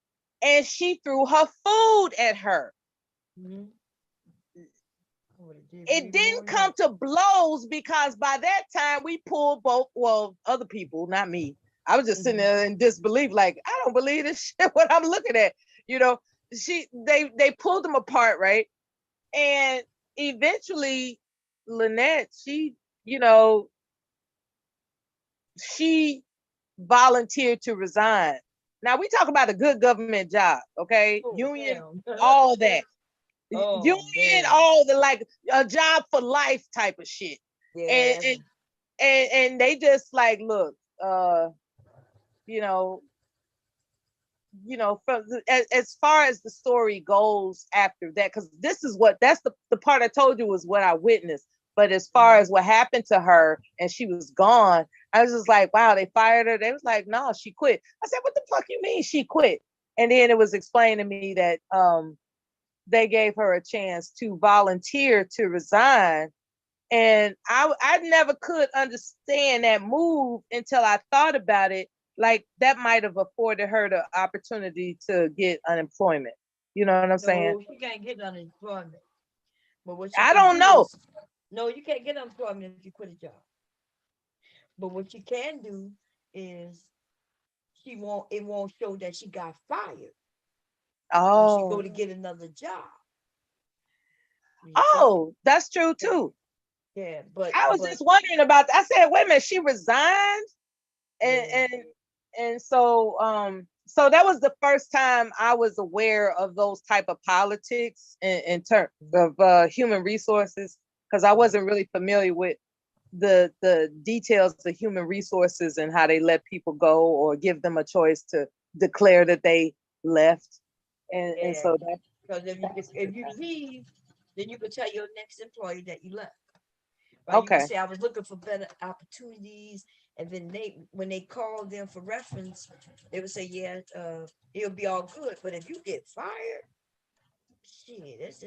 and she threw her food at her. Mhm. I would've did way It more didn't than come that. to blows because by that time we pulled both, well, other people, not me. I was just sitting Mhm. there in disbelief, like, I don't believe this shit, what I'm looking at. You know, they pulled them apart, right? And eventually Lynette, you know, she volunteered to resign. Now we talk about a good government job, okay? Oh, Union, damn. all that. Oh, Union, damn. all the like a job for life type of shit. Yeah, And that's and and they just like, look, you know, from as far as the story goes after that, because that's the part I told you was what I witnessed. But as far as what happened to her and she was gone, I was just like, wow, they fired her. They was like, no, she quit. I said, what the fuck you mean she quit? And then it was explained to me that they gave her a chance to volunteer to resign. And I never could understand that move until I thought about it. Like that might have afforded her the opportunity to get unemployment. You know what I'm saying? no, she can't get unemployment. But what she I can don't do know. is no, you can't get unemployment if you quit a job. But what you can do is it won't show that she got fired when she go Oh, to get another job. You see? oh, that's true Yeah, too. yeah, I was but just wondering about that. I said, wait a minute, she resigned, and yeah, and so that was the first time I was aware of those type of politics in terms of human resources, because I right, wasn't really familiar with the details of human resources and how they let people go or give them a choice to declare that they left. And yeah. so Because if you leave, then you can tell your next employer that you left. Right? You can okay. say I was looking for better opportunities, and then when they call them for reference, they would say, yeah, it'll be all good. But if you get fired, shit, it's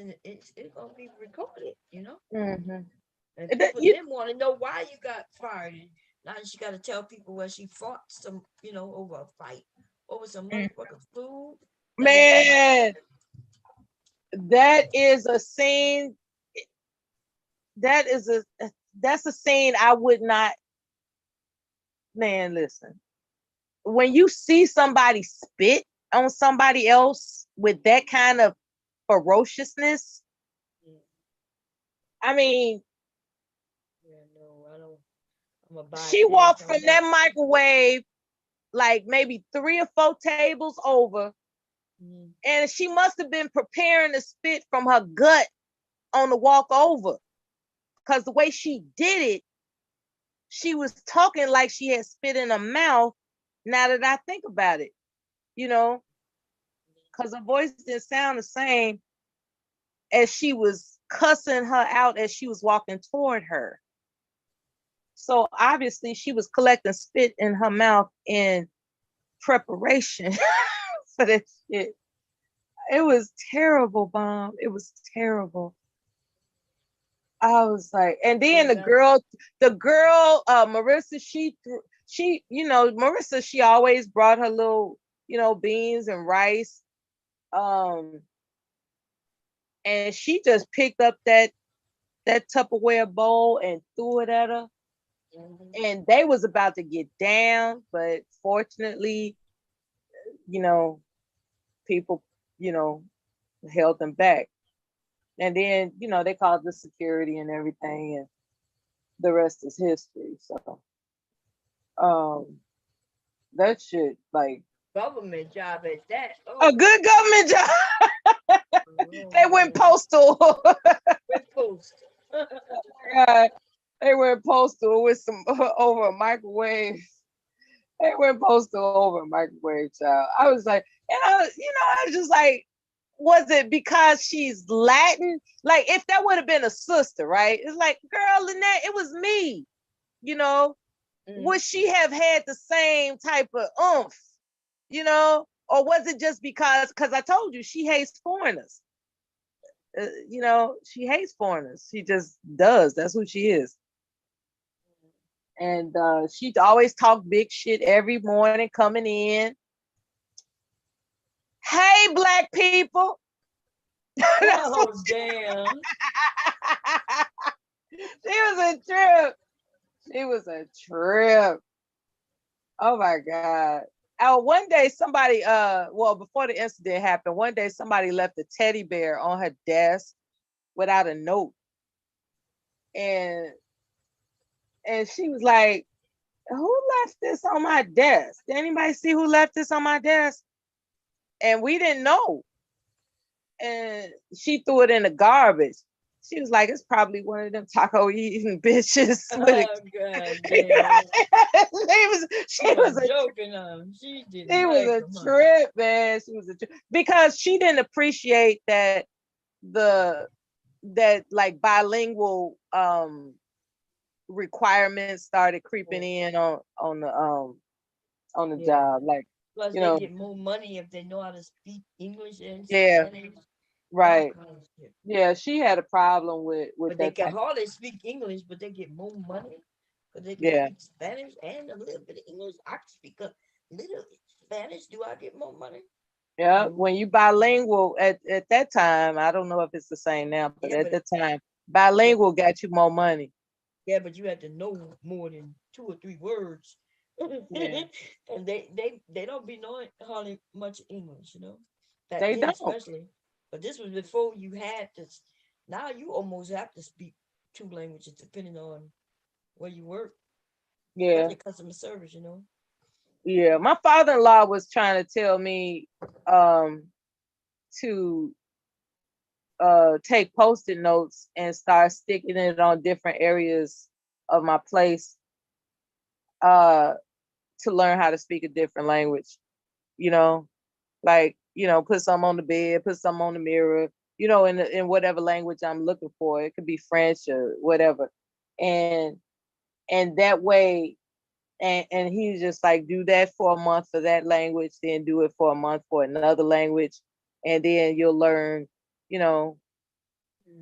gonna be recorded, you know. Mm-hmm. And And that, people then want to know why you got fired. And now she got to tell people where she fought some, over a fight, over some motherfucking food. That ain't gonna happen. man, that is a scene. That is a that's a scene I would not. Man, listen. When you see somebody spit on somebody else with that kind of ferociousness, Yeah, I mean, yeah, no, I don't. I'm gonna she bypass walked all from that. that microwave like maybe 3 or 4 tables over, Mm, and she must have been preparing to spit from her gut on the walk over. Because the way she did it, she was talking like she had spit in her mouth. Now that I think about it, you know, because her voice didn't sound the same as she was cussing her out as she was walking toward her. So obviously she was collecting spit in her mouth in preparation for this shit. It was terrible, Bomb. It was terrible. I was like, and then yeah, the girl, Marissa, Marissa, she always brought her little, beans and rice. Um, and she just picked up that Tupperware bowl and threw it at her. mhm. And they was about to get down, but fortunately, you know, people, you know, held them back. And then, they called the security and everything, and the rest is history. So, um, that shit, like Government job at that. a Oh, good government job. oh They went man, postal. red post. God. They went postal with some over a microwave. They went postal over a microwave, child. I was like, and I was just like, was it because she's Latin? Like, if that would have been a sister, right? It's like, girl, Lynette, it was me. You know, would she have had the same type of oomph? You know, or was it just because I told you she hates foreigners? She hates foreigners. She just does. That's who she is. And she always talk big shit every morning coming in. Hey, black people. Oh, damn. She was a trip. She was a trip. Oh my God. Oh, one day somebody, before the incident happened, one day somebody left a teddy bear on her desk without a note. And she was like, who left this on my desk? Did anybody see who left this on my desk? And we didn't know. And she threw it in the garbage. She was like, it's probably one of them taco eating bitches. Oh, God damn. she was a joking on. She was a trip, man. She was a trip because she didn't appreciate that like bilingual requirements started creeping in on the job. Like, plus you they know, get more money if they know how to speak English and yeah, Spanish. right. All kind of shit. Yeah, she had a problem with But they that can type. hardly speak English, but they get more money because they can Yeah. speak Spanish and a little bit of English. I can speak a little Spanish. Do I get more money? Yeah, No. when you bilingual at that time, I don't know if it's the same now, but Yeah, at but the time, bilingual got you more money. yeah, but you had to know more than 2 or 3 words. Yeah. And they don't be knowing hardly much English, back They then don't. especially. But this was before you had to. Now you almost have to speak 2 languages depending on where you work, Yeah. especially customer service. Yeah. My father-in-law was trying to tell me to take post-it notes and start sticking it on different areas of my place uh to learn how to speak a different language, you know, like, put some on the bed, put some on the mirror, in whatever language I'm looking for. It could be French or whatever. And that way, and he's just like, do that for a month for that language, then do it for a month for another language, and then you'll learn, you know,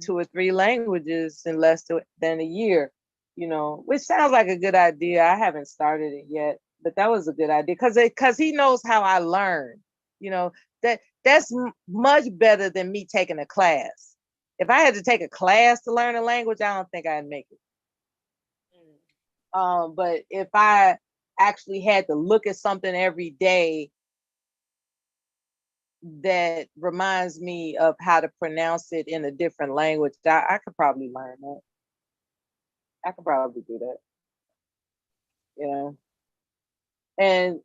2 or 3 languages in less than a year, which sounds like a good idea. I haven't started it yet, but that was a good idea because he knows how I learn. That's much better than me taking a class. If I had to take a class to learn a language, I don't think I'd make it. But if I actually had to look at something every day that reminds me of how to pronounce it in a different language, I could probably learn that. I could probably do that. And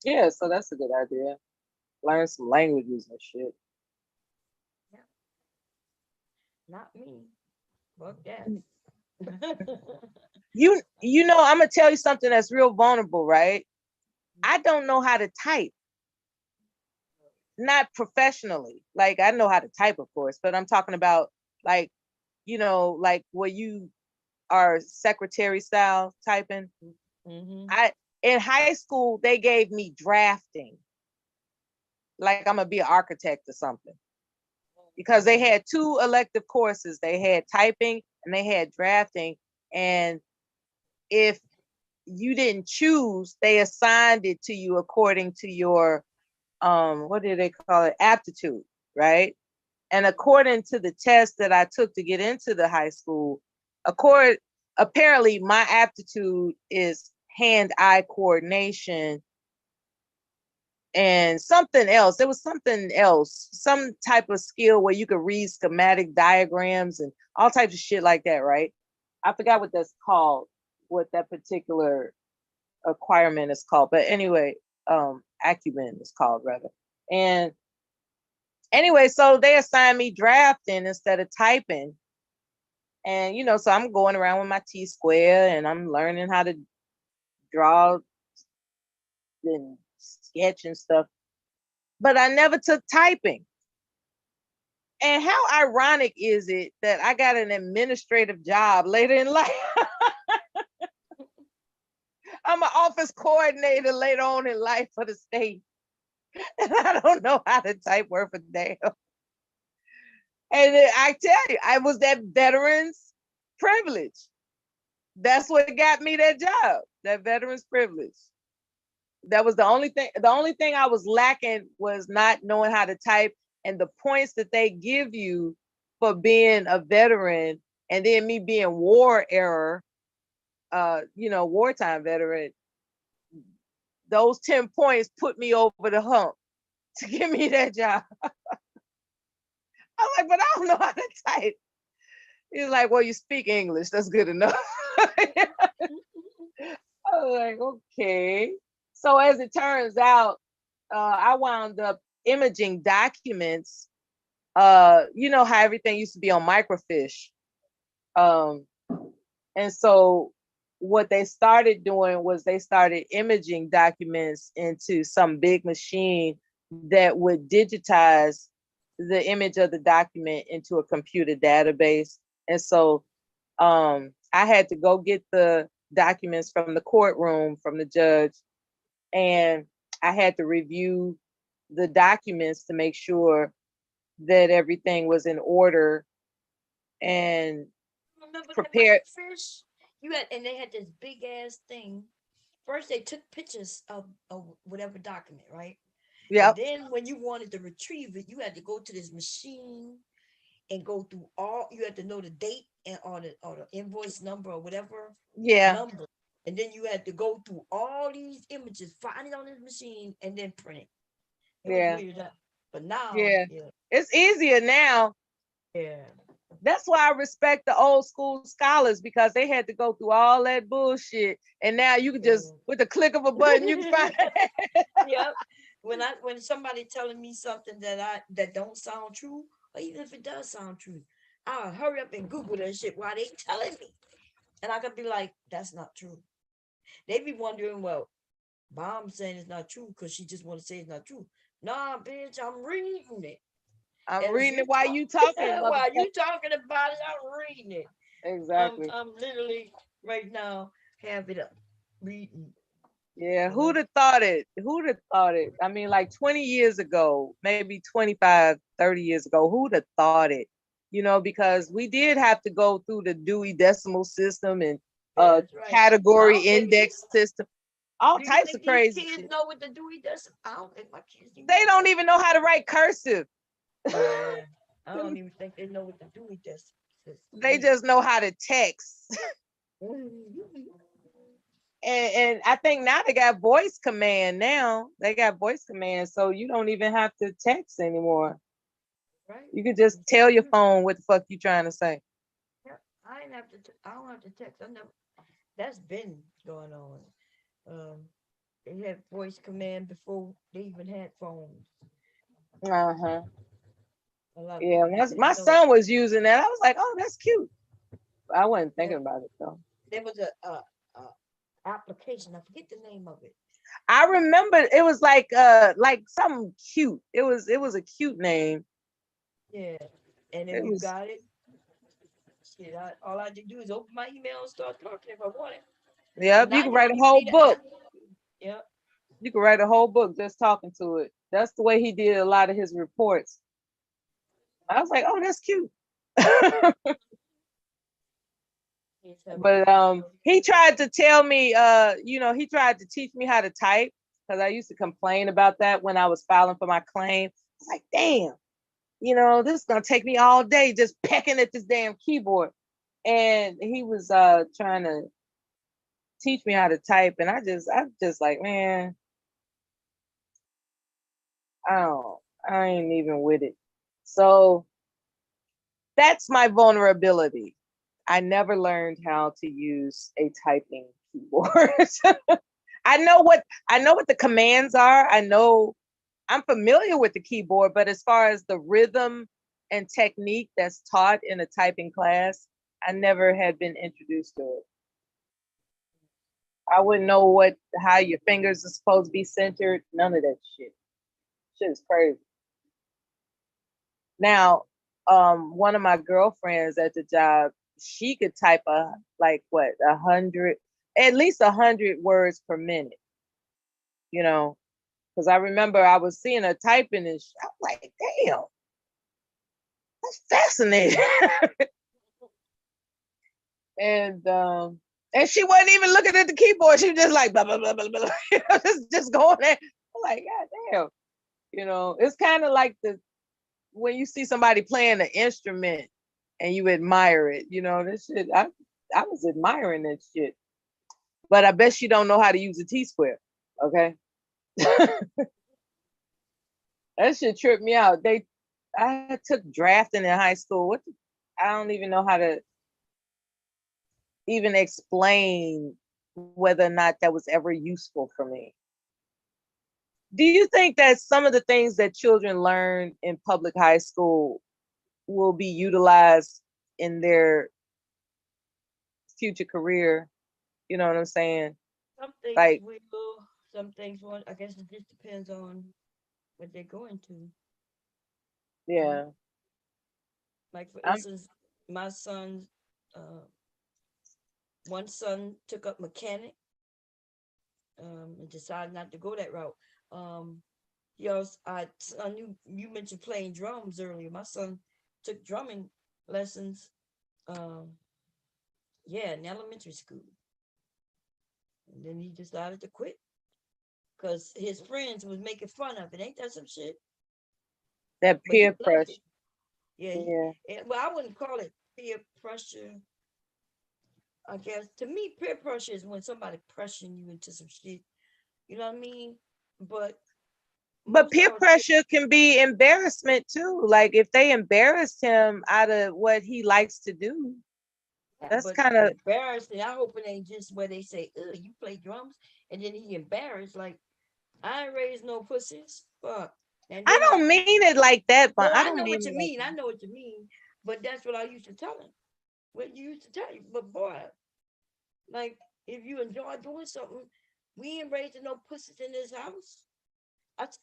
yeah, so that's a good idea. Learn some languages and shit. Yeah. Not me. Fuck that. I'm gonna tell you something that's real vulnerable, right? I don't know how to type. Not professionally. Like, I know how to type, of course, but I'm talking about like, like where you are secretary style typing. I in high school they gave me drafting. Like I'm gonna be an architect or something. Because they had 2 elective courses. They had typing and they had drafting. And if you didn't choose, they assigned it to you according to your what do they call it? Aptitude, right? And according to the test that I took to get into the high school, apparently my aptitude is hand-eye coordination and something else. There was something else, some type of skill where you could read schematic diagrams and all types of shit like that, right? I forgot what that's called, what that particular acquirement is called. But anyway, acumen is called rather. And anyway, so they assigned me drafting instead of typing. And so I'm going around with my T-square and I'm learning how to draw and sketch and stuff. But I never took typing. And how ironic is it that I got an administrative job later in life? I'm an office coordinator later on in life for the state. And I don't know how to type worth a damn. And I tell you, I was that veteran's privilege. That's what got me that job, that veteran's privilege. That was the only thing. The only thing I was lacking was not knowing how to type, and the points that they give you for being a veteran, and then me being war era, wartime veteran. Those 10 points put me over the hump to give me that job. I'm like, but I don't know how to type. He's like, well, you speak English. That's good enough. I was like, okay. So as it turns out, I wound up imaging documents. You know how everything used to be on microfiche. And so what they started doing was they started imaging documents into some big machine that would digitize the image of the document into a computer database. And so I had to go get the documents from the courtroom from the judge, and I had to review the documents to make sure that everything was in order and Remember that prepared. microfiche? And they had this big ass thing. First, they took pictures of whatever document, right? And Yep. then when you wanted to retrieve it, you had to go to this machine and go through you had to know the date and or the invoice number or whatever Yeah. number. And then you had to go through all these images, find it on this machine, and then print it. It was Yeah. weird. But now, Yeah. yeah, It's easier now. yeah. That's why I respect the old school scholars, because they had to go through all that bullshit. And now you can just, with the click of a button, you can find it. Yep. When somebody telling me something that don't sound true, or even if it does sound true, I'll hurry up and Google that shit while they telling me. And I could be like, that's not true. They be wondering, well, Mom's saying it's not true because she just want to say it's not true. Nah, bitch, I'm reading it. I'm As reading you it while talk, you talking, while motherfucker. you talking about it, I'm reading it. Exactly. I'm literally right now have it up reading. Yeah, You know? who'd have thought it? Who'd have thought it? I mean, like 20 years ago, maybe 25, 30 years ago, who'd have thought it? Because we did have to go through the Dewey Decimal System and That's right. I category don't think index system, all do you types of think these crazy kids shit. know what the Dewey does? I don't think my kids even They know don't even know how to write cursive. Yeah. I don't even think they know what the Dewey does. They just know how to text. And I think now they got voice command now. They got voice command, so you don't even have to text anymore. Right. You can just tell your phone what the fuck you trying to say. Yeah. I don't have to text. That's been going on. They had voice command before they even had phones. Uh-huh. A lot of Yeah, people just my didn't know. son was using that. I was like, oh, that's cute. I wasn't Yeah. thinking about it though. There was a application. I forget the name of it. I remember it was like something cute. It was a cute name. Yeah. And if It you was got it, shit, all I had to do is open my email and start talking if I wanted. But Yep, now you can you write don't a even whole need an book. app. Yep. You can write a whole book just talking to it. That's the way he did a lot of his reports. I was like, oh, that's cute. Kids have But he tried to tell me, he tried to teach me how to type, because I used to complain about that when I was filing for my claim. I was like, damn, this is gonna take me all day just pecking at this damn keyboard. And he was trying to teach me how to type, and I'm just like, man, I ain't even with it. So that's my vulnerability. I never learned how to use a typing keyboard. I know what the commands are. I'm familiar with the keyboard, but as far as the rhythm and technique that's taught in a typing class, I never had been introduced to it. I wouldn't know how your fingers are supposed to be centered. None of that shit. Shit is crazy. Now, one of my girlfriends at the job, she could type like what 100, at least 100 words per minute. You know, because I remember I was seeing her typing and I'm like, damn, that's fascinating. And she wasn't even looking at the keyboard. She was just like blah blah blah blah blah. Just going there. I'm like, God damn. You know, it's kind of like when you see somebody playing an instrument and you admire it. You know, this shit. I was admiring that shit. But I bet she don't know how to use a T-square. Okay. That shit tripped me out. I took drafting in high school. I don't even know how to even explain whether or not that was ever useful for me. Do you think that some of the things that children learn in public high school will be utilized in their future career? You know what I'm saying? Some things Like, will, some things won't. I guess it just depends on what they're going to. yeah. Like for I'm instance, my son's one son took up mechanic and decided not to go that route. He also, son, you mentioned playing drums earlier. My son took drumming lessons, um, yeah, in elementary school, and then he decided to quit because his friends was making fun of it. Ain't that some shit? that But he peer loved it. pressure. Yeah, Yeah. well, I wouldn't call it peer pressure. I guess to me, peer pressure is when somebody pressuring you into some shit. You know what I mean? But But most peer of our kids, pressure can be embarrassment too. Like if they embarrassed him out of what he likes to do, that's but kind of, embarrassing. I hope it ain't just where they say, "Ugh, you play drums," and then he embarrassed. Like I ain't raised no pussies. Fuck. And I then don't mean it like that, but no, I I don't know what mean you it like mean. I know what you mean. But that's what I used to tell him. What you used to tell you. But boy, like if you enjoy doing something, we ain't raising no pussies in this house.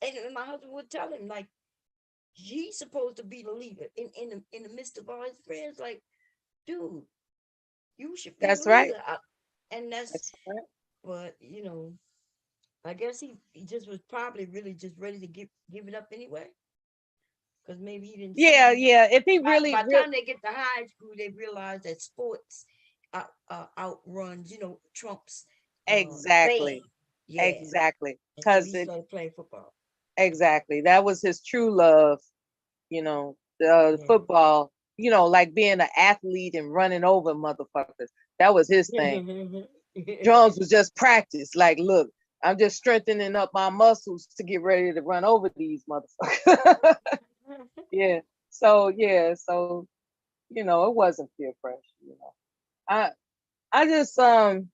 And my husband would tell him like he's supposed to be the leader in the midst of all his friends. Like, dude, you should be the that's right. leader. And that's, That's right. but I guess he just was probably really just ready to give it up anyway. Because maybe he didn't Yeah, see. yeah. If he By really, the time they get to high school, they realize that sports outruns, trumps fame. exactly, Yeah. exactly, And so because he started playing football. exactly that was his true love. The Yeah. football. Like being an athlete and running over motherfuckers. That was his thing. Drums was just practice. Like, look, I'm just strengthening up my muscles to get ready to run over these motherfuckers. Yeah. So yeah. So it wasn't peer pressure. I I just I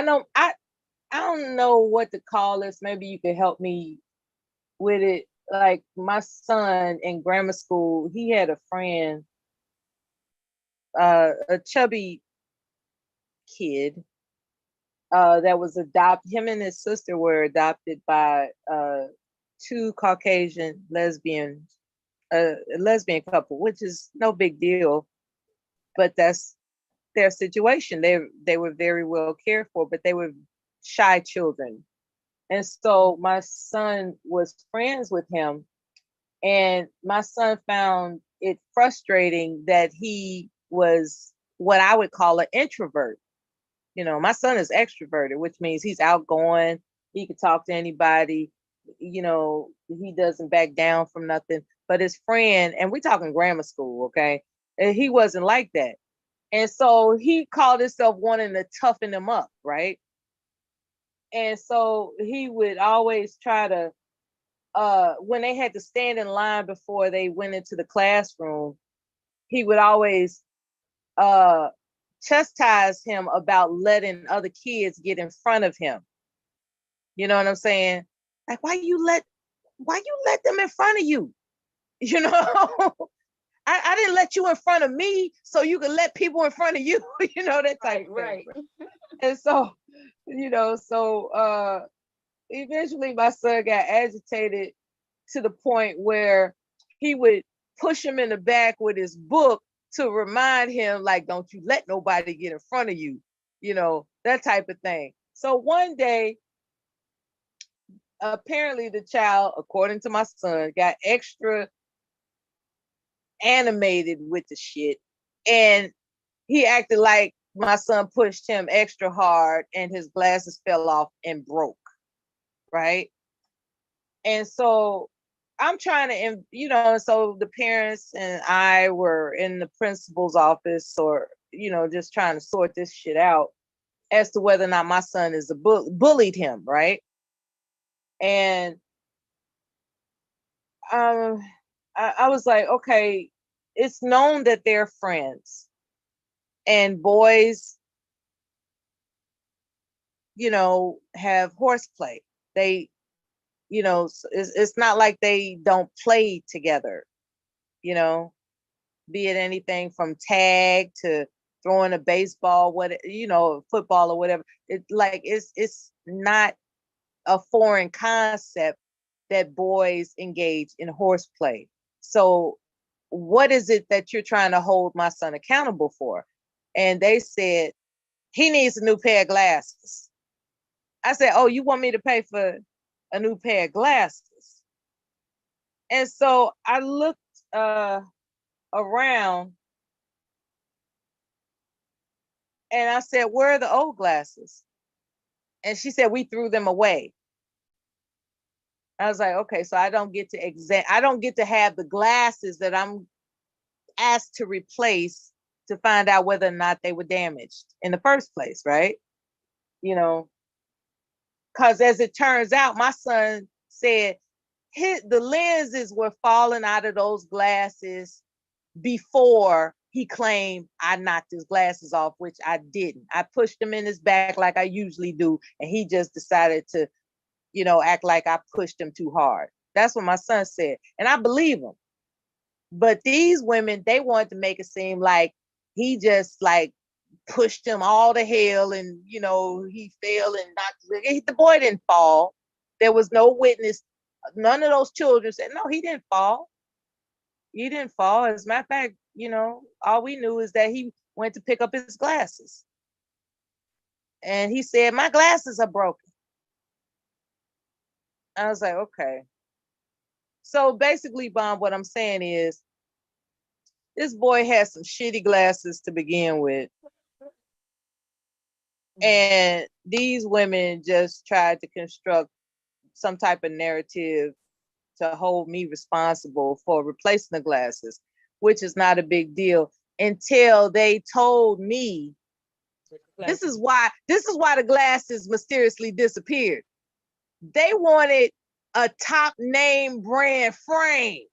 know I don't know what to call this. Maybe you could help me with it. Like my son in grammar school, he had a friend, a chubby kid, that was adopted. Him and his sister were adopted by two Caucasian lesbians, a lesbian couple, which is no big deal, but that's their situation. They were very well cared for, but they were shy children. And so my son was friends with him, and my son found it frustrating that he was what I would call an introvert. My son is extroverted, which means he's outgoing. He can talk to anybody. He doesn't back down from nothing. But his friend, and we talking grammar school, okay? And he wasn't like that. And so he called himself wanting to toughen him up, right? And so he would always try to, when they had to stand in line before they went into the classroom, he would always uh chastise him about letting other kids get in front of him. You know what I'm saying? Like, why you let them in front of you? You know, I didn't let you in front of me so you can let people in front of you, you know, that type of thing. And so, eventually my son got agitated to the point where he would push him in the back with his book to remind him, like, don't you let nobody get in front of you, that type of thing. So one day, apparently the child, according to my son, got extra animated with the shit. And he acted like my son pushed him extra hard and his glasses fell off and broke. Right. And so I'm trying to, so the parents and I were in the principal's office or, just trying to sort this shit out as to whether or not my son is bullied him. Right. And I was like, okay, it's known that they're friends and boys, have horseplay. They, it's not like they don't play together, be it anything from tag to throwing a baseball, football or whatever. It's not a foreign concept that boys engage in horseplay. So what is it that you're trying to hold my son accountable for? And they said, he needs a new pair of glasses. I said, oh, you want me to pay for a new pair of glasses? And so I looked around and I said, where are the old glasses? And she said, we threw them away. I was like, okay, so I don't get to have the glasses that I'm asked to replace to find out whether or not they were damaged in the first place, right? Because as it turns out, my son said the lenses were falling out of those glasses before he claimed I knocked his glasses off, which I didn't. I pushed him in his back like I usually do, and he just decided to, act like I pushed him too hard. That's what my son said, and I believe him. But these women, they wanted to make it seem like he just like pushed him all to hell and, he fell and knocked. The boy didn't fall. There was no witness. None of those children said, no, he didn't fall. He didn't fall. As a matter of fact, all we knew is that he went to pick up his glasses. And he said, my glasses are broken. I was like, okay. So basically, Bob, what I'm saying is this boy has some shitty glasses to begin with. And these women just tried to construct some type of narrative to hold me responsible for replacing the glasses, which is not a big deal until they told me this is why the glasses mysteriously disappeared. They wanted a top name brand frame.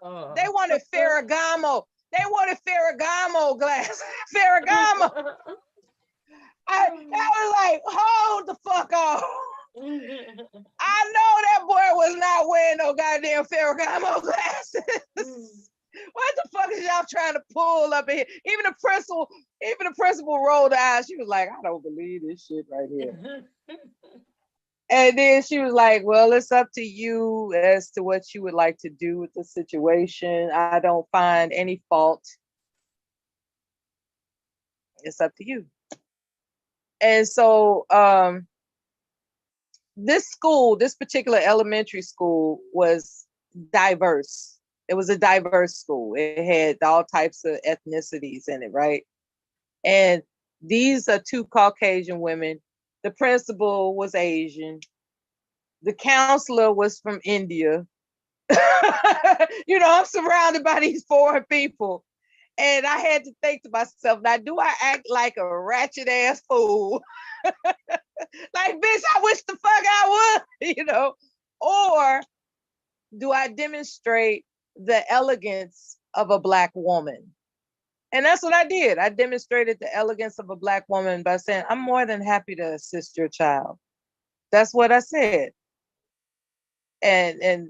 They wanted Ferragamo. They wanted Ferragamo glasses. Ferragamo. I was like, hold the fuck off. I know that boy was not wearing no goddamn Ferragamo glasses. What the fuck is y'all trying to pull up in here? Even the principal rolled her eyes. She was like, I don't believe this shit right here. And then she was like, well, it's up to you as to what you would like to do with the situation. I don't find any fault. It's up to you. And so this particular elementary school was diverse. It was a diverse school. It had all types of ethnicities in it, right? And these are two Caucasian women. The principal was Asian. The counselor was from India. I'm surrounded by these foreign people. And I had to think to myself, now, do I act like a ratchet ass fool? Like, bitch, I wish the fuck I would, or do I demonstrate the elegance of a Black woman? And that's what I did. I demonstrated the elegance of a Black woman by saying, I'm more than happy to assist your child. That's what I said. And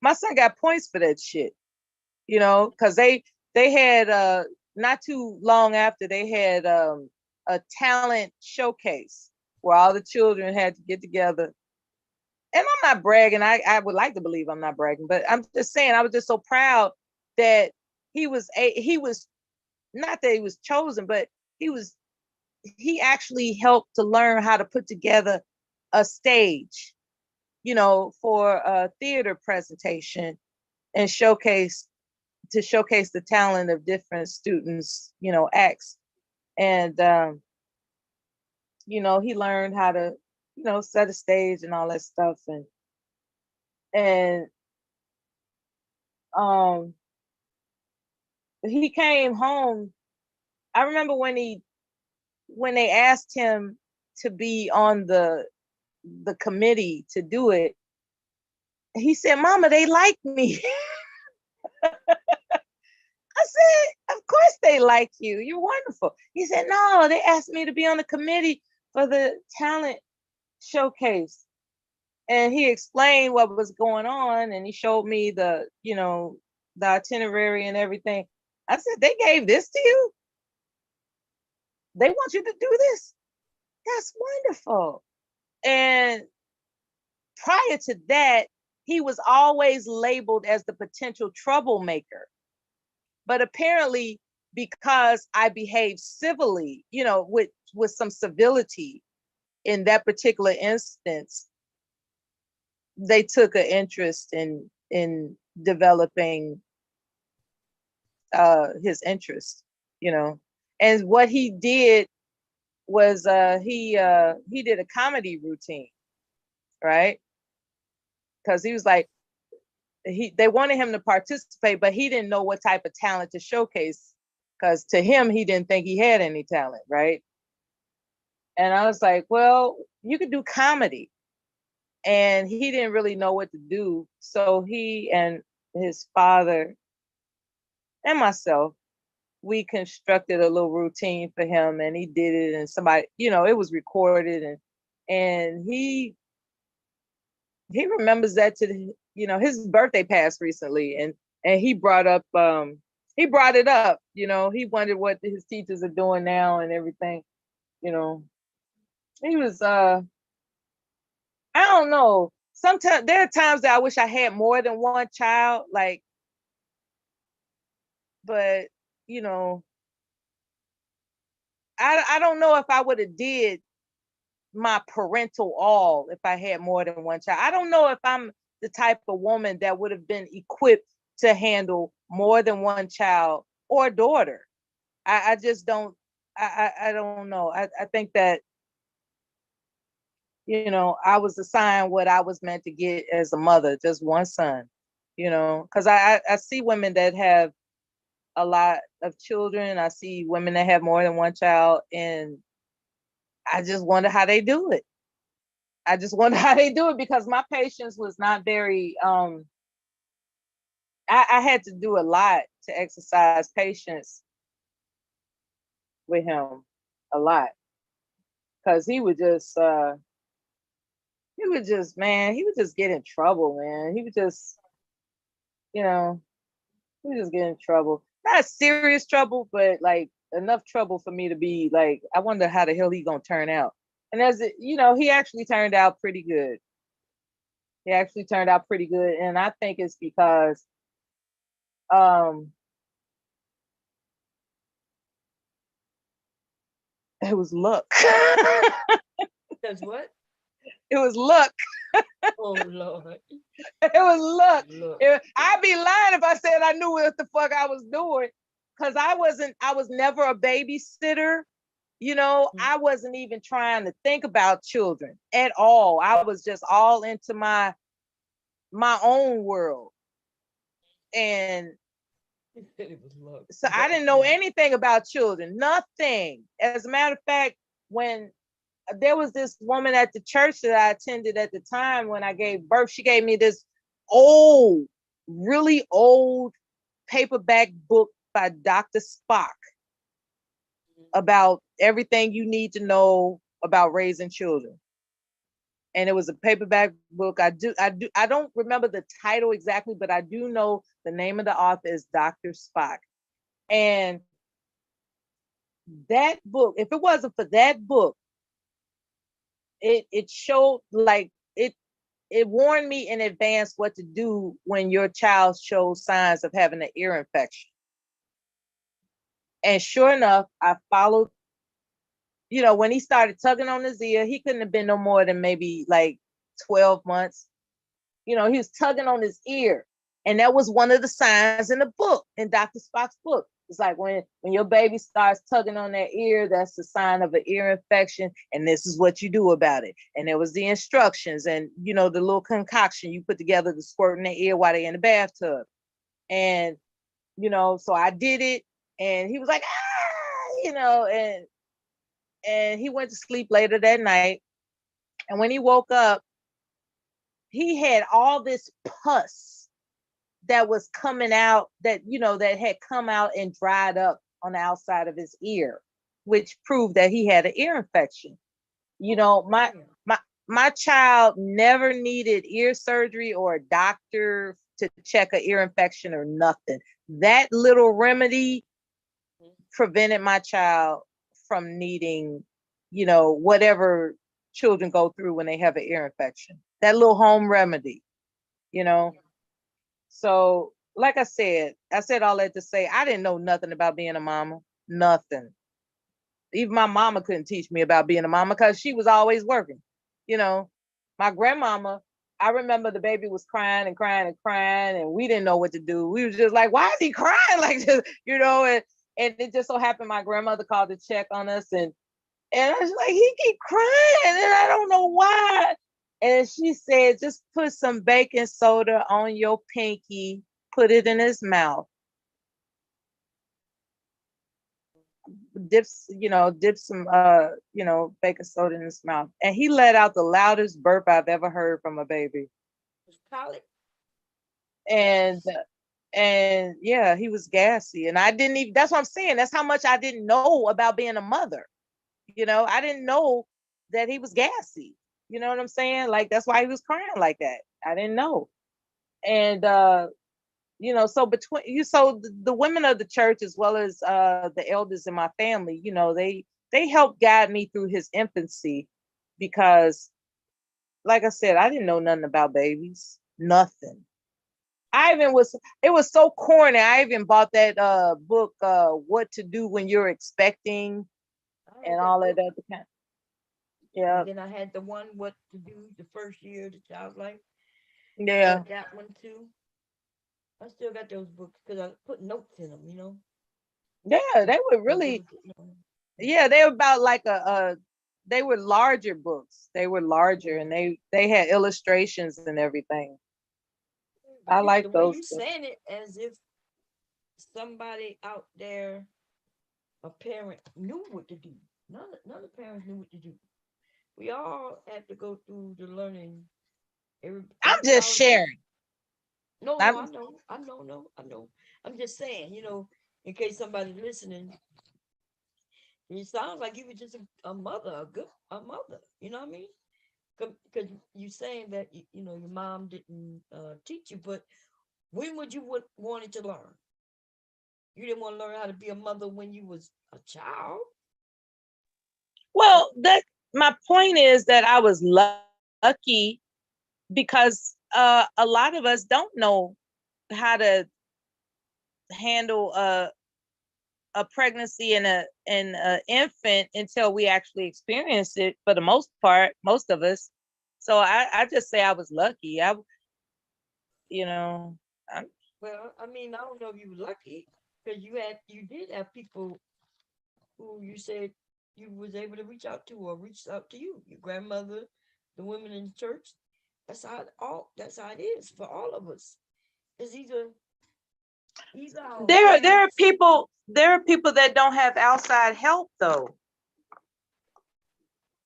my son got points for that shit. you know, because they had not too long after they had a talent showcase where all the children had to get together. And I'm not bragging. I would like to believe I'm not bragging, but I'm just saying I was just so proud that he was not that he was chosen, but he actually helped to learn how to put together a stage, you know, for a theater presentation and showcase the talent of different students, you know, acts. And you know, he learned how to, you know, set a stage and all that stuff. And um he came home. I remember when they asked him to be on the committee to do it, he said, "Mama, they like me." I said, "Of course they like you. You're wonderful." He said, "No, they asked me to be on the committee for the talent showcase." And he explained what was going on, and he showed me the, you know, the itinerary and everything. I said, "They gave this to you? They want you to do this? That's wonderful." And prior to that, he was always labeled as the potential troublemaker. But apparently, because I behaved civilly, you know, with some civility in that particular instance, they took an interest in developing his interest, you know. And what he did was he did a comedy routine, right? Because he was like, they wanted him to participate, but he didn't know what type of talent to showcase, because to him he didn't think he had any talent, right? And I was like, well, you could do comedy. And he didn't really know what to do, so he and his father and myself, we constructed a little routine for him, and he did it, and somebody, you know, it was recorded, and he remembers that to the, you know, his birthday passed recently, and he brought it up, you know, he wondered what his teachers are doing now and everything, you know. He was I don't know, sometimes there are times that I wish I had more than one child, like, but you know, I don't know if I would have did my parental all if I had more than one child. I don't know if I'm the type of woman that would have been equipped to handle more than one child or daughter. I just don't. I don't know. I think that, you know, I was assigned what I was meant to get as a mother, just one son. You know, because I see women that have a lot of children. I see women that have more than one child, and I just wonder how they do it. I just wonder how they do it, because my patience was not very I had to do a lot to exercise patience with him, a lot. Cause he would just, man, he would just get in trouble, man. He would just, you know, he would just get in trouble. Not serious trouble, but like enough trouble for me to be like, I wonder how the hell he gonna turn out. And as it, you know, he actually turned out pretty good. He actually turned out pretty good. And I think it's because um it was luck. Because what? It was luck. Oh Lord. It was luck. Look. I'd be lying if I said I knew what the fuck I was doing. Cause I was never a babysitter. You know, I wasn't even trying to think about children at all. I was just all into my own world. And It was luck. so I didn't know anything about children, nothing. As a matter of fact, when there was this woman at the church that I attended at the time when I gave birth, she gave me this old, really old paperback book by Dr. Spock about everything you need to know about raising children. and it was a paperback book. I don't remember the title exactly, but I do know the name of the author is Dr. Spock. And that book, if it wasn't for that book, it showed like it warned me in advance what to do when your child shows signs of having an ear infection. And sure enough, I followed, when he started tugging on his ear, he couldn't have been no more than maybe like 12 months. He was tugging on his ear. And that was one of the signs in the book, in Dr. Spock's book. It's like when your baby starts tugging on their ear, that's the sign of an ear infection. And this is what you do about it. And there was the instructions and, the little concoction you put together to squirt in their ear while they're in the bathtub. And, so I did it. And he was like, and he went to sleep later that night. And when he woke up, he had all this pus that was coming out that had come out and dried up on the outside of his ear, which proved that he had an ear infection. My child never needed ear surgery or a doctor to check an ear infection or nothing. That little remedy prevented my child from needing, whatever children go through when they have an ear infection. That little home remedy, So, like I said all that to say, I didn't know nothing about being a mama. Nothing. Even my mama couldn't teach me about being a mama because she was always working. My grandmama, I remember the baby was crying and crying and crying, and we didn't know what to do. We was just like, why is he crying like this? And it just so happened my grandmother called to check on us, and I was like, he keep crying, and I don't know why. And she said, just put some baking soda on your pinky, put it in his mouth. Dip some baking soda in his mouth. And he let out the loudest burp I've ever heard from a baby. And yeah, he was gassy. And I didn't even, that's what I'm saying. That's how much I didn't know about being a mother. I didn't know that he was gassy. You know what I'm saying? Like, that's why he was crying like that. I didn't know. And so the women of the church, as well as the elders in my family, they helped guide me through his infancy, because like I said, I didn't know nothing about babies. Nothing. It was so corny. I even bought that book, What to Do When You're Expecting, and all that other kind. Yeah. And then I had the one, What to Do the First Year of the Child's Life. Yeah. That one too. I still got those books because I put notes in them. Yeah, they were really. Yeah, they were about like they were larger books. They were larger, and they had illustrations and everything. I like those. You saying it as if somebody out there, a parent, knew what to do. None of the parents knew what to do. We all had to go through the learning. I'm just sharing. No, I know. I'm just saying, in case somebody's listening, it sounds like you were just a mother, a mother. You know what I mean? Because you saying that your mom didn't teach you, but when would you wanted to learn? You didn't want to learn how to be a mother when you was a child. Well, my point is that I was lucky, because a lot of us don't know how to handle a pregnancy and an infant until we actually experience it. For the most part, most of us. So I just say I was lucky. Well, I mean, I don't know if you were lucky, because you did have people who you said you was able to reach out to, or reached out to you, your grandmother, the women in the church. That's how it is for all of us. It's either there are people that don't have outside help though.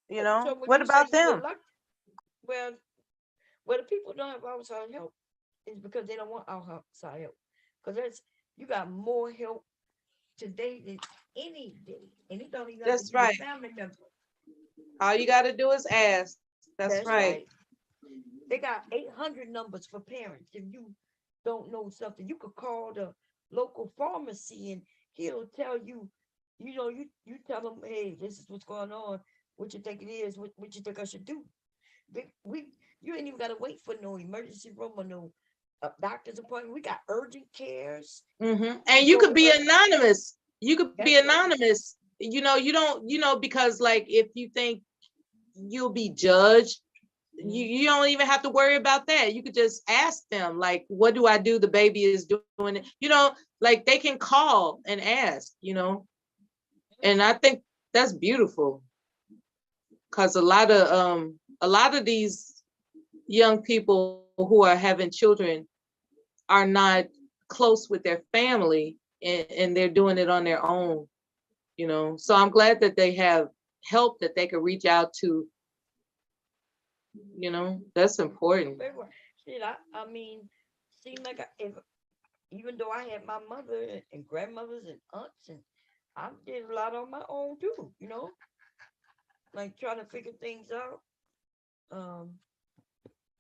So what about them? Well, the people don't have outside help is because they don't want outside help. Because you got more help today than any day, and it don't even have to be a family member. All you got to do is ask. That's That's right. right. They got 800 numbers for parents. If you don't know something, you could call the local pharmacy and he'll tell you, you tell them, hey, this is what's going on. What you think it is? What you think I should do? You ain't even got to wait for no emergency room or no doctor's appointment. We got urgent cares. And You you go could to be anonymous. You could be That's right. anonymous. You don't, because like if you think you'll be judged, you don't even have to worry about that. You could just ask them, like, what do I do? The baby is doing it. Like they can call and ask. And I think that's beautiful because a lot of these young people who are having children are not close with their family, and they're doing it on their own. So I'm glad that they have help that they could reach out to. That's important. Shit, I mean, seem like if even though I had my mother and grandmothers and aunts, and I did a lot on my own too. Like trying to figure things out.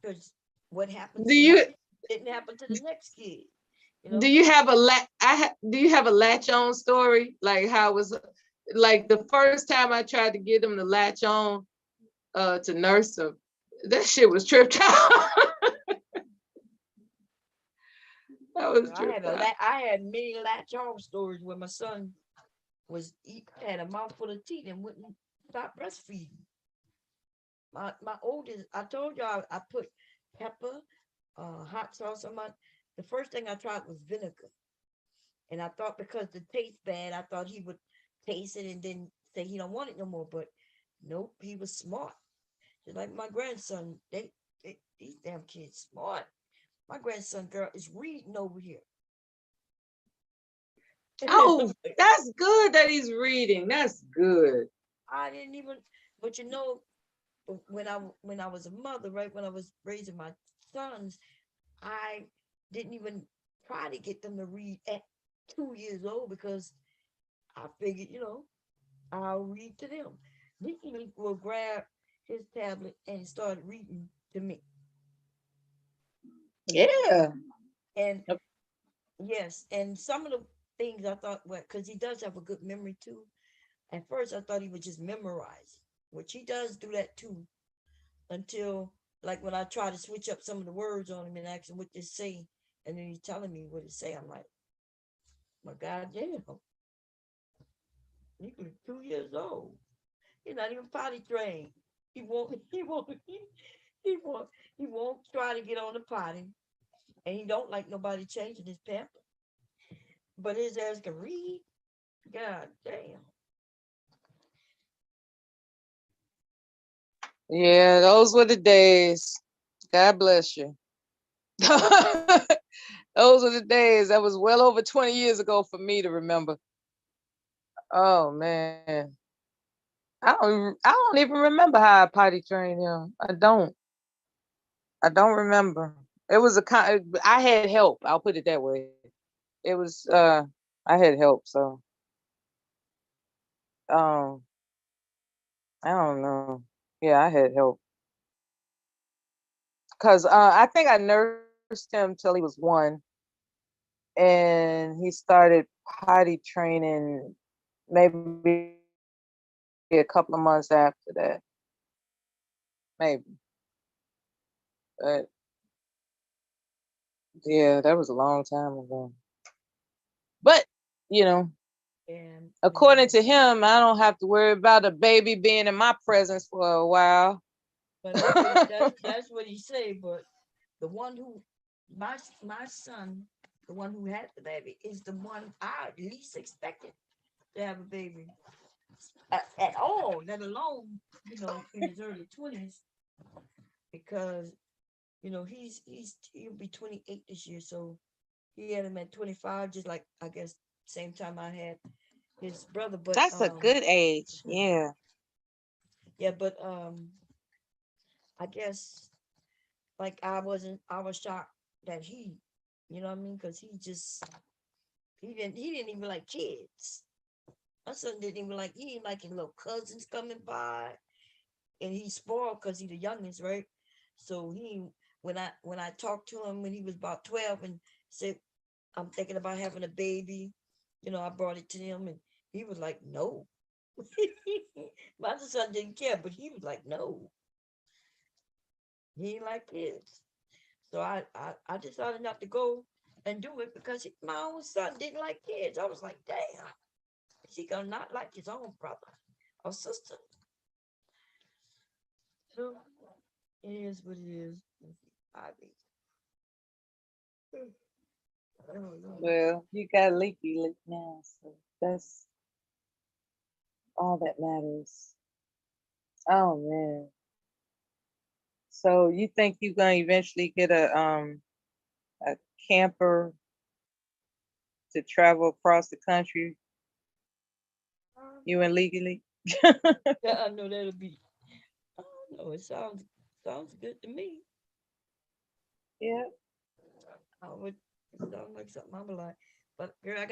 Because what happens Do to one you didn't happen to the next kid. You do know, you have do you have a latch on story? Like how it was like the first time I tried to get him to latch on to nurse him, that shit was tripped out. I was tripped out. I had many latch on stories where my son had a mouthful of teeth and wouldn't stop breastfeeding. My oldest, I told you I put pepper, hot sauce on my. The first thing I tried was vinegar, and I thought because the taste bad, I thought he would taste it and then say he don't want it no more. But nope, he was smart. Just like my grandson, these damn kids smart. My grandson girl is reading over here. Oh, that's good that he's reading. That's good. I didn't even, but when I was a mother, right, when I was raising my sons, I didn't even try to get them to read at 2 years old because I figured, I'll read to them. He will grab his tablet and start reading to me. Yeah. And yes, and some of the things I thought, well, because he does have a good memory too. At first, I thought he would just memorize, which he does do that too, until like when I try to switch up some of the words on him and ask him what they say, and then he's telling me what it say. I'm like, my God, damn, he's 2 years old. He's not even potty trained. He won't. He won't. He won't try to get on the potty, and he don't like nobody changing his pamper. But his ass can read. God damn. Yeah, those were the days. God bless you. Those were the days. That was well over 20 years ago for me to remember. Oh man. I don't even remember how I potty trained him. I don't. I don't remember. It was I had help. I'll put it that way. It was I had help, so um I don't know. Yeah, I had help. Cause I think I nursed him till he was 1, and he started potty training maybe a couple of months after that. Maybe. But yeah, that was a long time ago. But you know, And according to him, I don't have to worry about a baby being in my presence for a while. but that's what he say. But the one who my son, the one who had the baby, is the one I least expected to have a baby at all, let alone in his early 20s, because he'll be 28 this year, so he had him at 25, just like I guess same time I had his brother. But That's a good age. Yeah. yeah, but I guess like I was shocked that you know what I mean, because he didn't even like kids. My son didn't even like he didn't like his little cousins coming by. and he's spoiled because he's the youngest, right? So when I talked to him when he was about 12 and said, I'm thinking about having a baby, I brought it to him and he was like, no. My other son didn't care, but he was like, no, he ain't like kids. So I decided not to go and do it because my own son didn't like kids. I was like, damn, is he gonna not like his own brother or sister? So it is what it is. Ivy. I don't know. Well, you got leaky leak now, so that's all that matters. Oh man. So you think you're gonna eventually get a camper to travel across the country? You and legally? Yeah, I know that'll be. I don't know. It sounds good to me. Yeah. I would. It sounds like something I'm like. But girl,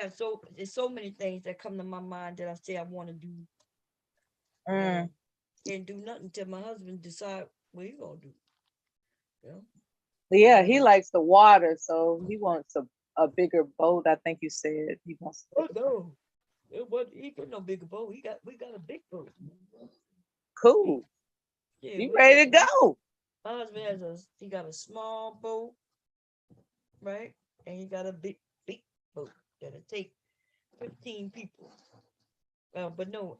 there's so many things that come to my mind that I say I want to do. Mm. Can't do nothing till my husband decide what he gonna do. You know? Yeah, he Yeah. likes the water, so he wants a bigger boat. I think you said he wants. Oh no. It was he got no bigger boat. We got a big boat. He, Cool. yeah, You we got ready to go? my husband he got a small boat, right? And he got a big boat that'll take 15 people. But no,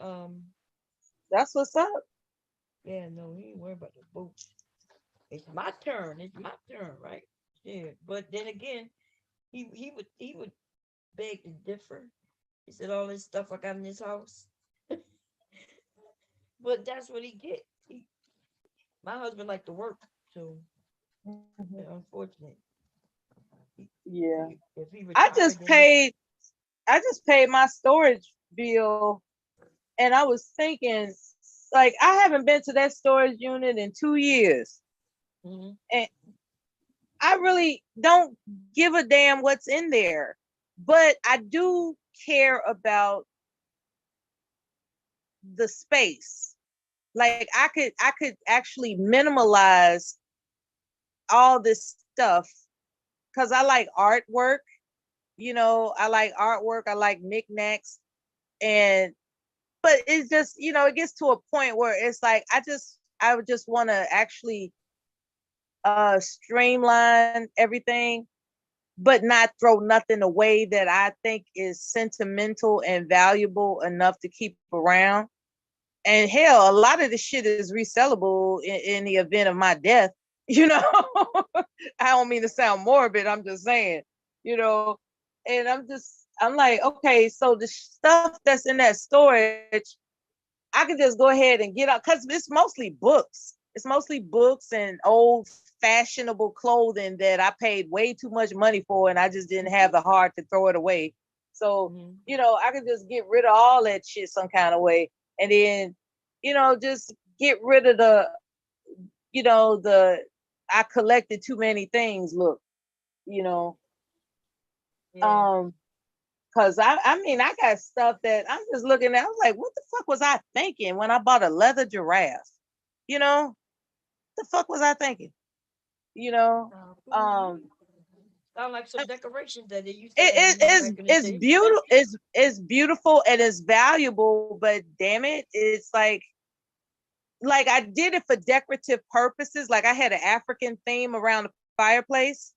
That's what's up. yeah, no, he ain't worried about the boat. It's my turn. It's my turn, right? Yeah. But then again, he would beg to differ. He said all this stuff I got in this house. But that's what he get. My husband like to work, so Mhm. yeah, unfortunate. Yeah. If he I retired, just then he paid I just paid my storage bill and I was thinking like I haven't been to that storage unit in 2 years. mhm. And I really don't give a damn what's in there. But I do care about the space. Like I could actually minimalize all this stuff because I like artwork. I like artwork. I like knickknacks, and but it's just it gets to a point where it's like I would just want to actually streamline everything, but not throw nothing away that I think is sentimental and valuable enough to keep around. And hell, a lot of this shit is resellable in the event of my death. You know, I don't mean to sound morbid. I'm just saying, you know, and I'm like, okay, so the stuff that's in that storage, I can just go ahead and get out because it's mostly books. It's mostly books and old fashionable clothing that I paid way too much money for, and I just didn't have the heart to throw it away. So, Mhm. I could just get rid of all that shit some kind of way, and then, just get rid of the I collected too many things. Look, you know, Yeah. um, Cause I mean I got stuff that I'm just looking at. I was like, what the fuck was I thinking when I bought a leather giraffe? You know, the fuck was I thinking? You know, um, Sound like some decorations that they used to it, have, it is back in the it's day. beautiful. It's beautiful and it's valuable, but damn it, it's like I did it for decorative purposes. Like I had an African theme around the fireplace,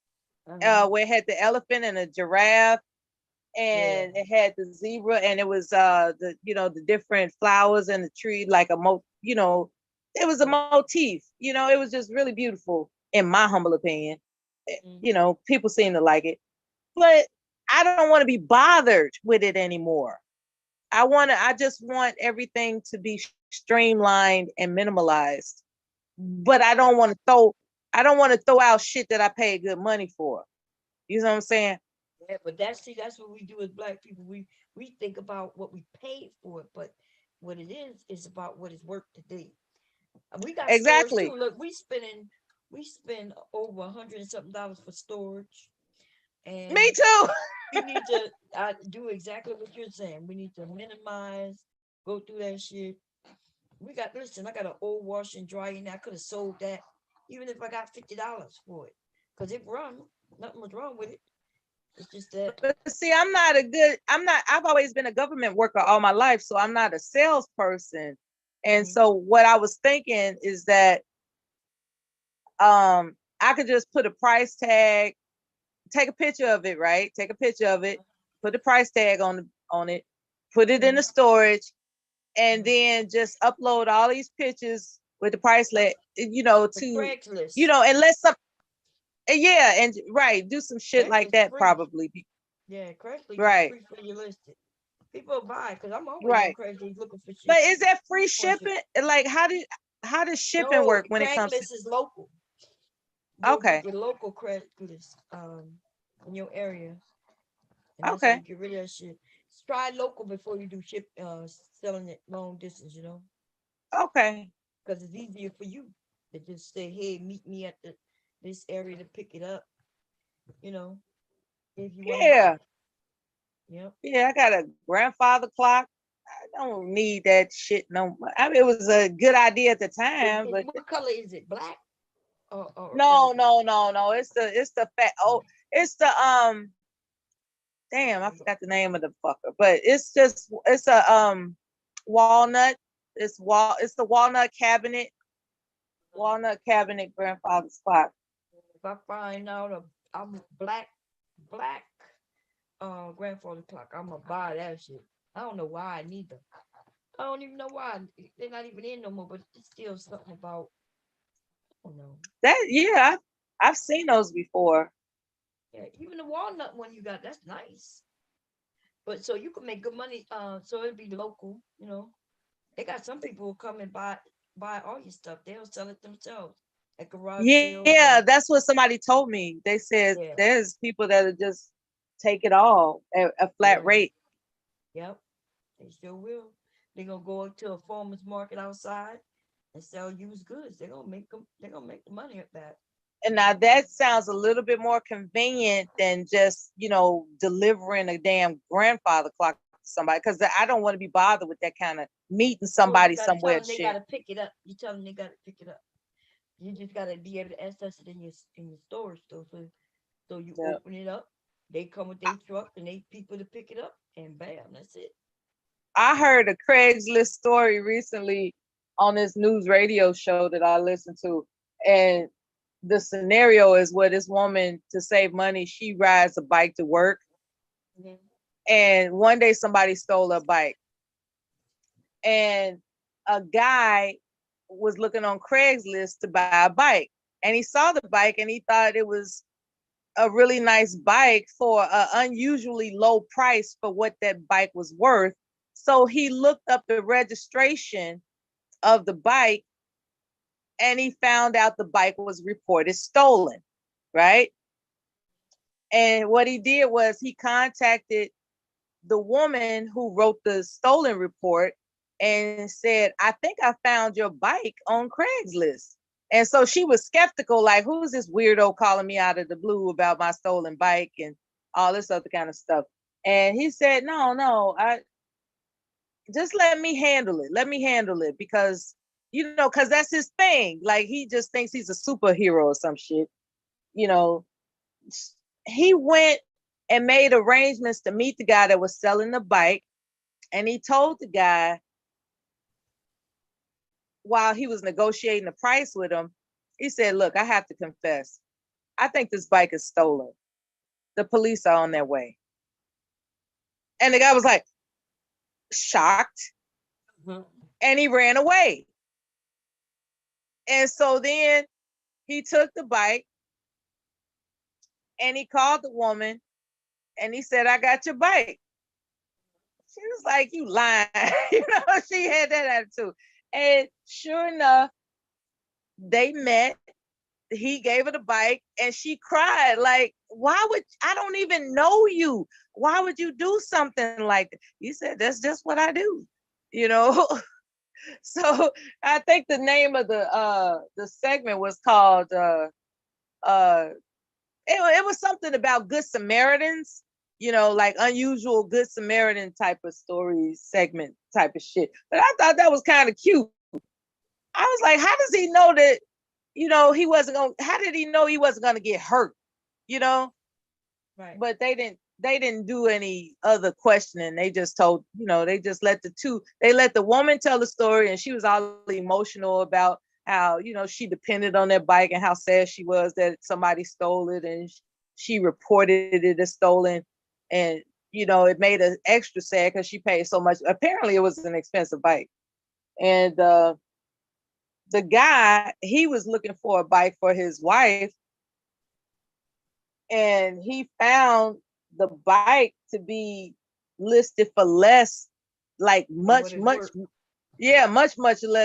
Uh-huh. where it had the elephant and a giraffe Yeah. and it had the zebra and it was the different flowers and the tree like it was a Yeah. motif. It was just really beautiful in my humble opinion. Mhm. People seem to like it, but I don't want to be bothered with it anymore. I just want everything to be streamlined and minimalized, but I don't want to throw out shit that I paid good money for. You know what I'm saying? Yeah, but that's what we do as black people. We think about what we paid for it, but what it is about what it's worth today. And we got storage too. Exactly. Look, we spend over $100 and something dollars for storage, Me and too. we need to do exactly what you're saying. We need to minimize, go through that shit, Listen, I got an old wash and dryer in there. I could have sold that even if I got $50 for it. Because it run. Nothing was wrong with it. It's just that. But see, I've always been a government worker all my life, so I'm not a salesperson. And so what I was thinking is that I could just put a price tag, take a picture of it, right? Take a picture of it, put the price tag on it, put it in the storage, and then just upload all these pictures with the price to Craigslist. and let some and right, do some shit like Craigslist that free. probably. Yeah, Craigslist is Right. free for you listed. People buy because I'm always on Right. Craigslist looking for shit. But is that free shipping? Like how does shipping work when it comes to Craigslist is local. You'll okay. get your local Craigslist in your area. And that's how you Okay. get rid of that shit. Try local before you do selling it long distance, Okay. because it's easier for you to just say, hey, meet me at this area to pick it up, if you want to buy Yeah. it. Yep. Yeah, I got a grandfather clock. I don't need that shit no more. I mean, it was a good idea at the time, but What color is it? Black? no. It's the fat. Oh, it's the Damn, I forgot the name of the fucker, but it's a walnut. It's the walnut cabinet grandfather's clock. If I find out I'm a black grandfather clock, I'm gonna buy that shit. I don't know why I need them. I don't even know why. They're not even in no more, but it's still something about, I don't know. I've seen those before. Yeah, even the walnut one you got, that's nice. But so you can make good money. So it'd be local, They got some people who come and buy all your stuff. They'll sell it themselves at garage sales Yeah, or that's what somebody told me. They said yeah, there's people that'll just take it all at a flat yeah, rate. yep. They sure will. They're gonna go to a farmer's market outside and sell used goods. They're gonna make them. They're gonna make the money at that. And now that sounds a little bit more convenient than just, delivering a damn grandfather clock to somebody. Because I don't want to be bothered with that kind of meeting Oh, you somebody gotta tell somewhere them they shit. gotta pick it up. You tell them they gotta pick it up. You just gotta be able to access it in your storage store. So you Yeah. open it up. They come with their truck and they people to pick it up, and bam, that's it. I heard a Craigslist story recently on this news radio show that I listened to. And the scenario is where this woman, to save money, she rides a bike to work. Mm-hmm. And one day somebody stole her bike. And a guy was looking on Craigslist to buy a bike. And he saw the bike and he thought it was a really nice bike for an unusually low price for what that bike was worth. So he looked up the registration of the bike and he found out the bike was reported stolen, right? And what he did was he contacted the woman who wrote the stolen report and said, I think I found your bike on Craigslist. And so she was skeptical, like, who's this weirdo calling me out of the blue about my stolen bike and all this other kind of stuff. And he said, no, I just let me handle it. Let me handle it because, because that's his thing. Like, he just thinks he's a superhero or some shit. You know, he went and made arrangements to meet the guy that was selling the bike. And he told the guy, while he was negotiating the price with him, he said, look, I have to confess, I think this bike is stolen. The police are on their way. And the guy was like, shocked. Mm-hmm. And he ran away. And so then he took the bike and he called the woman and he said, I got your bike. She was like, you lying. She had that attitude. And sure enough, they met. He gave her the bike and she cried. Like, I don't even know you. Why would you do something like that? He said, that's just what I do. So I think the name of the segment was called it was something about Good Samaritans, like unusual Good Samaritan type of story segment type of shit. But I thought that was kind of cute. I was like, how does he know that, he wasn't going to, how did he know he wasn't going to get hurt? You know? Right. But they didn't do any other questioning. They just told, they just let the woman tell the story, and she was all emotional about how, she depended on that bike and how sad she was that somebody stole it, and she reported it as stolen. And, it made her extra sad because she paid so much. Apparently it was an expensive bike. And the guy, he was looking for a bike for his wife, and he found the bike to be listed for less, like much less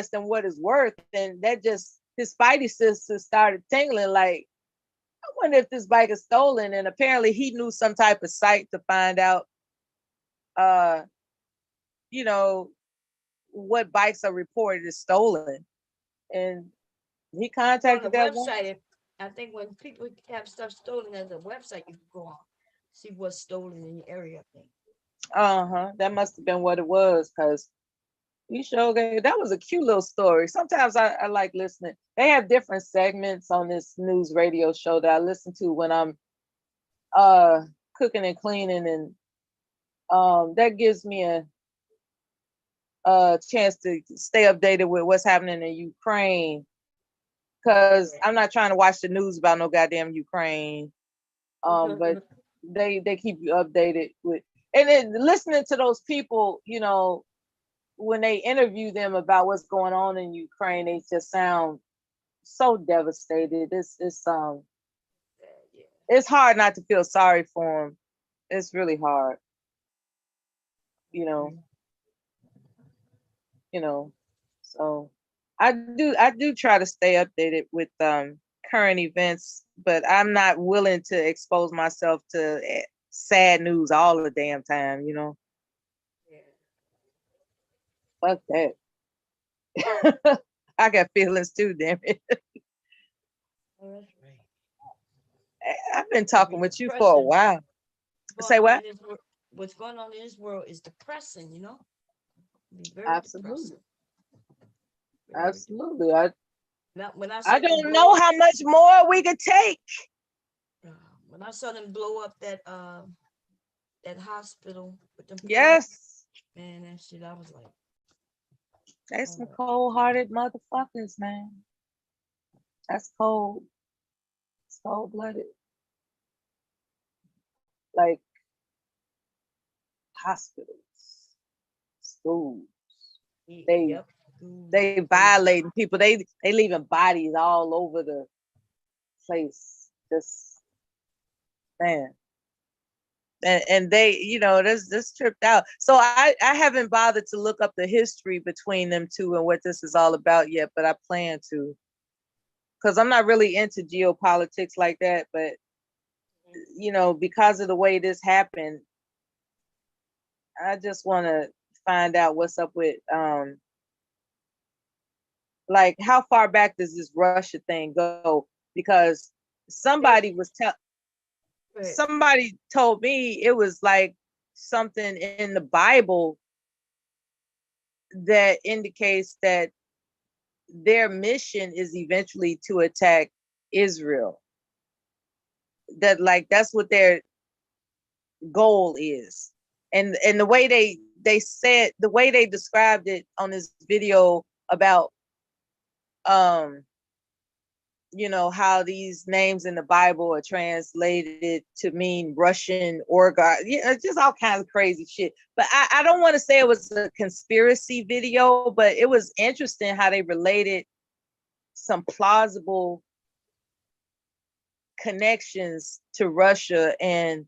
than what it's worth. And that just, his spidey senses started tingling, like, I wonder if this bike is stolen. And apparently he knew some type of site to find out you know what bikes are reported as stolen. And he On the contacted that one. website, I think when people have stuff stolen, there's a website you can go on, see what's stolen in your area. I think. That must have been what it was, because you sure that was a cute little story. Sometimes I like listening. They have different segments on this news radio show that I listen to when I'm cooking and cleaning, and that gives me a chance to stay updated with what's happening in Ukraine, because I'm not trying to watch the news about no goddamn Ukraine. But they keep you updated with, and then listening to those people, when they interview them about what's going on in Ukraine, they just sound so devastated. It's hard not to feel sorry for them. It's really hard, you know. So I do try to stay updated with current events, but I'm not willing to expose myself to sad news all the damn time, Fuck that. I got feelings too, damn it. Oh, that's right. I've been talking with you for a while. Say what? What's going on in this world is depressing, Be very Absolutely. depressing. Absolutely. When I I don't know how much more we could take. When I saw them blow up that hospital with them. Yes. Man, that shit, I was like, that's some cold-hearted motherfuckers, man. That's cold. It's cold-blooded. Like hospitals, schools. They violating people. They leaving bodies all over the place. Just, man. And they, this tripped out. So I haven't bothered to look up the history between them two and what this is all about yet, but I plan to. Because I'm not really into geopolitics like that, but because of the way this happened, I just want to find out what's up with like, how far back does this Russia thing go? Because somebody told me it was like something in the Bible that indicates that their mission is eventually to attack Israel. That, like, that's what their goal is. And the way they said, the way they described it on this video about how these names in the Bible are translated to mean Russian or God, just all kinds of crazy shit. But I don't want to say it was a conspiracy video, but it was interesting how they related some plausible connections to Russia, and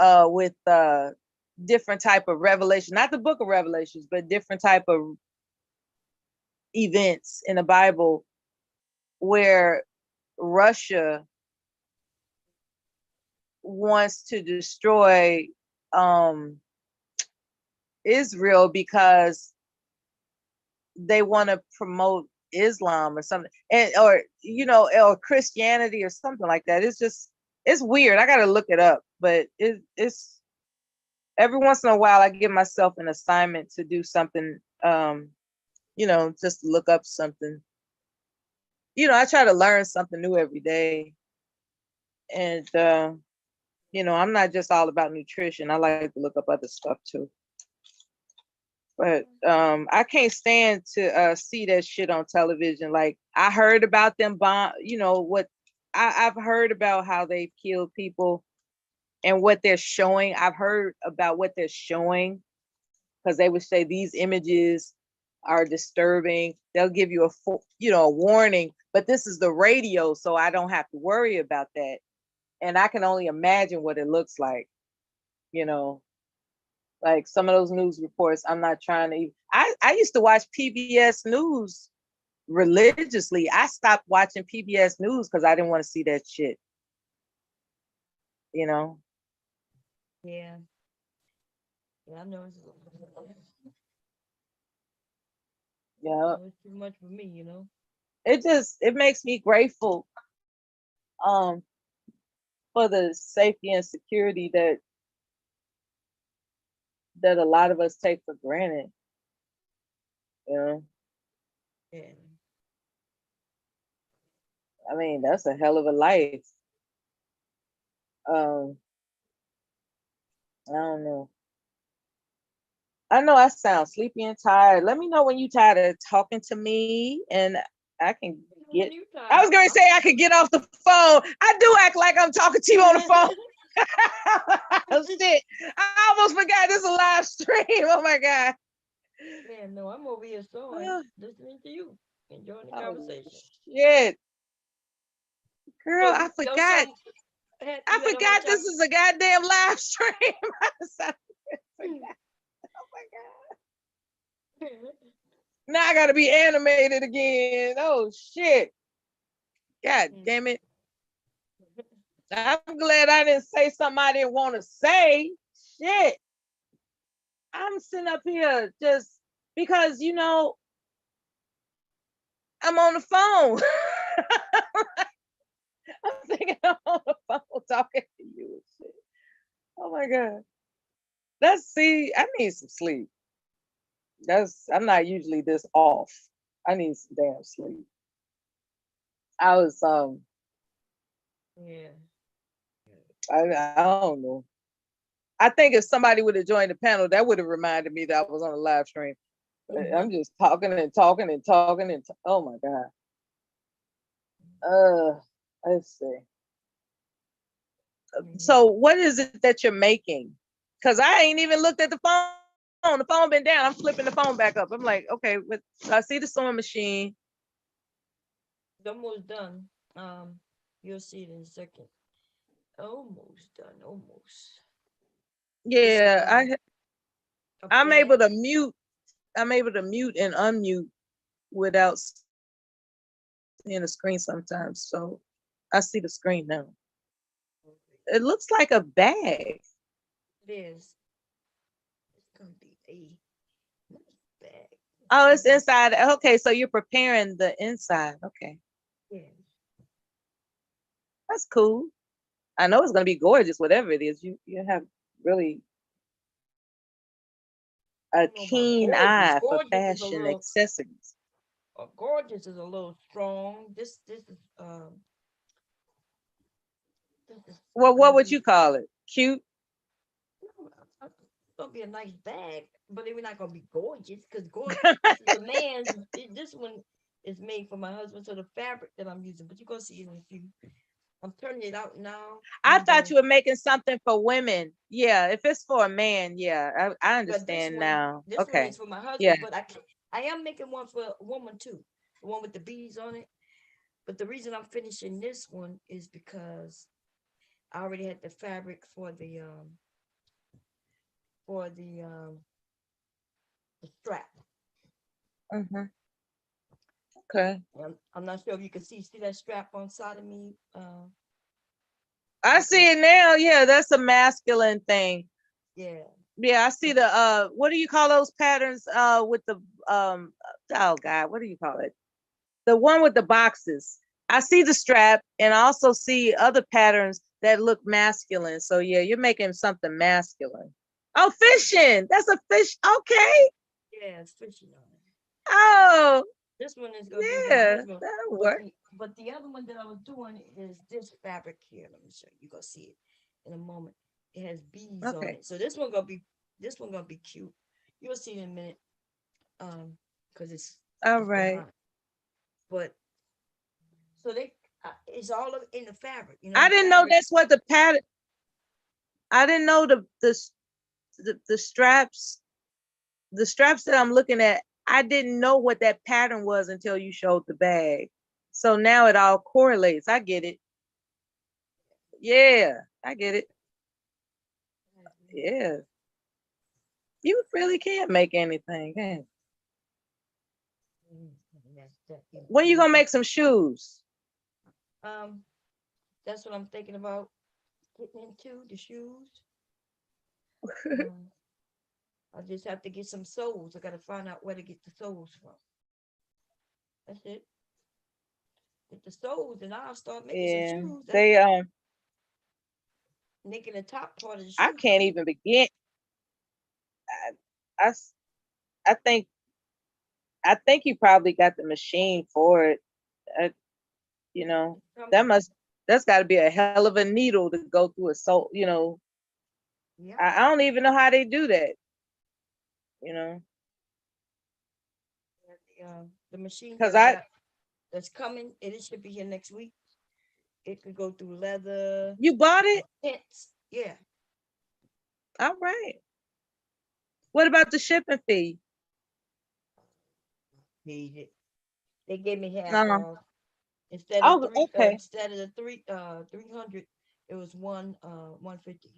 with different type of revelation, not the book of Revelations, but different type of events in the Bible where Russia wants to destroy Israel because they want to promote Islam or something, or Christianity or something like that. It's weird. I gotta look it up, but it's every once in a while I give myself an assignment to do something just to look up something. I try to learn something new every day. And, I'm not just all about nutrition. I like to look up other stuff too. But I can't stand to see that shit on television. Like I heard about them bomb, what I've heard about how they've killed people and what they're showing. I've heard about what they're showing because they would say these images are disturbing. They'll give you a warning, but this is the radio, so I don't have to worry about that. And I can only imagine what it looks like, like some of those news reports. I'm not trying to even, I used to watch PBS News religiously. I stopped watching PBS News because I didn't want to see that shit. Yeah. Yeah, I know Yeah. it's too much for me, It makes me grateful for the safety and security that a lot of us take for granted. Yeah. I mean, that's a hell of a life. I don't know. I know I sound sleepy and tired. Let me know when you tired of talking to me and I can get. I was going to say I could get off the phone. I do act like I'm talking to you on the phone. Oh, shit. I almost forgot this is a live stream. Oh my God. Yeah, no, I'm over here listening to you, enjoying the conversation. Shit. Girl, So, I forgot. I forgot this is a goddamn live stream. Oh my God. Now I gotta be animated again. Oh shit. God damn it. I'm glad I didn't say something I didn't want to say. Shit. I'm sitting up here just because, I'm on the phone. I'm thinking I'm on the phone talking to you and shit. Oh my God. I need some sleep. I'm not usually this off. I need some damn sleep. I was Yeah. I don't know. I think if somebody would have joined the panel, that would have reminded me that I was on a live stream. I'm just talking and talking and talking and oh my God. Let's see. So what is it that you're making? Because I ain't even looked at the phone. The phone been down. I'm flipping the phone back up. I'm like, okay, I see the sewing machine. It's almost done. You'll see it in a second. Almost done. Almost. Yeah, I'm able to mute. I'm able to mute and unmute without seeing the screen sometimes. So I see the screen now. It looks like a bag. It is. It's gonna be a bag. Oh, it's inside. Okay, so you're preparing the inside. Okay. Yeah. That's cool. I know it's gonna be gorgeous, whatever it is. You have really a keen eye for fashion accessories. Gorgeous is a little strong. This is Well, what would you call it? Cute? It's gonna be a nice bag, but it's not gonna be gorgeous because gorgeous this is a man's. This one is made for my husband, so the fabric that I'm using. But you're gonna see it in a few. I'm turning it out now. I thought you were making something for women. Yeah, if it's for a man, yeah, I understand now. This okay. one is for my husband, but I am making one for a woman too, the one with the beads on it. But the reason I'm finishing this one is because I already had the fabric for the strap. Mm-hmm. Okay. I'm not sure if you can see that strap on side of me. I see it now. Yeah, that's a masculine thing. Yeah. Yeah, I see the what do you call those patterns with the oh God, what do you call it? The one with the boxes. I see the strap and I also see other patterns that look masculine. So yeah, you're making something masculine. Oh, fishing. That's a fish. Okay. Yeah, it's fishing on it. Oh, This one is gonna be with my yeah, husband. that'll work. But the other one that I was doing is this fabric here. Let me show you. You gonna see it in a moment. It has beads on Okay. it. So this one gonna be cute. You'll see it in a minute. Because All it's right. behind. But so it's all in the fabric. You know, I the didn't know fabric. that's what the pattern. I didn't know the straps. The straps that I'm looking at, I didn't know what that pattern was until you showed the bag. So now it all correlates. I get it. Yeah, I get it. Yeah. You really can't make anything, can you? When you gonna make some shoes? Um, that's what I'm thinking about getting into the shoes. Um, I just have to get some soles. I gotta find out where to get the soles from. That's it. Get the soles, and I'll start making some Yeah. shoes. That's They making the top part of the I shoe. can't even begin. I, s- I think you probably got the machine for it. Uh, you know, that must that's got to be a hell of a needle to go through a soul. Yeah. I don't even know how they do that. You know, The machine that because I I got that's coming, it should be here next week. It could go through leather, you bought it. tents. Yeah. All right. What about the shipping fee? Need it. They gave me half No. off. Instead of Oh, okay. 300, it was 150.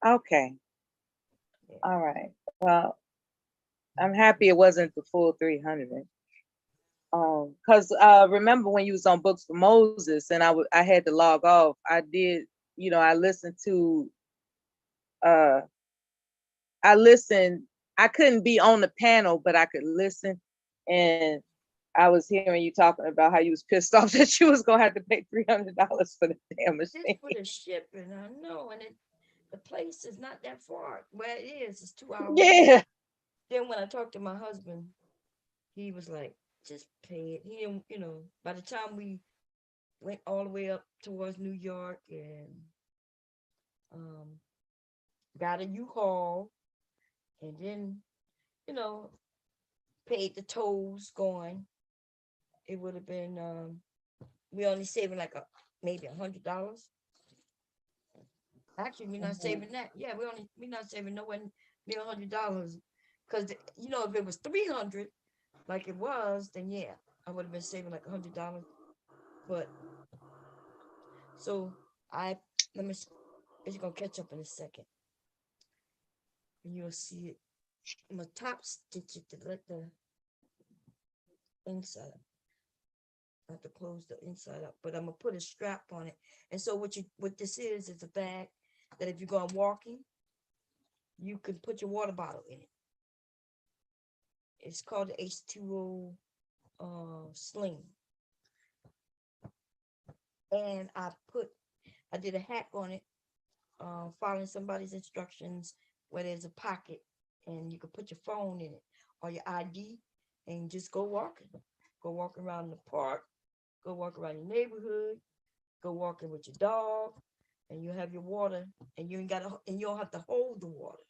Okay. Yeah. All right. Well, I'm happy it wasn't the full 300. Because remember when you was on Books for Moses and I had to log off. I did, I listened to uh I listened. I couldn't be on the panel, but I could listen. And I was hearing you talking about how you was pissed off that you was gonna have to pay $300 for the damn Just machine. for the shipping, I know, and the place is not that far. Where it is, it's 2 hours. Yeah. Then when I talked to my husband, he was like, "Just pay it." He didn't, By the time we went all the way up towards New York and um, got a U-Haul, and then you know paid the tolls going, it would have been we only saving like maybe $100. Actually, we're not saving that. Yeah, we're not saving nowhere near $100 because if it was 300 like it was, then yeah, I would have been saving like $100. But so I let me. It's gonna catch up in a second, and you'll see it. I'm gonna top stitch it to let the inside. I have to close the inside up, but I'm gonna put a strap on it. And so what this is a bag that if you're going walking, you can put your water bottle in it. It's called the H20 Sling. And I did a hack on it, following somebody's instructions where there's a pocket and you can put your phone in it or your ID and just go walking. Go walk around the park, go walk around your neighborhood, go walking with your dog, and you have your water, and you don't have to hold the water.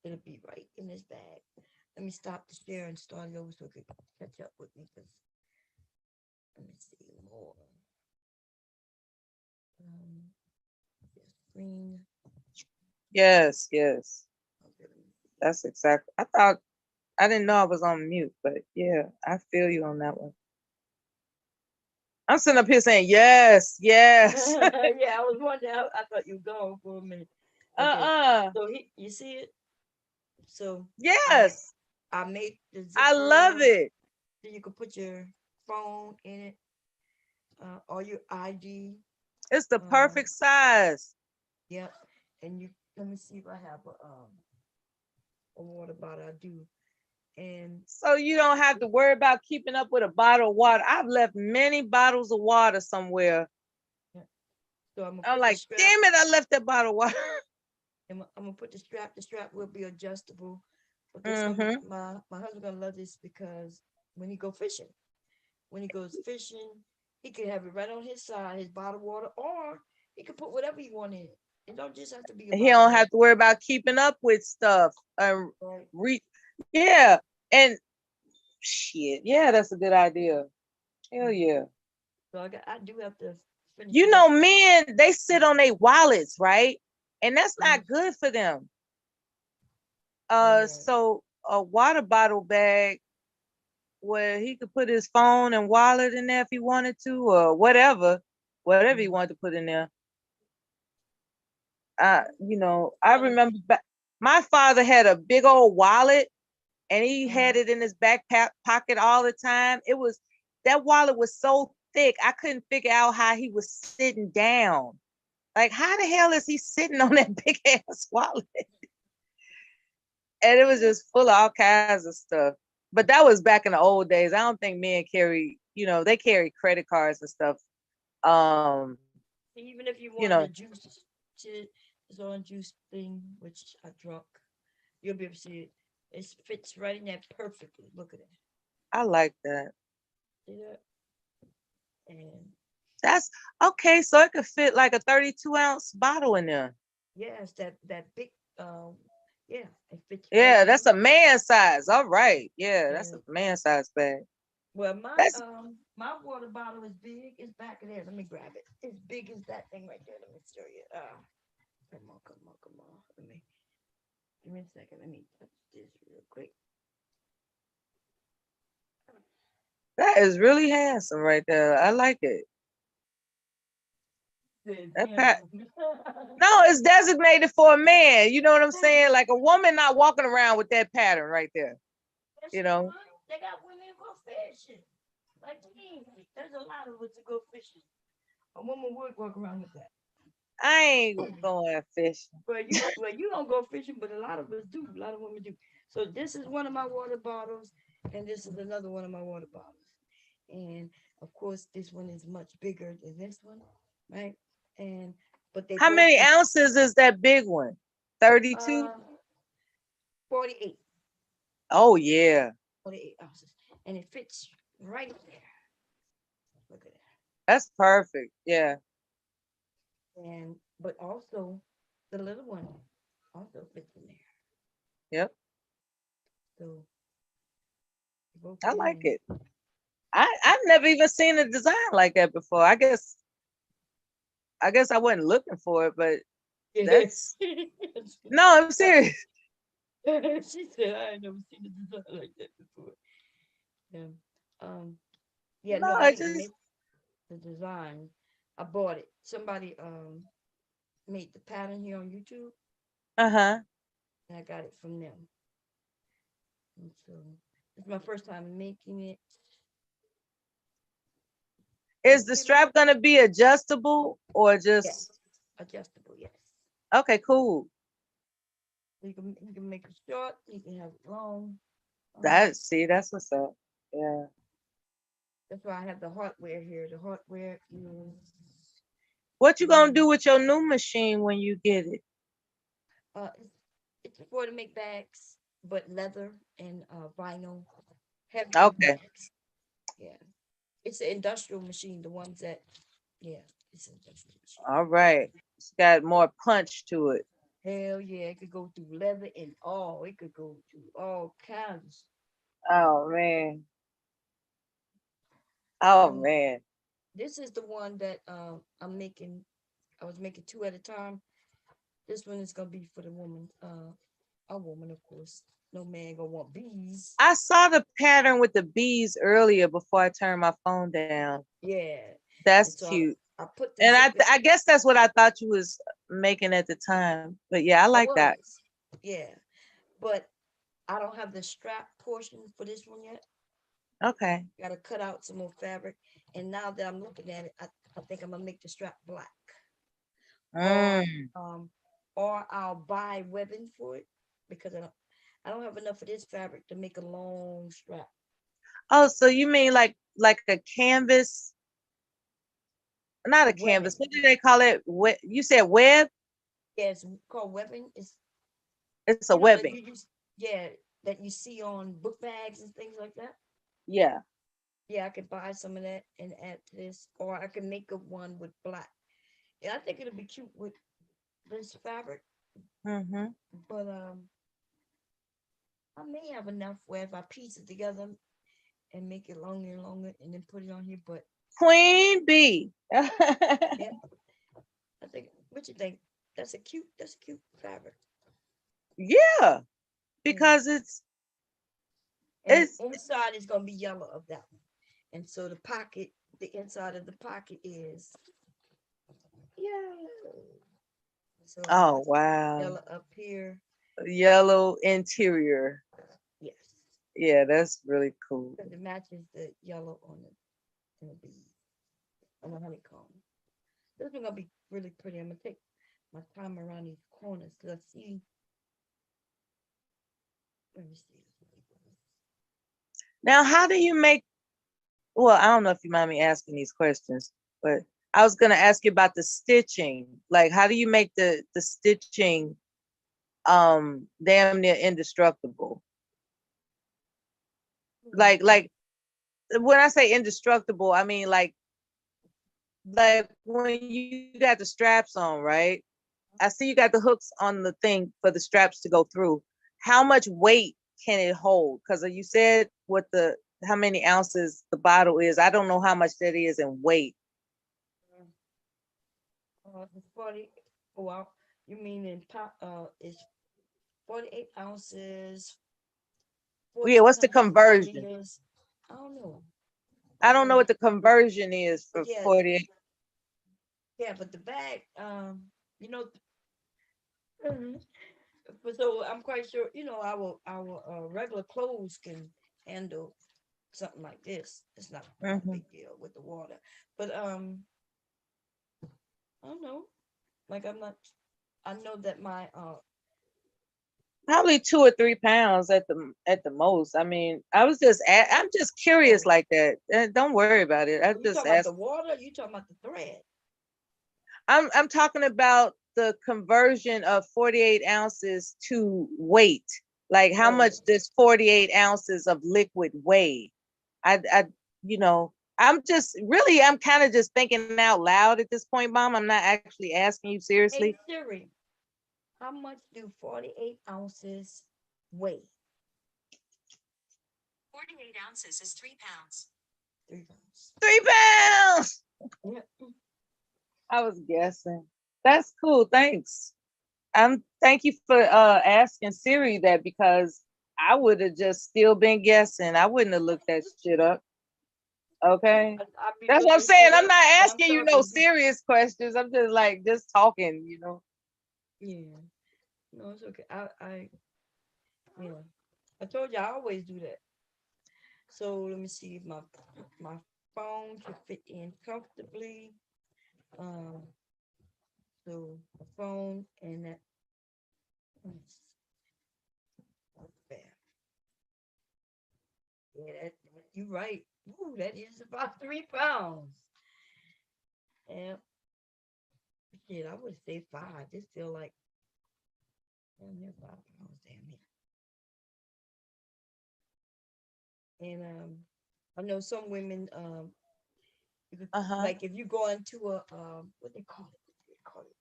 It'll be right in this bag. Let me stop the share and start it over so it can catch up with me. Cause let me see more. Screen. Yes, yes. Okay, That's exactly. I didn't know I was on mute, but yeah, I feel you on that one. I'm sitting up here saying yes, yes. yeah, I was wondering. I thought you were gone for a minute. Okay, so you see it. So Yes, I made the I love zipper it. so you can put your phone in it, or your ID. It's the perfect size. Yep. And let me see if I have a water bottle. I do. And So you don't have to worry about keeping up with a bottle of water. I've left many bottles of water somewhere. yeah. So I'm like, damn it, I left that bottle of water. I'm gonna put the strap. The strap will be adjustable. But this gonna be Mm-hmm. my husband gonna love this because when he go fishing, when he goes fishing, he can have it right on his side, his bottled water, or he can put whatever he want in it. It don't just have to be a He bottled don't water, have to worry about keeping up with stuff. right? Yeah, and shit. Yeah, that's a good idea. Hell yeah. So I do have to finish You it know, up. men, they sit on their wallets, right? And that's Mhm. not good for them. Right. So a water bottle bag where he could put his phone and wallet in there if he wanted to, or whatever he Mhm. wanted to put in there. I Kind of. remember my father had a big old wallet and he had Uh-huh. it in his back pocket all the time. That wallet was so thick, I couldn't figure out how he was sitting down. Like, how the hell is he sitting on that big ass wallet? And it was just full of all kinds of stuff. But that was back in the old days. I don't think men carry, they carry credit cards and stuff. Um, Even if you you want know, the juice, this orange juice thing, which I drunk, you'll be able to see it. It fits right in there perfectly. Look at it. I like that. See that? And That's okay. So it could fit like a 32-ounce bottle in there. yes, that big yeah, it fits right Yeah, in. that's a man size. All right. Yeah, that's Yeah. a man size bag. Well, my That's my water bottle is big. It's back of there. Let me grab it. It's big as that thing right there. Let me show you. Come on, come on, come on. Let me give me a second. Let me touch this real quick. that is really handsome right there. I like it. It's That pat handsome. No, it's designated for a man. You know what I'm saying? Like a woman not walking around with that pattern right there. Yes, You she know, would. They got women who go fishing. Like me. There's a lot of us that go fishing. A woman would walk around with that. I ain't going fishing. Well, you don't go fishing, but a lot of us do. A lot of women do. So this is one of my water bottles, and this is another one of my water bottles. And of course, this one is much bigger than this one, right? And but they How both many fit ounces is that big one? 32? uh 48, Oh yeah. 48 ounces, and it fits right there. Look at That's perfect. Yeah. that. And but also the little one also fits in there. Yep. So they both I fit like in. it. I've never even seen a design like that before. I guess I wasn't looking for it, but Yeah. that's no, I'm serious. She said, I ain't never seen a design like that before. Yeah. Um, yeah, No, no, I I didn't just make the design. I bought it. Somebody made the pattern here on YouTube, uh-huh. and I got it from them. And so it's my first time making it. Is Just the give me strap gonna be adjustable or yes, just adjustable, yes. okay, cool. You can make it short, you can have it long. That's what's up. Yeah. That's why I have the hardware here. The hardware is What you gonna the do with your new machine when you get it? uh it's for to make bags, but leather and vinyl, heavier Okay. bags. Yeah, it's an industrial machine. The ones that, yeah, it's an industrial machine. All right. It's got more punch to it. Hell yeah, it could go through leather and all. It could go through all kinds. Oh man. Oh And man. this is the one that I'm making. I was making two at a time. This one is gonna be for the woman. A woman, of course. No man gonna want bees. I saw the pattern with the bees earlier before I turned my phone down. Yeah, That's and so cute. I put the And zip. I guess that's what I thought you was making at the time. But yeah, I I like that. was, yeah, but I don't have the strap portion for this one yet. Okay. Got to cut out some more fabric, and now that I'm looking at it, I think I'm gonna make the strap black, or Mm. um, or I'll buy webbing for it because I don't have enough of this fabric to make a long strap. Oh, so you mean like a canvas? Not a canvas. Webbing, What do they call it? You said web? yeah, it's called webbing. It's It's a that webbing. you use, yeah. that you see on book bags and things like that. Yeah. Yeah, I could buy some of that and add to this, or I could make up one with black. Yeah, I think it'll be cute with this fabric, Mm-hmm. but I may have enough where if I piece it together and make it longer and longer and then put it on here. But Queen bee. yeah, I think. What you think? That's a cute fabric. Yeah, Yeah. because And the it's inside is gonna be yellow of that one. And so the inside of the pocket is yellow. So it's oh got wow. yellow up here. Yellow interior. Yes. Yeah, that's really cool. Because it matches the yellow on the bead on the honeycomb. This one gonna be really pretty. I'm gonna take my time around these corners because I see. Let me see. Now, how do you make, well, I don't know if you mind me asking these questions, but I was gonna ask you about the stitching. Like, how do you make the stitching damn near indestructible? Like when I say indestructible, I mean like when you got the straps on, right? I see you got the hooks on the thing for the straps to go through. How much weight can it hold? Because you said what the how many ounces the bottle is. I don't know how much that is in weight. It's 40. Well, you mean in it's 48 ounces, Yeah, what's the 1,400 conversion? milliliters. I don't know. I I don't don't know what know. the conversion is But for yeah, 48. yeah, but the bag, you know, mhm. But so I'm quite sure, our regular clothes can handle something like this. It's not a Mhm. big deal with the water. But I don't know. Like I'm not. I know that my Probably 2 or 3 pounds at the most. I mean, I'm just curious oh, like that. Don't worry about it. I you just talking about ask. the water? You talking about the thread? I'm talking about the conversion of 48 ounces to weight. Like how much Oh, does 48 ounces of liquid weigh? I I'm kind of just thinking out loud at this point, Mom. I'm not actually asking you hey seriously. Siri, how much do 48 ounces weigh? 48 ounces is 3 pounds. 3 pounds. 3 pounds. Yeah. I was guessing. That's cool. Thanks. Thank you for asking Siri that because I would have just still been guessing. I wouldn't have looked that shit up. Okay. I be That's what I'm looking saying. shit I'm up not while I'm asking you no talking. serious questions. I'm just like just talking. Yeah. No, it's okay. Yeah. I told you I always do that. So let me see if my phone can fit in comfortably. Um, so the phone and that. Bam. Yeah, you're right. Ooh, that is about 3 pounds. And shit, I would say five. This feel like damn near 5 pounds, damn near. And I know some women you could, Uh-huh. like if you go into a what they call it? What they call it?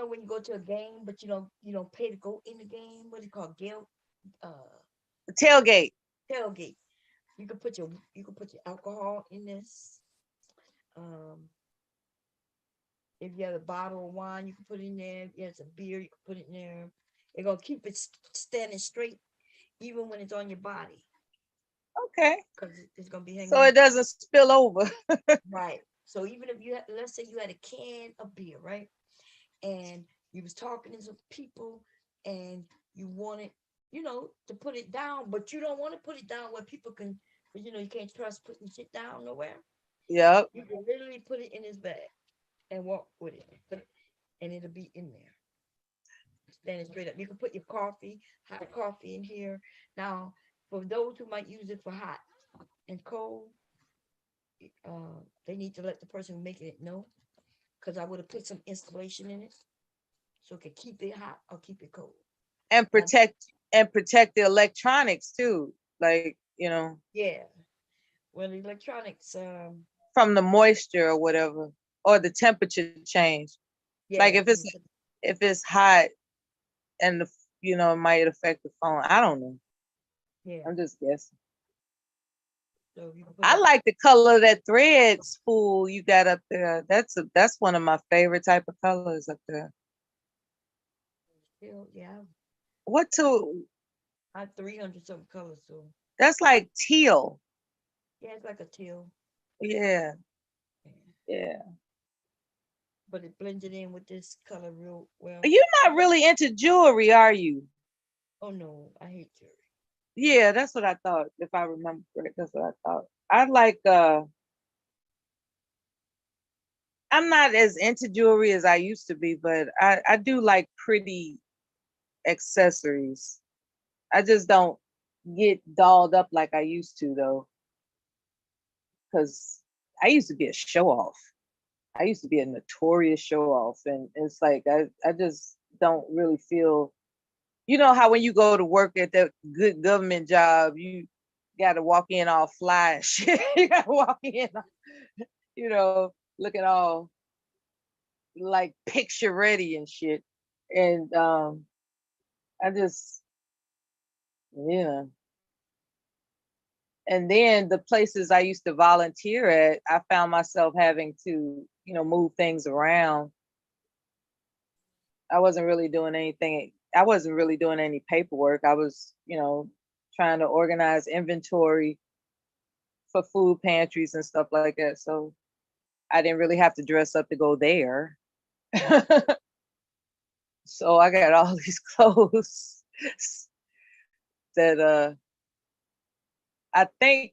When you go to a game, but you don't pay to go in the game. What do you call uh Tailgate. tailgate? You can put your alcohol in this. Um, if you have a bottle of wine, you can put it in there. If you have some beer, you can put it in there. They're gonna keep it standing straight, even when it's on your body, Okay. because it's gonna be hanging So on. it doesn't spill over. Right. So even if let's say you had a can of beer, right, and you was talking to some people, and you wanted, to put it down, but you don't want to put it down where people can, because you can't trust putting shit down nowhere. Yep. You can literally put it in his bag and walk with it, and it'll be in there, standing straight up. You can put your hot coffee in here. Now, for those who might use it for hot and cold, they need to let the person making it know, because I would have put some insulation in it so it could keep it hot or keep it cold. and Now, protect the electronics too. Like, yeah. Well, electronics, from the moisture or whatever, or the temperature change. Like yeah, from if it's hot and it might affect the phone. I don't know. yeah. I'm just guessing. So you put I it like the color of that thread spool you got up there. That's one of my favorite type of colors up there. still, yeah. What to I have 300 some colors, so That's like teal. yeah, it's like a teal. Yeah, Yeah. yeah. But it blended in with this color real well. You're not really into jewelry, are you? Oh no, I hate jewelry. Yeah, that's what I thought. If I remember correct, that's what I thought. I like I'm not as into jewelry as I used to be, but I do like pretty accessories. I just don't get dolled up like I used to though, because I used to be a show off. I used to be a notorious show off, and it's like I just don't really feel. You know how when you go to work at that good government job, you got to walk in all fly and shit. You got to walk in, looking all like picture ready and shit. And I just, yeah. And then the places I used to volunteer at, I found myself having to, move things around. I wasn't really doing anything. I wasn't really doing any paperwork. I was, trying to organize inventory for food pantries and stuff like that. So I didn't really have to dress up to go there. So I got all these clothes that I think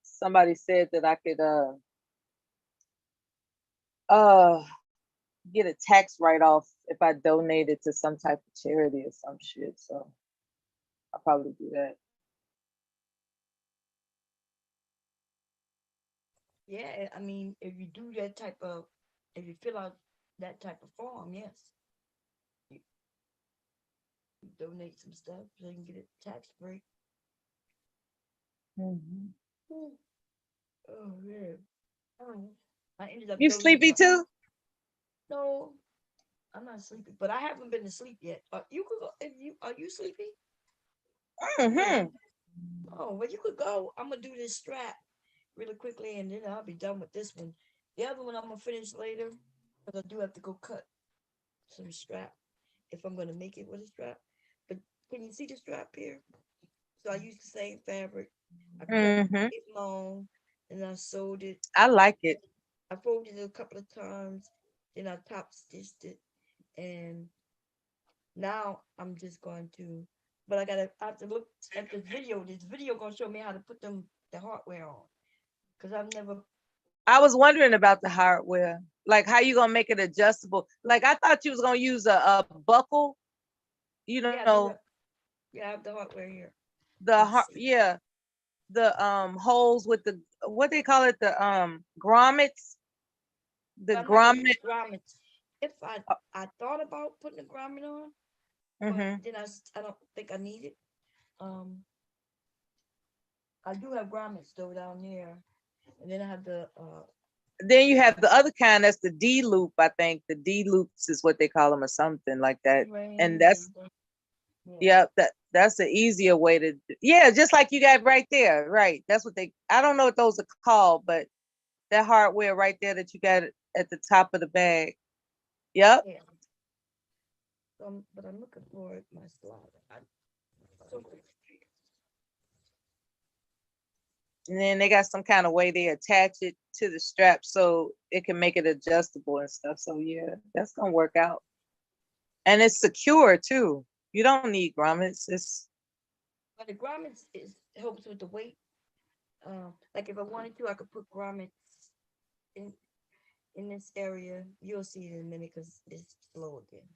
somebody said that I could uh get a tax write off if I donated to some type of charity or some shit. So I'll probably do that. Yeah, I mean, if you do that type of, if you fill out that type of form, yes, you, you donate some stuff so you can get a tax break. Mhm. Oh man, oh, I ended up You donating sleepy my. too? No, I'm not sleepy, but I haven't been to sleep yet. You could go if you are you sleepy? Hmm. Oh, well, you could go. I'm gonna do this strap really quickly, and then I'll be done with this one. The other one I'm gonna finish later, because I do have to go cut some strap if I'm gonna make it with a strap. But can you see the strap here? So I used the same fabric. I cut Hmm. it long, and I sewed it. I like it. I folded it a couple of times, then I top stitched it, and now I'm just going to. But I have to look at this video. This video gonna show me how to put the hardware on, cause I've never. I was wondering about the hardware. Like how you gonna make it adjustable? Like I thought you was gonna use a buckle, you Yeah, I do know, have. Yeah, I have the hardware here. the Let's see. yeah, the holes with the what they call it, the grommets, the I'm not gonna use grommet. grommets. If I thought about putting a grommet on, but Hmm. then I don't think I need it. Um, I do have grommets though down there, and then I have the Then you have the other kind, that's the D loop. I think the D loops is what they call them or something like that. And rings that's and stuff. Yeah, yeah, that's the easier way to yeah, just like you got right there, right? That's what they. I don't know what those are called, but that hardware right there that you got at the top of the bag. Yep. yeah. But I'm looking for it, my slider. So And then they got some kind of way they attach it to the strap so it can make it adjustable and stuff. So yeah, that's gonna work out. And it's secure too. You don't need grommets. It's but the grommets is helps with the weight. Like if I wanted to, I could put grommets in in this area. You'll see it in a minute because it's slow again.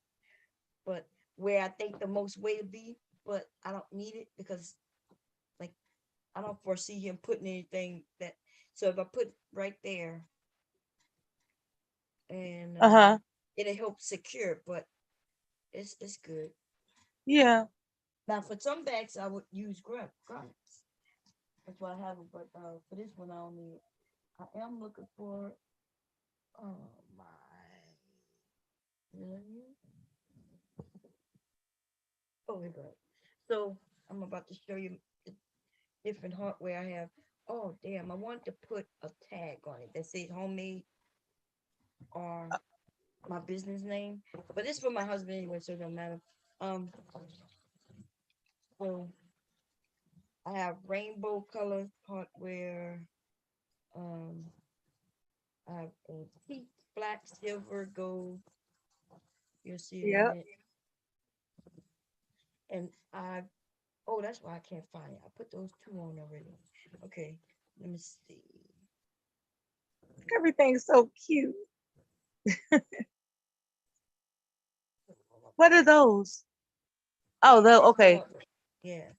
But where I think the most weight would be, but I don't need it because like I don't foresee him putting anything that. So if I put right there and uh-huh. it'll help secure, but it's good. Yeah. Now for some bags I would use granites. That's why I have them, but for this one I don't need it. I am looking for my oh here go. So I'm about to show you the different hardware I have. Oh damn, I wanted to put a tag on it that says homemade or my business name. But it's for my husband anyway, so it don't matter. Um so I have rainbow color hardware. Um I have antique, black, silver, gold. You'll see it in Yeah. it. And I oh that's why I can't find it. I put those two on already. Okay, let me see. Everything's so cute. What are those? Oh, It's the okay. yeah.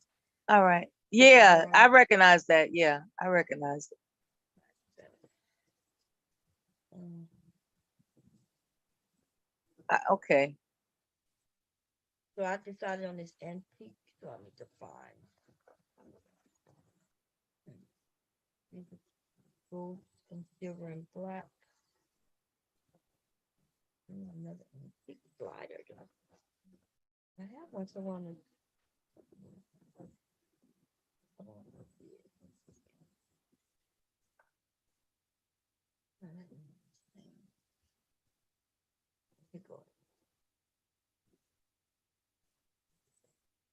All right. It's the Yeah, bronze. I recognize that. Yeah, I recognize it. Um, Okay. so I decided on this antique, so I need to find gold and silver and black. Another antique glider. I have one, so I want to.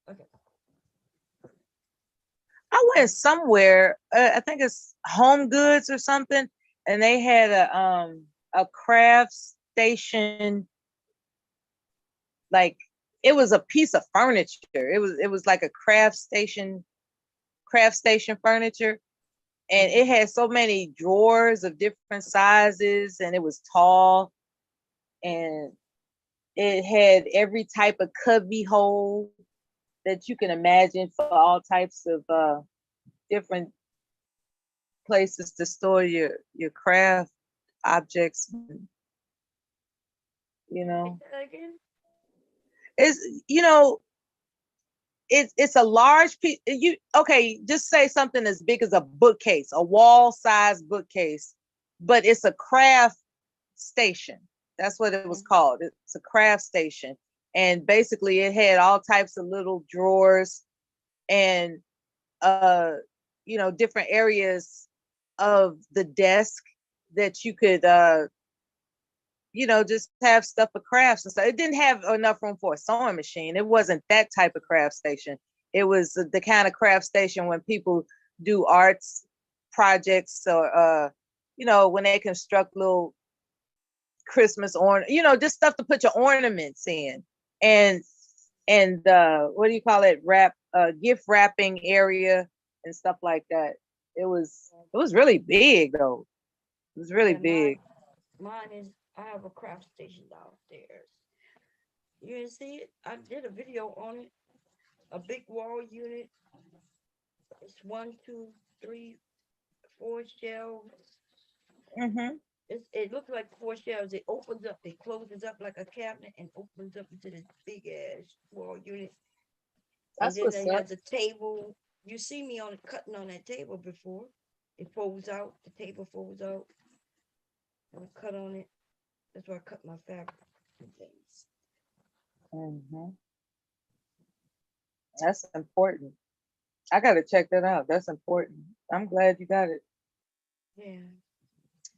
Okay. I went somewhere, I think it's Home Goods or something, and they had a craft station, like it was a piece of furniture. It was like a craft station furniture, and it had so many drawers of different sizes, and it was tall, and it had every type of cubby hole that you can imagine for all types of different places to store your craft objects. You know, Again? it's you know it's a large piece. You okay? Just say something as big as a bookcase, a wall-sized bookcase, but it's a craft station. That's what it was called. It's a craft station, and basically it had all types of little drawers and different areas of the desk that you could just have stuff for crafts and stuff. It didn't have enough room for a sewing machine. It wasn't that type of craft station. It was the kind of craft station when people do arts projects, or when they construct little Christmas just stuff to put your ornaments in, and what do you call it, gift wrapping area and stuff like that. It was really big though. It was really Yeah, big. mine is. I have a craft station downstairs. You didn't see it? I did a video on it. A big wall unit. It's one, two, three, four shelves. Mm-hmm. It looks like four shelves. It opens up, it closes up like a cabinet and opens up into this big ass wall unit. And That's then what's it up. has a table. You see me on cutting on that table before. It folds out. The table folds out. And I cut on it. That's where I cut my fabric and things. Mm-hmm. That's important. I gotta check that out. That's important. I'm glad you got it, Yeah.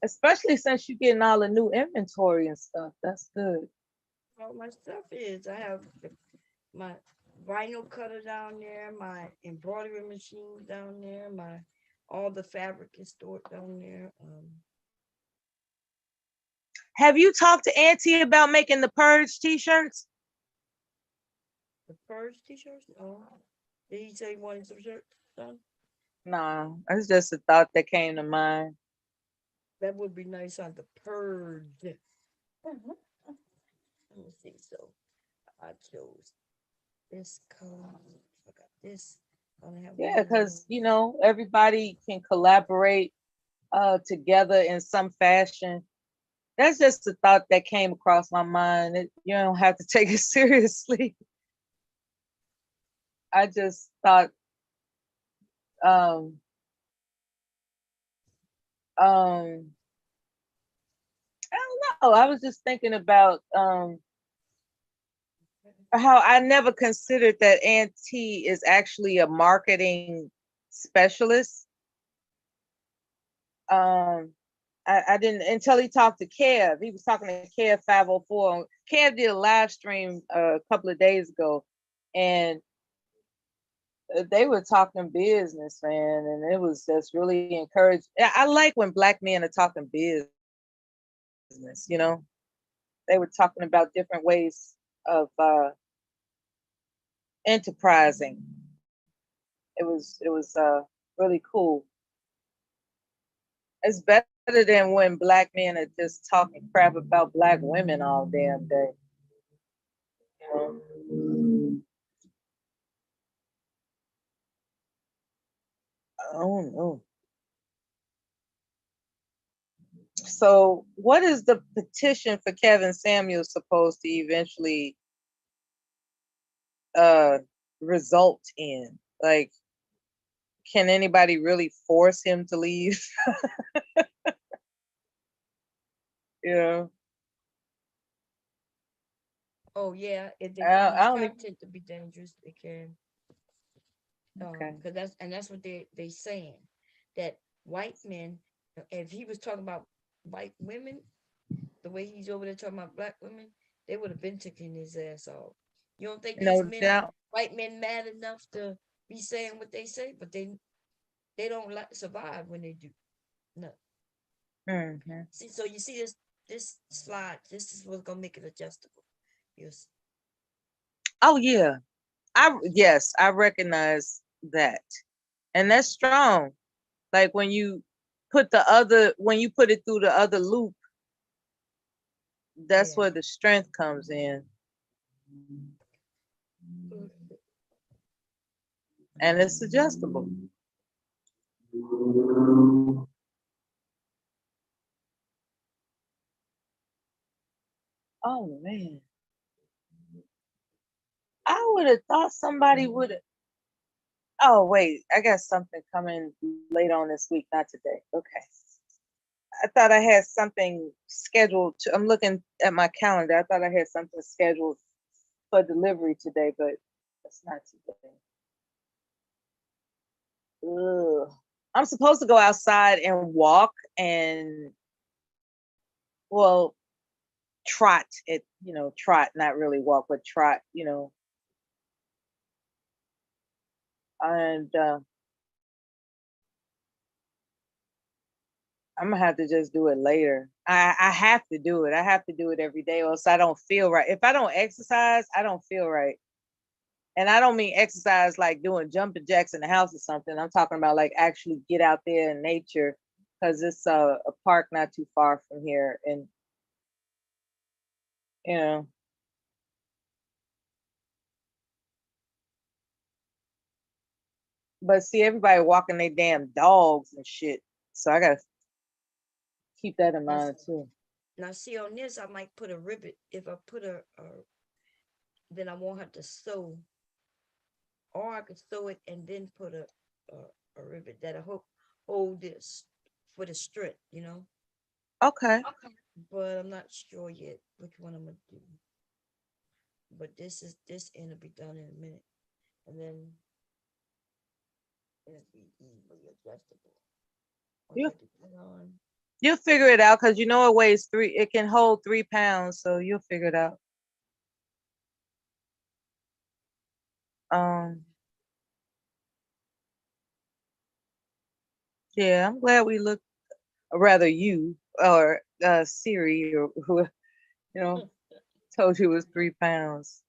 especially since you're getting all the new inventory and stuff. That's good. All my stuff is. I have my vinyl cutter down there, my embroidery machine down there, my all the fabric is stored down there. Have you talked to Auntie about making the purge t-shirts? The first t-shirts. Oh, did he say he wanted some shirts done? No, it's just a thought that came to mind. That would be nice on the purge. Mhm. Let me see. So I chose this color. I got this. I only have Yeah, one of those. because everybody can collaborate together in some fashion. That's just a thought that came across my mind. You don't have to take it seriously. I just thought, um, um, I don't know. I was just thinking about how I never considered that Aunt T is actually a marketing specialist. Um, I didn't until he talked to Kev. He was talking to Kev 504. Kev did a live stream a couple of days ago, and they were talking business, man, and it was just really encouraged. I like when black men are talking business. They were talking about different ways of enterprising. It was really cool. It's better than when black men are just talking crap about black women all damn day. You know? Oh no. So, what is the petition for Kevin Samuels supposed to eventually uh result in? Like, can anybody really force him to leave? you know, Oh yeah, if they find I his don't even. content to be dangerous, they can. Okay. Because that's what they saying, that white men, if he was talking about white women, the way he's over there talking about black women, they would have been taking his ass off. You don't think these No men, doubt. white men, mad enough to be saying what they say, but they don't like survive when they do. No. Hmm. See, so you see this slide. This is what's gonna make it adjustable. Yes. Oh yeah. Yes, I recognize that. And that's strong. Like when you put it through the other loop, that's Yeah. where the strength comes in. And it's adjustable. Oh man. I would have thought somebody would have. Oh wait, I got something coming later on this week, not today. Okay. I thought I had something scheduled I'm looking at my calendar. I thought I had something scheduled for delivery today, but that's not today. Ugh. I'm supposed to go outside and walk and, well, trot it, trot, not really walk, but trot. And I'm gonna have to just do it later. I have to do it. I have to do it every day, or else I don't feel right. If I don't exercise, I don't feel right. And I don't mean exercise like doing jumping jacks in the house or something. I'm talking about like actually get out there in nature, because it's a park not too far from here, and you know. But see, everybody walking their damn dogs and shit, so I gotta keep that in Now, mind too. now see on this, I might put a ribbon. If I put then I won't have to sew, or I could sew it and then put a ribbon that'll hold this for the strip, Okay. But I'm not sure yet which one I'm gonna do. But this end will be done in a minute, and then it'll be easily adjustable. Once You I get that on. you'll figure it out, because it weighs three. It can hold 3 pounds, so you'll figure it out. Um. Yeah, I'm glad we looked. Or rather, you or Siri or who told you it was 3 pounds.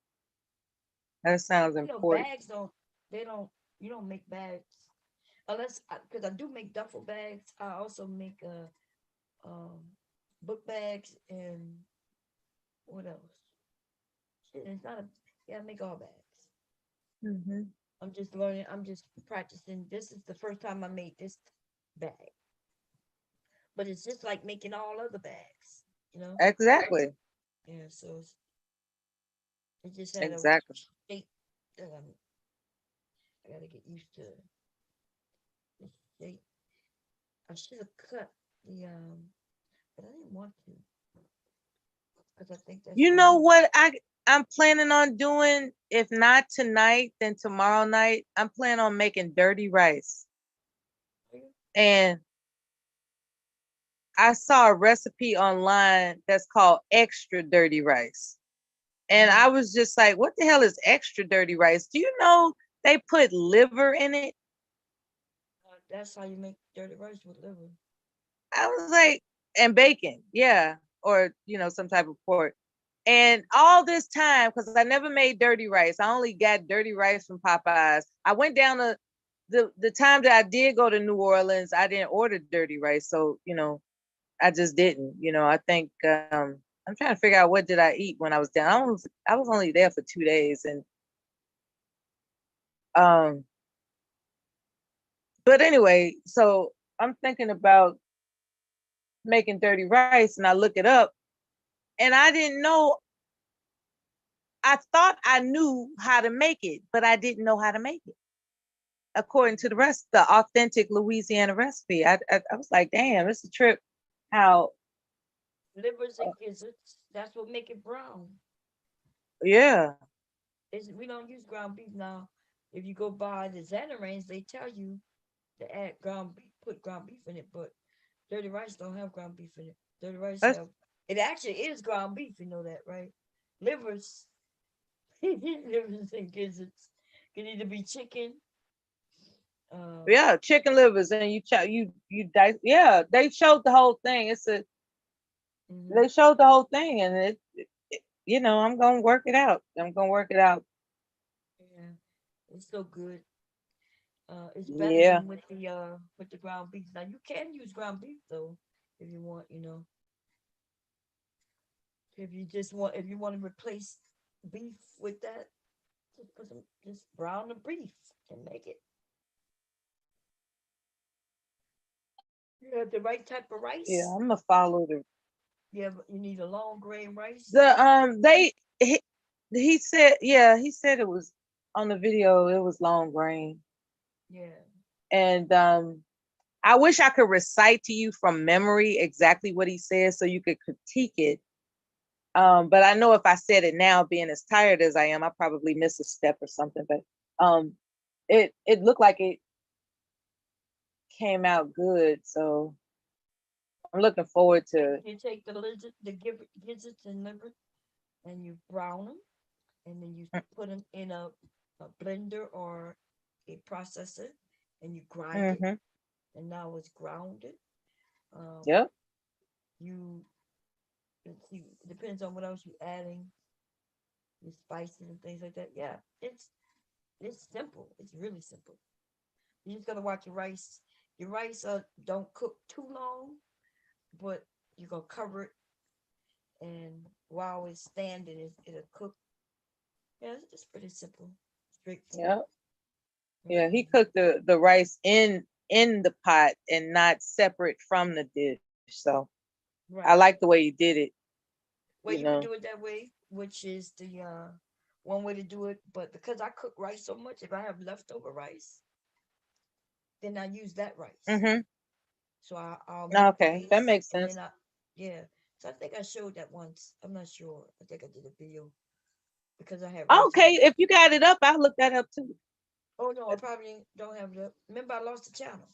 That sounds important. Bags don't. They don't. You don't make bags unless because I do make duffel bags. I also make book bags and what else? Shit, it's not a. Yeah, I make all bags. Hmm. I'm just learning. I'm just practicing. This is the first time I made this bag, but it's just like making all other bags. Exactly. Yeah. So it just had a Exactly. shape that I'm I gotta get used to the shape. I should have cut the but I didn't want to because I think that's You gonna know look. what I'm planning on doing? If not tonight, then tomorrow night. I'm planning on making dirty rice. And I saw a recipe online that's called extra dirty rice. And I was just like, what the hell is extra dirty rice? Do you know they put liver in it? That's how you make dirty rice with liver. I was like, and bacon, yeah, or some type of pork. And all this time, because I never made dirty rice, I only got dirty rice from Popeyes. I went down to the time that I did go to New Orleans, I didn't order dirty rice, so I just didn't. I think I'm trying to figure out what did I eat when I was down. I was only there for 2 days, and um, but anyway, so I'm thinking about making dirty rice, and I look it up, and I didn't know. I thought I knew how to make it, but I didn't know how to make it according to the authentic Louisiana recipe. I was like, damn, it's a trip. How? Livers and gizzards. That's what make it brown. Yeah, We don't use ground beef now. If you go buy the Xanarans, they tell you to add ground beef, put ground beef in it, but dirty rice don't have ground beef in it. Dirty rice that's have it actually is ground beef, you know that, right? Livers, livers and gizzards can either be chicken. Um, yeah, chicken livers, and you dice. Yeah, they showed the whole thing. mhm, They showed the whole thing, and I'm gonna work it out. I'm gonna work it out. yeah, it's so good. It's better Yeah, than with the ground beef. Now you can use ground beef though if you want, if you want to replace beef with that, just brown the beef and make it. You have the right type of yeah. rice. I'm gonna follow You need a long grain rice. the they he said, yeah, he said it was on the video. It was long grain, Yeah. and I wish I could recite to you from memory exactly what he said so you could critique it. But I know if I said it now, being as tired as I am, I probably miss a step or something. But um, it looked like it came out good, so I'm looking forward to. You take gizzards and liver, and you brown them, and then you put them in a blender or a processor, and you grind it, Mm-hmm. and now it's grounded. Um, Yep. you it depends on what else you're adding, your spices and things like that. Yeah, it's simple. It's really simple. You just gotta watch your rice. Your rice don't cook too long, but you're gonna cover it, and while it's standing, it'll cook. Yeah, it's pretty simple, straightforward. Yep. Yeah. He Mhm. cooked the rice in the pot and not separate from the dish. So I Right. like the way he did it. Well, You you could know. do it that way, which is the one way to do it. But because I cook rice so much, if I have leftover rice, then I use that rice. Mm-hmm. So I'll make the Okay, that base, makes and then sense. yeah. So I think I showed that once. I'm not sure. I think I did a video because I had rice Okay, left. if you got it up, I'll look that up too. Oh no, I probably don't have it up. Remember, I lost the channel.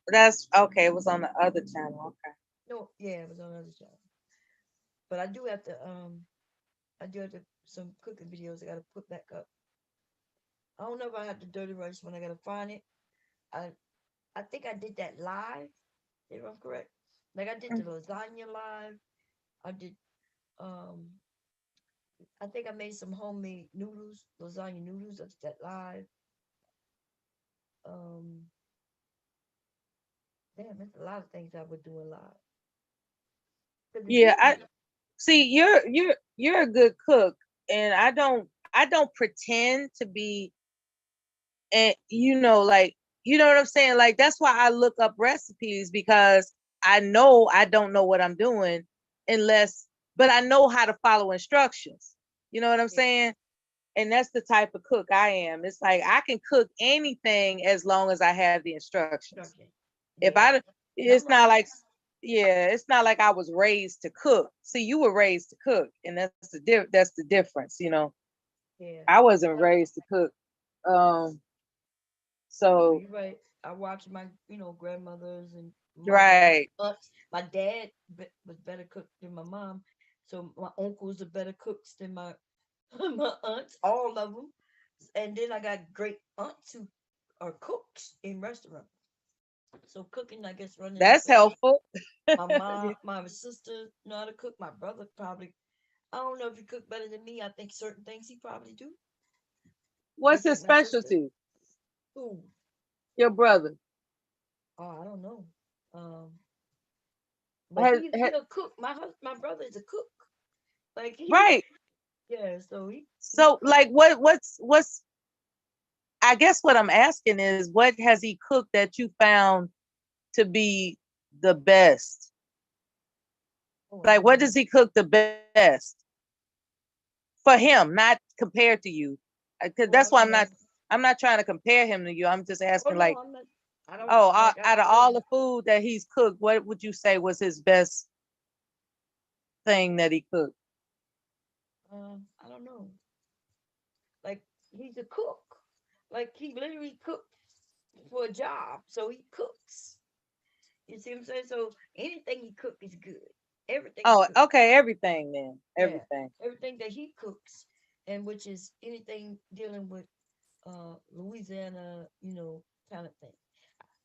That's okay. It was on the other channel. Okay. No, yeah, it was on another channel. But I do have to, some cooking videos I gotta put back up. I don't know if I have the dirty rice when I gotta find it. I I think I did that live, if I'm correct. Like I did the lasagna live. I did um I think I made some homemade noodles, lasagna noodles. I did that live. Um Damn, there's a lot of things I would do live. Because it's Yeah, I easy. see you're a good cook, and I don't pretend to be, and like what I'm saying. Like that's why I look up recipes, because I know I don't know what I'm doing unless, but I know how to follow instructions. You know what I'm Yeah. saying? And that's the type of cook I am. It's like I can cook anything as long as I have the instructions. Okay. If Yeah. I, it's not like, yeah, it's not like I was raised to cook. See, you were raised to cook, and that's the difference, you know. Yeah. I wasn't raised to cook. No, So you're right. I watched my, grandmothers and mothers, right, aunts. My dad was better cook than my mom, so my uncles are better cooks than my my aunts, all of them. And then I got great aunts who are cooks in restaurants. So cooking, I guess, running in the that's family. helpful. My mom, my sister know how to cook. My brother probably, I don't know if he cook better than me. I think certain things he probably do. What's Just his like my sister. specialty? Ooh, Your brother. oh, I don't know. Um, but Has, he a cook. My brother is a cook. Like he, right. yeah. So he So cook. like what's I guess what I'm asking is what has he cooked that you found to be the best? Oh, I Like don't what know. does he cook the best for him, not compared to you? Because Oh, I that's why don't know. I'm not trying to compare him to you. I'm just Oh asking no, like, I'm not. I don't oh, like. I out of don't all know. the food that he's cooked, what would you say was his best thing that he cooked? I don't know. Like he's a cook. Like he literally cooks for a job, so he cooks. You see what I'm saying? So anything he cook is good. Everything he Oh, cooks. okay, everything then. Yeah, Everything. everything that he cooks, and which is anything dealing with Louisiana, kind of thing.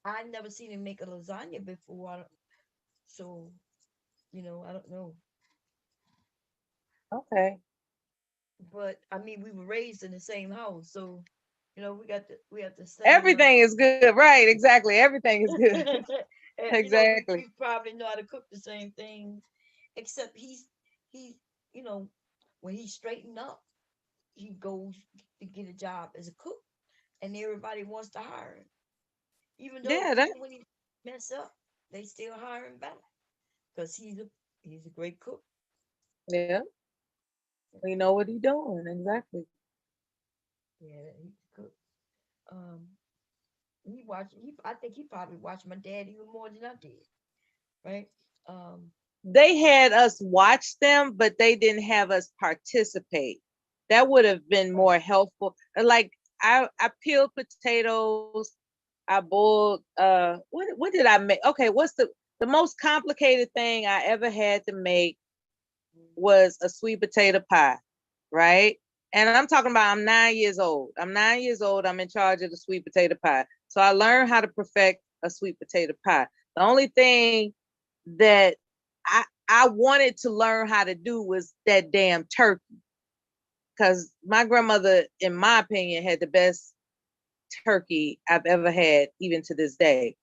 I never seen him make a lasagna before, so I don't know. Okay. But I mean, we were raised in the same house, so we have the same. Everything is good. Right, exactly. Everything is good. And, Exactly. we probably know how to cook the same things, except he's you know when he's straightened up, he goes to get a job as a cook, and everybody wants to hire him. Even though Yeah, that even when he mess up, they still hire him back because he's a great cook. yeah. We know what he doing. Exactly. Yeah, he's a cook. Um, he watched. I think he probably watched my dad even more than I did. Right. Um. They had us watch them, but they didn't have us participate. That would have been Right. more helpful. Like I peeled potatoes, I boiled what did I make? Okay, what's the most complicated thing I ever had to make was a sweet potato pie, right? And I'm talking about I'm 9 years old. I'm 9 years old. I'm in charge of the sweet potato pie. So I learned how to perfect a sweet potato pie. The only thing that I wanted to learn how to do was that damn turkey. Because my grandmother, in my opinion, had the best turkey I've ever had, even to this day.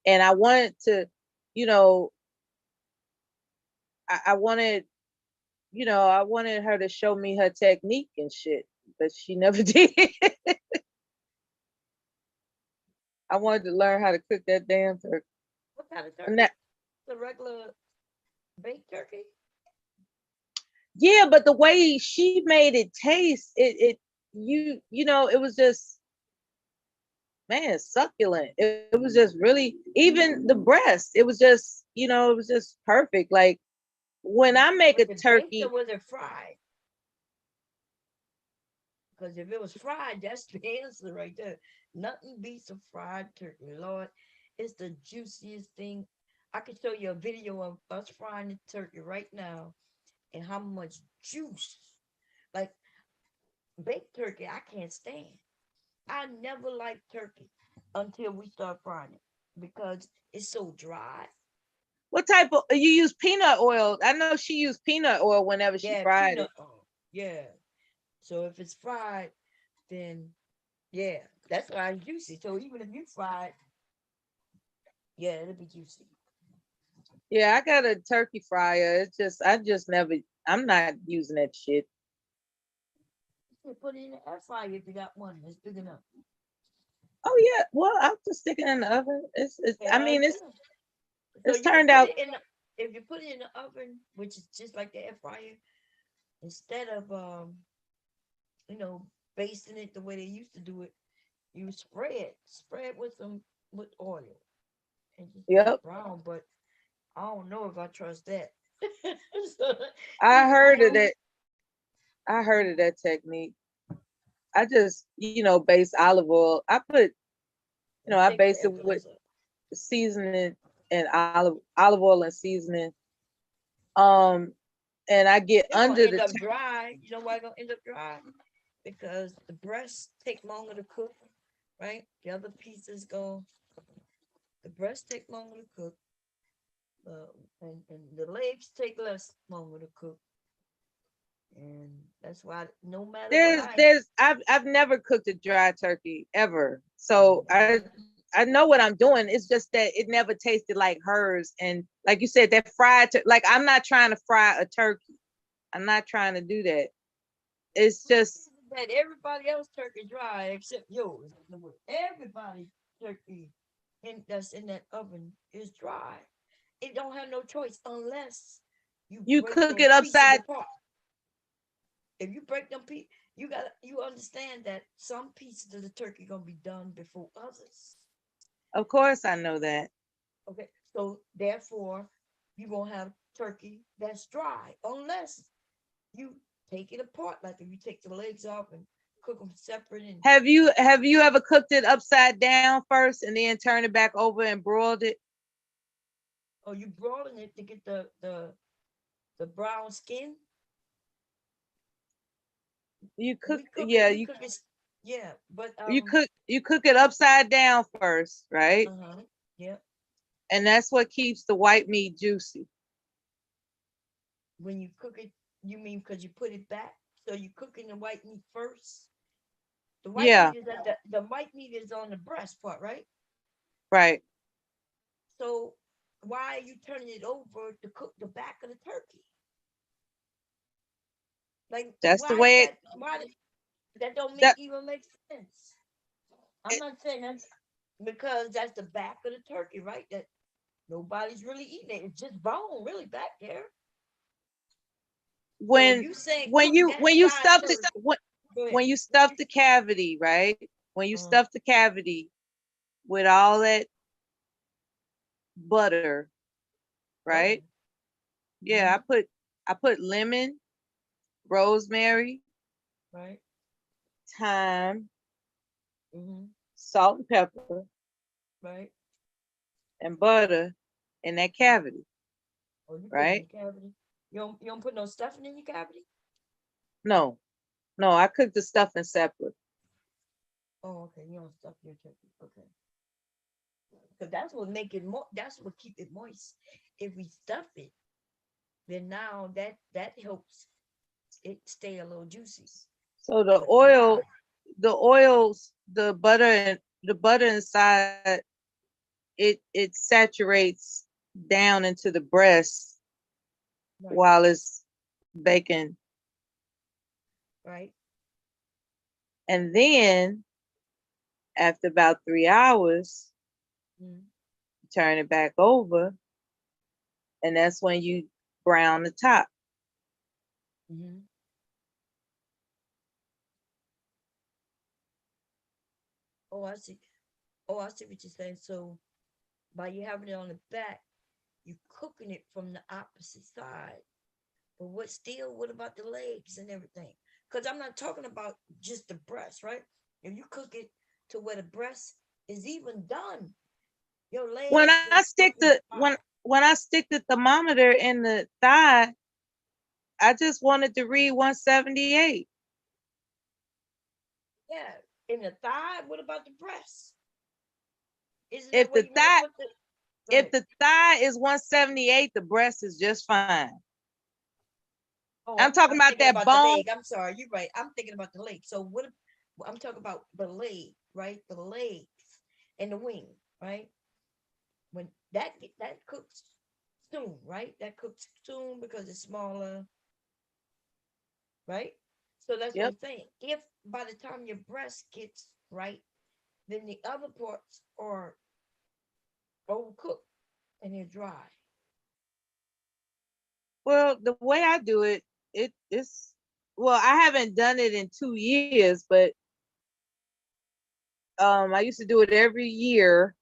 And I wanted to, you know, I wanted I wanted her to show me her technique and shit, but she never did. I wanted to learn how to cook that damn turkey. What kind of And turkey? that, The regular baked turkey? yeah, but the way she made it taste, it was just man succulent. It was just really even the breast. It was just it was just perfect. Like when I make Was a it baked or turkey, was it fried? Because if it was fried, that's the answer right there. Nothing beats a fried turkey, Lord. It's the juiciest thing. I can show you a video of us frying the turkey right now and how much juice. Like baked turkey, I can't stand. I never liked turkey until we start frying it because it's so dry. what type of you use peanut oil? I know she used peanut oil whenever she Yeah, fried peanut. it. Oh, yeah. So if it's fried, then yeah, that's why it's juicy. So even if you fry it, yeah, it'll be juicy. Yeah, I got a turkey fryer. It's just I just never I'm not using that shit. You put it in the air fryer if you got one. It's big enough. Oh yeah, well I'll just stick it in the oven. It's I Yeah, mean it's good. So it's you can turned put out it in the if you put it in the oven, which is just like the air fryer, instead of you know basting it the way they used to do it, you spread with oil and just let it Yep. brown. But I don't know if I trust that. So, I even heard of though, that. I heard of that technique. I just, base olive oil. I take base it forever. with That's all. seasoning and olive oil and seasoning. Um, and I get It's gonna under end the up dry. You know why it's gonna end up dry? Because the breasts take longer to cook, right? The other pieces go. The breasts take longer to cook, and the legs take less longer to cook, and that's why no matter what I've never cooked a dry turkey ever. So I know what I'm doing. It's just that it never tasted like hers. And like you said, that like I'm not trying to fry a turkey. I'm not trying to do that. It's just that everybody else turkey dry except yours. Everybody turkey that's in that oven is dry. It don't have no choice unless you you break cook those it pieces upside. apart. If you break them pieces, you understand that some pieces of the turkey gonna be done before others. Of course, I know that. Okay, so therefore you gonna have turkey that's dry unless you take it apart. Like if you take the legs off and cook them separate and Have you ever cooked it upside down first and then turn it back over and broiled it? or you broiling it to get the brown skin. You cook, We cook it. yeah, We cook it. Yeah, but you cook it upside down first, right? yeah. And that's what keeps the white meat juicy. When you cook it, you mean because you put it back? So you cooking the white meat first. The white Yeah, meat is at the white meat is on the breast part, right? right. So why are you turning it over to cook the back of the turkey? Like That's the way that don't that even make sense. I'm not saying that because that's the back of the turkey, right? That nobody's really eating it. It's just bone really back there. So if when you say when cook you that when you side stuff the first, go ahead. when you stuff the cavity, right? When you Uh, stuff the cavity with all that butter, butter. right? Yeah, Mm-hmm. I put lemon, rosemary, Right. thyme, Mm-hmm. salt and pepper, Right. and butter in that cavity, Oh, you put it in right? the cavity. You don't put no stuffing in your cavity. No, no, I cook the stuffing separate. Oh, okay. You don't stuff your turkey. Okay. Because that's what make it more. That's what keep it moist. If we stuff it, then now that helps it stay a little juicy. So the But dry. oil, the oils, the butter inside it saturates down into the breast Right. while it's baking, Right. and then after about 3 hours, Mm-hmm. turn it back over, and that's when you brown the top. Mm-hmm. Oh, I see. Oh, I see what you're saying. So by you having it on the back, you cooking it from the opposite side. But what about the legs and everything? Because I'm not talking about just the breast, right? If you cook it to where the breast is even done, your When legs I is stick the cooking when hot. when I stick the thermometer in the thigh, I just wanted to read 178. Yeah. In the thigh, what about the breast? Isn't that If where the you want to thigh put the go if ahead. the thigh is 178, the breast is just fine. Oh, I'm I'm talking about thinking that about the bone. leg. I'm sorry, you're right. I'm thinking about the leg. So I'm talking about the leg, right? The legs and the wing, right? When that cooks soon, right? That cooks soon because it's smaller, right? So that's what Yep. I'm saying. If by the time your breast gets right, then the other parts are overcooked and they're dry. Well, the way I do it, it's well, I haven't done it in 2 years, but I used to do it every year.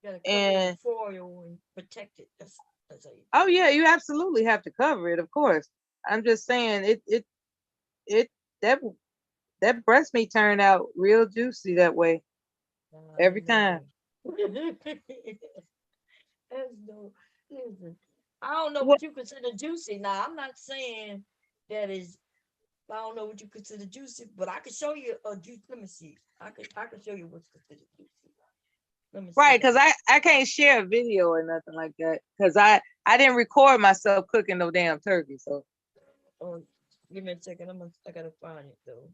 You gotta cover it And with foil and protect it. That's how you do oh it. yeah, you absolutely have to cover it, of course. I'm just saying it that that breast meat turned out real juicy that way every No time. way. That's no, listen. I don't know What? what you consider juicy. Now, I'm not saying that is. I don't know what you consider juicy, but I can show you a juice. Let me see. I can show you what's considered juicy. Let me Right, see. because I can't share a video or nothing like that because I didn't record myself cooking no damn turkey. So Oh, give me a second. I gotta find it though.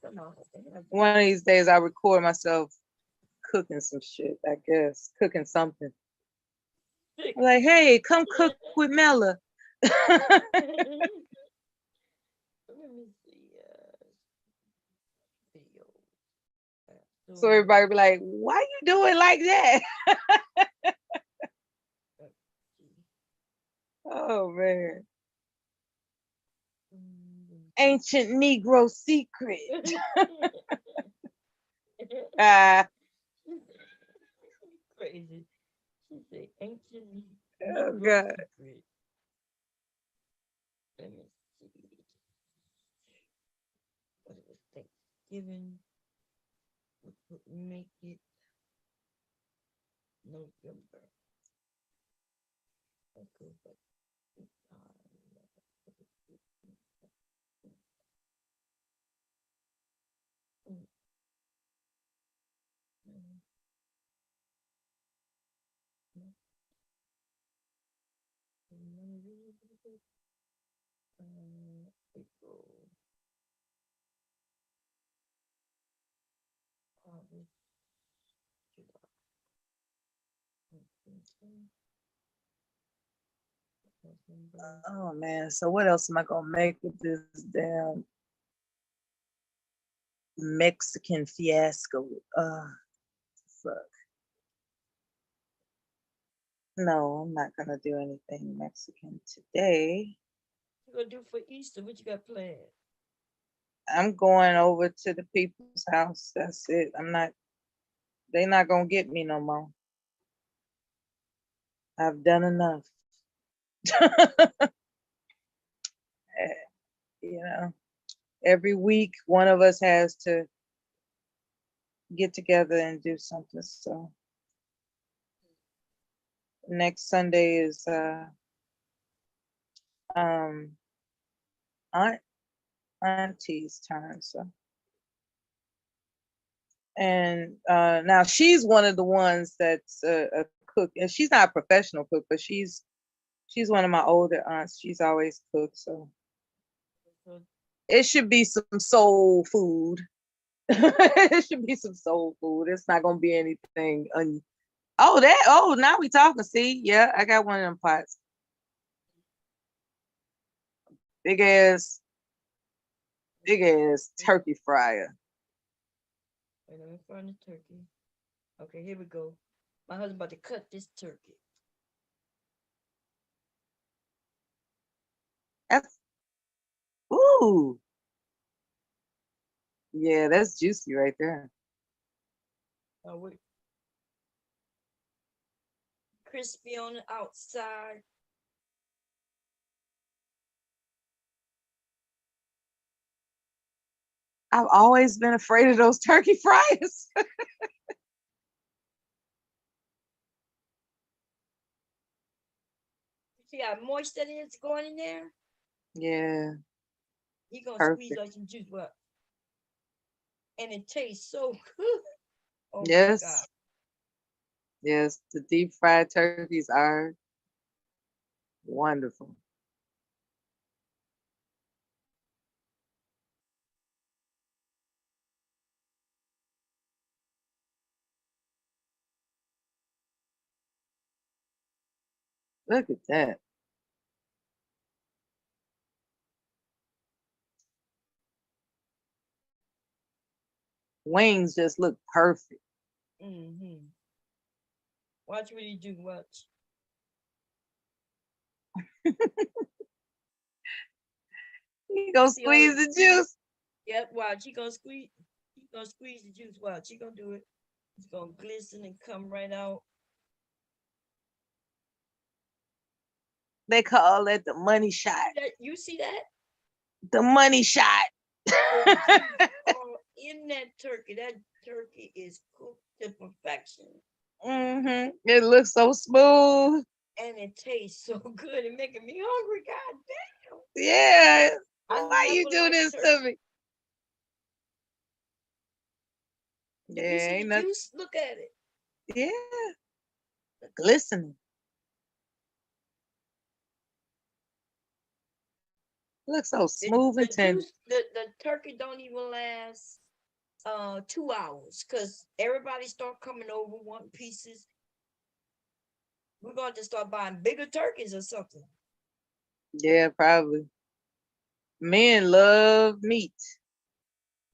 Come on. one of these days I record myself cooking some shit. I guess cooking something. I'm like, hey, come cook with Mela. Let me see. Video. So everybody be like, why you do it like that? Oh man. Ancient Negro secret. Ah, Crazy. She said ancient oh Negro God. secret. Let me see. What it was Thanksgiving. What would make it November? Okay, but April, August, July, November. Oh man. So what else am I gonna make with this damn Mexican fiasco? Fuck. No, I'm not gonna do anything Mexican today. What you gonna do for Easter? What you got planned? I'm going over to the people's house. That's it. They're not gonna get me no more. I've done enough. You know, every week one of us has to get together and do something. So next Sunday is um aunt auntie's turn. So and now she's one of the ones that's a cook, and she's not a professional cook, but she's one of my older aunts. She's always cooked, so So, it should be some soul food. It should be some soul food. It's not gonna be anything. Now we talking. See, yeah, I got one of them pots. Big ass, big ass turkey fryer. wait, let me find the turkey. Okay, here we go. My husband about to cut this turkey. That's ooh, yeah, that's juicy right there. Oh, wait. Crispy on the outside. I've always been afraid of those turkey fryers. You see how moist that is going in there? Yeah, He gonna squeeze perfect. out some juice, what? And it tastes so good. Oh my God. Yes, yes, the deep fried turkeys are wonderful. Look at that. Wings just look perfect. Mm-hmm. Watch what he do. Watch. You gonna See all squeeze the- the juice. Yep, watch. She gonna squeeze the juice. Watch. She gonna do it. It's gonna glisten and come right out. They call it the money shot. You see that? The money shot. The juice all in that turkey. That turkey is cooked to perfection. It looks so smooth. And it tastes so good. It making me hungry. God damn. Yeah. I Why you never do liked this turkey. to me? You Yeah, see ain't the nothing. juice? Look at it. Yeah. Glistening. Looks so smooth and tender. The turkey don't even last 2 hours because everybody start coming over wanting pieces. We're going to start buying bigger turkeys or something. Yeah, probably. Men love meat.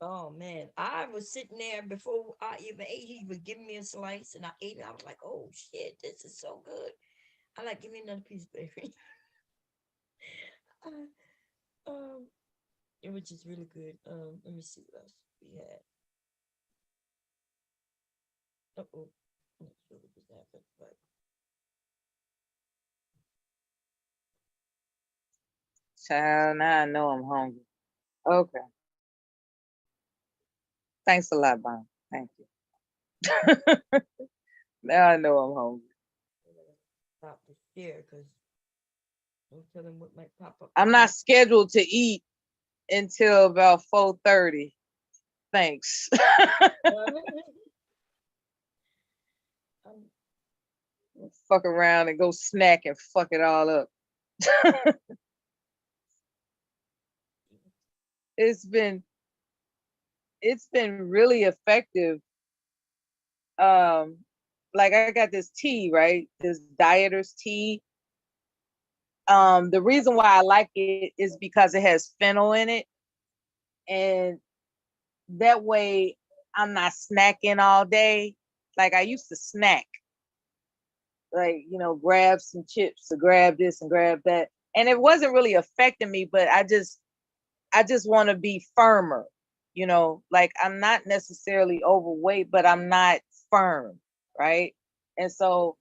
Oh man, I was sitting there before I even ate. He was giving me a slice, and I ate it. I was like, "Oh shit, this is so good." I like, give me another piece, baby. um, it was just really good. Let me see what else we had. Oh, I'm not sure what just happened, but Child, now I know I'm hungry. Okay. Thanks a lot, Bon. Thank you. Now I know I'm hungry. stop the share because don't tell them what might pop up. I'm not scheduled to eat until about 4:30. Thanks. Fuck around and go snack and fuck it all up. it's been really effective. Like I got this tea, right? This dieter's tea. The reason why I like it is because it has fennel in it. And that way I'm not snacking all day. Like I used to snack, like, grab some chips or grab this and grab that. And it wasn't really affecting me, but I just want to be firmer, like I'm not necessarily overweight, but I'm not firm, right? And so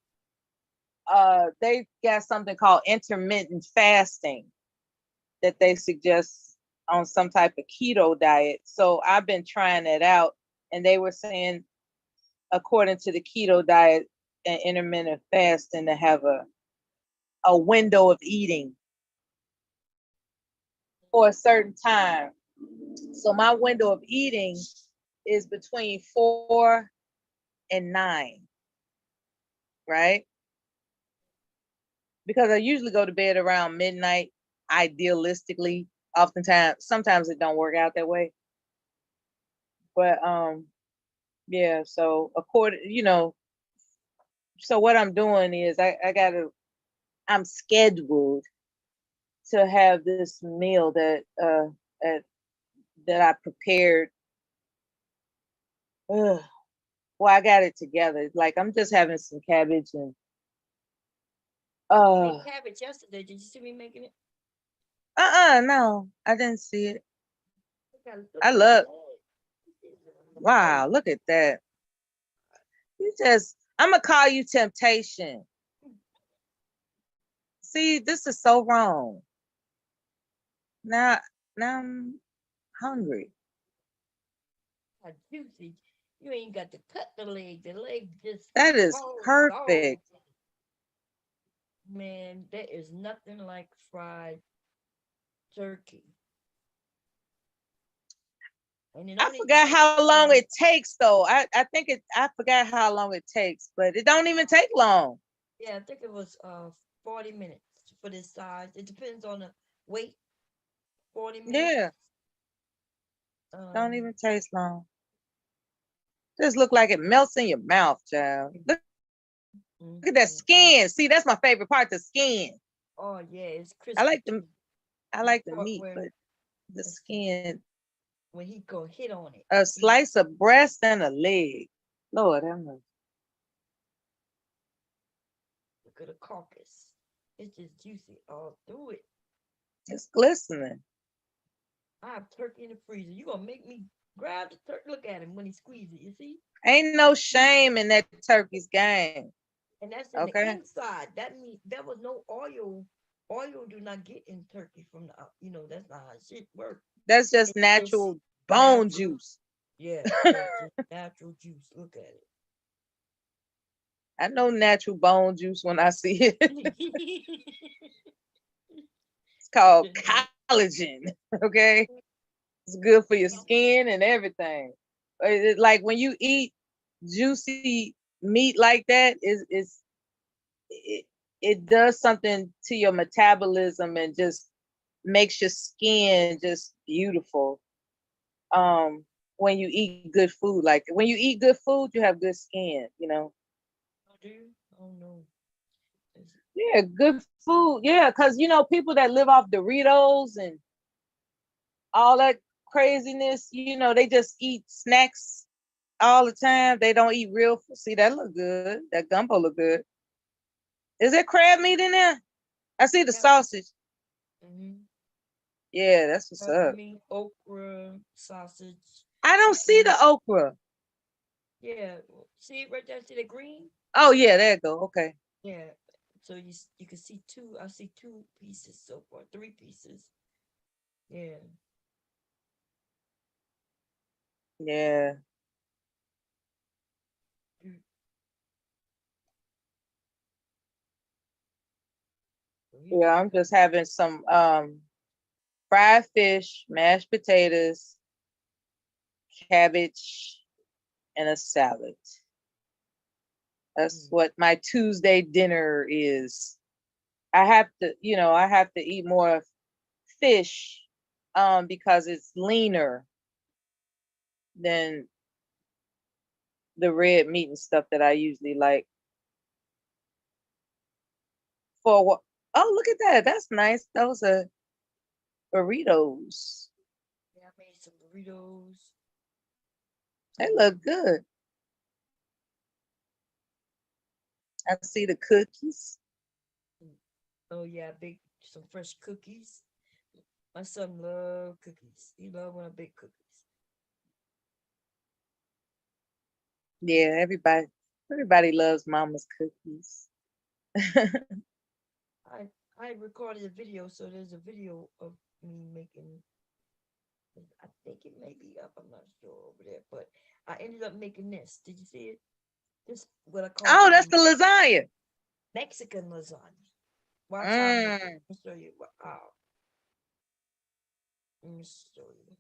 they got something called intermittent fasting that they suggest on some type of keto diet. So I've been trying it out, and they were saying, according to the keto diet and intermittent fasting, to have a window of eating for a certain time. So my window of eating is between 4 and 9, right? Because I usually go to bed around midnight, idealistically. Oftentimes, sometimes it don't work out that way. But yeah, so so what I'm doing is I'm scheduled to have this meal that I prepared. Ugh. Well, I got it together. Like I'm just having some cabbage and made cabbage yesterday. Did you see me making it? no, I didn't see it. Look I at love. that. Wow, look at that. I'm gonna call you temptation. See, this is so wrong. Now I'm hungry. How juicy. You ain't got to cut the leg. The leg just That is falls perfect. off. Man, there is nothing like fried turkey. And it I only forgot takes how long it takes though. I think I forgot how long it takes, but it don't even take long. Yeah, I think it was 40 minutes for this size. It depends on the weight. 40 minutes. Yeah, don't even taste long. Just look like it melts in your mouth, child. Look at that skin. See, that's my favorite part, the skin. Oh yeah, it's crispy. I like the part meat, where but the skin. when he go hit on it. A slice of breast and a leg. Lord have mercy. Look at the carcass. It's just juicy all through it. It's glistening. I have turkey in the freezer. You gonna make me grab the turkey? Look at him when he squeezes it. You see? Ain't no shame in that turkey's game. And that's in the Okay. inside. That means there was no oil. Oil do not get in turkey from the that's not how shit works. That's just It's just natural bone natural. juice. Yeah, that's just natural juice. Look at I know natural bone juice when I see it. it. It's called collagen. Okay. It's good for your skin and everything. Like when you eat juicy meat like that, it, it does something to your metabolism and just makes your skin just beautiful. When you eat good food, like when you eat good food, you have good skin, you know. Oh, do you? Oh no. Yeah, good food. Yeah, because you know, people that live off Doritos and all that craziness, you know, they just eat snacks all the time. They don't eat real food. See, that look good. That gumbo look good. Is there crab meat in there? I see the Yep. sausage. Mm-hmm. Yeah, that's what's up. Meat, okra, sausage, I don't see chicken. the okra. Yeah. See it right there? See the green? Oh yeah, there you go. Okay. Yeah. So you can see two. I see two pieces so far. Three pieces. Yeah. Yeah. Mm. So he Yeah, just I'm cooked. just having some fried fish, mashed potatoes, cabbage, and a salad. That's Mm. what my Tuesday dinner is. I have to eat more fish because it's leaner than the red meat and stuff that I usually like. For what? Oh, look at that. That's nice. Those are burritos. Yeah, I made some burritos. They look good. I see the cookies. Mm. Oh yeah, I baked some fresh cookies. My son love cookies. He love when I bake cookies. Yeah, everybody loves mama's cookies. I I recorded a video, so there's a video of me making. I think it may be up. I'm not sure over there, but I ended up making this. Did you see it? This what I call Oh, that's the lasagna. Mexican lasagna. Watch how I make it. Mm. Let me show you. Let me show you.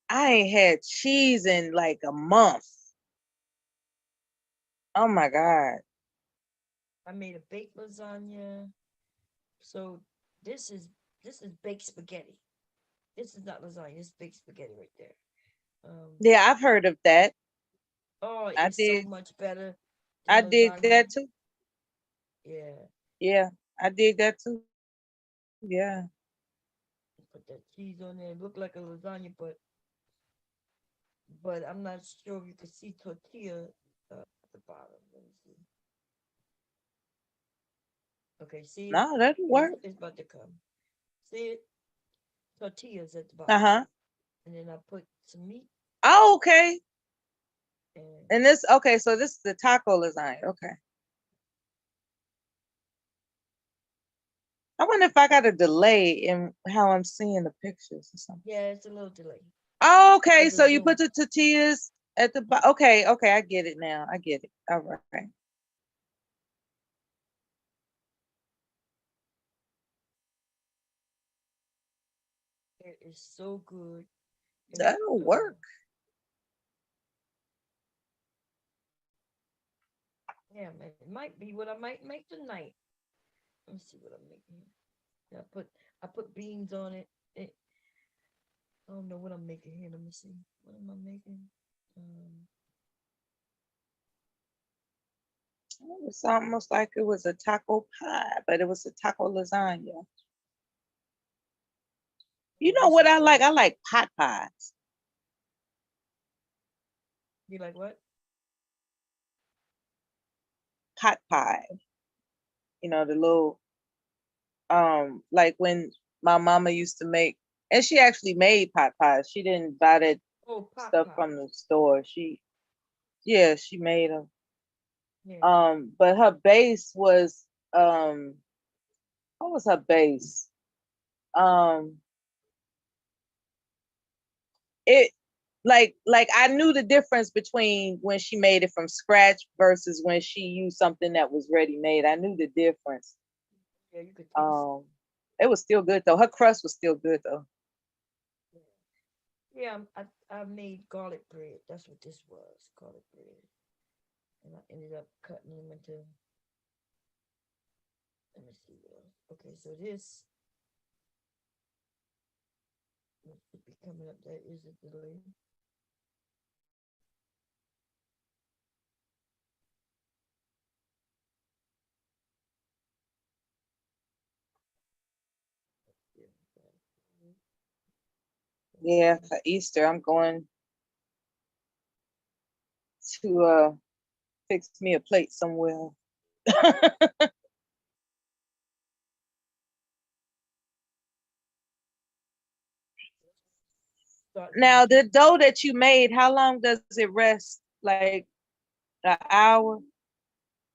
I ain't had cheese in like a month. Oh my God. I made a baked lasagna. So this is this is baked spaghetti. This is not lasagna. This is baked spaghetti right there. Um. Yeah, I've heard of that. Oh, I it's so did. much better I than did lasagna. that too. Yeah. Yeah, I did that too. Yeah. Put that cheese on there. It looked like a lasagna, but I'm not sure if you can see tortilla at the bottom. Let me see. Okay, see it? No, that'll work. It's about to come. See it? Tortillas at the bottom. Uh-huh. And then I put some meat Oh, okay. and And this, okay, so this is the taco lasagna. Okay. I wonder if I got a delay in how I'm seeing the pictures or something. yeah, it's a little delay. Oh, okay. Because So it's you put Zoom. the tortillas at the bottom. Okay, okay, I get it now. I get it. All right. It is so good. It's That'll work. yeah, man. It might be what I might make tonight. Let me see what I'm making here. Yeah, I put beans on it. I don't know what I'm making here. Let me see. What am I making? Um, It's almost like it was a taco pie, but it was a taco lasagna. You know this what is I like? I like pot pies. you like what? Pot pie. You know, the little like when my mama used to make And she actually made pot pies. She didn't buy that Oh, pot stuff pie. from the store. Yeah, she made them. Yeah. But her base was what was her base? Um, it like I knew the difference between when she made it from scratch versus when she used something that was ready made. I knew the difference. Yeah, you could taste. It was still good though. Her crust was still good though. Yeah, I made garlic bread. That's what this was, garlic bread. And I ended up cutting them into. Let me see what else. Okay, so this should be coming up. That is a delay. Yeah, for Easter I'm going to fix me a plate somewhere. Now the dough that you made, how long does it rest? Like an hour?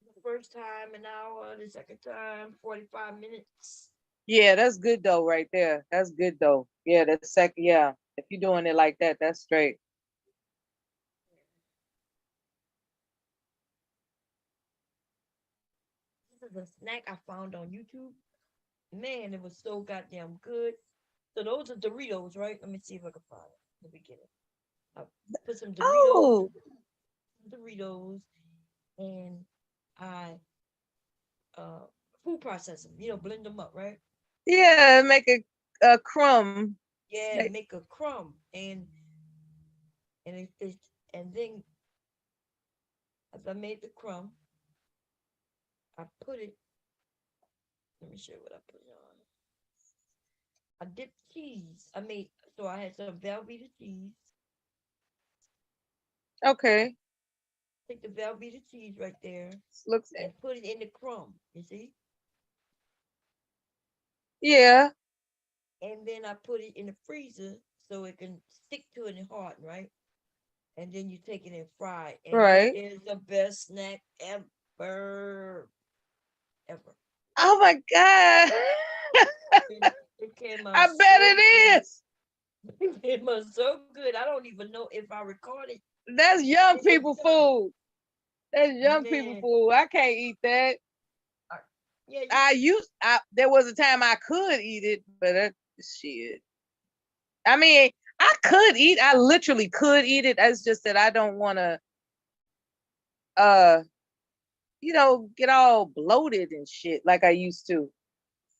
The first time an hour, the second time 45 minutes. Yeah, that's good dough right there. That's good dough. Yeah, the second, yeah. If you're doing it like that, that's straight. This is a snack I found on YouTube. Man, it was so goddamn good. So those are Doritos, right? Let me see if I can find it. Let me get it. I put some Oh, Doritos, and I uh food process them. Blend them up, right? yeah, make a crumb. Yeah, make a crumb, and and then as I made the crumb, I put it. Let me show you what I put it on. I dipped cheese. So I had some Velveeta cheese. Okay, Take the Velveeta cheese right there looks and put it in the crumb. You see? yeah, And then I put it in the freezer so it can stick to it and harden, right? And then you take it and fry it. And it right. is the best snack ever. Ever. Oh my God. It came out I bet so it good. is. It came out so good. I don't even know if I recorded. That's young people food. That's young people Man. food. I can't eat that. Yeah, There was a time I could eat it, but shit. I mean, I literally could eat it. It's just that I don't want to, uh, get all bloated and shit like I used to.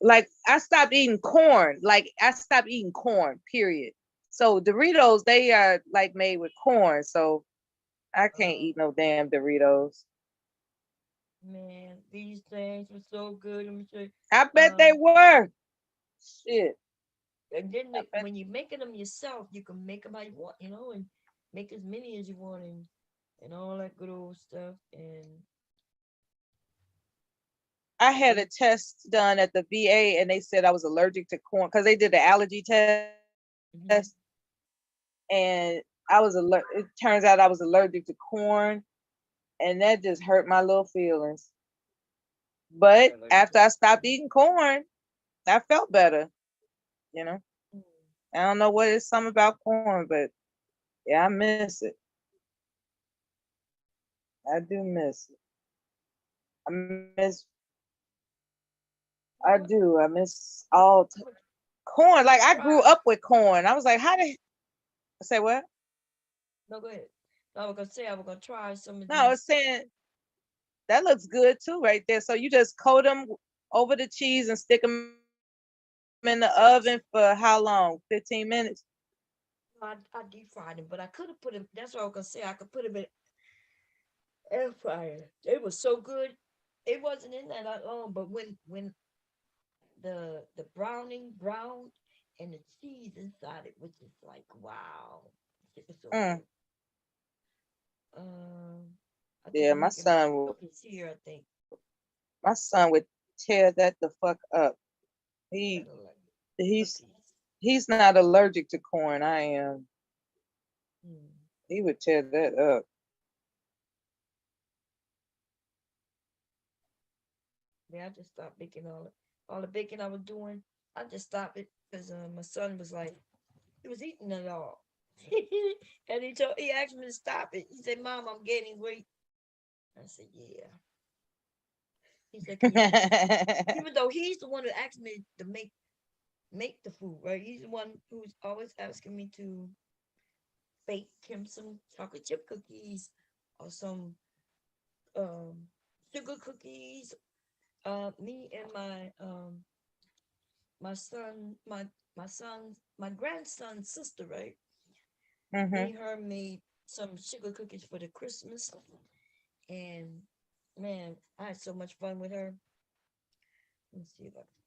Like I stopped eating corn. Like I stopped eating corn, period. So Doritos, they are like made with corn. So I can't eat no damn Doritos. man, these things were so good. Let me show you. I bet they were. Shit. And then I bet. when you're making them yourself, you can make them how you want, and make as many as you want, and all that good old stuff. And I had a test done at the VA and they said I was allergic to corn because they did the allergy test. And it turns out I was allergic to corn, and that just hurt my little feelings. But after I stopped eating corn, I felt better. You know, I don't know what it's something about corn, but yeah, I miss it. I do miss it. I miss. I do. I miss corn. Like I grew up with corn. I was like, how did I say what? No, go ahead. I was gonna say I was gonna try some of No, I was these. saying that looks good too, right there. So you just coat them over the cheese and stick them in the oven for how long? 15 minutes. I deep fried them, but I could have put them. That's what I was gonna say. I could put them in air fryer. It was so good. It wasn't in that long, but when the browning browned and the cheese inside it was just like wow, it was so good. I think Yeah, I'm making my cookies here. I think my son would tear that the fuck up. I He don't like he's cookies. He's not allergic to corn. I am. Mm. He would tear that up. Yeah, I just stopped baking all the baking I was doing. I just stopped it because my son was like, he was eating it all. And he asked me to stop it. He said, Mom, I'm gaining weight. I said, yeah. He said, can you make, even though he's the one who asked me to make the food, right? He's the one who's always asking me to bake him some chocolate chip cookies or some um sugar cookies. Me and my son, my grandson's sister, right? Me Hmm. and her made some sugar cookies for the Christmas, and man, I had so much fun with her. Let's see if I can.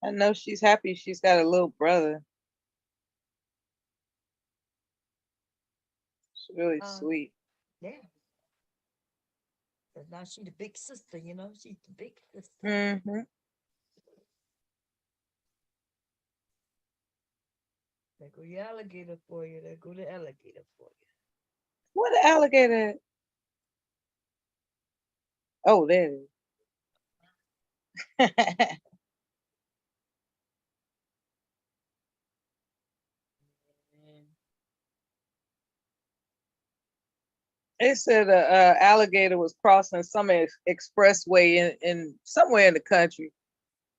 I know she's happy. She's got a little brother. She's really Um, sweet. yeah, 'cause now she the big sister, she's the big sister. Hmm. There go the alligator for you. There go the alligator for you. What an alligator. Oh, there it is. Man. They said a alligator was crossing some expressway in somewhere in the country.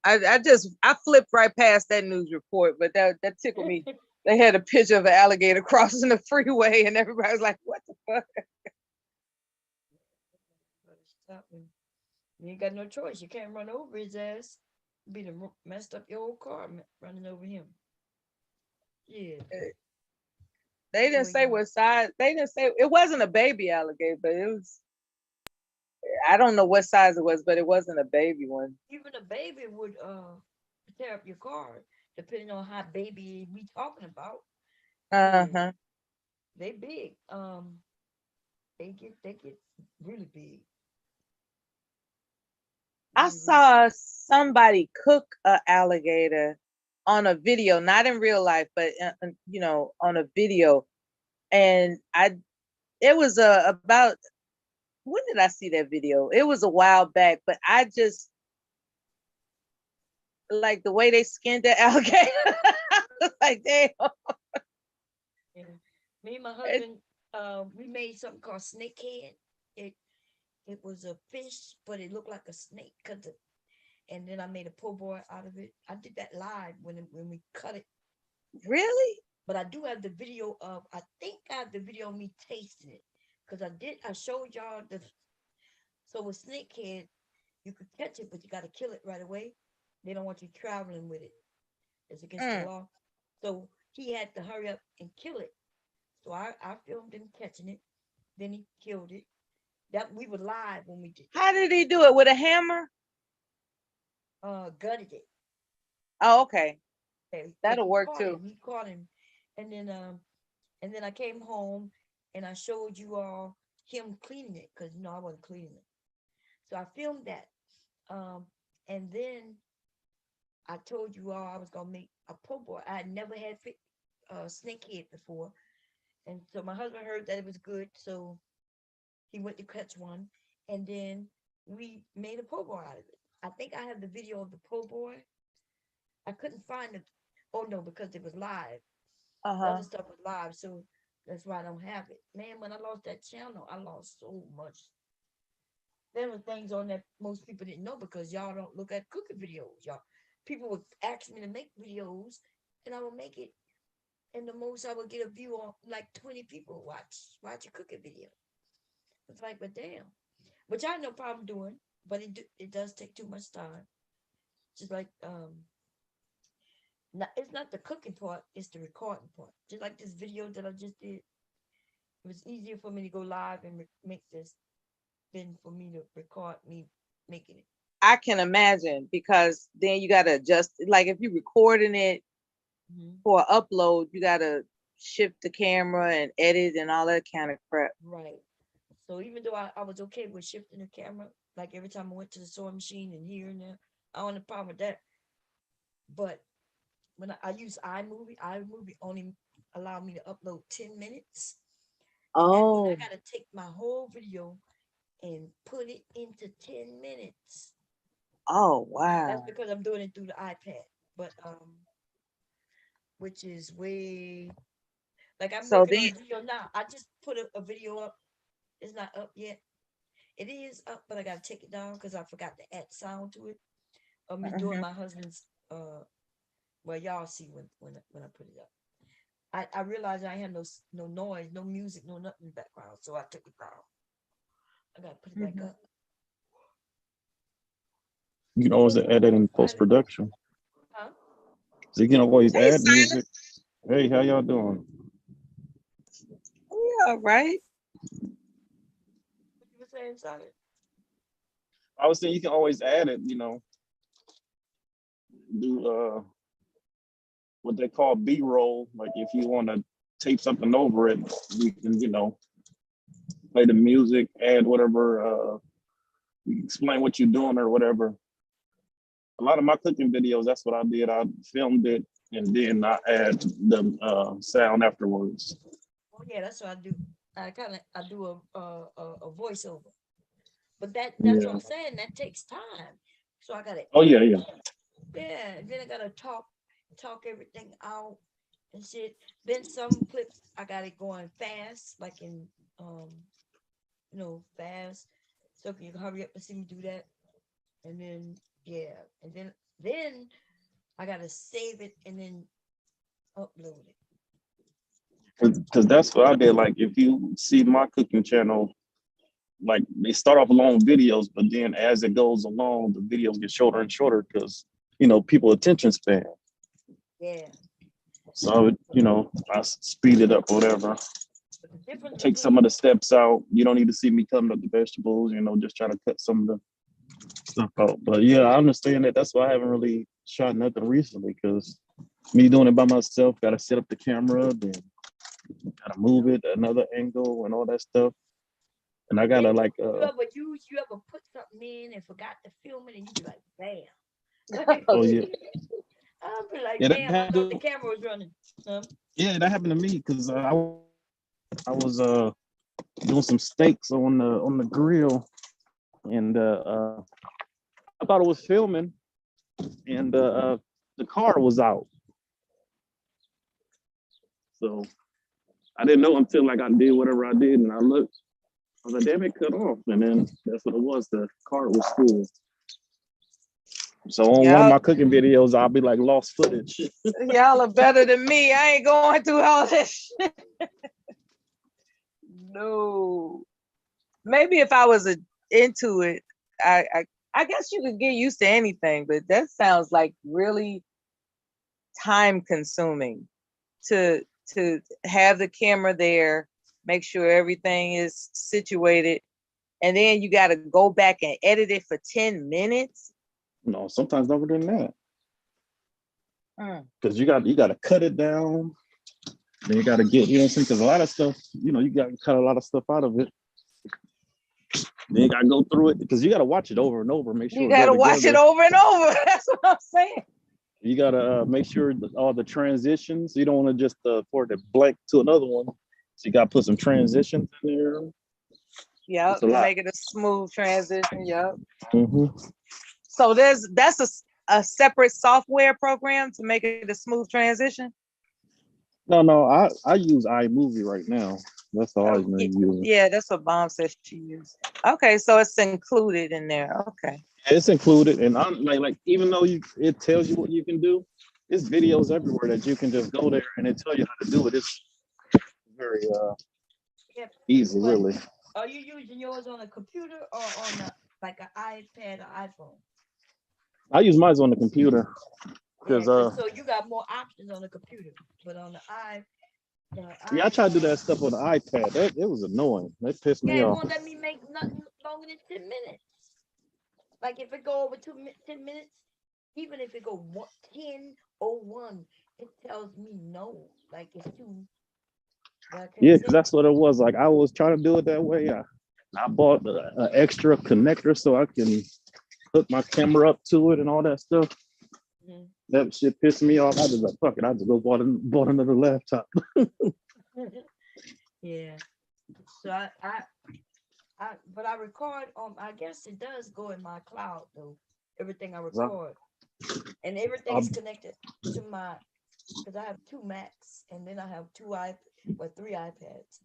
I flipped right past that news report, but that tickled me. They had a picture of an alligator crossing the freeway, and everybody's like, "What the fuck?" Better stop him. You ain't got no choice. You can't run over his ass. Be the messed up your old car running over him. Yeah. They didn't Anyway, say y'all. what size. They didn't say it wasn't a baby alligator, but it was. I don't know what size it was, but it wasn't a baby one. Even a baby would tear up your car, depending on how baby we talking about. Uh Yeah, huh. they big. They get really big. I Really, really big. saw somebody cook a alligator on a video, not in real life, but on a video, and it was about when did I see that video? It was a while back, but I just like the way they skinned the alligator. Like damn. Yeah. Me and my It, husband, we made something called snakehead. It it was a fish, but it looked like a snake. And then I made a po' boy out of it. I did that live when we cut it. really? But I do have the video of. I think I have the video of me tasting it because I showed y'all the. So with snakehead, you could catch it, but you got to kill it right away. They don't want you traveling with it. It's against the Mm. law. So he had to hurry up and kill it. So I filmed him catching it. Then he killed it. That we were live when we did that. How did he do it with a hammer? Gutted it. Oh, okay, But that'll work too. He caught him, and then I came home and I showed you all him cleaning it because I wasn't cleaning it. So I filmed that. Um, and then I told you all I was gonna make a po' boy. I had never had snakehead before, and so my husband heard that it was good, so he went to catch one, and then we made a po' boy out of it. I think I have the video of the po' boy. I couldn't find it. Oh no, because it was live. Uh The other huh. stuff was live, so that's why I don't have it. Man, when I lost that channel, I lost so much. There were things on that most people didn't know because y'all don't look at cooking videos. Y'all people would ask me to make videos, and I would make it, and the most I would get a view on like 20 people watch a cooking video. It's like, but damn, which I had no problem doing, but it does take too much time. Just like it's not the cooking part, it's the recording part. Just like this video that I just did, it was easier for me to go live and make this than for me to record me making it. I can imagine because then you gotta adjust. Like if you're recording it Mm-hmm. for upload, you gotta shift the camera and edit and all that kind of crap. Right. So even though I was okay with shifting the camera, like every time I went to the sewing machine and here and there, I don't have a problem with that. But when I use iMovie only allowed me to upload 10 minutes. And that means I Oh, gotta take my whole video and put it into 10 minutes. oh That's wow. because I'm doing it through the iPad. But which is way like I'm So working on then, a video now. I just put a video up. It's not up yet. It is up, but I gotta take it down because I forgot to add sound to it. Of me doing mhm. my husband's well y'all see when I put it up. I realized I had no noise, no music, no nothing in the background, so I took it down. I gotta put it back Mhm. up. You can always add that in post Silent. production. Huh? So you can always Hey, add Simon. music. Hey, how y'all doing? We all right. What you were saying, Silent? I was saying you can always add it, do what they call B-roll. Like if you want to tape something over it, you can, play the music, add whatever, explain what you're doing or whatever. A lot of my cooking videos, that's what I did. I filmed it and then I add the sound afterwards. Oh yeah, that's what I do. I do a voiceover, but that's what Yeah. I'm saying. That takes time, so I gotta Oh yeah, edit. yeah. Yeah, and then I gotta talk everything out and shit. Then some clips I got it going fast, like in um, fast. So can you hurry up and see me do that? And then yeah, and then I gotta save it and then upload it. Because that's what I did. Like if you see my cooking channel, like they start off long videos, but then as it goes along, the videos get shorter and shorter because people attention span. Yeah, So I would, I speed it up, or whatever. but the difference Take some between of the steps out. You don't need to see me cutting up the vegetables. Just try to cut some of the stuff out. But yeah, I understand that. That's why I haven't really shot nothing recently because me doing it by myself, got to set up the camera, then got to move it another angle and all that stuff. And I gotta then like, you ever put something in and forgot to film it and you be like, bam. oh yeah, I'll be like, yeah, damn, I thought the camera was running. yeah, that happened to me because I was doing some steaks on the grill, and I thought it was filming, and the car was out, so I didn't know until like I did whatever I did, and I looked. I was like, damn, it cut off, and then that's what it was. The car was full. So on one of Y'all, my cooking videos, I'll be like lost footage. y'all are better than me. I ain't going through all this shit. No. Maybe if I was into it, I guess you could get used to anything, but that sounds like really time consuming to have the camera there, make sure everything is situated, and then you got to go back and edit it for 10 minutes. No, sometimes longer than that. Mm. Because you got to cut it down. Then you got to get, what I'm saying? Because a lot of stuff, you got to cut a lot of stuff out of it. Then you got to go through it because you got to watch it over and over, make You sure it got go to watch it together. over and over. That's what I'm saying. You got to make sure that all the transitions, you don't want to just for it to blank to another one. So you got to put some transitions in there. Yep, It's a to lot. make it a smooth transition. Yep. Hmm. So that's a separate software program to make it a smooth transition. No, I use iMovie right now. That's all Oh, I've been using. yeah, that's what Bomb says she used. Okay, so it's included in there. Okay. It's included, and I'm like even though it tells you what you can do, there's videos everywhere that you can just go there and it tell you how to do it. It's very Yep. easy, But really. are you using yours on a computer or on like an iPad or iPhone? I use mine on the computer Yeah, because cause so you got more options on the computer, but on the yeah, I tried to do iPhone, that stuff on the iPad. It was annoying. That pissed me yeah, it off. won't let me make nothing longer than 10 minutes. Like if it go over 10 minutes, even if it go 10:01, it tells me no. Like it's too. But I can't Yeah, because say that's what it was. Like I was trying to do it that way. I bought an extra connector so I can hook my camera up to it and all that stuff. Mhm. That shit pissed me off. I was like, fuck it. I just go bought another laptop. Yeah. So but I record I guess it does go in my cloud though. Everything I record. And everything is connected to my because I have two Macs and then I have three iPads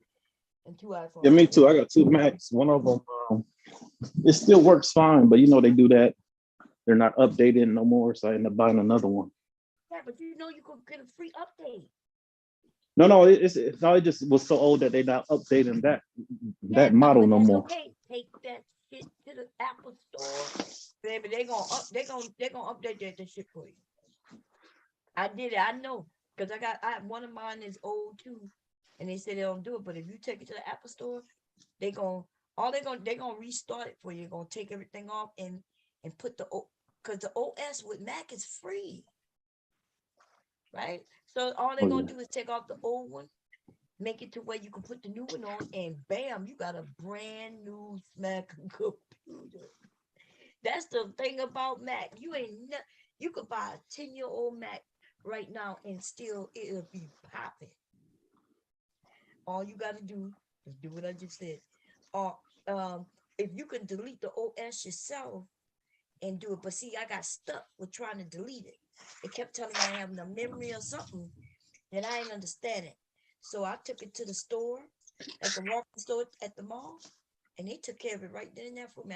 and two Yeah, iPhones. me too. I got two Macs. One of them, it still works fine, but they do that. They're not updated no more, so I end up buying another one. Yeah, but you could get a free update. No, it just was so old that they're not updating that model But no that's more. okay. Take that shit to the Apple store, baby. They gonna update that shit for you. I did it. I know because I have one of mine is old too, and they say they don't do it. But if you take it to the Apple store, they gonna they gonna restart it for you. They're gonna take everything off and put because the OS with Mac is free, right? So all they're Oh, gonna yeah. do is take off the old one, make it to where you can put the new one on, and bam, you got a brand new Mac computer. That's the thing about Mac. You could buy a 10-year-old Mac right now and still it'll be popping. All you gotta do is do what I just said. Or if you can delete the OS yourself and do it, but see, I got stuck with trying to delete it. It kept telling me I have no memory or something, and I ain't understand it. So I took it to the store, like the walking store at the mall, and they took care of it right then and there for me.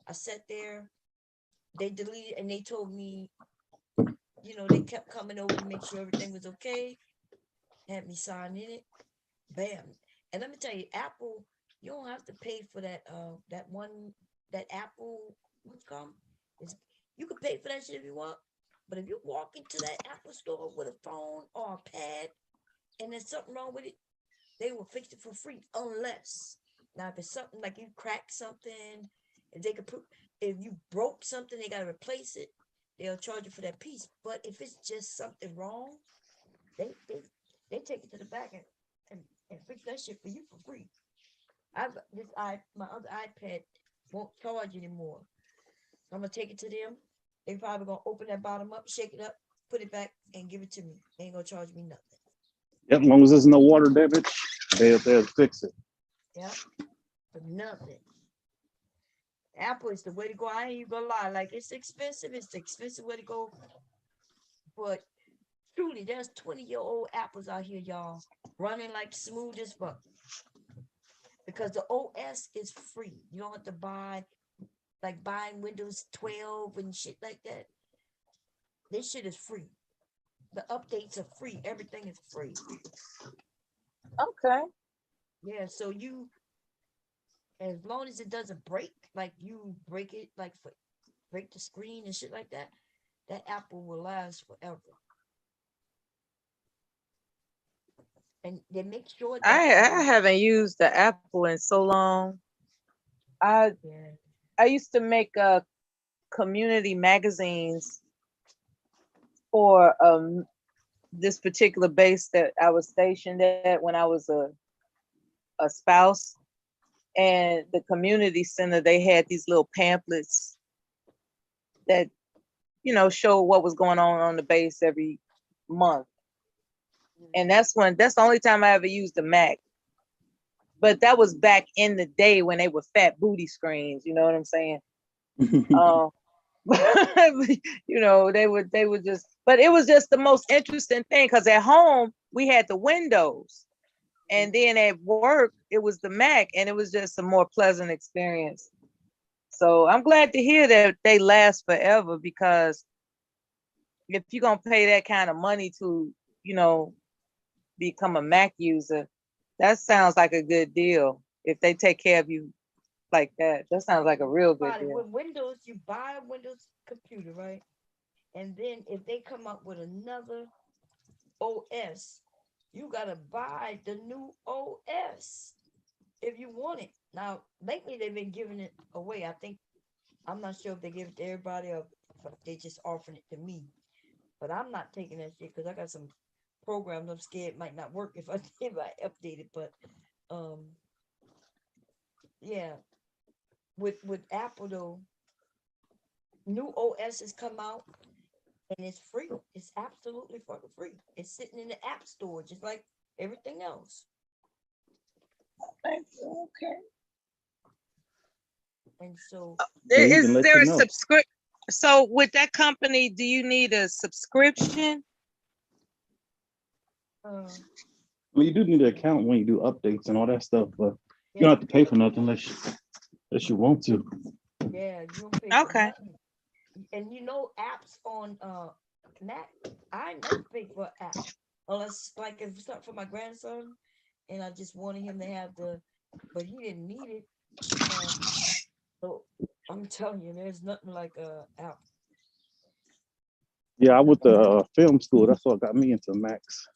I sat there, they deleted, and they told me, they kept coming over to make sure everything was okay, had me sign in it, bam. And let me tell you, Apple, you don't have to pay for that Apple, what's called? It's, you can pay for that shit if you want, but if you walk into that Apple store with a phone or a pad and there's something wrong with it, they will fix it for free unless now if it's something like you crack something, if they could put if you broke something, they gotta replace it, they'll charge you for that piece. But if it's just something wrong, they they, they take it to the back and fix that shit for you for free. My other iPad won't charge anymore. So I'm gonna take it to them. They probably gonna open that bottom up, shake it up, put it back, and give it to me. They ain't gonna charge me nothing. Yep, as long as there's no water damage, they'll fix it. Yep, for nothing. Apple is the way to go. I ain't even gonna lie. Like it's expensive. It's the expensive way to go. But truly, there's 20-year-old apples out here, y'all, running like smooth as fuck. Because the OS is free. You don't have to buy like buying Windows 12 and shit like that. This shit is free. The updates are free. Everything is free. Okay. Yeah, so as long as it doesn't break, like you break it, like break the screen and shit like that, that Apple will last forever. And they make sure that I haven't used the Apple in so long. I yeah. I used to make community magazines for this particular base that I was stationed at when I was a spouse. And the community center, they had these little pamphlets that show what was going on the base every month. And that's the only time I ever used a Mac. But that was back in the day when they were fat booty screens. You know what I'm saying? Um, they would just. But it was just the most interesting thing because at home we had the Windows, and then at work it was the Mac, and it was just a more pleasant experience. So I'm glad to hear that they last forever because if you're gonna pay that kind of money to, become a Mac user, that sounds like a good deal. If they take care of you like that, that sounds like a real good deal. With Windows, you buy a Windows computer, right? And then if they come up with another OS, you gotta buy the new OS if you want it. Now, lately they've been giving it away. I'm not sure if they give it to everybody or if they just offering it to me. But I'm not taking that shit because I got some programs. I'm scared it might not work if I if I update it, but um yeah, with Apple though, new OS has come out and it's free. It's absolutely fucking free. It's sitting in the app store just like everything else. Okay. And so Yeah, he can Is let there you a know. subscription? So with that company, do you need a subscription? uh Well, you do need an account when you do updates and all that stuff, but you yeah, don't you have to pay for gotta nothing unless you want to. yeah, you don't pay for Okay. nothing. And you know apps on Mac, I never pay for an app unless like if it's something for my grandson and I just wanted him to have but he didn't need it. Um, so I'm telling you, there's nothing like a app. Yeah, I went to film school. That's what got me into Max.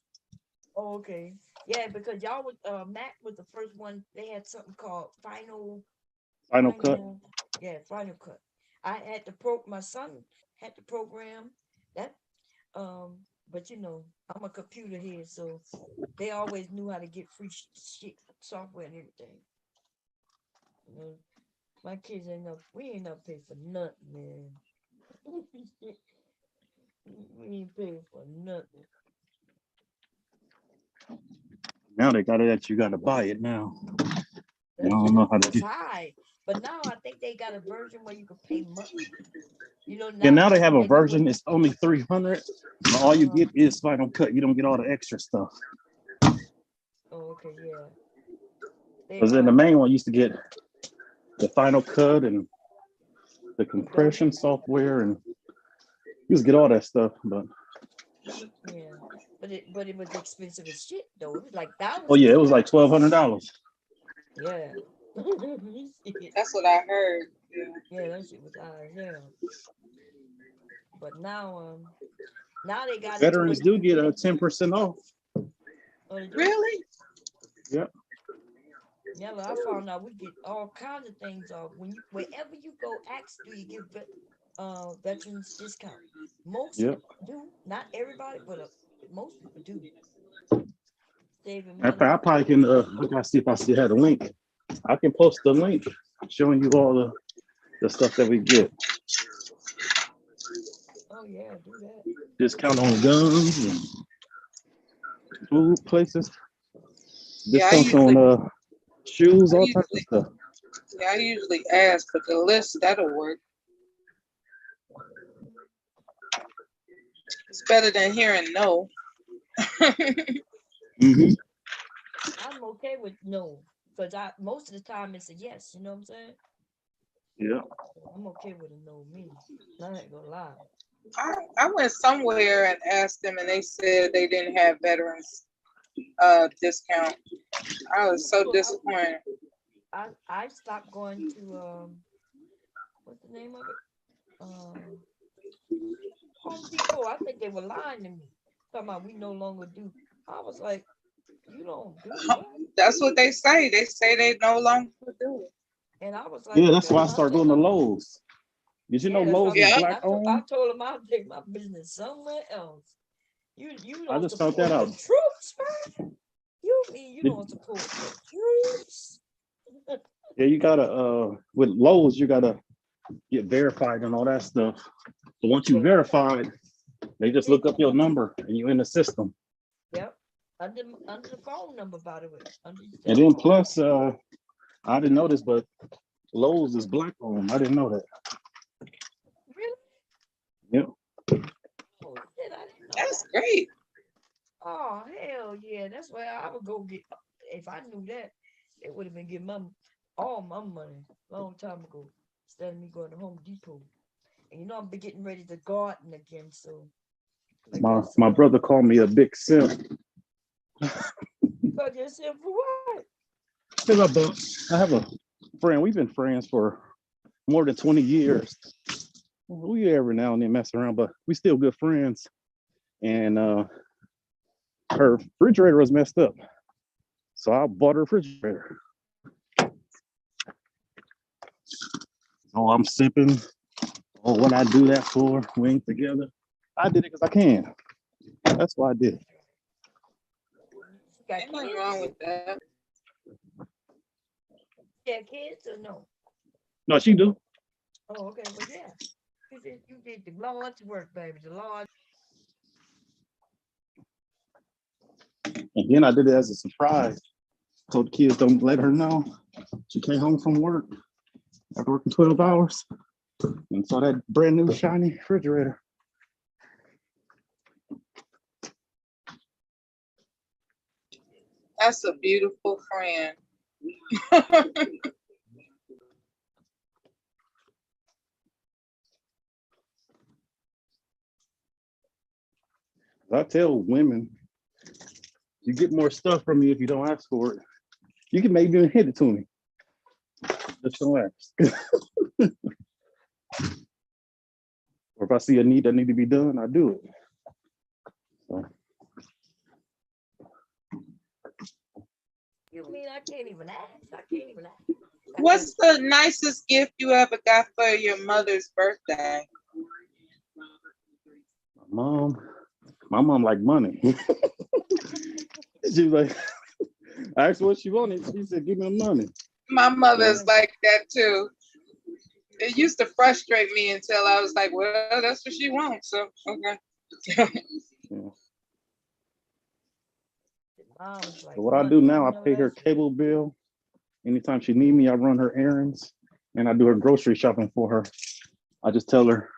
Oh, okay. Yeah, because y'all was Mac was the first one. They had something called Final Cut. Final Cut. I had to my son had to program that. But you know, I'm a computer head, so they always knew how to get free shit, software and everything. You know, my kids we ain't not pay for nothing, man. We ain't paying for nothing. Now they got it that you got to buy it now. I That's don't know how to it's get. high. But now I think they got a version where you can pay monthly. You know, Yeah, now now they have a and you would version. It's only 300. But all you get is Final Cut. You don't get all the extra stuff. oh, okay, yeah. They Because then the main one used to get the Final Cut and the compression software, and you used to get all that stuff. But yeah. But it was expensive as shit though. It was like oh thousands yeah, it of was like dollars. $1,200. Yeah. That's what I heard. Yeah. Yeah, that shit was high as hell. But now they got it to where Veterans you do can get get a it. 10% off. Oh, they do? Really? Yep. Yeah, look, I found out we get all kinds of things off when you wherever you go. Ask, do you give veterans discount? Most Yep. do, not everybody, but most people do. Saving I money. probably can. I gotta see if I still have the link. I can post the link showing you all the stuff that we get. Oh yeah, do that. Discount on guns and food places. Yeah, Discounts on shoes, I all types of usually, stuff. yeah, I usually ask for the list. That'll work. It's better than hearing no. Mm-hmm. I'm okay with no, because I most of the time it's a yes. You know what I'm saying? Yeah. I'm okay with a no. Me, I ain't gonna lie. I went somewhere and asked them, and they said they didn't have veterans discount. I was so disappointed. I stopped going to what's the name of it? Um, Home Depot. I think they were lying to me. Talking about we no longer do. I was like, you don't do what? That's what they say. They say they no longer do it. And I was like, Yeah, that's okay, why I I'll started take going to my Lowe's. Did you know yeah. That's what Lowe's I'm is Yeah. saying. black I owned? told him I'll take my business somewhere else. You I don't just found that support the out. troops, man. You mean you Did- don't support the troops? Yeah, you gotta with Lowe's, you gotta get verified and all that stuff. So once you Yeah, verified, they just look up your number and you in the system. yep. Under the phone number, by the way. Under your And cell then phone. plus, I didn't know this, but Lowe's is black owned. I didn't know that. Really? Yep. Oh shit, I didn't know That's that. great. Oh hell yeah, that's where I would go get. If I knew that, it would have been getting all my money long time ago instead of me going to Home Depot. And you know I'm be getting ready to garden again, so I got My some. brother called me a big simp. You got yourself for what? I have a friend. We've been friends for more than 20 years. We every now and then mess around, but we still good friends. And her refrigerator was messed up. So I bought her refrigerator. Oh, I'm sipping. Oh, what I do that for? We ain't together. I did it because I can. That's why I did it. Got Ain't nothing kids? wrong with that. Yeah, kids or no? No, she do. Oh, okay. Well, yeah. You did the Lord's work, baby. The Lord. And then I did it as a surprise. Told the kids don't let her know. She came home from work after working 12 hours and saw that brand new shiny refrigerator. That's a beautiful friend. I tell women, you get more stuff from me if you don't ask for it. You can maybe even hit it to me. Just don't ask. Or if I see a need that need to be done, I do it. So, You mean I can't even ask? I can't even ask. What's the nicest gift you ever got for your mother's birthday? my mom like money. She was like, I asked her what she wanted. She said, give me the money. My mother's like that too. It used to frustrate me until I was like, well, that's what she wants. So, okay. Yeah. Mom's like, So what I do now, I pay her cable bill. Anytime she need me, I run her errands and I do her grocery shopping for her. I just tell her,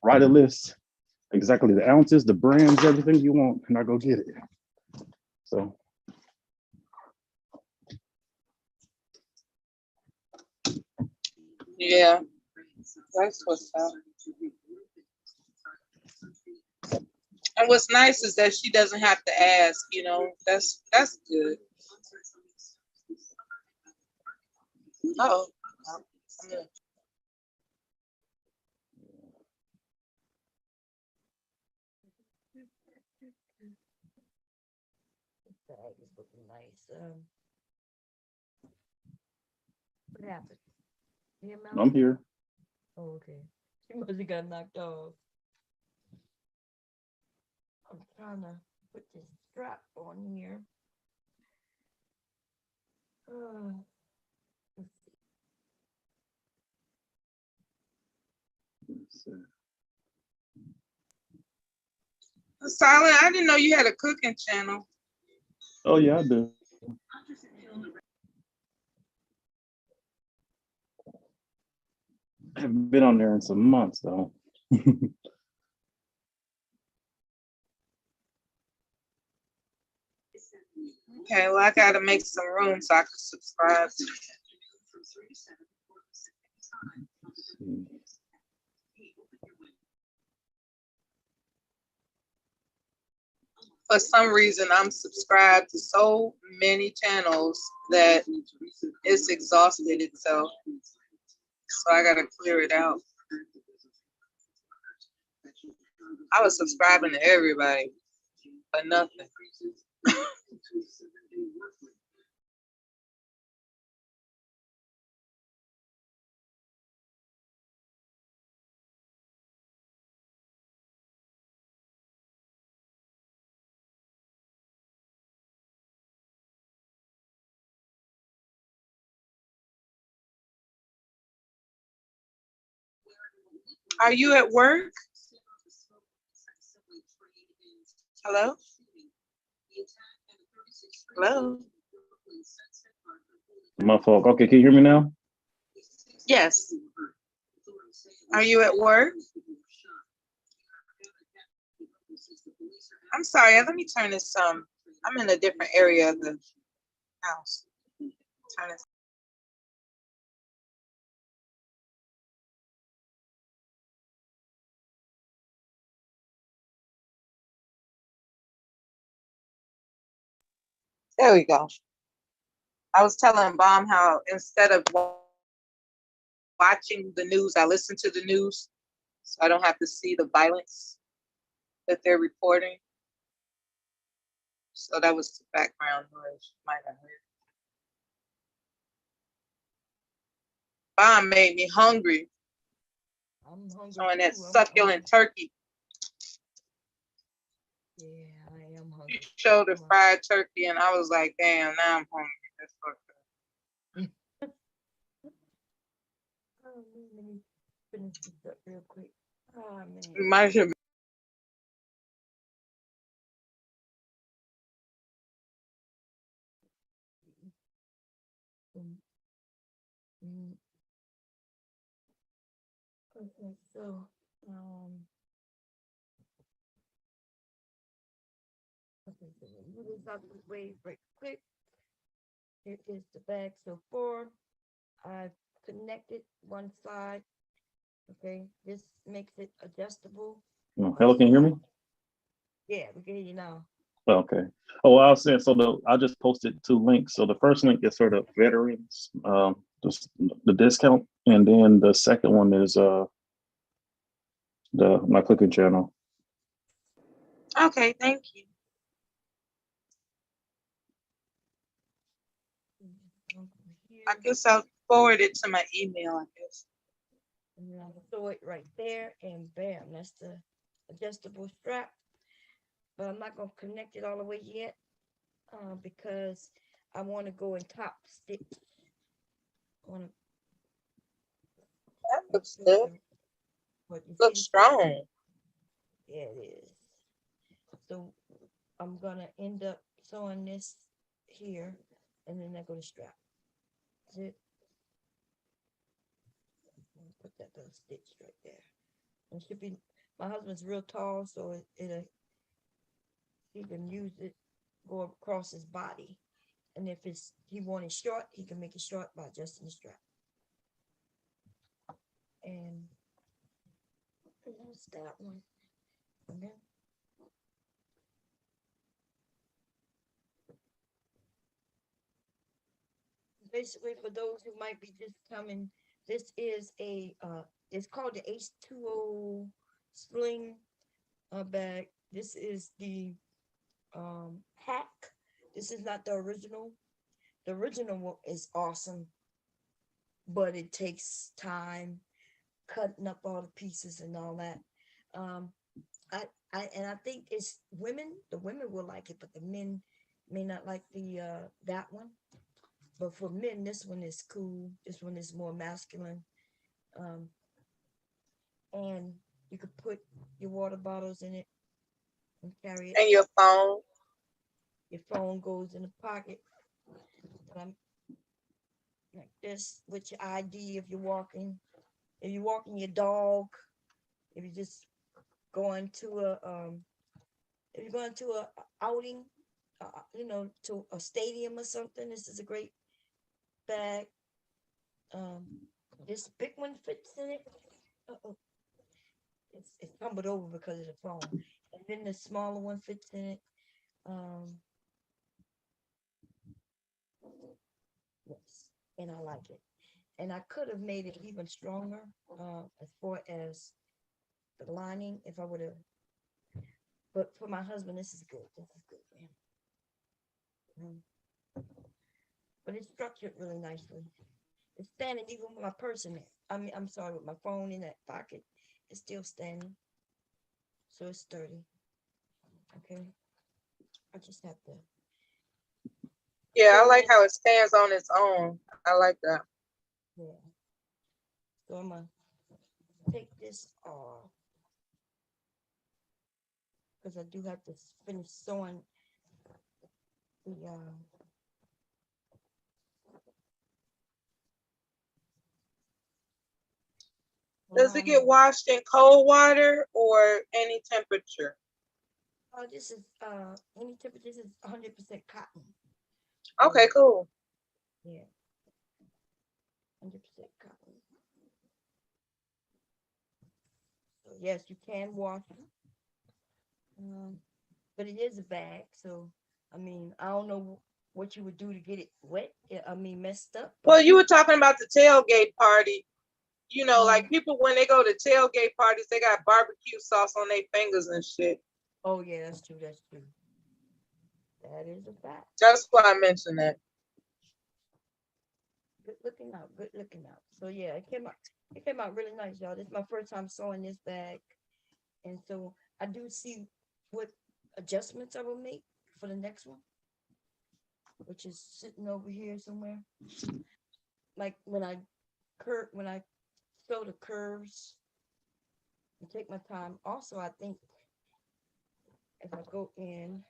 write a list, exactly the ounces, the brands, everything you want, and I go get it. So. Yeah, that's what's up. And what's nice is that she doesn't have to ask, you know, that's good. Oh, bag is looking nice. What happened? You hear I'm here. Oh, okay. She must have got knocked off. I'm trying to put this strap on here. Let's see. Silent, I didn't know you had a cooking channel. Oh yeah, I do. I haven't been on there in some months though. Okay, well, I gotta make some room so I can subscribe. For some reason, I'm subscribed to so many channels that it's exhausted itself. So I gotta clear it out. I was subscribing to everybody, but nothing. Are you at work? Hello? Hello? My fault. Okay, can you hear me now? Yes. Are you at work? I'm sorry, let me turn this I'm in a different area of the house. Turn this. There we go. I was telling Bomb how instead of watching the news, I listen to the news so I don't have to see the violence that they're reporting. So that was the background noise you might have heard. Bomb made me hungry. I'm hungry. Showing that too. succulent turkey. Yeah, I am hungry. You showed the fried turkey, and I was like, damn, now I'm hungry. That's fucked up. Oh, let me finish this up real quick. Oh, man. You might have. Mm. Okay, so, okay, so we'll move this out of the way right quick. Here is the bag so far. I've connected one side. Okay, this makes it adjustable. Oh, hello, can you hear me? Yeah, we can hear you now. Okay. Oh, I was saying, I just posted 2 links. So the first link is for the veterans, the discount, and then the second one is my cooking channel. Okay, thank you. I guess I'll forward it to my email, I guess. And I'll throw it right there, and bam, that's the adjustable strap. But I'm not gonna connect it all the way yet, because I want to go and top stitch. That looks good. Looks strong. Yeah, it is. So I'm gonna end up sewing this here, and then I go to strap. That's it. Put that little stitch right there. It should be. My husband's real tall, so he can use it go across his body. And if he wanted short, he can make it short by adjusting the strap. And that's that one. Okay. Basically, for those who might be just coming, this is it's called the H20 Sling bag. This is the hack. This is not the original. The original is awesome, but it takes time cutting up all the pieces and all that. Um, I think it's women. The women will like it, but the men may not like the that one. But for men, this one is cool. This one is more masculine. Um, and you could put your water bottles in it and carry it. And your phone. Your phone goes in the pocket. Like this with your ID if you're walking. If you're walking your dog. If you're just going to if you're going to a outing, to a stadium or something, this is a great bag. This big one fits in it. Uh-oh. It's tumbled over because of the phone. And then the smaller one fits in it. Yes, and I like it. And I could have made it even stronger, as far as the lining, if I would have. But for my husband, this is good. This is good, man. But it's structured really nicely. It's standing even with my purse in it. I'm sorry, with my phone in that pocket, it's still standing. So it's sturdy. Okay. I just have to. Yeah, I like how it stands on its own. I like that. Yeah. So I'm gonna take this off because I do have to finish sewing the Does it get washed in cold water or any temperature? Oh, this is any temperature. This is 100% cotton. Okay, cool. Yeah. 100% cotton. So yes, you can wash it. But it is a bag, so I mean, I don't know what you would do to get it wet. I mean, messed up. Well, you were talking about the tailgate party. You know, like people when they go to tailgate parties, they got barbecue sauce on their fingers and shit. Oh yeah, that's true. That's true. That is a fact. That's why I mentioned that. Good looking out. Good looking out. So yeah, it came out. It came out really nice, y'all. This is my first time sewing this bag, and so I do see what adjustments I will make. for the next one, which is sitting over here somewhere. Like when I show the curves and take my time. Also, I think if I go in,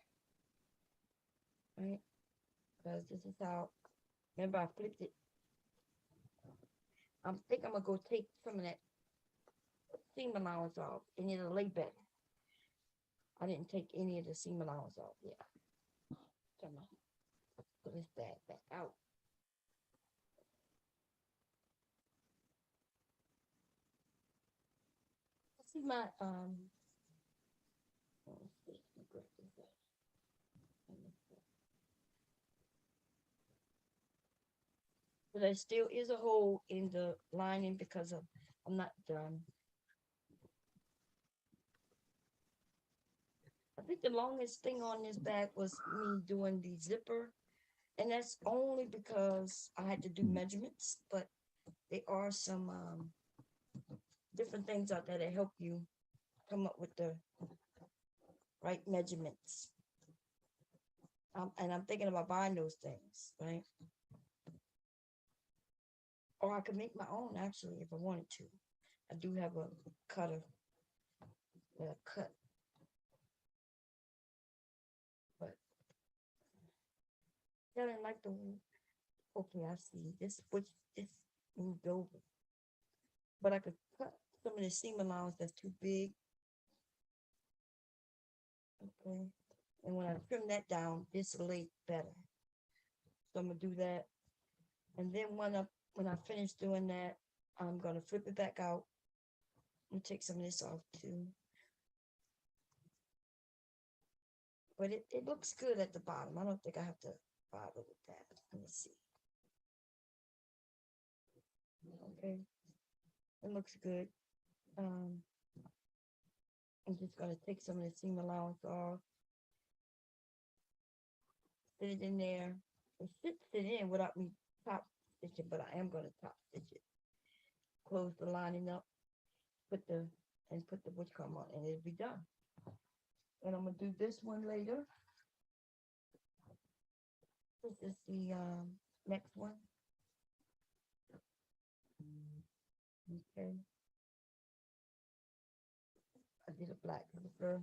right, because this is how, remember I flipped it. I think I'm gonna go take some of that seam allowance off and it'll lay better. I didn't take any of the seam allowance off yet. Come on. Put this back out. See my but there still is a hole in the lining because of I'm not done. I think the longest thing on this bag was me doing the zipper, and that's only because I had to do measurements, but there are some different things out there that help you come up with the right measurements. And I'm thinking about buying those things, right? Or I could make my own actually if I wanted to. I do have a cutter that I cut. But I didn't like the, okay, I see this, which is moved over. But I could cut some of the seam allowance that's too big. Okay. And when I trim that down, this will lay better. So I'm gonna do that. And then when I finish doing that, I'm gonna flip it back out and take some of this off too. But it looks good at the bottom. I don't think I have to bother with that. Let me see. Okay. It looks good. I'm just gonna take some of the seam allowance off. Fit it in there. It should fit in without me top stitching, but I am gonna top stitch it. Close the lining up, put the butch comb on, and it'll be done. And I'm gonna do this one later. This is the next one. Okay. I did a black zipper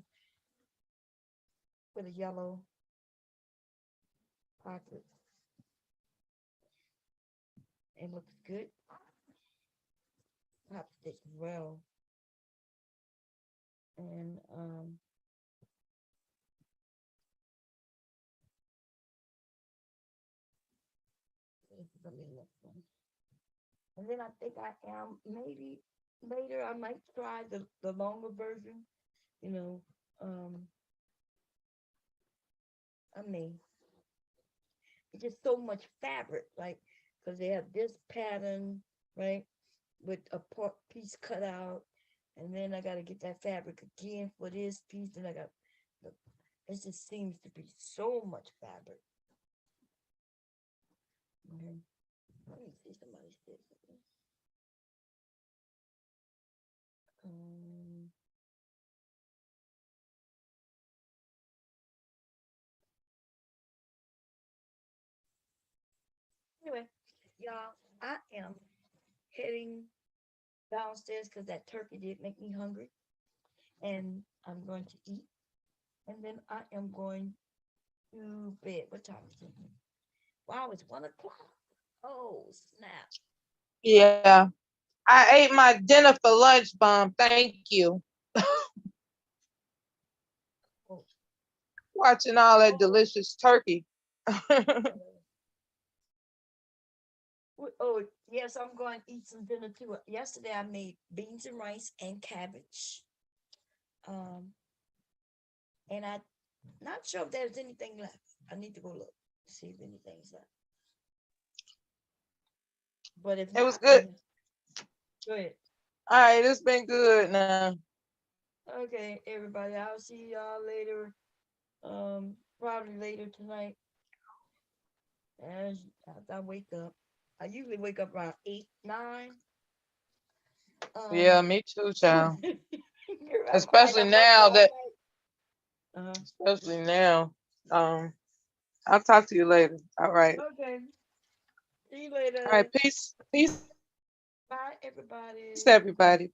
with a yellow pocket. It looks good. Top stitch well. And this is the next one. And then I think I am maybe later I might try the longer version. You know, I mean, it's just so much fabric, like because they have this pattern, right, with a piece cut out, and then I got to get that fabric again for this piece, and I got it just seems to be so much fabric. Okay. Let me see somebody said something. Anyway, y'all, I am heading downstairs because that turkey did make me hungry, and I'm going to eat, and then I am going to bed. What time is it? Wow, it's 1 o'clock. Oh, snap. Yeah. I ate my dinner for lunch, Bomb. Thank you. Oh. Watching all that delicious turkey. Oh, yes, I'm going to eat some dinner too. Yesterday I made beans and rice and cabbage. And I'm not sure if there's anything left. I need to go look, see if anything's left. But if It was not, good. Go ahead. All right, it's been good now. Okay, everybody, I'll see y'all later. Probably later tonight. As after I wake up. I usually wake up around 8, 9. Yeah, me too, child. Girl, I'm Especially I'm up now all that, night. especially now. I'll talk to you later. All right. Okay. See you All right. later. Peace. Peace, Bye, everybody. everybody.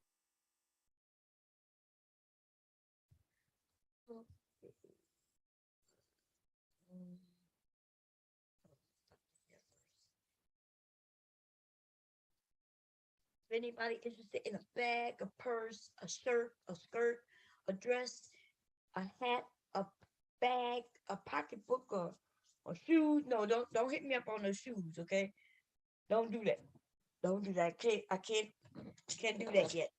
If anybody interested in a bag, a purse, a shirt, a skirt, a dress, a hat, a bag, a pocketbook, or shoes, no, don't hit me up on those shoes, okay? Don't do that. Don't do that. I can't do that yet.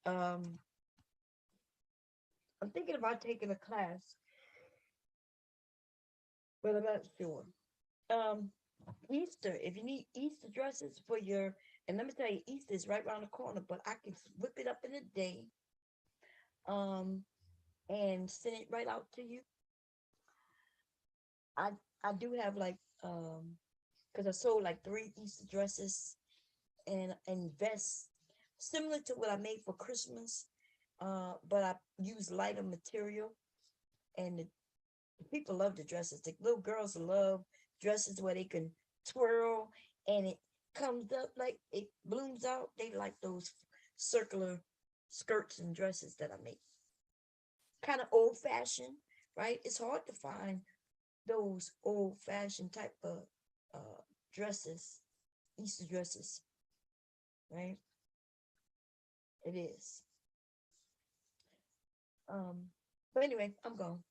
I'm thinking about taking a class, but I'm not sure. Um, Easter, if you need Easter dresses for your, and let me tell you, Easter is right around the corner, but I can whip it up in a day, um, and send it right out to you. I I do have like because I sold like 3 Easter dresses and vests similar to what I made for Christmas, but I use lighter material, and the people love the dresses. The little girls love dresses where they can twirl and it comes up like it blooms out. They like those circular skirts and dresses that I make. Kind of old fashioned, right? It's hard to find those old fashioned type of uh, dresses, Easter dresses, right? It is. But anyway, I'm gone.